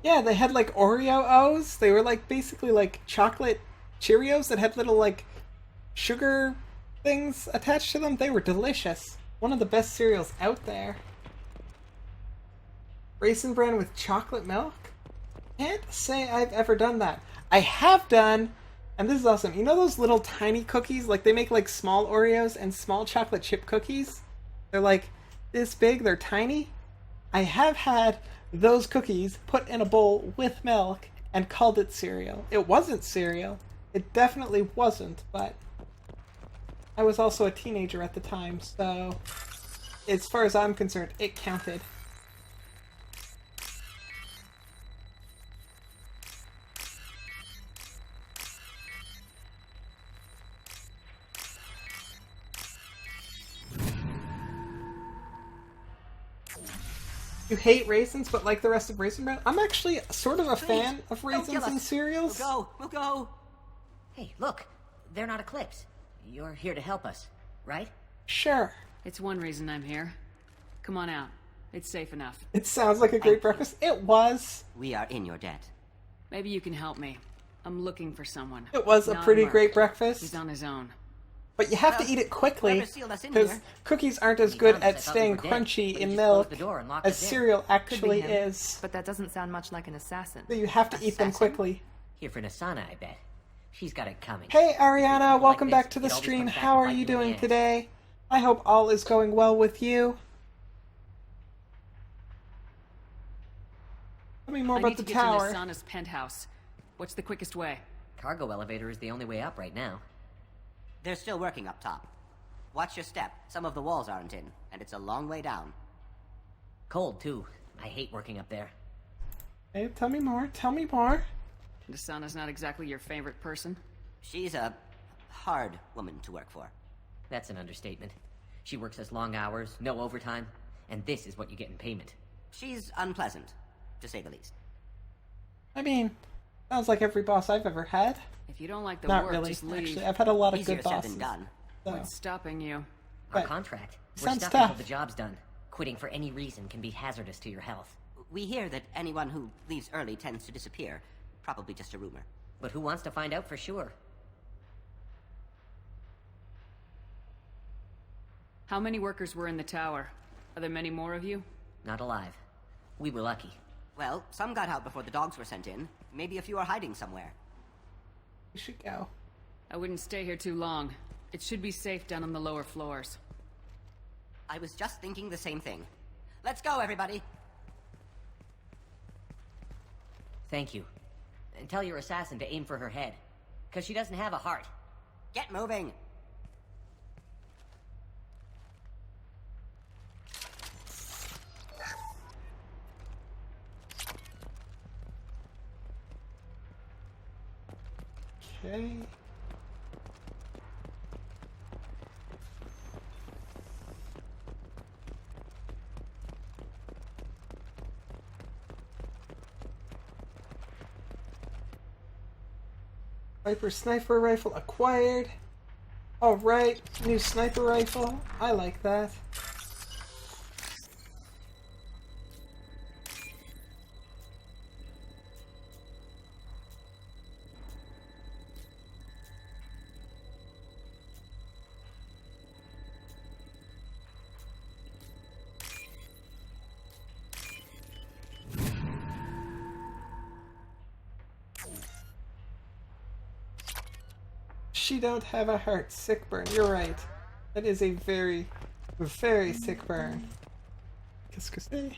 Yeah, they had like Oreo-O's. They were like basically like chocolate Cheerios that had little like sugar things attached to them. They were delicious. One of the best cereals out there. Raisin Bran with chocolate milk? Can't say I've ever done that. I have done, and this is awesome. You know those little tiny cookies? Like they make like small Oreos and small chocolate chip cookies? They're like this big, they're tiny. I have had those cookies put in a bowl with milk and called it cereal. It wasn't cereal. It definitely wasn't, but I was also a teenager at the time, so as far as I'm concerned, it counted. You hate raisins, but like the rest of Raisin Bran? I'm actually sort of a fan of Don't kill raisins in us. cereals. We'll go. Hey, look. They're not Eclipse. You're here to help us, right? Sure. It's one reason I'm here. Come on out. It's safe enough. It sounds like a great breakfast. It was. We are in your debt. Maybe you can help me. I'm looking for someone. It was a Not pretty Mark. great breakfast. He's on his own. But you have to eat it quickly, whoever sealed us in because here- cookies aren't as When he good found us, at I thought we staying were dead, crunchy but he in just milk closed the door and locked as us in. cereal actually him, is. But that doesn't sound much like an assassin. So you have to eat them Assassin? quickly. Here for Nasana, I bet. She's got it coming. Hey Ariana, Like welcome this, back to the it always stream. comes back How to are bite you you in the doing ass. today? I hope all is going well with you. Tell me more I about need the to get tower. to Nasana's penthouse. What's the quickest way? Cargo elevator is the only way up right now. They're still working up top. Watch your step. Some of the walls aren't in, and it's a long way down. Cold, too. I hate working up there. Hey, tell me more. Tell me more. Nasana's not exactly your favorite person. She's a hard woman to work for. That's an understatement. She works us long hours, no overtime, and this is what you get in payment. She's unpleasant, to say the least. I mean, sounds like every boss I've ever had. If you don't like the Not work, really. just leave. Actually, I've had a lot of Easier good said bosses. than done. So. What's stopping you? Our Right. contract. We're Sounds stuck tough. until the job's done. Quitting for any reason can be hazardous to your health. We hear that anyone who leaves early tends to disappear. Probably just a rumor. But who wants to find out for sure? How many workers were in the tower? Are there many more of you? Not alive. We were lucky. Well, some got out before the dogs were sent in. Maybe a few are hiding somewhere. We should go. I wouldn't stay here too long. It should be safe down on the lower floors. I was just thinking the same thing. Let's go, everybody! Thank you. And tell your assassin to aim for her head. Because she doesn't have a heart. Get moving! Okay. Viper sniper rifle acquired. Alright, new sniper rifle. I like that. She don't have a heart. Sick burn. You're right. That is a very, very sick burn. Qu'est-ce que c'est?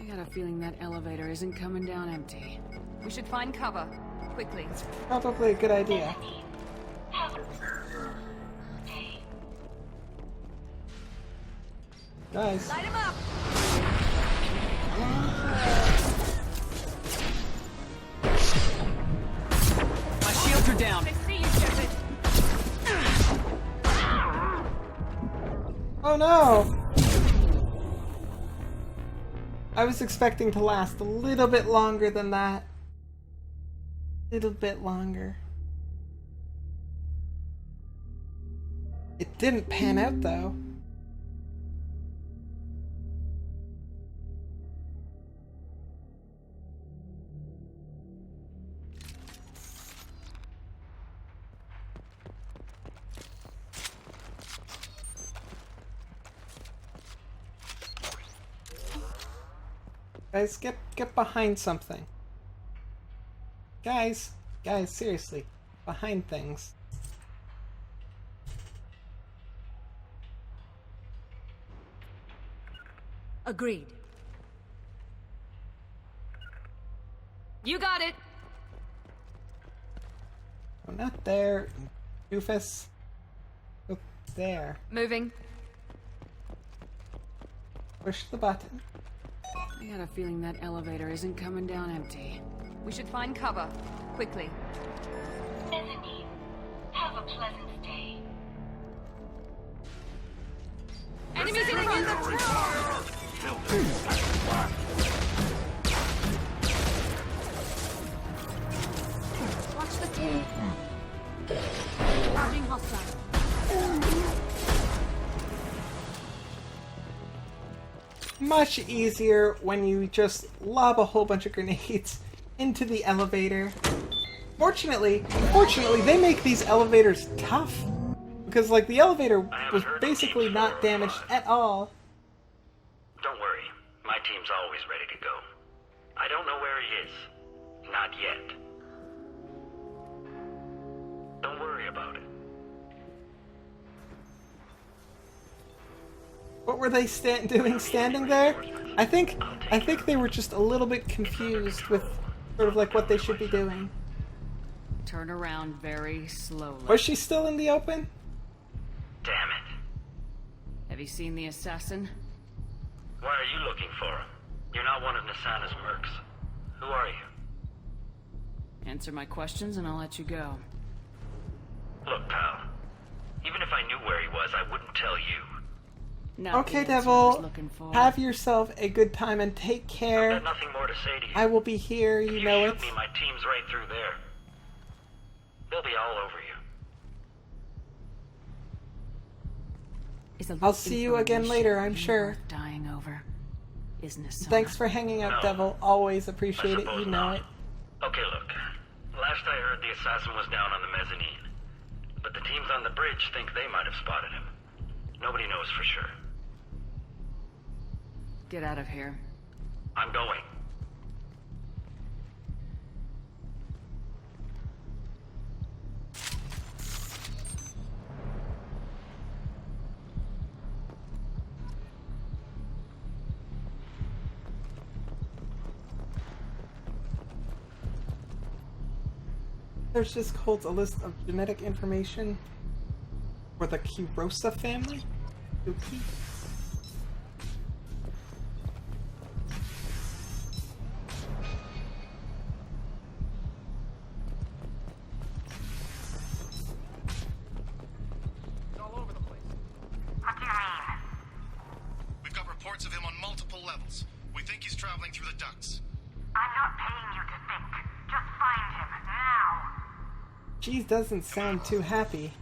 I got a feeling that elevator isn't coming down empty. We should find cover. Quickly. Probably a good idea. Guys. Light him up! My shields are down. I see you, Shepard. Oh no! I was expecting to last a little bit longer than that. Little bit longer. It didn't pan out though. Guys, get behind something. Guys, seriously, behind things. Agreed. You got it! Oh, not there, doofus. Up there. Moving. Push the button. I got a feeling that elevator isn't coming down empty. We should find cover. Quickly. Mezzanine. Have a pleasant day. Enemies in the tower! Watch the tail. Charging hostile. Much easier when you just lob a whole bunch of grenades into the elevator. Fortunately, they make these elevators tough. Because, like, the elevator was basically not damaged at all. Don't worry. My team's always ready to go. I don't know where he is. Not yet. Don't worry about it. What were they doing standing there? I think they were just a little bit confused with sort of like what they should be doing. Turn around very slowly. Was she still in the open? Damn it. Have you seen the assassin? Why are you looking for him? You're not one of Nasana's mercs. Who are you? Answer my questions and I'll let you go. Look, pal. Even if I knew where he was, I wouldn't tell you. Not Okay, the answer I was Devil. looking for. Have yourself a good time and take care. I've got nothing more to say to you. I will be here, you know it. If you shoot me, my team's right through there. They'll be all over you. I'll see you again later, I'm sure. Worth dying over. Isn't it? Thanks for hanging out, Devil. Always appreciate it, you know it. Okay, look. Last I heard, the assassin was down on the mezzanine. But the teams on the bridge think they might have spotted him. Nobody knows for sure. Get out of here. I'm going. There's just holds a list of genetic information for the Kirosa family. Okay. We've got reports of him on multiple levels. We think he's traveling through the ducts. I'm not paying you to think. Just find him, now. She doesn't sound too happy.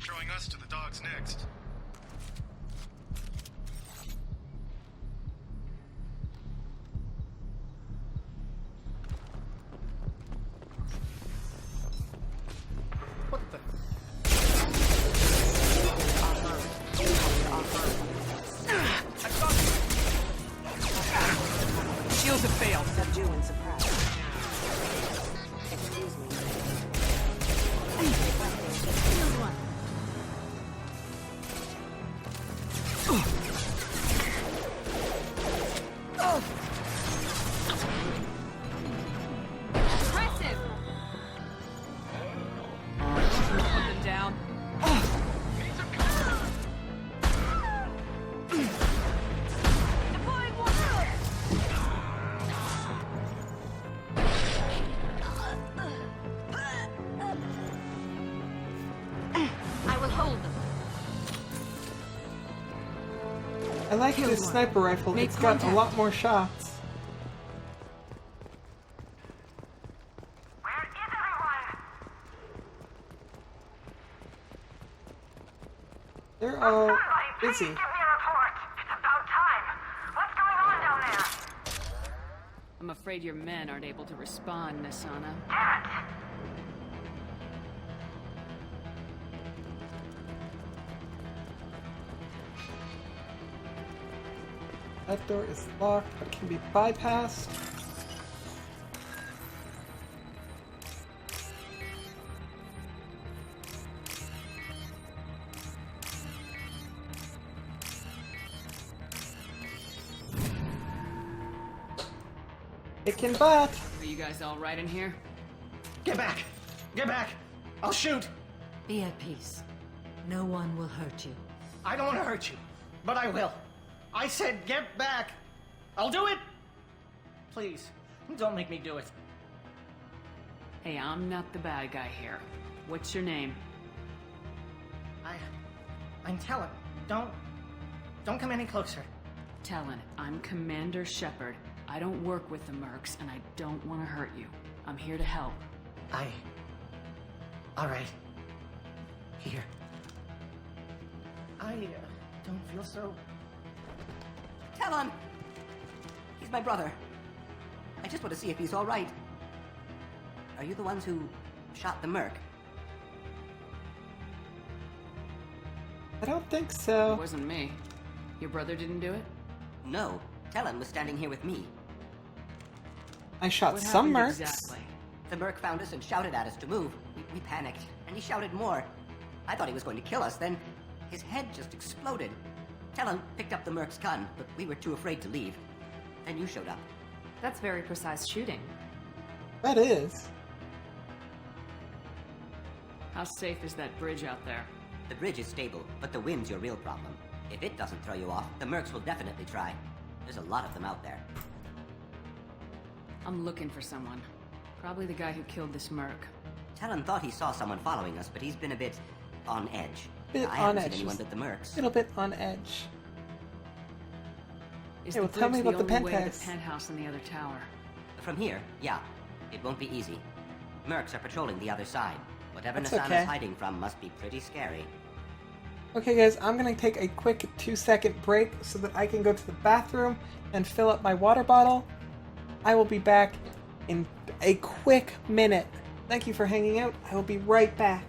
Throwing us to the dogs next. What the? Shields have failed. Subdue and suppress. Excuse me. Impressive! Put them down. Deploying water! I will hold them. I like this sniper rifle. It's got a lot more shots. They're all busy. I'm afraid your men aren't able to respond, Nasana. That door is locked, but can be bypassed. It can butt. Are you guys all right in here? Get back! Get back! I'll shoot! Be at peace. No one will hurt you. I don't want to hurt you, but I will. I said get back! I'll do it Please, don't make me do it. Hey, I'm not the bad guy here. What's your name? I'm Talon. Don't come any closer. Talon, I'm Commander Shepard. I don't work with the Mercs, and I don't want to hurt you. I'm here to help. All right. Here. I don't feel so... Talon! He's my brother. I just want to see if he's all right. Are you the ones who shot the Merc? I don't think so. It wasn't me. Your brother didn't do it? No. Talon was standing here with me. I shot What some happened mercs. exactly? The Merc found us and shouted at us to move. We panicked, and he shouted more. I thought he was going to kill us, then his head just exploded. Talon picked up the Merc's gun, but we were too afraid to leave. Then you showed up. That's very precise shooting. That is. How safe is that bridge out there? The bridge is stable, but the wind's your real problem. If it doesn't throw you off, the Mercs will definitely try. There's a lot of them out there. I'm looking for someone. Probably the guy who killed this Merc. Talon thought he saw someone following us, but he's been a bit on edge. Bit I on haven't edge. seen anyone but the Mercs. Little bit on edge. Is Hey, the well, tell me bridge about the only way to penthouse. the penthouse in the other tower? From here, yeah. It won't be easy. Mercs are patrolling the other side. Whatever That's Nasana's okay. hiding from must be pretty scary. Okay, guys, I'm gonna take a quick 2-second break so that I can go to the bathroom and fill up my water bottle. I will be back in a quick minute. Thank you for hanging out. I will be right back.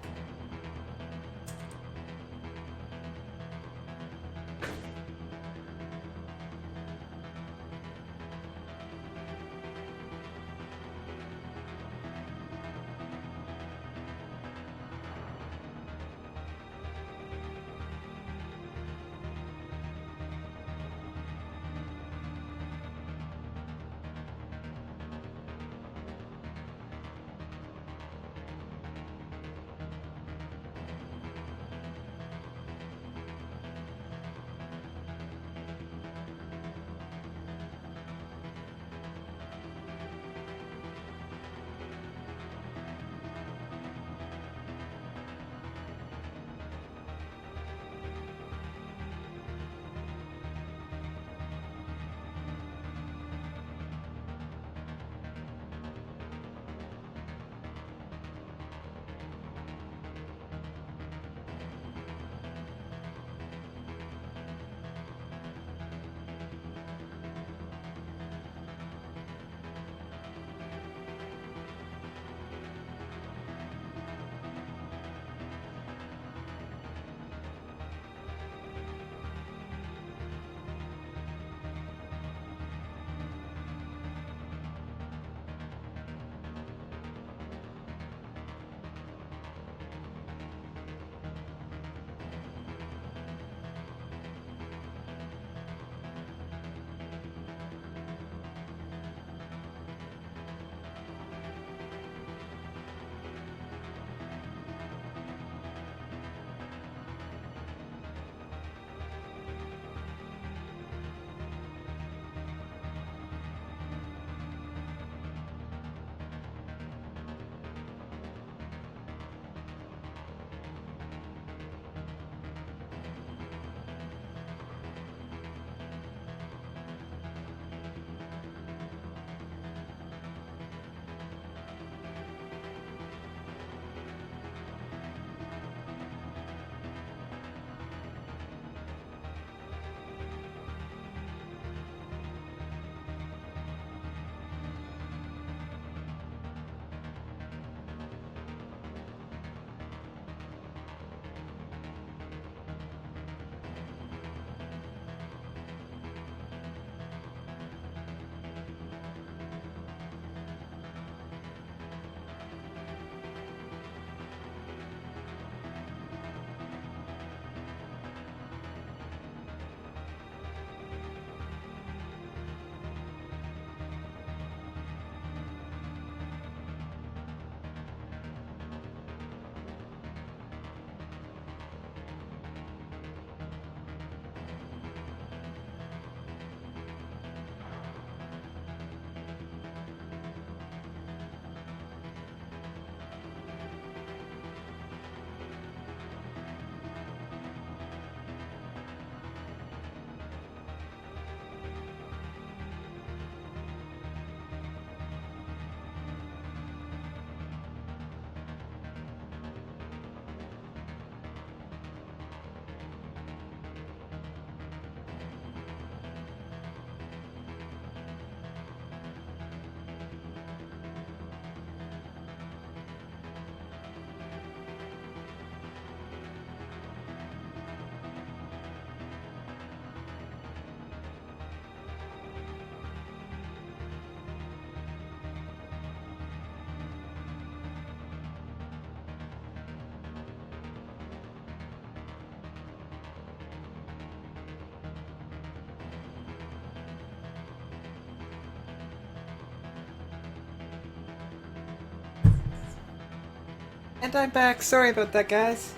And I'm back. Sorry about that, guys.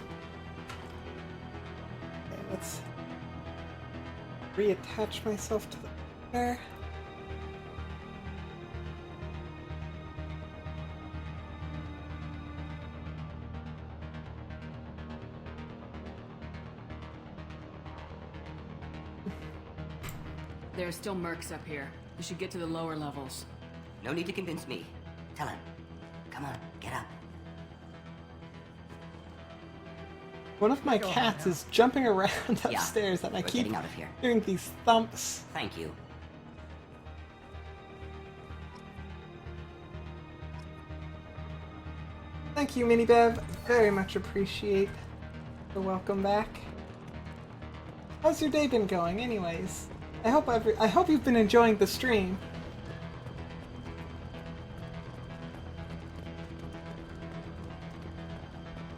Okay, let's reattach myself to the chair. There are still mercs up here. We should get to the lower levels. No need to convince me. Tell him. Come on, get up. One of my cats is jumping around upstairs and I we're keep getting out of here. hearing these thumps. Thank you. Thank you, Minibev. Very much appreciate the welcome back. How's your day been going, anyways? I hope you've been enjoying the stream.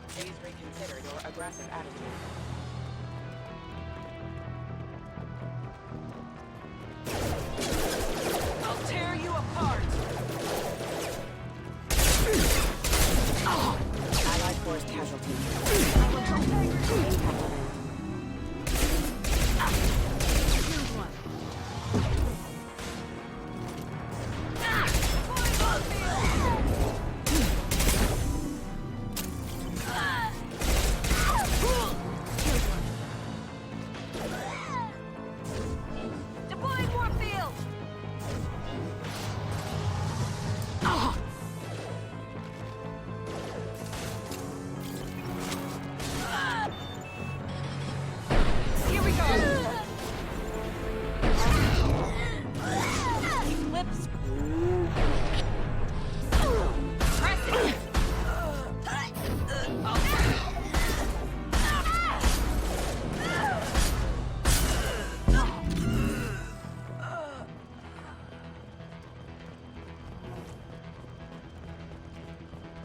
Please reconsider your aggressive attitude. I'll tear you apart. Allied force casualty. Deploying Warfield. Here we go. Eclipse. Press it.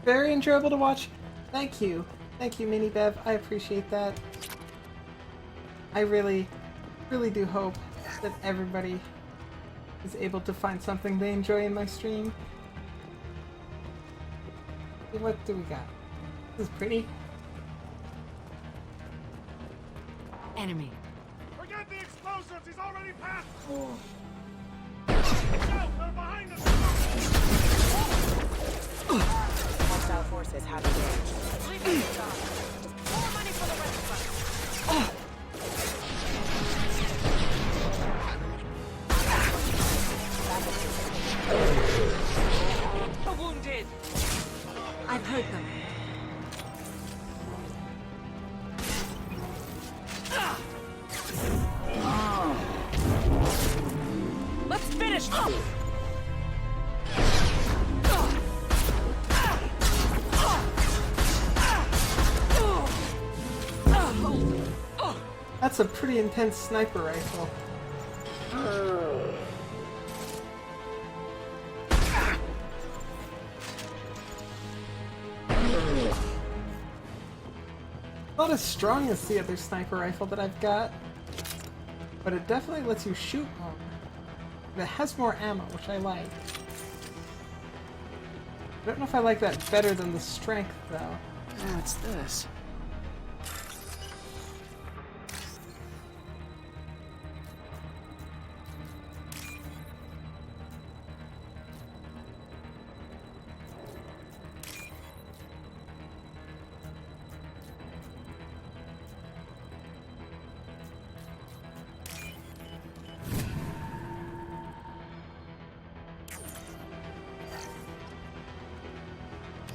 Very enjoyable to watch. Thank you. Thank you, Minibev. I appreciate that. I really, really do hope that everybody is able to find something they enjoy in my stream. What do we got? This is pretty. Enemy. Forget the explosives! He's already passed! Go! They're behind us! Hostile forces have engaged. More money for the rest of us. The wounded. I've heard them. Let's finish them. That's a pretty intense sniper rifle. Not as strong as the other sniper rifle that I've got, but it definitely lets you shoot more. It has more ammo, which I like. I don't know if I like that better than the strength, though. What's this?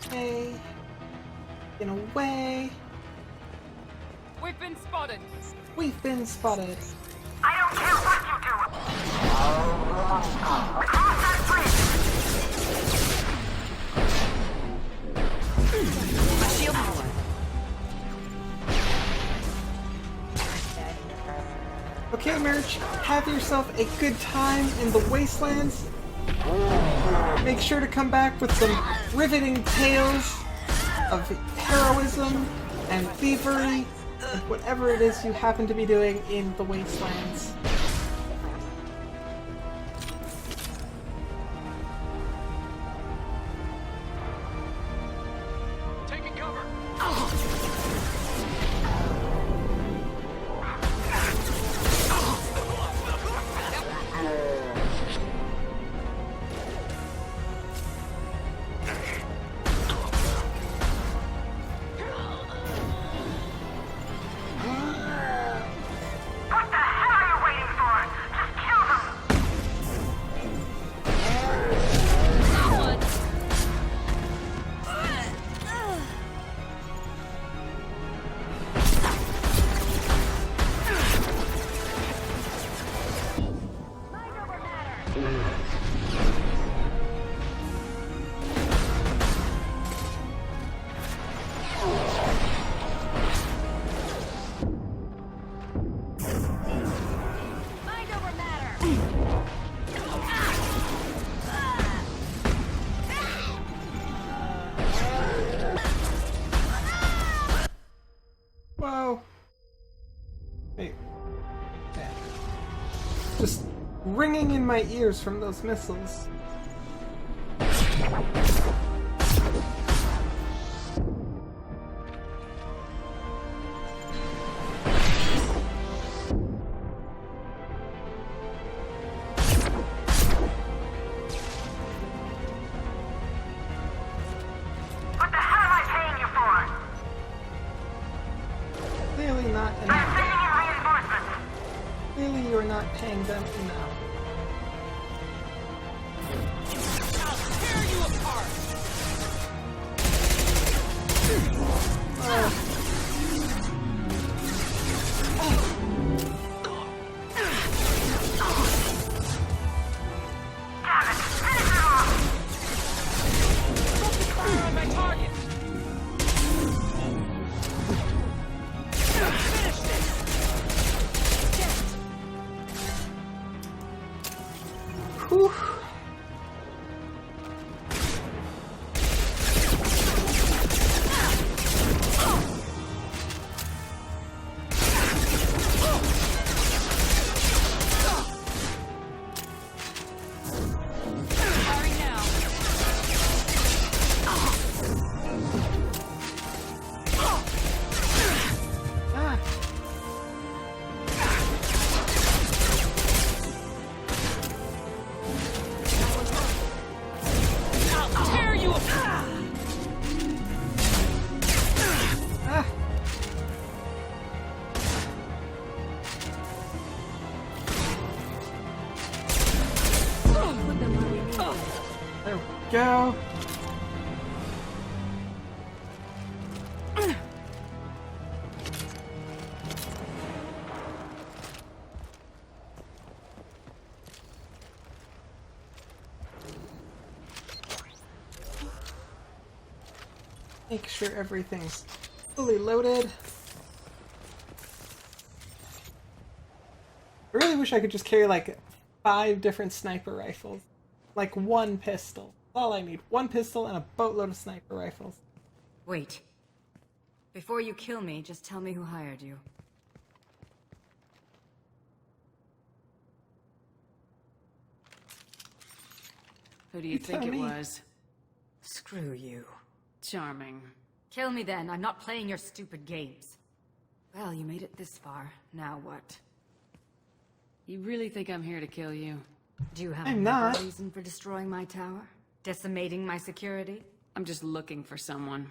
Okay. In a way. We've been spotted. We've been spotted. I don't care what you do. Across that bridge. My shield power. Okay, Merch, have yourself a good time in the Wastelands. Make sure to come back with some riveting tales of heroism and thievery, and whatever it is you happen to be doing in the Wastelands. Taking cover! just ringing in my ears from those missiles. What the hell am I paying you for? Clearly not I'm enough. sending in reinforcements. Clearly you're not paying them enough. I'll tear you apart. Damn it! Finish him off! Focus fire on my target. Finish this. Whew. Firing now. Ah. I'll tear you apart. Ah. There we go. Make sure everything's fully loaded. I really wish I could just carry like 5 different sniper rifles. Like one pistol. That's all I need. One pistol and a boatload of sniper rifles. Wait. Before you kill me, just tell me who hired you. Who do you think tell it me. was? Screw you. Charming. Kill me then. I'm not playing your stupid games. Well, you made it this far. Now what? You really think I'm here to kill you? Do you have I'm another not. reason for destroying my tower? Decimating my security? I'm just looking for someone.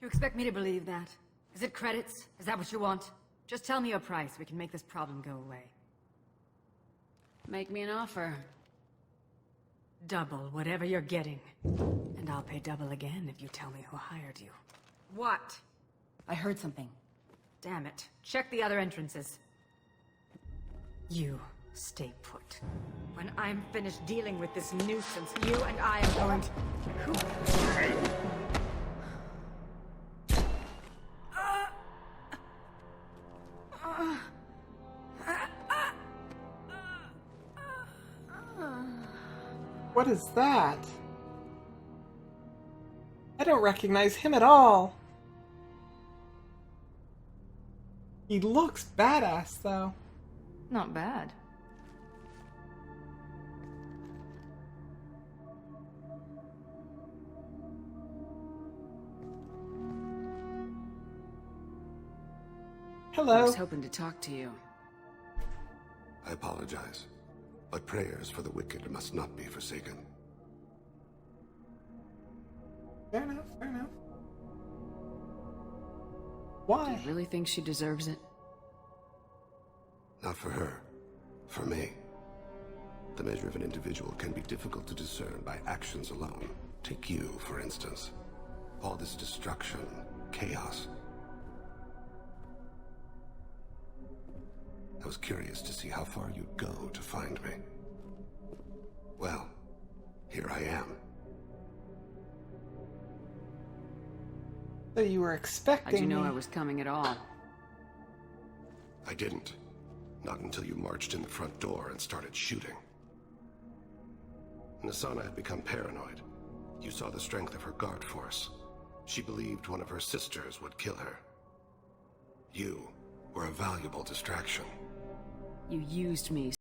You expect me to believe that? Is it credits? Is that what you want? Just tell me a price. We can make this problem go away. Make me an offer. Double whatever you're getting. And I'll pay double again if you tell me who hired you. What? I heard something. Damn it. Check the other entrances. You stay put. When I'm finished dealing with this nuisance, you and I am going to... What is that? I don't recognize him at all. He looks badass, though. Not bad. Hello. I was hoping to talk to you. I apologize, but prayers for the wicked must not be forsaken. Fair enough, fair enough. Do Why? you really think she deserves it? Not for her. For me. The measure of an individual can be difficult to discern by actions alone. Take you, for instance. All this destruction, chaos. I was curious to see how far you'd go to find me. Well, here I am. So you were expecting How'd you know me. I was coming at all? I didn't. Not until you marched in the front door and started shooting. Nasana had become paranoid. You saw the strength of her guard force. She believed one of her sisters would kill her. You were a valuable distraction. You used me